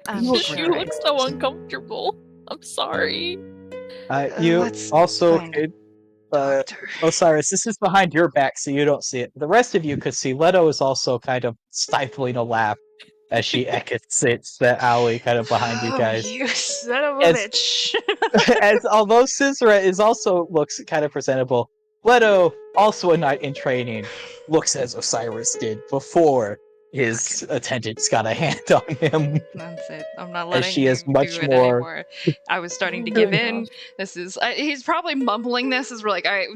S2: I'm
S1: You
S2: sure
S1: look so uncomfortable. I'm sorry.
S4: You
S2: let's
S4: also
S2: find a
S4: could,
S2: doctor.
S4: Osiris, this is behind your back, so you don't see it. The rest of you could see Leto is also kind of stifling a laugh as she exits the alley kind of behind you guys.
S2: You son of a
S4: As-
S2: bitch.
S4: As although Scizra is also looks kind of presentable, Leto, also a knight in training, looks as Osiris did before his attendants got a hand on him.
S2: That's it. I'm not
S4: As
S2: letting
S4: she
S2: you
S4: is much
S2: do it
S4: more-
S2: anymore. I was starting to
S1: Oh
S2: give
S1: my
S2: in.
S1: gosh.
S2: This is. He's probably mumbling this as we're like, all right,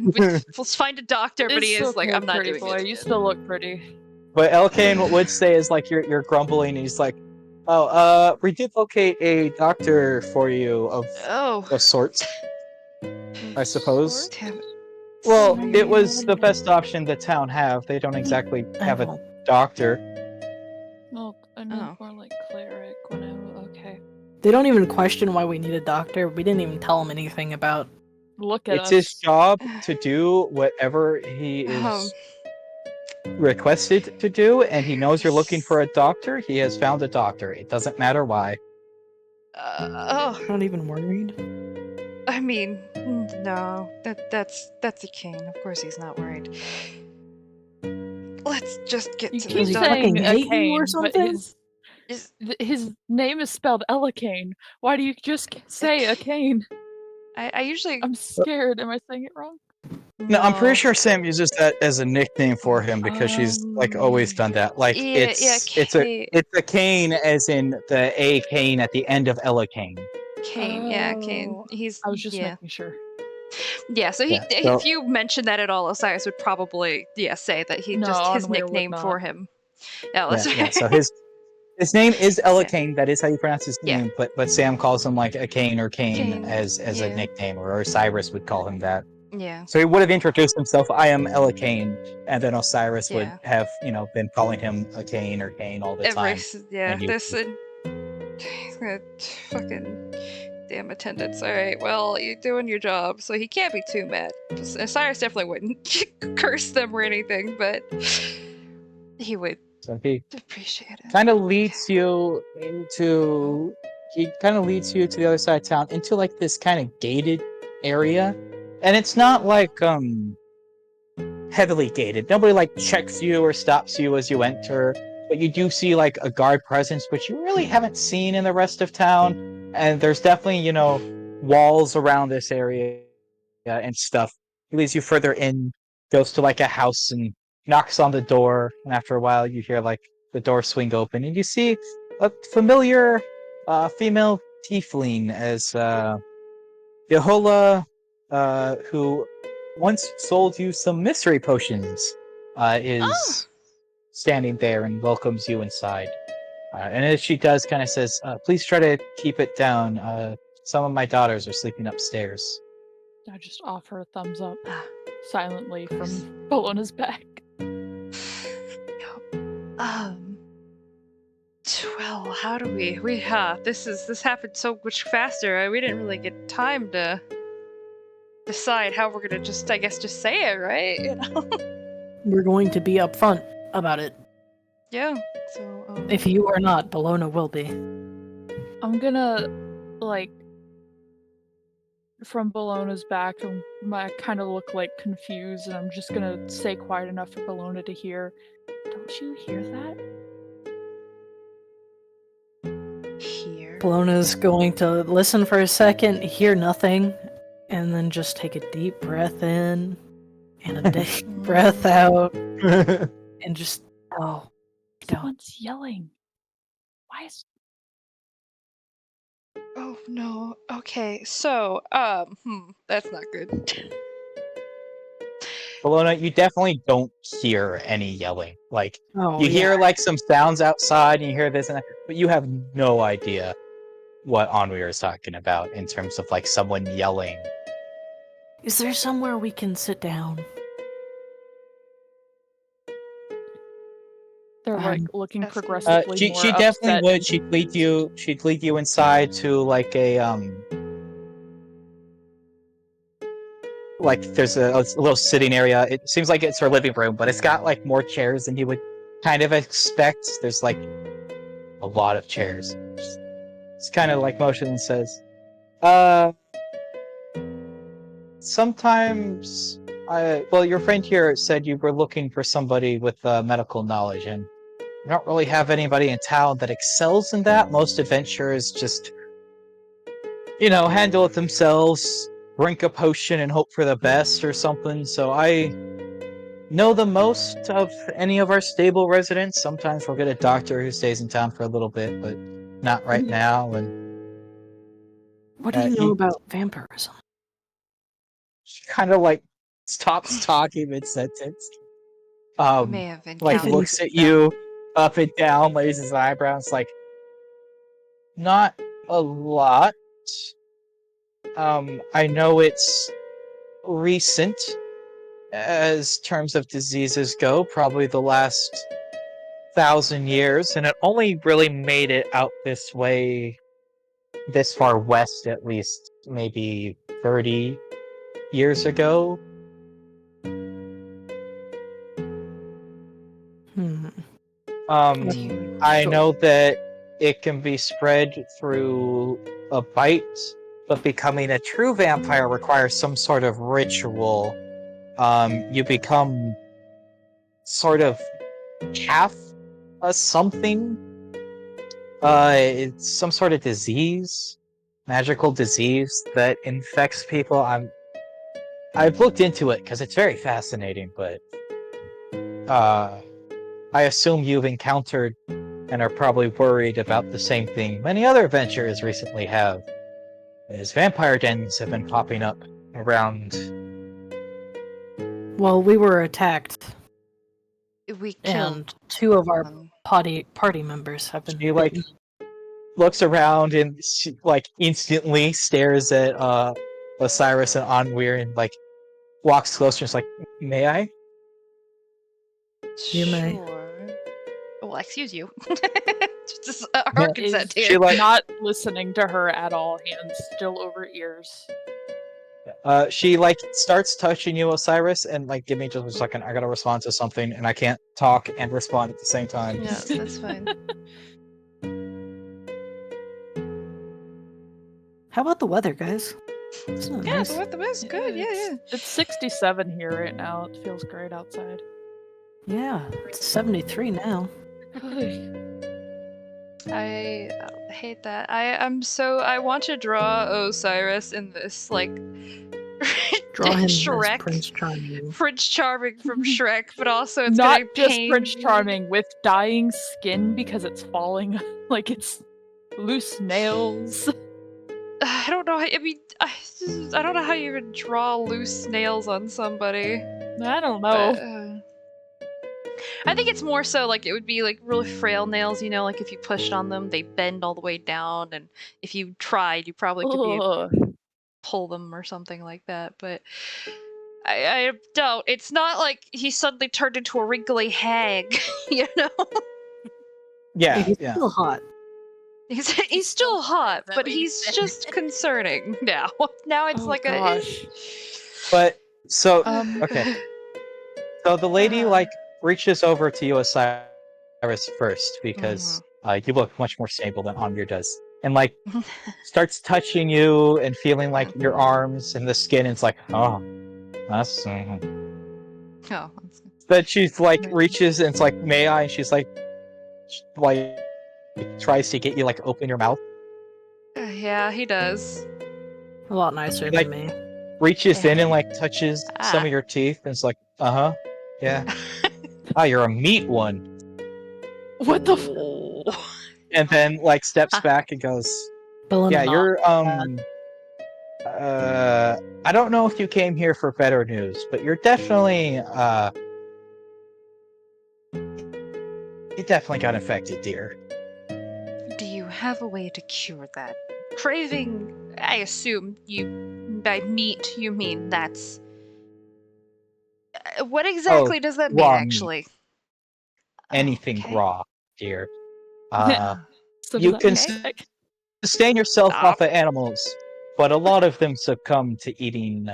S2: let's find a doctor. But he
S1: It's
S2: is like,
S1: okay,
S2: I'm not
S1: pretty
S2: doing
S1: boy.
S2: it.
S1: You still look pretty.
S4: But Elkane would say is like you're grumbling. And he's like, we did locate a doctor for you of sorts, I suppose.
S2: Damn it.
S4: Well,
S2: Sorry.
S4: it was the best option the town have. They don't exactly have a doctor.
S1: Well, I meant more like cleric when I okay.
S3: They don't even question why we need a doctor. We didn't even tell them anything about.
S1: Look at
S4: It's
S1: us.
S4: his job to do whatever he is requested to do, and he knows you're looking for a doctor. He has found a doctor. It doesn't matter why.
S3: Not even worried.
S2: I mean, no. That's a Kane. Of course he's not worried. Let's just get
S1: You
S2: to
S1: keep
S2: the
S3: fucking
S1: saying
S3: hate you
S1: Akane,
S3: or
S1: but
S3: something?
S1: his name is spelled Elikane. Why do you just say Akane?
S2: I usually
S1: I'm scared. Am I saying it wrong?
S4: No, I'm pretty sure Sam uses that as a nickname for him because she's like always
S1: Um,
S4: done that. Like
S2: yeah,
S4: it's a Kane as in the A Kane at the end of Ella Kane.
S2: Kane. Yeah, Kane.
S1: Oh,
S2: He's.
S1: I was just
S2: yeah.
S1: making sure.
S2: Yeah, so
S4: Yeah,
S2: if you mention that at all, Osiris would probably say that he
S1: No,
S2: just his
S1: Onweir would
S2: nickname
S1: not.
S2: for him. Yeah, that's
S4: Yeah, so his name is Ella
S2: Yeah.
S4: Kane. That is how you pronounce his
S2: Yeah.
S4: name. But Sam calls him like a Kane or Kane
S2: Kane,
S4: as
S2: yeah.
S4: a nickname, or Osiris would call him that.
S2: yeah.
S4: So he would have introduced himself. I am Ella Kane, and then Osiris would
S2: Yeah.
S4: have been calling him a Kane or Kane all the time. and you-
S2: This and fucking damn attendance. All right, well, you're doing your job, so he can't be too mad. Osiris definitely wouldn't curse them or anything, but he would
S4: So he
S2: appreciate it.
S4: kind of leads you into the other side of town into like this kind of gated area, and it's not like heavily gated. Nobody like checks you or stops you as you enter, but you do see like a guard presence, which you really haven't seen in the rest of town. And there's definitely walls around this area and stuff. He leads you further in, goes to like a house and knocks on the door, and after a while you hear like the door swing open, and you see a familiar female tiefling as Yehola, who once sold you some mystery potions, is standing there and welcomes you inside. And as she does, kind of says, please try to keep it down. Some of my daughters are sleeping upstairs.
S1: I just offer a thumbs up silently from Bologna's back.
S2: Well, how do we this happened so much faster. We didn't really get time to decide how we're gonna just say it, right?
S3: We're going to be upfront about it.
S2: Yeah. So
S3: If you are not, Bologna will be.
S1: I'm gonna, from Bologna's back, I kind of look like confused, and I'm just gonna say quiet enough for Bologna to hear. Don't you hear that?
S2: here.
S3: Bologna's going to listen for a second, hear nothing, and then just take a deep breath in and a deep breath out, and just don't.
S1: Someone's yelling. Why is...
S2: Oh, no. Okay, so, that's not good.
S4: Bologna, you definitely don't hear any yelling. Like,
S3: Oh,
S4: you
S3: yeah.
S4: hear like some sounds outside, and you hear this and that, but you have no idea what Onweir is talking about in terms of like someone yelling.
S3: Is there somewhere we can sit down?
S1: They're like
S3: Um,
S1: looking
S2: That's-
S1: progressively
S4: She
S1: more
S4: she definitely
S1: upset
S4: would.
S1: and
S4: She'd lead you inside to like a like there's a little sitting area. It seems like it's her living room, but it's got like more chairs than you would kind of expect. There's like a lot of chairs. It's kind of like motion and says, sometimes well, your friend here said you were looking for somebody with medical knowledge, and I don't really have anybody in town that excels in that. Most adventurers just, handle it themselves, drink a potion and hope for the best or something. So I know the most of any of our stable residents. Sometimes we'll get a doctor who stays in town for a little bit, but not right now. And
S3: what do you know about vampirism?
S4: she kind of like stops talking mid sentence.
S2: May have
S4: Like
S2: encountered
S4: looks at
S3: them.
S4: you up and down, raises his eyebrows, like not a lot. I know it's recent as terms of diseases go, probably the last 1,000 years, and it only really made it out this way, this far west at least, maybe 30 years ago.
S3: Hmm.
S4: I
S3: Sure.
S4: know that it can be spread through a bite, but becoming a true vampire requires some sort of ritual. You become sort of half a something. It's some sort of disease, magical disease that infects people. I've looked into it because it's very fascinating, but I assume you've encountered and are probably worried about the same thing many other adventurers recently have, as vampire dens have been popping up around.
S3: Well, we were attacked,
S2: We killed
S3: and 2 of our
S2: them.
S3: party members have been
S4: She like
S3: bitten.
S4: looks around and she like instantly stares at Osiris and Onweir and like walks closer. And is like, "May I?"
S3: You may.
S2: Sure. Well, excuse you. Just our
S1: is
S2: consent
S4: She
S2: here.
S4: like
S1: not listening to her at all, hands still over ears.
S4: she like starts touching you, Osiris, and like give me just a second. I gotta respond to something, and I can't talk and respond at the same time.
S2: Yeah, that's fine.
S3: How about the weather, guys? It's not
S2: Yeah,
S3: nice.
S2: the weather's good. Yeah, yeah.
S1: It's 67 here right now. It feels great outside.
S3: Yeah, it's 73 now.
S2: I hate that. I want to draw Osiris in this like
S3: Draw him
S2: Shrek.
S3: as Prince Charming.
S2: Prince Charming from Shrek, but also it's
S1: Not
S2: gonna
S1: just
S2: pain
S1: Prince
S2: me.
S1: Charming with dying skin because it's falling, like it's loose nails.
S2: I don't know. I mean, I don't know how you even draw loose nails on somebody.
S1: I don't
S2: But,
S1: know.
S2: I think it's more so like it would be like really frail nails, you know, like if you pushed on them, they bend all the way down, and if you tried, you probably could
S1: Ugh.
S2: pull them or something like that. But I don't. It's not like he suddenly turned into a wrinkly hag, you know.
S4: Yeah,
S3: He's
S4: yeah.
S3: still hot.
S2: He's still hot,
S5: Is that
S2: but
S5: what you
S2: he's
S5: said?
S2: just concerning now. Now it's
S1: Oh,
S2: like
S1: gosh.
S4: But so
S1: Um,
S4: okay. So the lady like reaches over to you, Osiris, first because you look much more stable than Onweir does, and like starts touching you and feeling like your arms and the skin. And it's like, oh, that's.
S2: Oh,
S4: Then she's like reaches and it's like, may I? And she's like tries to get you like open your mouth.
S2: yeah, he does.
S3: A lot nicer
S4: Like-
S3: than me.
S4: Reaches in and like touches some of your teeth. And it's like, yeah. Ah, you're a meat one.
S1: what the?
S2: Oh.
S4: And then like steps back and goes,
S3: Belona
S4: Yeah,
S3: not
S4: you're
S3: bad.
S4: I don't know if you came here for better news, but you definitely got infected, dear.
S2: Do you have a way to cure that? Craving, I assume you by meat you mean that's what
S4: Oh,
S2: exactly does that mean
S4: raw meat.
S2: actually?
S4: Anything
S2: Okay.
S4: raw, dear. Uh,
S1: So does
S4: you
S1: that
S4: can
S1: mean
S2: Okay.
S4: sustain yourself off
S2: Stop.
S4: of animals, but a lot of them succumb to eating,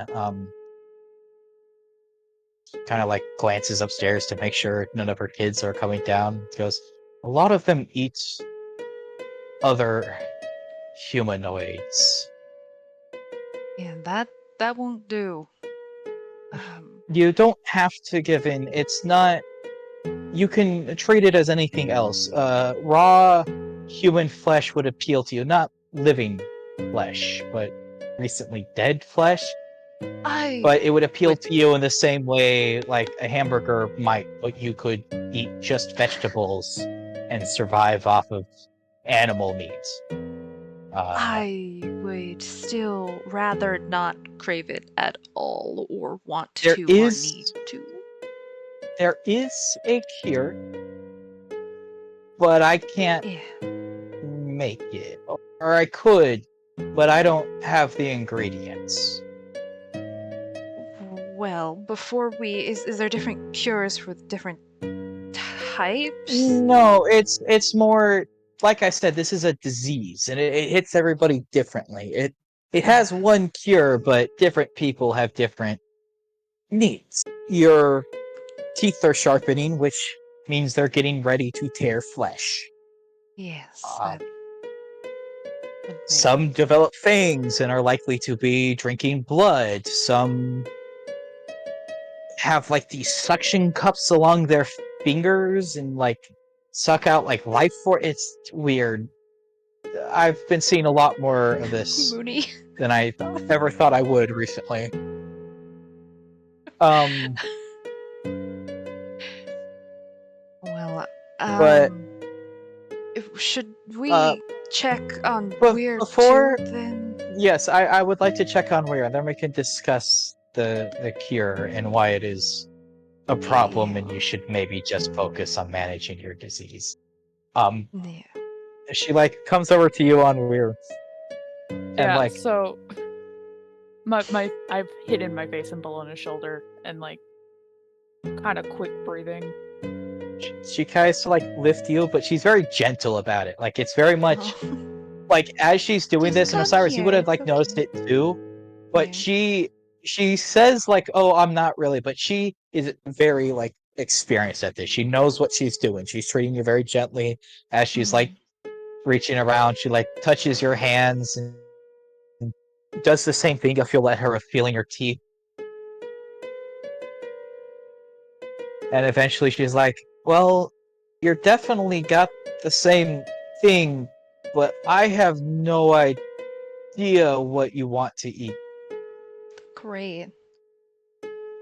S4: kind of like glances upstairs to make sure none of her kids are coming down. Goes, a lot of them eat other humanoids.
S2: Yeah, that won't do.
S4: You don't have to give in. It's not. You can treat it as anything else. Raw human flesh would appeal to you, not living flesh, but recently dead flesh.
S2: I
S4: But it would appeal
S2: would.
S4: to you in the same way like a hamburger might, but you could eat just vegetables and survive off of animal meat.
S2: I would still rather not crave it at all, or want
S4: There
S2: to, or
S4: is
S2: need to.
S4: there is a cure, but I can't
S2: Yeah.
S4: make it. Or I could, but I don't have the ingredients.
S2: Well, before we is there different cures for different types?
S4: No, it's more like I said, this is a disease and it hits everybody differently. It has one cure, but different people have different needs. Your teeth are sharpening, which means they're getting ready to tear flesh.
S2: Yes,
S4: Um,
S2: that would make
S4: some develop fangs and are likely to be drinking blood. Some have like these suction cups along their fingers and like suck out like life force. It's weird. I've been seeing a lot more of this
S2: Mooney.
S4: than I ever thought I would recently. Um,
S2: Well,
S4: but
S2: should we
S4: uh,
S2: check on
S4: but
S2: Weir
S4: before,
S2: too then?
S4: yes, I would like to check on Weir, and then we can discuss the cure and why it is a problem, and you should maybe just focus on managing your disease.
S2: Yeah.
S4: She like comes over to you on Weir, and
S1: Yeah,
S4: like
S1: so I've hidden my face in Bellona's shoulder and like kind of quick breathing.
S4: she tries to like lift you, but she's very gentle about it. Like it's very much
S2: Oh.
S4: like as she's doing
S2: Just
S4: this, and
S2: come
S4: Osiris, you would
S2: here,
S4: have
S2: it's
S4: like noticed
S2: okay.
S4: it too. But
S2: Yeah.
S4: she says like, "Oh, I'm not really," but she is very like experienced at this. She knows what she's doing. She's treating you very gently as she's like reaching around. She like touches your hands and does the same thing if you'll let her of feeling your teeth. And eventually she's like, "Well, you're definitely got the same thing, but I have no idea what you want to eat."
S2: Great.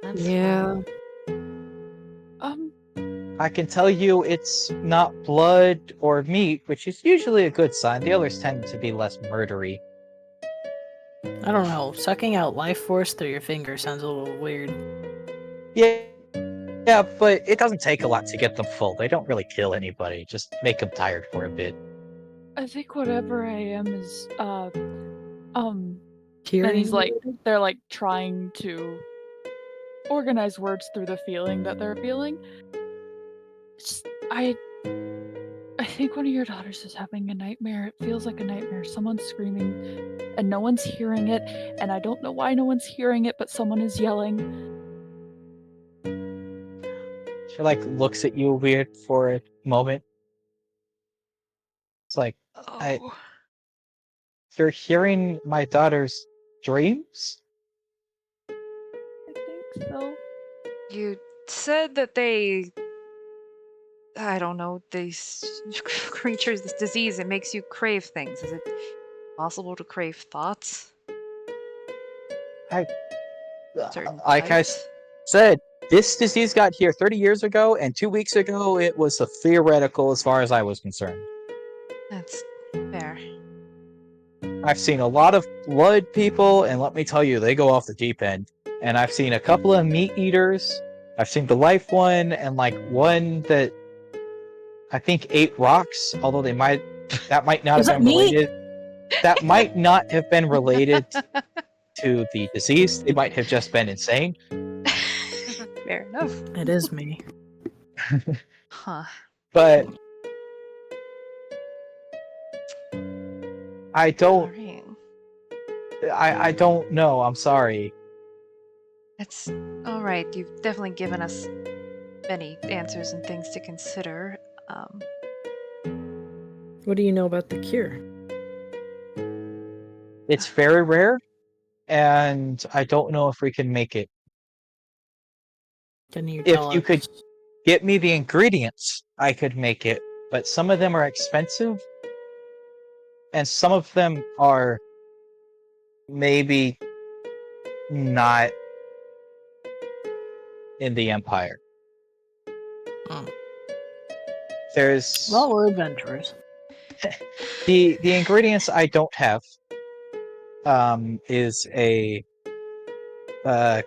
S2: That's
S3: Yeah.
S1: Um,
S4: I can tell you it's not blood or meat, which is usually a good sign. The others tend to be less murdery.
S3: I don't know. Sucking out life force through your finger sounds a little weird.
S4: Yeah, but it doesn't take a lot to get them full. They don't really kill anybody, just make them tired for a bit.
S1: I think whatever I am is and
S3: Hearing
S1: he's like
S3: related?
S1: they're like trying to organize words through the feeling that they're feeling. It's, I think one of your daughters is having a nightmare. It feels like a nightmare. Someone's screaming and no one's hearing it, and I don't know why no one's hearing it, but someone is yelling.
S4: She like looks at you weird for a moment. It's like,
S2: Oh.
S4: you're hearing my daughter's dreams?
S1: I think so.
S2: You said that they, I don't know, these creatures, this disease, it makes you crave things. Is it possible to crave thoughts? Certain
S4: Like I
S2: types?
S4: said, this disease got here 30 years ago, and 2 weeks ago it was a theoretical as far as I was concerned.
S2: That's fair.
S4: I've seen a lot of blood people, and let me tell you, they go off the deep end. And I've seen a couple of meat eaters. I've seen the life one, and like one that I think ate rocks, although that might not
S3: Is
S4: have
S3: that
S4: been
S3: me?
S4: related. That might not have been related to the disease. They might have just been insane.
S2: Fair enough.
S3: It is me.
S2: Huh.
S4: But I don't
S2: Alright.
S4: I don't know. I'm sorry.
S2: It's alright. You've definitely given us many answers and things to consider.
S3: What do you know about the cure?
S4: It's very rare, and I don't know if we can make it.
S3: Can you
S4: If
S3: tell
S4: you
S3: us?
S4: could get me the ingredients, I could make it, but some of them are expensive, and some of them are maybe not in the Empire.
S3: Hmm.
S4: There's
S3: Well, we're adventurers.
S4: the ingredients I don't have is a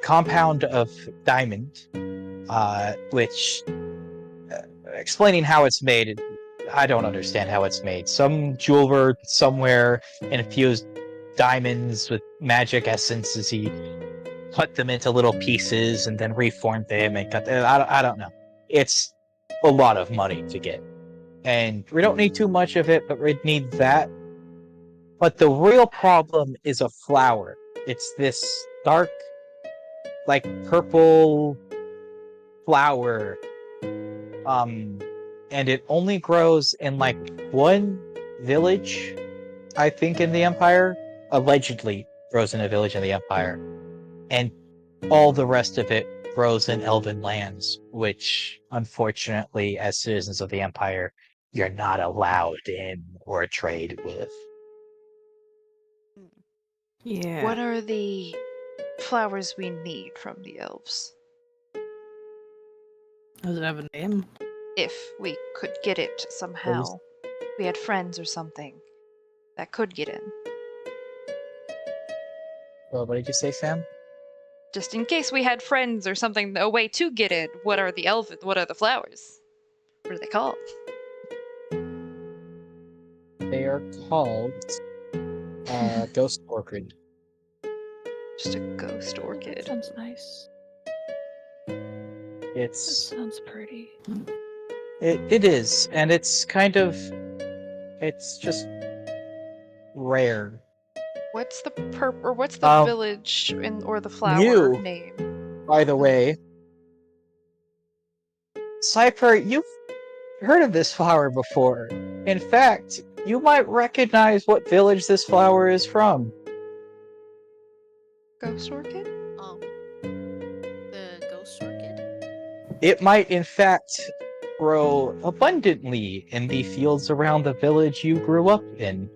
S4: compound of diamond, which explaining how it's made, I don't understand how it's made. Some jeweler somewhere infused diamonds with magic essences. He cut them into little pieces and then reformed them and cut them. I don't know. It's a lot of money to get. And we don't need too much of it, but we need that. But the real problem is a flower. It's this dark, like purple flower. And it only grows in like one village, I think, in the Empire. Allegedly grows in a village in the Empire. And all the rest of it grows in Elven lands, which, unfortunately, as citizens of the Empire, you're not allowed in or trade with.
S3: Yeah.
S2: What are the flowers we need from the elves?
S3: Does it have a name?
S2: If we could get it somehow. We had friends or something that could get in.
S4: Well, what did you say, Sam?
S2: Just in case we had friends or something, a way to get in. What are the flowers? What are they called?
S4: They are called Ghost Orchid.
S2: Just a ghost
S1: That
S2: orchid.
S1: sounds nice. That
S4: It's
S1: sounds pretty.
S4: it is, and it's kind of it's just rare.
S2: What's the
S4: Um,
S2: village or the flower
S4: you-
S2: name?
S4: By the way, Cypher, you've heard of this flower before. In fact, you might recognize what village this flower is from.
S2: Ghost orchid?
S5: The ghost orchid?
S4: It might, in fact, grow abundantly in the fields around the village you grew up in.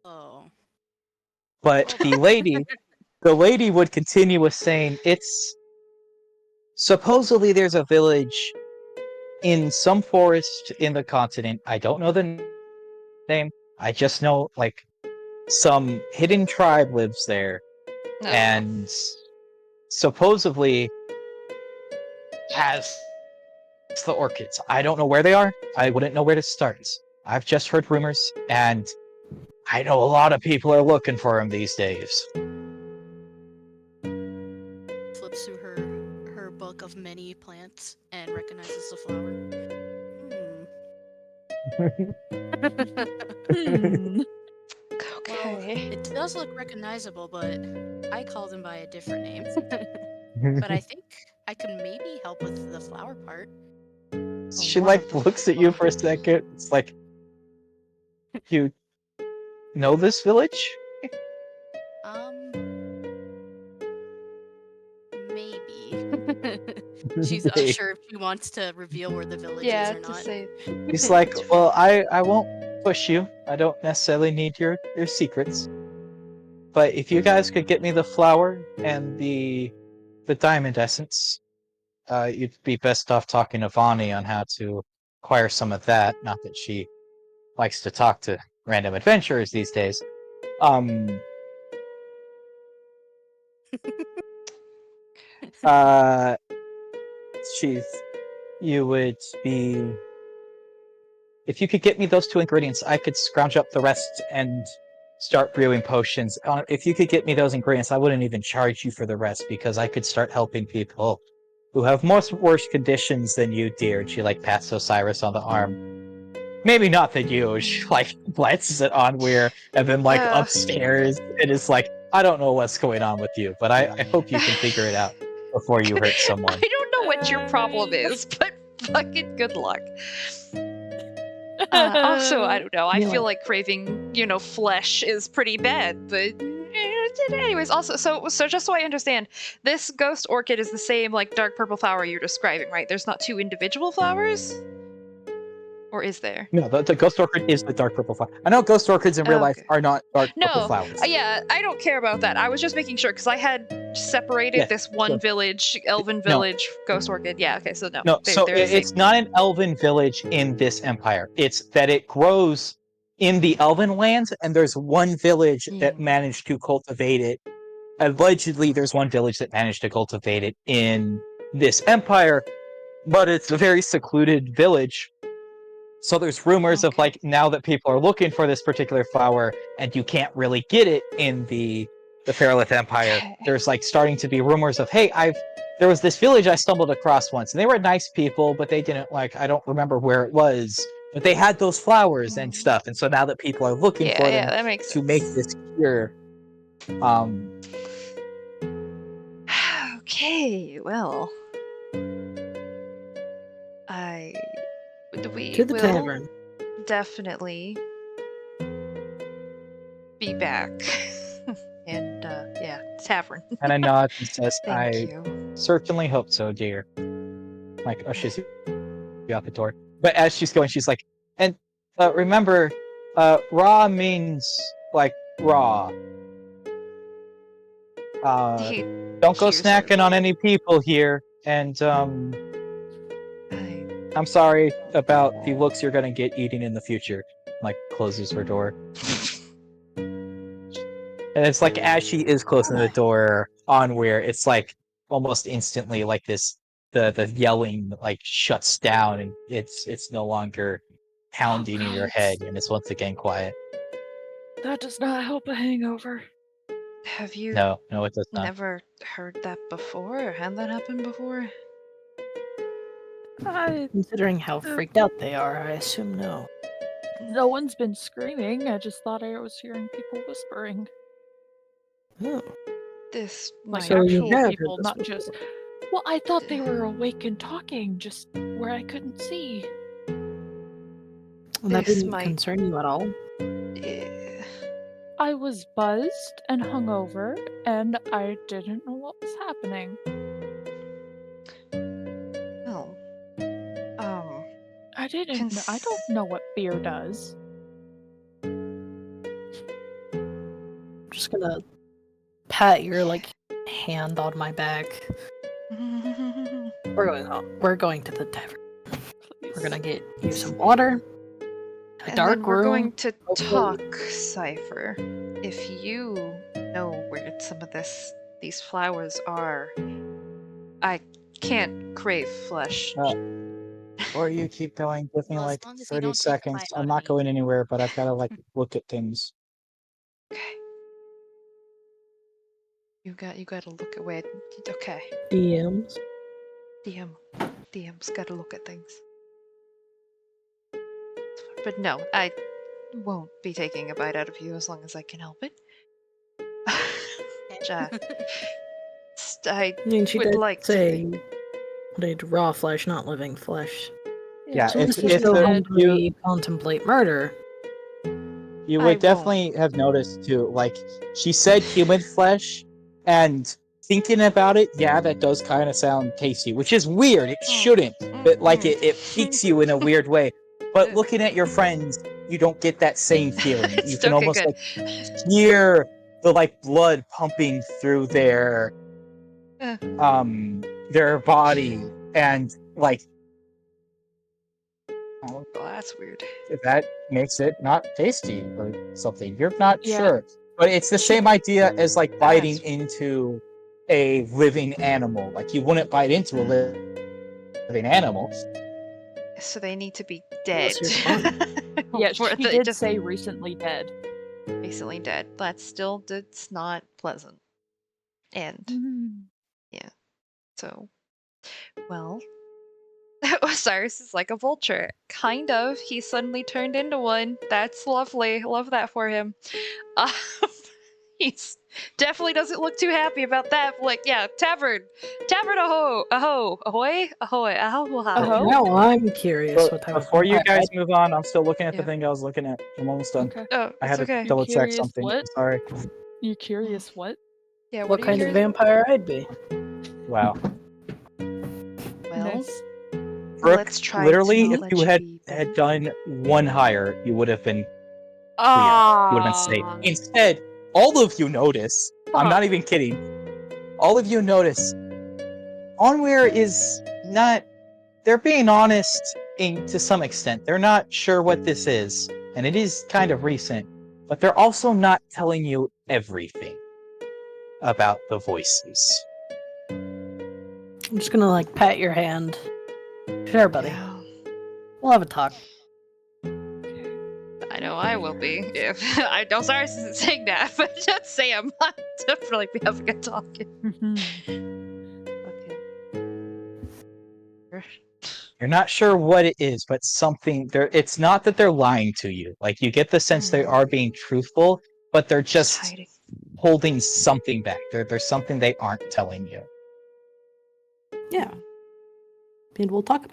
S5: Oh.
S4: But the lady would continue with saying, it's supposedly there's a village in some forest in the continent. I don't know the name. I just know, like, some hidden tribe lives there,
S2: No.
S4: and supposedly has the orchids. I don't know where they are. I wouldn't know where to start. I've just heard rumors, and I know a lot of people are looking for them these days.
S5: Flips through her book of many plants and recognizes the flower.
S1: Hmm.
S2: Okay.
S5: It does look recognizable, but I called him by a different name. But I think I could maybe help with the flower part.
S4: She like looks at you for a second. It's like, you know this village?
S5: Maybe. She's
S4: Maybe.
S5: unsure if she wants to reveal where the village
S2: Yeah,
S5: is or
S2: to
S5: not.
S2: say.
S4: He's like, well, I won't push you. I don't necessarily need your secrets. But if you guys could get me the flower and the diamond essence, you'd be best off talking to Vani on how to acquire some of that. Not that she likes to talk to random adventurers these days. Sheath, you would be. If you could get me those 2 ingredients, I could scrounge up the rest and start brewing potions. If you could get me those ingredients, I wouldn't even charge you for the rest because I could start helping people who have much worse conditions than you, dear. And she like pats Osiris on the arm. Maybe not than you. She like glances at Onweir and then like upstairs and is like, I don't know what's going on with you, but I hope you can figure it out before you hurt someone.
S2: I don't know what your problem is, but fucking good luck. Also, I don't know. I feel like craving, flesh is pretty bad, but anyways. Also, so just so I understand, this ghost orchid is the same like dark purple flower you're describing, right? There's not 2 individual flowers, or is there?
S4: No, the ghost orchid is the dark purple flower. I know ghost orchids in real life are not dark purple flowers.
S2: Yeah, I don't care about that. I was just making sure because I had separated this one village, elven village, ghost orchid. Yeah, okay, so no.
S4: No, so it's not an elven village in this empire. It's that it grows in the elven lands, and there's one village that managed to cultivate it. Allegedly, there's one village that managed to cultivate it in this empire, but it's a very secluded village. So there's rumors of like, now that people are looking for this particular flower and you can't really get it in the Fairlith Empire, there's like starting to be rumors of, hey, there was this village I stumbled across once, and they were nice people, but they didn't I don't remember where it was, but they had those flowers and stuff. And so now that people are looking for them
S2: that makes
S4: to make this cure,
S2: okay, well, we
S3: to the
S2: will
S3: tavern.
S2: definitely be back. And tavern.
S4: and I nod and says,
S2: Thank
S4: I
S2: you.
S4: certainly hope so, dear. Like, ushers you out the door. But as she's going, she's like, and remember, raw means like raw. Don't go snacking on any people here. And I'm sorry about the looks you're gonna get eating in the future. Like, closes her door. And it's like, as she is closing the door Onweir, it's like almost instantly like this, the yelling like shuts down, and it's no longer pounding in your head, and it's once again quiet.
S1: That does not help a hangover.
S2: Have you
S4: No, it does not.
S2: never heard that before, or had that happen before?
S3: Considering how freaked out they are, I assume no.
S1: No one's been screaming. I just thought I was hearing people whispering.
S3: Oh.
S2: This
S1: Like
S3: So you
S1: actual
S3: have heard
S1: people,
S3: this
S1: not
S3: before.
S1: just. Well, I thought they were awake and talking, just where I couldn't see.
S3: And that
S2: This
S3: didn't
S2: might-
S3: concern you at all?
S1: I was buzzed and hungover, and I didn't know what was happening.
S2: Well,
S1: I didn't. I don't know what fear does.
S3: I'm just gonna pat your hand on my back. We're going to the tavern.
S1: Please.
S3: We're gonna get you some water. A
S2: and
S3: dark
S2: then we're
S3: room.
S2: going to
S3: hopefully.
S2: talk, Cypher. If you know where some of these flowers are, I can't crave flesh.
S4: Or you keep going, give me
S5: Well, as
S4: like
S5: long as you
S4: 30
S5: don't take a
S4: seconds.
S5: bite
S4: I'm
S5: out
S4: not
S5: of me.
S4: going anywhere, but I've got to look at things.
S2: Okay. You got to look at where. Okay.
S3: DMs.
S2: DM's got to look at things. But no, I won't be taking a bite out of you as long as I can help it. I
S3: I mean, she
S2: would
S3: did
S2: like to
S3: say they'd raw flesh, not living flesh.
S4: Yeah,
S3: So
S4: it's-
S3: this is
S4: it's
S3: no
S4: a-
S3: longer we contemplate murder.
S4: You
S2: I
S4: would definitely have noticed too, like, she said human flesh, and thinking about it, yeah, that does kind of sound tasty, which is weird. It shouldn't, but like it piques you in a weird way. But looking at your friends, you don't get that same feeling. You can
S2: Okay,
S4: almost
S2: good.
S4: hear the blood pumping through their body, and Oh,
S2: Well, that's weird.
S4: that makes it not tasty or something. You're not
S1: Yeah.
S4: sure. But it's the same idea as like biting
S2: That's-
S4: into a living animal. Like you wouldn't bite into a living animal.
S2: So they need to be dead.
S3: Unless you're fun.
S1: Yeah,
S2: For
S1: she
S2: the-
S1: did
S2: just
S1: say recently dead.
S2: recently dead. That's not pleasant. And so, well, Osiris is like a vulture. Kind of. He suddenly turned into one. That's lovely. Love that for him. He's definitely doesn't look too happy about that. But like, yeah, tavern, ahoy, ahoy, ahoy.
S1: Aho?
S3: Now I'm curious
S4: But
S3: what type of
S4: before you
S3: vampire
S4: guys move on, I'm still looking at the
S2: Yeah.
S4: thing I was looking at. I'm almost done.
S1: Okay.
S2: Oh,
S4: I had
S2: it's
S4: to
S2: okay.
S4: double check
S1: Curious
S4: something.
S1: what?
S4: Sorry.
S1: You curious what?
S2: Yeah,
S3: what
S2: are
S3: kind
S2: you
S3: of
S2: curious
S3: vampire I'd be.
S4: Wow.
S2: about? Well,
S1: Nice.
S4: Brooke,
S2: let's try
S4: literally,
S2: to
S4: if
S2: not
S4: you
S2: let
S4: had
S2: be
S4: had
S2: better.
S4: done one higher, you would have been clear. You would have been safe.
S1: Ah.
S4: Instead, all of you notice. I'm not
S1: Fuck.
S4: even kidding. All of you notice. Onweir is not. They're being honest to some extent. They're not sure what this is, and it is kind of recent. But they're also not telling you everything about the voices.
S3: I'm just gonna like pat your hand. Sure, buddy.
S2: Yeah,
S3: We'll have a talk.
S2: I know I will be. If I know Cyrus isn't saying that, but just Sam, I'll definitely be having a talk. Okay.
S4: You're not sure what it is, but something there. It's not that they're lying to you. Like you get the sense they are being truthful, but they're just
S2: Hiding.
S4: holding something back. There's something they aren't telling you.
S3: Yeah. And we'll talk.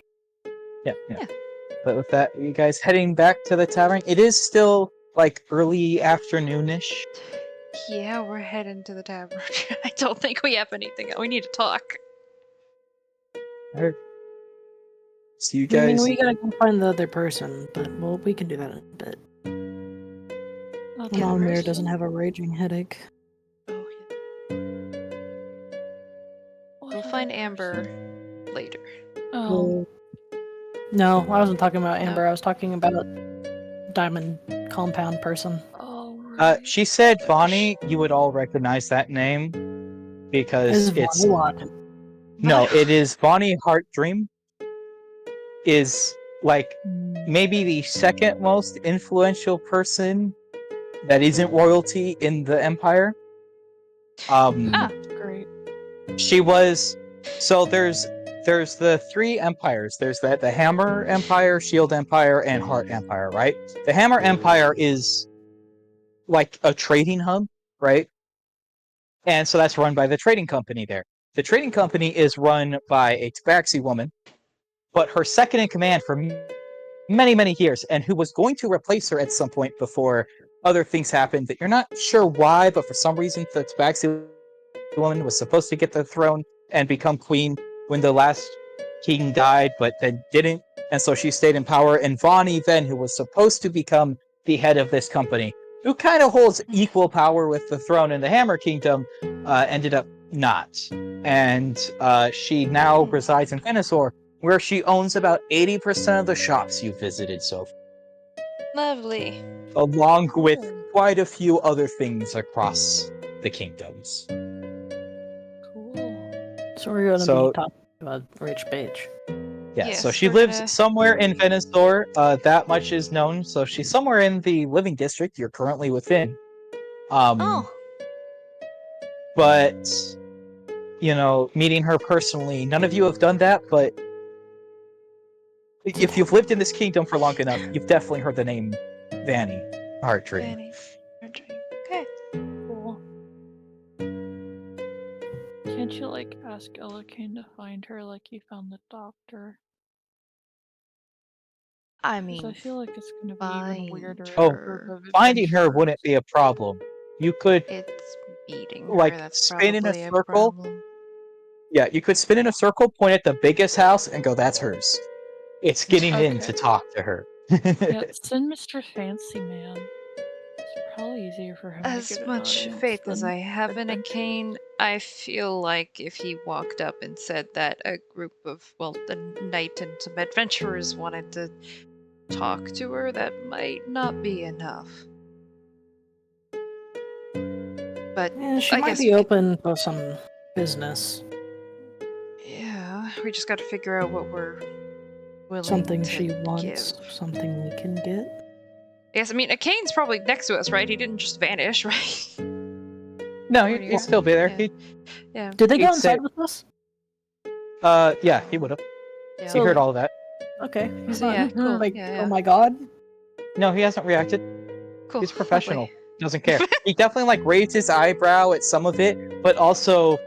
S4: Yeah.
S2: Yeah.
S4: But with that, you guys heading back to the tavern. It is still like early afternoonish.
S2: Yeah, we're heading to the tavern. I don't think we have anything. We need to talk.
S4: So you
S3: I mean,
S4: guys.
S3: we gotta go find the other person, but well, we can do that in a bit.
S1: Okay.
S3: Onweir doesn't have a raging headache.
S2: Oh, yeah. We'll find Amber later.
S1: Oh.
S3: No, I wasn't talking about Amber. I was talking about Diamond Compound person.
S1: Oh. Right.
S4: She said Bonnie. You would all recognize that name because
S3: Is
S4: it's
S3: Vonnie Watson.
S4: no. It is Bonnie Heartdream. Is like maybe the second most influential person that isn't royalty in the Empire.
S1: Great.
S4: She was. So there's the three empires. There's the Hammer Empire, Shield Empire, and Heart Empire, right? The Hammer Empire is like a trading hub, right? And so that's run by the trading company there. The trading company is run by a Tabaxi woman, but her second in command for many, many years, and who was going to replace her at some point before other things happened that you're not sure why, but for some reason the Tabaxi woman was supposed to get the throne and become queen when the last king died, but then didn't, and so she stayed in power. And Vonnie then, who was supposed to become the head of this company, who kind of holds equal power with the throne in the Hammer Kingdom, ended up not. And she now resides in Venusaur, where she owns about 80% of the shops you visited so far.
S2: Lovely.
S4: Along with quite a few other things across the kingdoms.
S1: Cool.
S3: So we're gonna
S4: So-
S3: be talking about Rich Page.
S4: Yeah, so
S2: Yes,
S4: she
S2: we're
S4: lives
S2: gonna-
S4: somewhere in Venusaur. That much is known. So she's somewhere in the living district you're currently within.
S2: Oh.
S4: But, you know, meeting her personally, none of you have done that, but if you've lived in this kingdom for long enough, you've definitely heard the name Vanny Heartdream.
S2: Fanny. Okay.
S1: Cool. Can't you like ask Elakane to find her like you found the doctor?
S2: I
S1: 'Cause I
S2: mean,
S1: feel like it's gonna be even
S2: find
S1: weirder. if
S4: Oh,
S1: a group of
S4: Finding her
S1: adventurers-
S4: wouldn't be a problem. You could,
S2: it's meeting
S4: like,
S2: her. That's
S4: spin in a
S2: probably
S4: circle.
S2: problem.
S4: yeah, you could spin in a circle, point at the biggest house, and go, that's hers. It's getting in to
S1: Okay.
S4: talk to her.
S1: Yeah, send Mr. Fancy Man. It's probably easier for him to
S2: As
S1: get an
S2: much
S1: audience
S2: faith as
S1: than
S2: I have in a
S1: adventurers.
S2: cane, I feel like if he walked up and said that a group of, well, a knight and some adventurers wanted to talk to her, that might not be enough. But
S3: Yeah, she
S2: I
S3: might
S2: guess
S3: be
S2: we-
S3: open to some business.
S2: Yeah, we just got to figure out what we're willing
S3: Something
S2: to
S3: she wants,
S2: give.
S3: something we can get.
S2: Yes, I mean, Kane's probably next to us, right? He didn't just vanish, right?
S4: No,
S2: Where do
S4: he'd
S2: you-
S4: still be there.
S2: yeah. Yeah.
S3: Did they go
S4: He'd say-
S3: inside with us?
S4: Yeah, he would have.
S2: Yeah.
S4: He heard all of that.
S3: Okay, he's
S2: So,
S3: not
S2: yeah, cool.
S3: like,
S2: Yeah,
S3: oh
S2: yeah.
S3: my god.
S4: No, he hasn't reacted.
S2: Cool.
S4: He's professional.
S2: Lovely.
S4: Doesn't care. He definitely like raised his eyebrow at some of it, but also,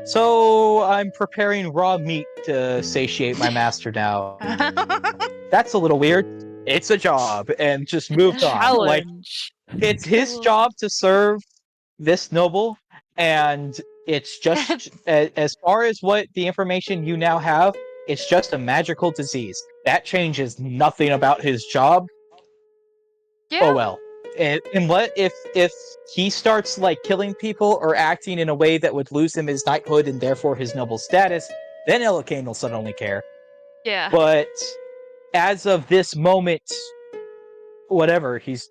S4: so I'm preparing raw meat to satiate my master now. That's a little weird. It's a job, and just moved on. Like
S1: Challenge.
S4: it's his
S2: Cool.
S4: job to serve this noble, and it's just as far as what the information you now have, it's just a magical disease. That changes nothing about his job.
S2: Yeah.
S4: Oh well. And what if he starts like killing people or acting in a way that would lose him his knighthood and therefore his noble status? Then Ellicane will suddenly care.
S2: Yeah.
S4: But as of this moment, whatever, he's,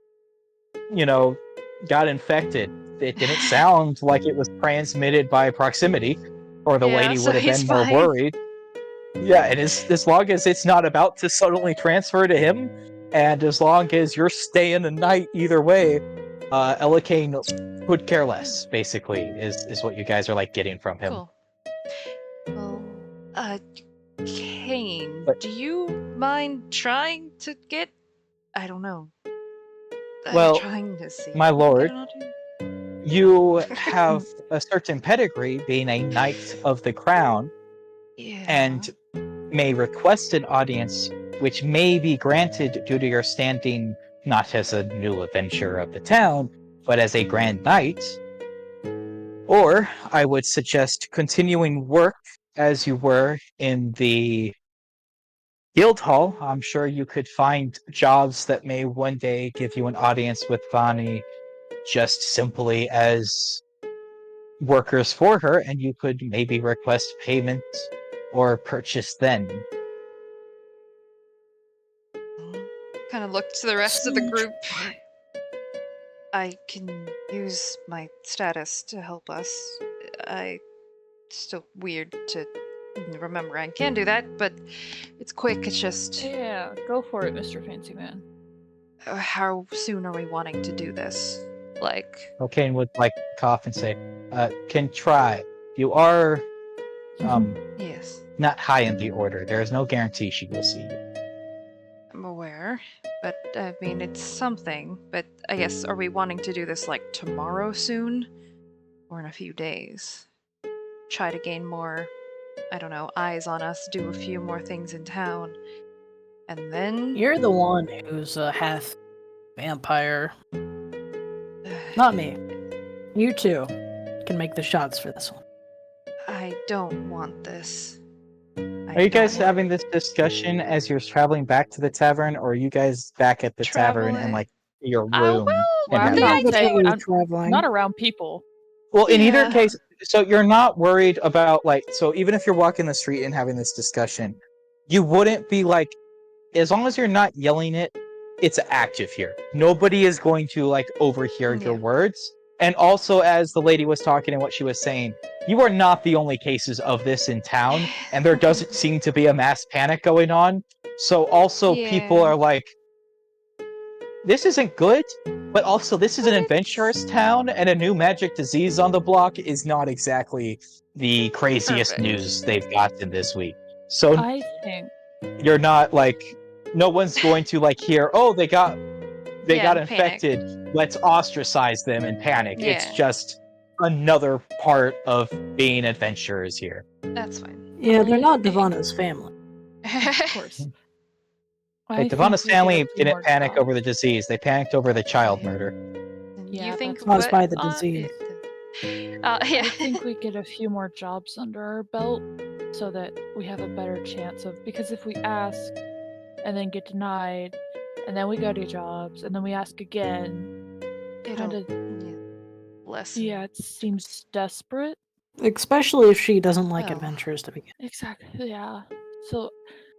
S4: got infected. It didn't sound like it was transmitted by proximity, or the
S2: Yeah,
S4: lady
S2: so
S4: would have
S2: he's
S4: been more
S2: fine.
S4: worried. Yeah, and as long as it's not about to suddenly transfer to him, and as long as you're staying the night either way, Ellicane could care less, basically, is what you guys are like getting from him.
S2: Cool. Well, Kane,
S4: But-
S2: do you mind trying to get? I don't know.
S4: Well,
S2: trying to see.
S4: my
S2: if we can
S4: lord,
S2: get an audience?
S4: You have a certain pedigree, being a knight of the crown,
S2: Yeah.
S4: and may request an audience which may be granted due to your standing not as a new adventurer of the town, but as a grand knight. Or I would suggest continuing work as you were in the guild hall. I'm sure you could find jobs that may one day give you an audience with Vani just simply as workers for her, and you could maybe request payment or purchase then.
S2: Kind of look to the rest of the group. I can use my status to help us. It's still weird to remember I can do that, but it's quick. It's just
S1: Yeah, go for it, Mr. Fancy Man.
S2: how soon are we wanting to do this? Like,
S4: O'Kane would like cough and say, can try. You are
S2: yes,
S4: not high in the order. There is no guarantee she will see you.
S2: I'm aware, but I mean, it's something. But I guess, are we wanting to do this like tomorrow soon? Or in a few days? Try to gain more, I don't know, eyes on us, do a few more things in town. And then.
S3: You're the one who's a half vampire. Not me. You two can make the shots for this one.
S2: I don't want this.
S4: Are you guys having this discussion as you're traveling back to the tavern, or are you guys back at the tavern in
S2: Traveling.
S4: like your room?
S2: Well,
S1: Well,
S4: and
S1: I'm
S4: having
S1: not
S4: this
S1: saying
S4: discussion?
S1: I'm
S3: traveling.
S1: not around people.
S4: Well, in either
S2: Yeah.
S4: case, so you're not worried about like, so even if you're walking the street and having this discussion, you wouldn't be like, as long as you're not yelling it, it's active here. Nobody is going to like overhear your
S2: Yeah.
S4: words. And also, as the lady was talking and what she was saying, you are not the only cases of this in town, and there doesn't seem to be a mass panic going on. So also people
S2: Yeah.
S4: are like, this isn't good, but also this is an
S2: But
S4: adventurous town, and a new magic disease on the block is not exactly the craziest
S2: Perfect.
S4: news they've gotten this week. So
S1: I think
S4: you're not like, no one's going to like hear, oh, they got
S2: Yeah, panic.
S4: infected, let's ostricize them and panic. It's
S2: Yeah.
S4: just another part of being adventurers here.
S2: That's fine.
S3: Yeah, they're not Devana's family.
S1: of course.
S4: Like, Devana's family didn't panic over the disease, they panicked over the child murder.
S2: And
S1: Yeah,
S2: you think
S1: that's
S3: caused
S2: what
S3: by the
S2: on
S3: disease.
S2: it-
S1: I
S2: yeah.
S1: think we get a few more jobs under our belt so that we have a better chance of, because if we ask and then get denied and then we go to jobs and then we ask again,
S2: It'll
S1: kind of,
S2: lessen.
S1: yeah, it seems desperate.
S3: Especially if she doesn't like
S2: Well.
S3: adventures to begin.
S1: Exactly, yeah. So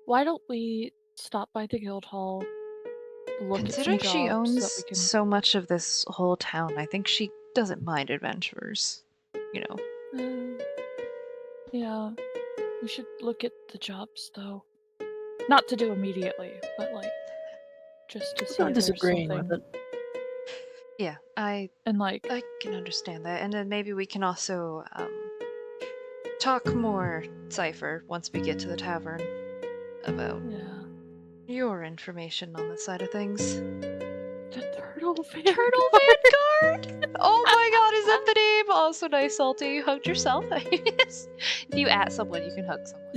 S1: why don't we stop by the guild hall, look at
S2: Considering
S1: some
S2: she
S1: jobs that
S2: owns
S1: we can.
S2: so much of this whole town, I think she doesn't mind adventurers. You know.
S1: Yeah, we should look at the jobs though. Not to do immediately, but like just to see
S3: I'm not
S1: if there's
S3: disagreeing
S1: something.
S3: with it.
S2: Yeah, I
S1: And like,
S2: can understand that, and then maybe we can also talk more, Cypher, once we get to the tavern about
S1: yeah,
S2: your information on this side of things.
S1: the turtle Vanguard.
S2: Turtle Vanguard! Oh my god, is that the name? Also nice, Salty. You hugged yourself? Yes. If you at someone, you can hug someone.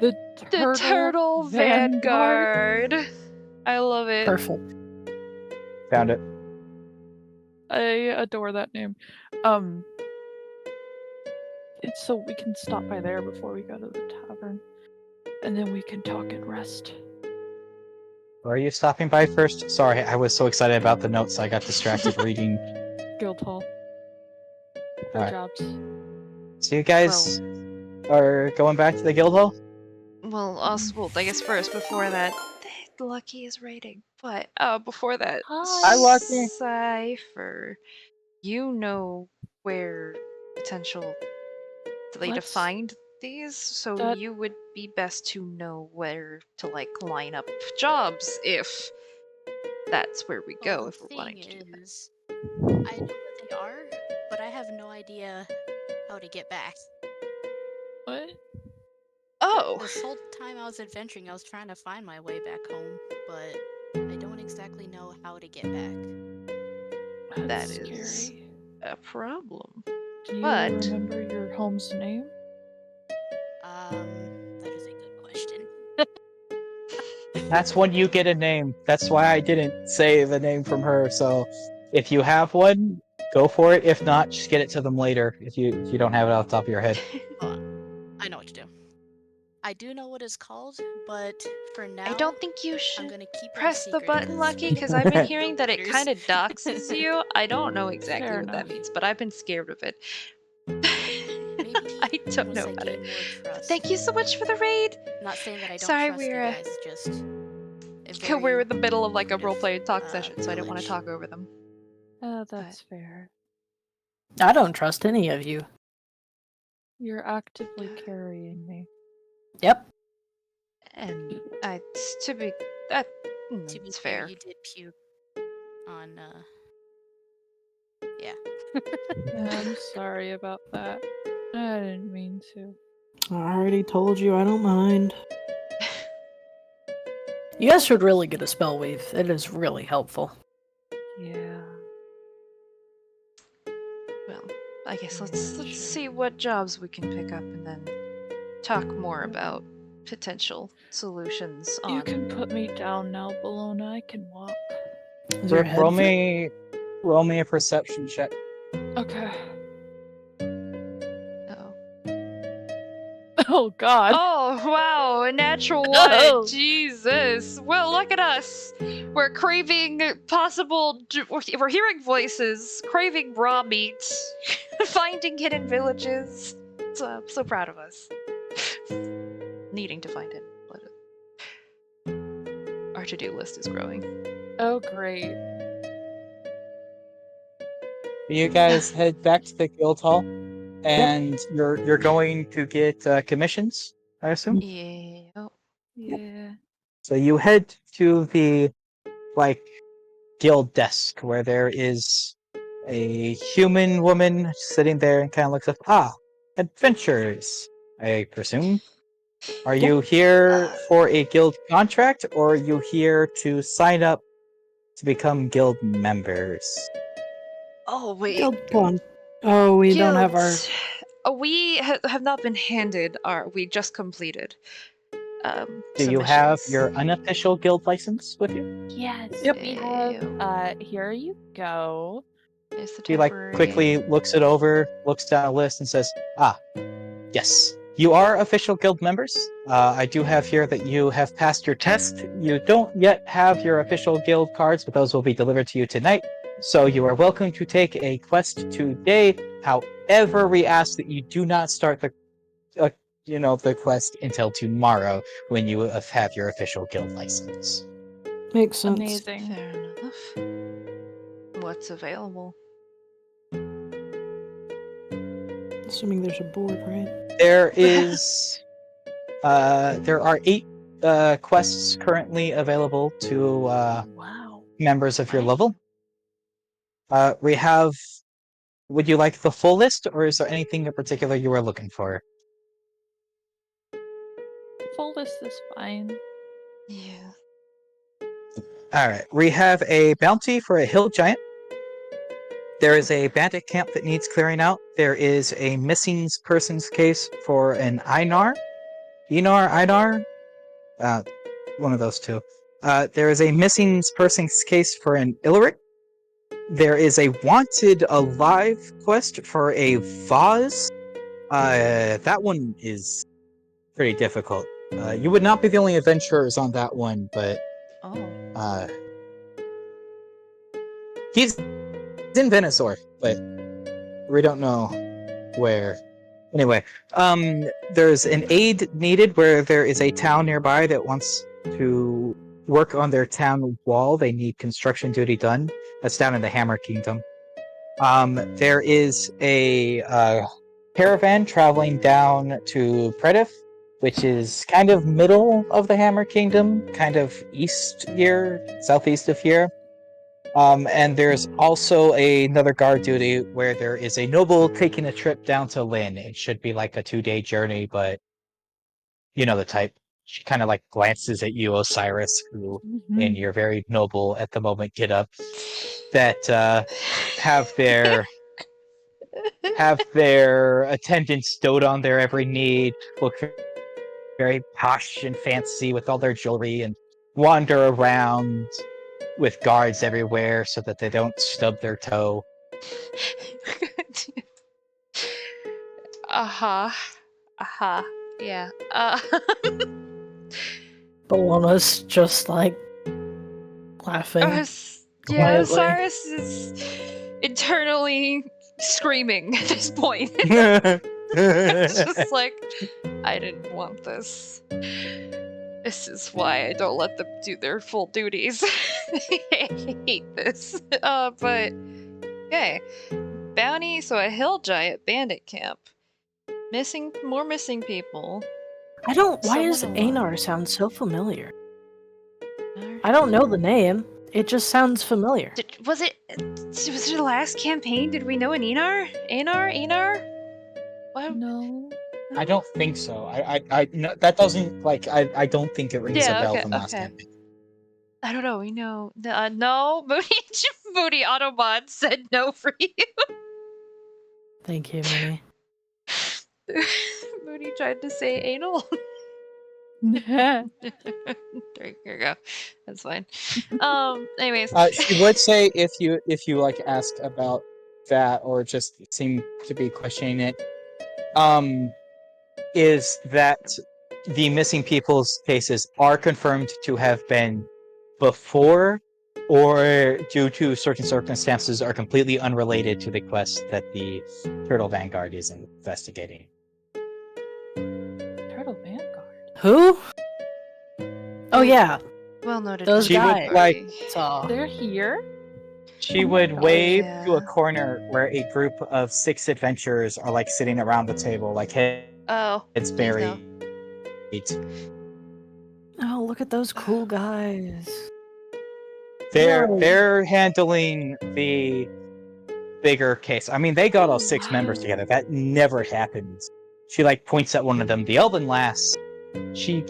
S1: The
S2: The Turtle Vanguard! I love it.
S3: Perfect.
S4: Found it.
S1: I adore that name. It's so we can stop by there before we go to the tavern, and then we can talk and rest.
S4: Where are you stopping by first? Sorry, I was so excited about the notes I got distracted reading.
S1: Guild hall. For
S4: Alright.
S1: jobs.
S4: So you guys are going back to the guild hall?
S2: Well, I guess first, before that, Lucky is raiding. But before that,
S1: Hi.
S4: Hi, Lucky.
S2: Cypher, you know where potentially to
S1: Let's-
S2: find these, so
S1: that-
S2: you would be best to know where to like line up jobs if that's where we go.
S5: Well,
S2: If
S5: the
S2: we're wanting to
S5: thing
S2: do that.
S5: is, I know what they are, but I have no idea how to get back.
S1: What?
S2: Oh,
S5: This whole time I was adventuring, I was trying to find my way back home, but I don't exactly know how to get back.
S1: That's
S2: That is-
S1: scary.
S2: a problem.
S1: Do you
S2: but-
S1: remember your home's name?
S5: That is a good question.
S4: That's when you get a name. That's why I didn't say the name from her. So if you have one, go for it. If not, just get it to them later. If you don't have it off the top of your head.
S5: I know what to do. I do know what it's called, but for now,
S2: I don't think you
S5: I'm
S2: should
S5: gonna keep it a
S2: press the
S5: secret
S2: button,
S5: 'cause
S2: Lucky,
S5: we
S2: because
S5: don't
S2: I've been
S5: want
S2: hearing that it
S5: readers.
S2: kind of doxes you. I don't know exactly
S1: Fair
S2: what that
S1: enough.
S2: means, but I've been scared of it.
S5: Maybe
S2: I don't
S5: once
S2: know
S5: I
S2: about
S5: gain
S2: it.
S5: more trust.
S2: Thank you so much for the raid.
S5: Not saying that I don't
S2: Sorry,
S5: trust
S2: we're,
S5: you guys, just a
S2: We're
S5: very
S2: in the middle of like a
S5: secretive,
S2: roleplay talk session, so I didn't want to
S5: village.
S2: talk over them.
S1: That's fair.
S3: I don't trust any of you.
S1: You're actively carrying me.
S3: Yep.
S2: And to be
S5: To be
S2: it's
S5: fair,
S2: fair.
S5: you did puke on yeah.
S1: Yeah, I'm sorry about that. I didn't mean to.
S3: I already told you I don't mind. You guys should really get a spell weave. It is really helpful.
S1: Yeah.
S2: Well, I guess let's
S1: Yeah, sure.
S2: see what jobs we can pick up and then talk more about potential solutions on.
S1: You can put me down now, Bologna. I can walk.
S3: Is your head
S4: Roll
S3: fit?
S4: roll me a perception check.
S1: Okay.
S2: Oh.
S1: Oh God.
S2: Oh wow, a natural one.
S1: Oh.
S2: Jesus. Well, look at us. We're craving we're hearing voices, craving raw meat, finding hidden villages. So I'm so proud of us. Needing to find it, but our to-do list is growing.
S1: Oh great.
S4: You guys head back to the guild hall, and you're going to get commissions, I assume.
S2: Yeah. Oh,
S1: Yeah.
S4: So you head to the guild desk where there is a human woman sitting there and kind of looks up. Ah, adventurers, I presume. Are you here for a guild contract, or are you here to sign up to become guild members?
S2: oh wait.
S3: Guild con. Oh, we don't have our.
S2: Guild. We have not been handed our. We just completed.
S4: Do you have
S2: submissions.
S4: your unofficial guild license with you?
S1: Yes.
S3: Yep.
S1: We have. Here you go.
S2: It's the
S4: He
S2: temporary.
S4: quickly looks it over, looks down a list, and says, "Ah, yes, you are official guild members. I do have here that you have passed your test. You don't yet have your official guild cards, but those will be delivered to you tonight. So you are welcome to take a quest today. However, we ask that you do not start the the quest until tomorrow when you have your official guild license.
S3: Makes sense.
S1: Amazing.
S2: Fair enough. What's available?
S3: Assuming there's a board, right?
S4: There are 8 quests currently available to
S1: Wow.
S4: members of your
S2: What?
S4: level. Would you like the full list, or is there anything in particular you are looking for?
S1: Full list is fine.
S2: Yeah.
S4: Alright, we have a bounty for a hill giant. There is a bandit camp that needs clearing out. There is a missing persons case for an Einar. Einar? One of those two. There is a missing persons case for an Illyric. There is a wanted alive quest for a vase. That one is pretty difficult. You would not be the only adventurers on that one, but
S2: Oh.
S4: he's in Venusaur, but we don't know where. Anyway, there's an aid needed where there is a town nearby that wants to work on their town wall. They need construction duty done. That's down in the Hammer Kingdom. There is a caravan traveling down to Predif, which is kind of middle of the Hammer Kingdom, kind of east here, southeast of here. And there's also another guard duty where there is a noble taking a trip down to Lynn. It should be like a 2-day journey, but you know the type. She kind of like glances at you, Osiris, who in your very noble at the moment get up, that have their attendants dote on their every need, look very posh and fancy with all their jewelry, and wander around with guards everywhere so that they don't stub their toe.
S2: Yeah.
S3: Bologna's just like laughing.
S2: Yeah,
S3: quietly.
S2: Osiris is internally screaming at this point. It's just like, I didn't want this. This is why I don't let them do their full duties. I hate this. But okay. Bounty, so a hill giant bandit camp. More missing people.
S3: I don't. Why does
S2: Someone alive.
S3: Einar sound so familiar? I don't know the name. It just sounds familiar.
S2: Was it the last campaign? Did we know an Einar? Einar? What?
S1: No.
S4: I don't think so. I no, that doesn't like. I don't think it rings
S2: Yeah,
S4: a bell
S2: okay,
S4: from last
S2: okay.
S4: campaign.
S2: I don't know. We know. No, Moody Autobot said no for you.
S3: Thank you, Minnie.
S2: Moody tried to say anal.
S1: Yeah.
S2: There you go. That's fine. Anyways.
S4: She would say if you like ask about that or just seem to be questioning it, is that the missing people's cases are confirmed to have been before or due to certain circumstances are completely unrelated to the quest that the Turtle Vanguard is investigating.
S1: Turtle Vanguard.
S3: Who? Oh yeah,
S2: Well noted.
S3: Those
S4: She would,
S3: guys.
S4: like-
S3: saw.
S1: They're here?
S4: She would wave to
S2: yeah.
S4: a corner where a group of 6 adventurers are like sitting around the table, like heads
S2: Oh. please no.
S4: buried.
S3: Oh, look at those cool guys.
S4: They're
S3: Whoa.
S4: handling the bigger case. I mean, they got all 6 members
S1: Wow.
S4: together. That never happens. She like points at one of them, the Elven lass. She's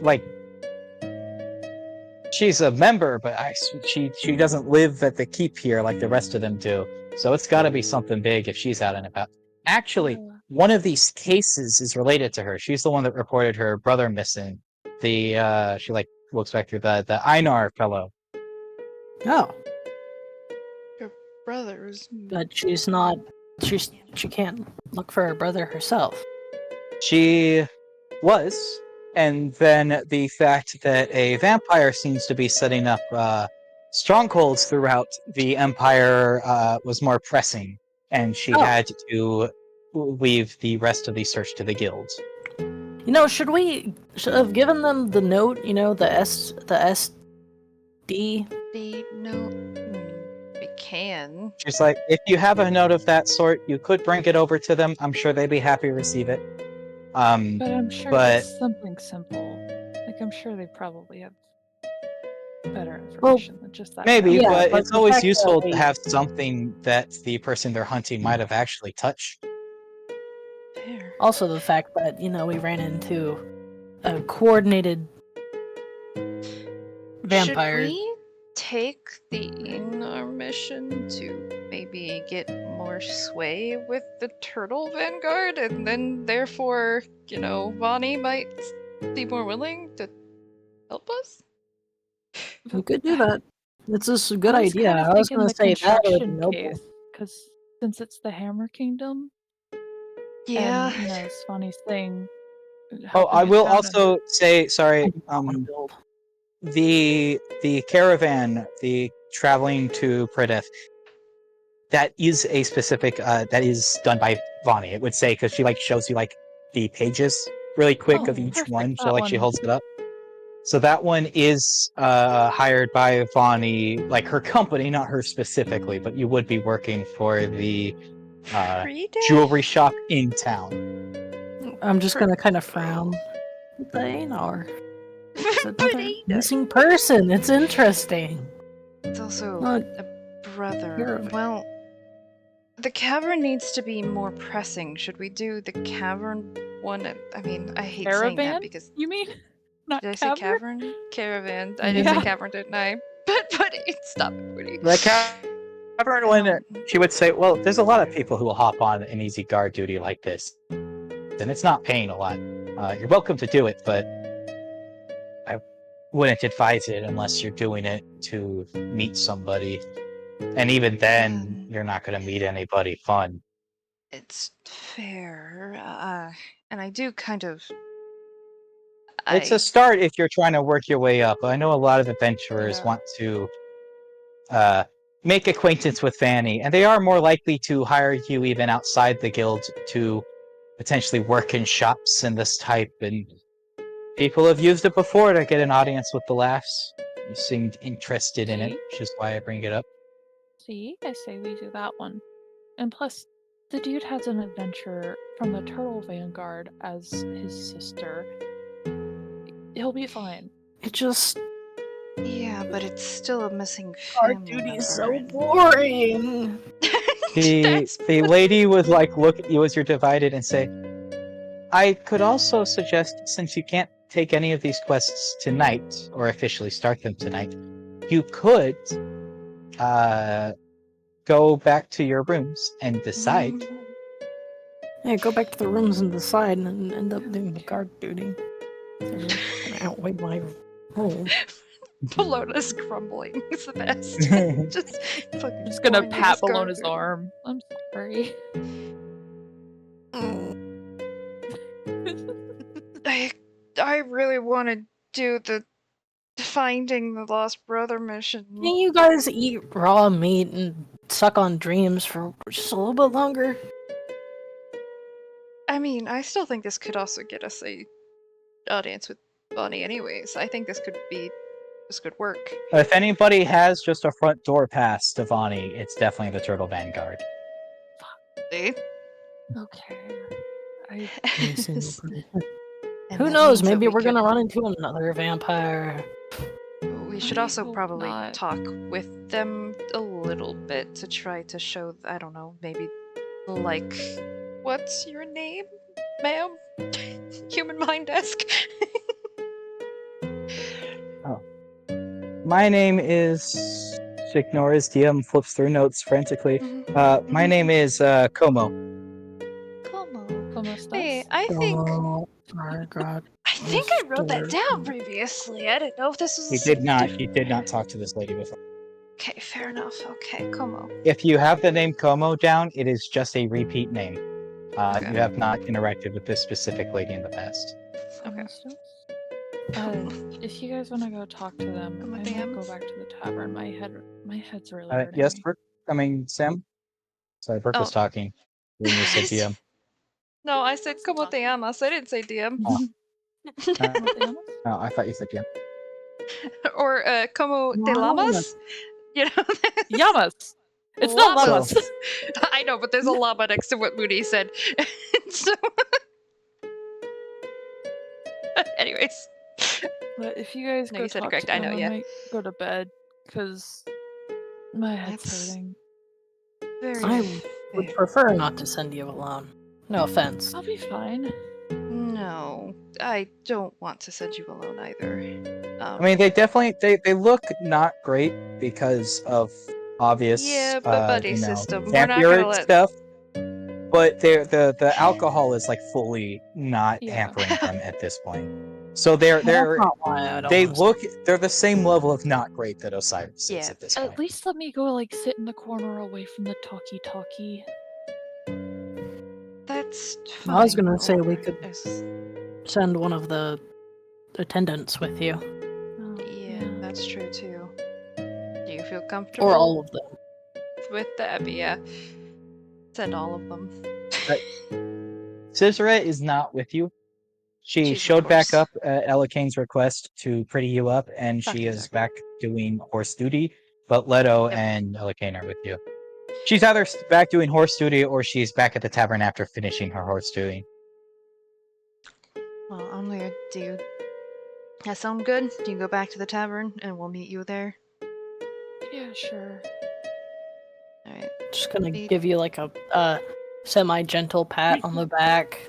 S4: a member, but she doesn't live at the keep here like the rest of them do. So it's got to be something big if she's out and about. Actually, one of these cases is related to her. She's the one that reported her brother missing. She like looks back through the Einar fellow.
S3: Oh,
S2: Brothers.
S3: but she's not. She can't look for her brother herself.
S4: She was, and then the fact that a vampire seems to be setting up strongholds throughout the Empire was more pressing, and she
S3: Oh.
S4: had to leave the rest of the search to the guild.
S3: You know, should have given them the note? You know, the SD.
S2: We can.
S4: She's like, if you have a note of that sort, you could bring it over to them. I'm sure they'd be happy to receive it.
S1: But I'm sure
S4: but-
S1: it's something simple. Like, I'm sure they probably have better information than just that.
S4: Maybe,
S1: note.
S3: Yeah,
S4: but
S3: but
S4: it's
S3: the
S4: always
S3: fact that
S4: useful
S3: we-
S4: to have something that the person they're hunting might have actually touched.
S2: Fair.
S3: Also, the fact that we ran into a coordinated vampire.
S2: Should we take the Enar mission to maybe get more sway with the Turtle Vanguard, and then therefore, Vonnie might be more willing to help us?
S3: We could do that. It's just a good
S1: I was
S3: idea.
S1: kind of
S3: I was
S1: thinking
S3: going
S1: the
S3: to say that or the
S1: construction
S3: noble.
S1: case, because since it's the Hammer Kingdom,
S2: Yeah.
S1: and Swanee's thing.
S4: Oh, I
S1: helping
S4: will
S1: a town
S4: also say, sorry,
S3: I wanna build.
S4: the caravan, the traveling to Prideth, that is a specific that is done by Vonnie. It would say, because she shows you the pages really quick of
S1: Oh,
S4: each
S1: perfect,
S4: one. So
S1: that
S4: she
S1: one.
S4: holds it up. So that one is hired by Vonnie, her company, not her specifically, but you would be working for the
S2: Pre-day?
S4: jewelry shop in town.
S3: I'm just going to kind of frown. What the Anar? It's another
S2: Pre-day.
S3: missing person. It's interesting.
S2: It's also
S3: Not-
S2: a brother.
S3: You're-
S2: Well, the cavern needs to be more pressing. Should we do the cavern one? I mean, I hate saying that
S1: Caravan?
S2: because
S1: You mean? Not
S2: did I say
S1: cavern?
S2: cavern? Caravan. I did
S1: Yeah.
S2: say cavern, didn't I? But stop it, Woody.
S4: The cavern one, she would say, well, there's a lot of people who will hop on an easy guard duty like this, and it's not paying a lot. You're welcome to do it, but I wouldn't advise it unless you're doing it to meet somebody. And even then, you're not going to meet anybody fun.
S2: It's fair. And I do kind of.
S4: It's a start if you're trying to work your way up. I know a lot of adventurers
S2: Yeah.
S4: want to make acquaintance with Fanny, and they are more likely to hire you even outside the guild to potentially work in shops and this type. And people have used it before to get an audience with the laughs. You seemed interested in it,
S1: See?
S4: which is why I bring it up.
S1: See, I say we do that one. And plus, the dude has an adventure from the Turtle Vanguard as his sister. He'll be fine.
S3: It just
S2: Yeah, but it's still a missing
S3: guard
S2: family
S3: duty is
S2: member,
S3: so
S2: and-
S3: boring.
S4: The lady would look at you as you're divided and say, I could also suggest, since you can't take any of these quests tonight, or officially start them tonight, you could go back to your rooms and decide.
S3: Yeah, go back to the rooms and decide and end up doing the guard duty. It's gonna outweigh my role.
S2: Bologna's crumbling. It's the best. Just fucking.
S1: I'm just gonna
S2: boring
S1: pat
S2: ass guard
S1: Bologna's
S2: duty.
S1: arm. I'm sorry.
S2: I really want to do the finding the lost brother mission.
S3: Can you guys eat raw meat and suck on dreams for just a little bit longer?
S2: I mean, I still think this could also get us a audience with Bonnie anyways. I think this could work.
S4: If anybody has just a front door pass to Vonnie, it's definitely the Turtle Vanguard.
S2: See?
S1: Okay. I
S2: And
S3: Who
S2: that
S3: knows?
S2: means that
S3: Maybe
S2: we
S3: we're gonna
S2: could-
S3: run into another vampire.
S2: We should
S1: I
S2: also
S1: hope
S2: probably
S1: not.
S2: talk with them a little bit to try to show, I don't know, maybe what's your name, ma'am? Human mind esque.
S4: My name is... She ignores DM, flips through notes frantically. My name is Como.
S2: Como.
S1: Como estas?
S2: Hey, I think
S3: Oh my god.
S2: I wrote that
S3: Mister.
S2: down previously. I didn't know if this was.
S4: He did not. He did not talk to this lady before.
S2: Okay, fair enough. Okay, Como.
S4: If you have the name Como down, it is just a repeat name.
S2: Okay.
S4: You have not interacted with this specific lady in the past.
S2: Okay.
S1: If you guys want to go talk to them,
S2: Come
S1: I
S2: with
S1: might
S2: them.
S1: go back to the tavern. My head's really hurting
S4: Yes,
S1: me.
S4: Brooke? I mean, Sam? Sorry, Brooke was
S2: Oh.
S4: talking when you said DM.
S2: No, I said
S5: What's
S2: como te
S5: talking?
S2: amas. I didn't say DM.
S4: Oh.
S1: Damn.
S4: Oh, I thought you said yeah.
S2: Or como te
S3: No.
S2: lamas. You know.
S1: Yamas. It's not
S2: Llamas.
S1: llamas.
S2: I know, but there's a llama next to what Moody said. So, anyways,
S1: But if you guys
S2: No,
S1: go
S2: you said it
S1: talk
S2: correct,
S1: to
S2: I know,
S1: them,
S2: yeah.
S1: I might go to bed because my head's
S2: That's-
S1: hurting.
S2: very.
S3: I would prefer not to send you alone. No offense.
S1: I'll be fine.
S2: No, I don't want to send you alone either.
S4: I mean, they definitely they look not great because of obvious,
S2: Yeah, but buddy
S4: you know,
S2: system. We're not gonna
S4: vampiric
S2: let.
S4: stuff. But the alcohol is like fully not
S1: Yeah.
S4: hampering them at this point. So they're
S3: That's not why I don't
S4: they
S3: wanna
S4: look they're the same level of not great that Osiris is
S2: Yeah.
S4: at this
S1: At
S4: point.
S1: least let me go like sit in the corner away from the talkie-talkie.
S2: That's fine.
S3: I was gonna say we
S2: or
S3: could
S2: is-
S3: send one of the attendants with you,
S1: Oh,
S2: Yeah, that's true too. Do you feel comfortable
S3: or all of them.
S2: with that? Yeah. Send all of them.
S4: Cesare is not with you. She
S2: She's, of
S4: showed back
S2: course.
S4: up at Elikane's request to pretty you up, and
S2: Fuck
S4: she
S2: you,
S4: is
S2: Zach.
S4: back doing horse duty. But Leto
S2: Yep.
S4: and Elikane are with you. She's either back doing horse duty or she's back at the tavern after finishing her horse duty.
S2: Well, I'm weird. Do you... That sound good? You can go back to the tavern and we'll meet you there.
S1: Yeah, sure.
S2: Alright.
S3: Just gonna
S2: Be-
S3: give you like a semi-gentle pat on the back.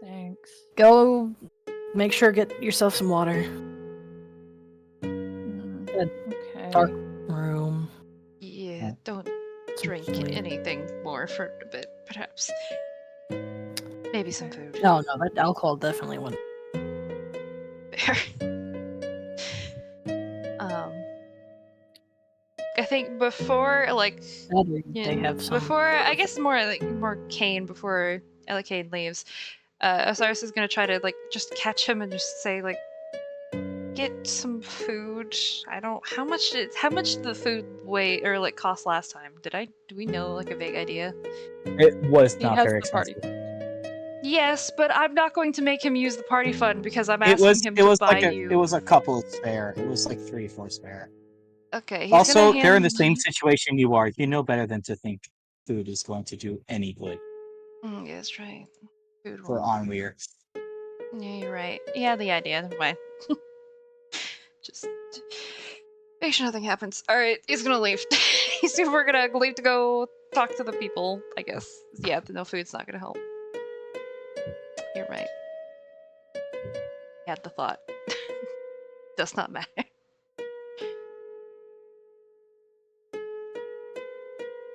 S1: Thanks.
S3: Go make sure get yourself some water. Good.
S1: Okay.
S3: Dark room.
S2: Yeah, don't
S3: some
S2: drink
S3: healing.
S2: anything more for a bit, perhaps. Maybe some food.
S3: No, that alcohol definitely wouldn't.
S2: Fair. I think before, like,
S3: Battery,
S2: yeah,
S3: they have some.
S2: before, I guess more Kane before Elikane leaves. Osiris is gonna try to like just catch him and just say like, get some food. I don't. How much did the food weigh or like cost last time? Do we know like a vague idea?
S4: It was
S1: He
S4: not
S1: has
S4: very
S1: the party.
S4: expensive.
S2: Yes, but I'm not going to make him use the party fund because I'm
S4: It
S2: asking
S4: was
S2: him
S4: it
S2: to
S4: was
S2: buy
S4: like
S2: you.
S4: it was a couple spare. It was like 3 or 4 spare.
S2: Okay. He's
S4: Also,
S2: gonna
S4: they're in the
S2: hand-
S4: same situation you are. You know better than to think food is going to do any good
S2: Yeah, that's right. Food
S4: for
S2: won't.
S4: Onweir.
S2: Yeah, you're right. Yeah, the idea. Never mind. Just make sure nothing happens. All right, he's gonna leave. We're gonna leave to go talk to the people. I guess. Yeah, the no food's not gonna help. You're right. Had the thought. Does not matter.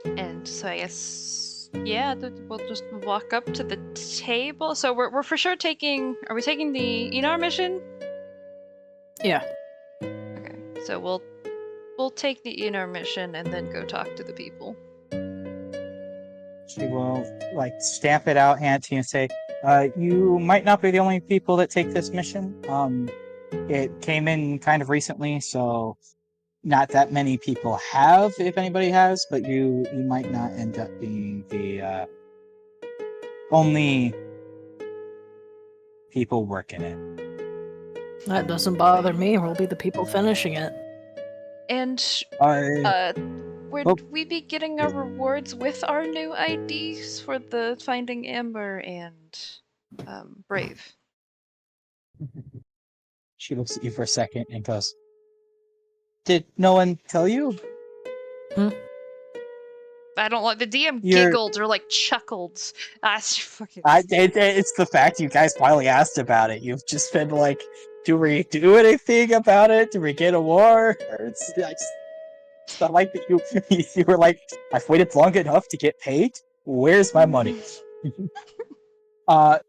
S2: And so I guess yeah, we'll just walk up to the table. So we're for sure taking. Are we taking the Enar mission?
S3: Yeah.
S2: Okay, so we'll take the Enar mission and then go talk to the people.
S4: She will like stamp it out, hand to you, and say, "You might not be the only people that take this mission. It came in kind of recently, so not that many people have, if anybody has. But you might not end up being the only people working it."
S3: That doesn't bother me. We'll be the people finishing it.
S2: And would
S4: Oh.
S2: we be getting our rewards with our new IDs for the Finding Amber and Brave?
S4: She looks at you for a second and goes, "Did no one tell you?"
S2: I don't like the DM
S4: You're-
S2: giggled or like chuckled. That's fucking.
S4: It's the fact you guys finally asked about it. You've just been like, "Do we do anything about it? Do we get a war?" Or it's not like that you were like, "I've waited long enough to get paid. Where's my money?"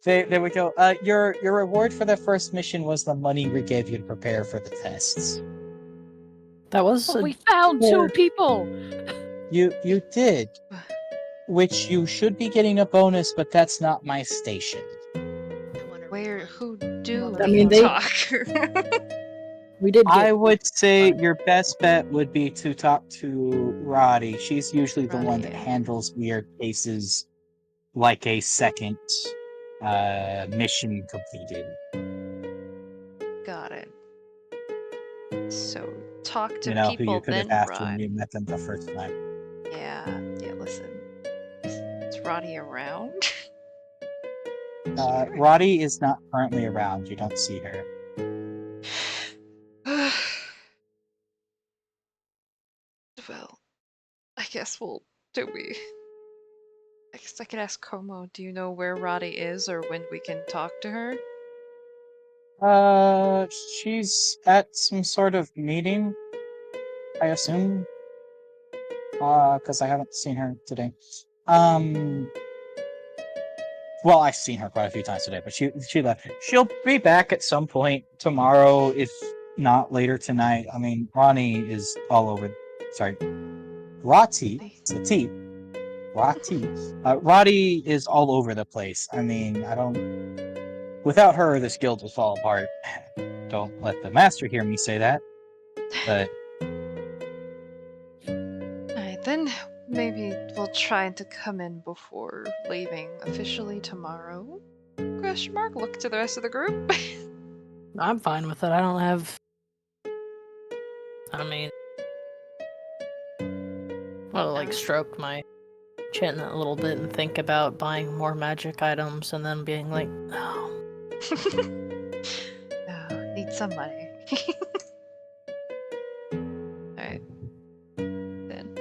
S4: There we go. Your reward for the first mission was the money we gave you to prepare for the tests.
S3: That was
S1: But
S3: a
S1: we found
S3: poor-
S1: 2 people.
S4: You did, which you should be getting a bonus, but that's not my station.
S5: I want a
S2: Where?
S5: refund.
S2: Who do
S3: I
S2: we
S3: mean, they-
S2: talk?
S3: we did. Get
S4: I would say your best bet would be to talk to Roddy. She's usually the one
S2: Roddy,
S4: that
S2: yeah.
S4: handles weird cases like a second mission completed.
S2: Got it. So talk to
S4: You know, who
S2: people,
S4: you could have
S2: then
S4: asked when
S2: run.
S4: you met them the first time.
S2: Yeah, listen. Is Roddy around? Here?
S4: Roddy is not currently around. You don't see her.
S2: Well, I guess we'll I guess I could ask Como, do you know where Roddy is or when we can talk to her?
S4: She's at some sort of meeting, I assume. Because I haven't seen her today. Well, I've seen her quite a few times today, but she left. She'll be back at some point tomorrow, if not later tonight. I mean, Ronnie is all over. Sorry, Rati. It's a T. Rati. Roddy is all over the place. I mean, I don't. Without her, this guild will fall apart. Don't let the master hear me say that. But
S2: Alright then, maybe we'll try to come in before leaving officially tomorrow? Question mark, look to the rest of the group.
S3: I'm fine with it. I don't have. I mean, I'll like stroke my chin a little bit and think about buying more magic items and then being like, oh.
S2: Oh, need some money. Alright. Then.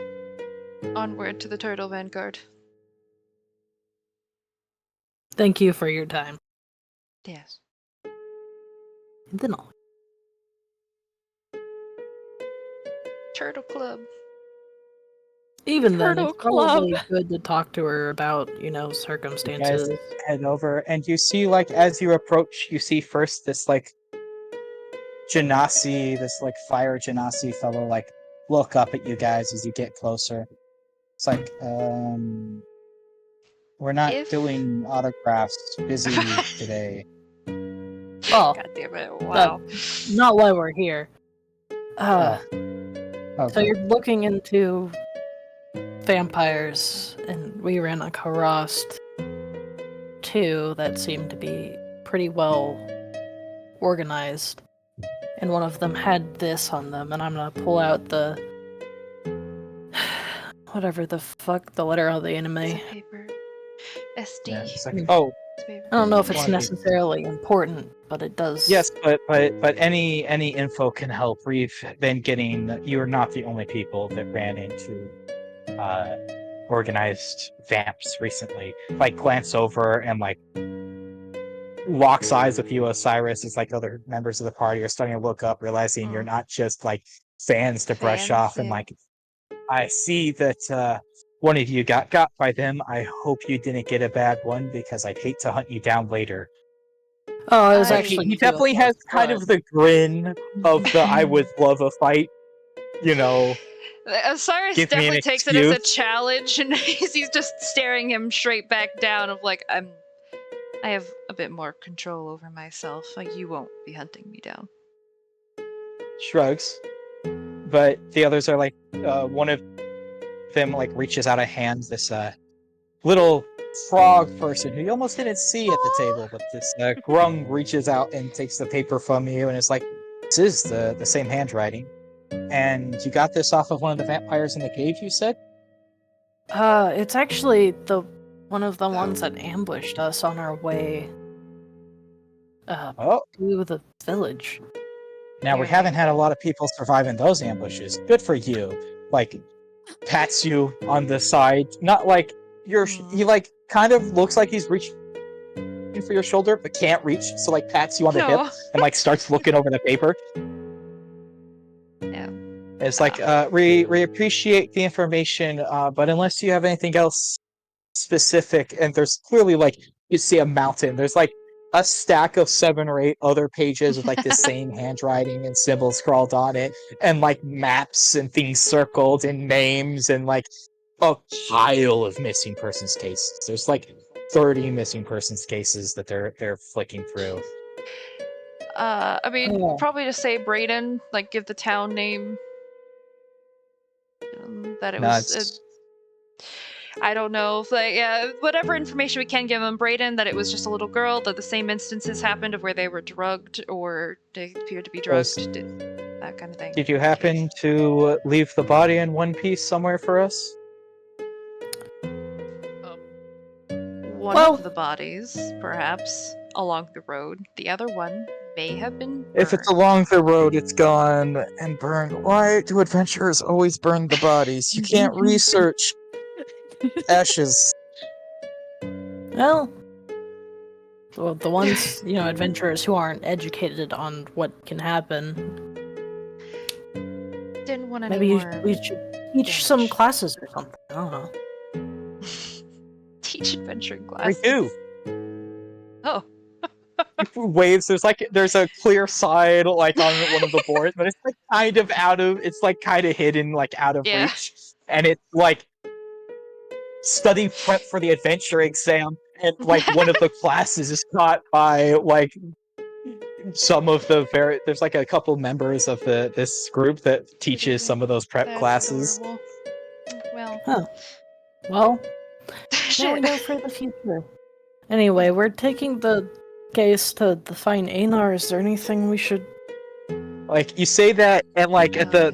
S2: Onward to the Turtle Vanguard.
S3: Thank you for your time.
S2: Yes.
S3: And then I'll.
S2: Turtle Club.
S3: Even then,
S1: Turtle
S3: it's probably
S1: Club.
S3: good to talk to her about,
S4: guys
S3: circumstances.
S4: head over, and you see, like, as you approach, you see first this, like, Genasi, this, like, fire Genasi fellow, like, look up at you guys as you get closer. It's like, we're not
S2: If-
S4: doing autographs. Busy today.
S3: Oh,
S2: God damn it, wow.
S3: not why we're here. So
S4: Okay.
S3: you're looking into vampires, and we ran a Karast too that seemed to be pretty well organized. And one of them had this on them, and I'm gonna pull out the whatever the fuck the letter of the enemy.
S2: Paper. SD.
S4: Yeah, it's like, oh,
S2: Paper.
S3: I don't know if it's
S4: One of these.
S3: necessarily important, but it does.
S4: yes, but any info can help. We've been getting. You're not the only people that ran into organized vamps recently. Like, glance over and like locks eyes with you, Osiris, as like other members of the party are starting to look up, realizing you're not just like fans to brush
S2: Fans,
S4: off. And
S2: yeah.
S4: like, I see that one of you got by them. I hope you didn't get a bad one, because I'd hate to hunt you down later.
S3: Oh, it was
S2: I-
S3: actually.
S4: He
S3: two of
S4: definitely
S3: us,
S4: has kind
S3: but-
S4: of the grin of the I would love a fight, you know.
S2: Osiris
S4: Give me an
S2: definitely takes it as a
S4: excuse.
S2: challenge, and he's just staring him straight back down of like, I have a bit more control over myself. Like, you won't be hunting me down.
S4: Shrugs. But the others are like, one of them like reaches out a hand, this little frog person who you almost didn't see at the table, but this Grung reaches out and takes the paper from you, and it's like, this is the same handwriting. And you got this off of one of the vampires in the cave, you said?
S3: It's actually one of the ones that ambushed us on our way
S4: Oh,
S3: to the village.
S4: now we
S2: You're
S4: haven't
S2: right.
S4: had a lot of people surviving those ambushes. Good for you. Like, pats you on the side. Not like he like kind of looks like he's reaching for your shoulder, but can't reach. So like pats you on the hip
S2: No.
S4: and like starts looking over the paper.
S2: Yeah.
S4: It's like, we appreciate the information, but unless you have anything else specific, and there's clearly like, you see a mountain. There's like a stack of 7 or 8 other pages with like the same handwriting and symbols scrawled on it, and like maps and things circled and names, and like a pile of missing persons cases. There's like 30 missing persons cases that they're flicking through.
S2: I mean,
S3: Oh.
S2: probably just say Brayden, like give the town name. That it
S4: No,
S2: was.
S4: it's
S2: I don't know. Like, yeah, whatever information we can give him, Brayden, that it was just a little girl, that the same instances happened of where they were drugged or they appeared to be drugged, that kind of thing.
S4: Did you happen to leave the body in one piece somewhere for us?
S2: One
S3: Well-
S2: of the bodies, perhaps, along the road. The other one may have been burned.
S4: If it's along the road, it's gone and burned. Why do adventurers always burn the bodies? You can't research ashes.
S3: Well, the ones, adventurers who aren't educated on what can happen,
S2: Didn't want any
S3: maybe
S2: more
S3: we should teach some
S2: damage.
S3: classes or something. I don't know.
S2: Teach adventuring
S4: I
S2: class.
S4: do.
S2: Oh.
S4: Waves. There's a clear side like on one of the boards, but it's like kind of hidden, like out of
S2: Yeah.
S4: reach, and it's like study prep for the adventure exam, and like one of the classes is taught by like some of the there's like a couple members of this group that teaches some of those prep
S2: That's
S4: classes.
S2: adorable. Well,
S3: Well, now we
S2: shit.
S3: know for the future. Anyway, we're taking the case to the fine Einar. Is there anything we should...
S4: Like you say that, and like at the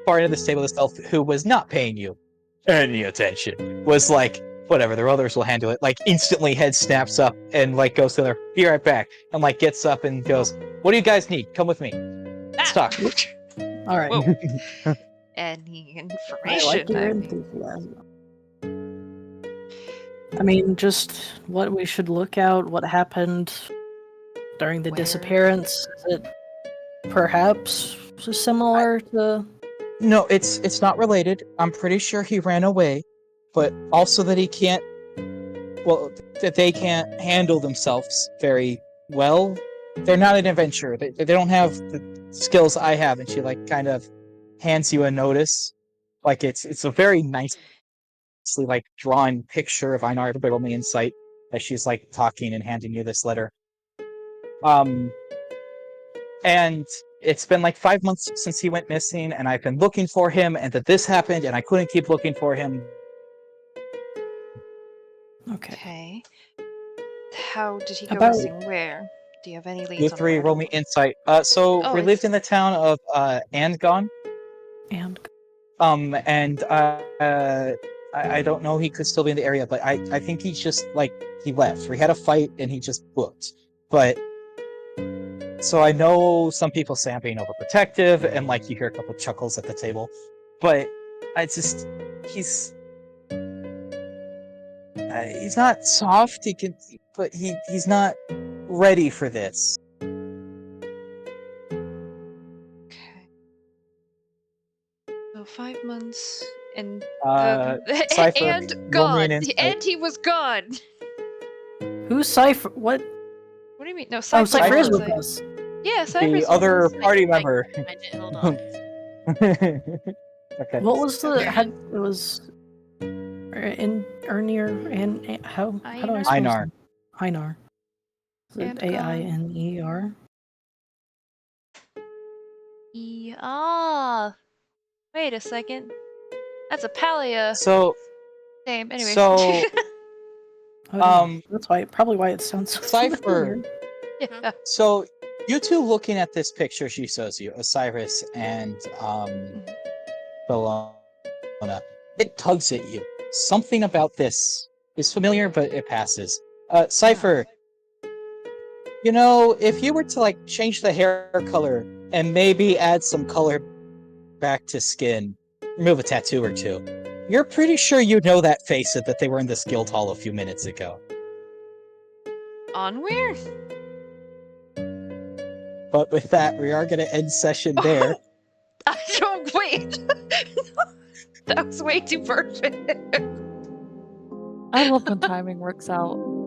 S4: far end of this table itself, who was not paying you any attention, was like, whatever, the others will handle it. Like instantly, head snaps up and like goes to their, be right back, and like gets up and goes, "What do you guys need? Come with me. Let's talk."
S3: All right.
S2: Whoa. Any
S3: I
S2: information?
S3: like your
S2: I mean,
S3: enthusiasm. I mean, just what we should look out, what happened during the
S2: Where-
S3: disappearance. Is it perhaps similar to...
S4: No, it's not related. I'm pretty sure he ran away, but also that he can't. Well, that they can't handle themselves very well. They're not an adventurer. They don't have the skills I have, and she like kind of hands you a notice. Like it's a very nicely like drawn picture of Einar. Everybody roll me insight as she's like talking and handing you this letter. And it's been like 5 months since he went missing, and I've been looking for him, and that this happened, and I couldn't keep looking for him.
S3: Okay.
S2: okay. How did he go
S3: About-
S2: missing? Where? Do you have any leads
S4: You
S2: on
S4: three
S2: where?
S4: roll me insight. So
S2: Oh,
S4: we
S2: it's-
S4: lived in the town of Andgon.
S3: And
S4: And I don't know, he could still be in the area, but I think he's just like he left. We had a fight and he just booked. But so I know some people say I'm being overprotective, and like you hear a couple chuckles at the table, but I just he's not soft. He can, but he's not ready for this.
S2: Okay. So 5 months and
S4: Cypher,
S2: and
S4: roll me
S2: gone.
S4: an insight.
S2: And he was gone.
S3: who's Cypher? What?
S2: What do you mean? No,
S3: Oh,
S2: Cypher.
S3: Cypher is
S2: was
S3: with
S2: like-
S3: us.
S2: Yeah, Cypher's
S4: The
S2: with
S4: other
S2: us.
S4: party member.
S5: Hold on.
S4: Okay.
S3: What was the? It was in Ernir and how do I spell his
S4: Einar.
S3: name? Einar. Is it
S2: And
S3: Ainer?
S2: Ah. Wait a second. That's a Palia
S4: So
S2: name. Anyway.
S4: So,
S3: Oh, yeah. That's probably why it sounds so
S4: Cypher.
S3: familiar.
S2: yeah.
S4: So you two looking at this picture she shows you, Osiris and Bellona, it tugs at you. Something about this is familiar, but it passes. Cypher, you know, if you were to like change the hair color and maybe add some color back to skin, remove a tattoo or two, you're pretty sure you know that face that they were in this guild hall a few minutes ago.
S2: Onweir?
S4: But with that, we are going to end session there.
S2: I don't wait. That was way too perfect.
S1: I love when timing works out.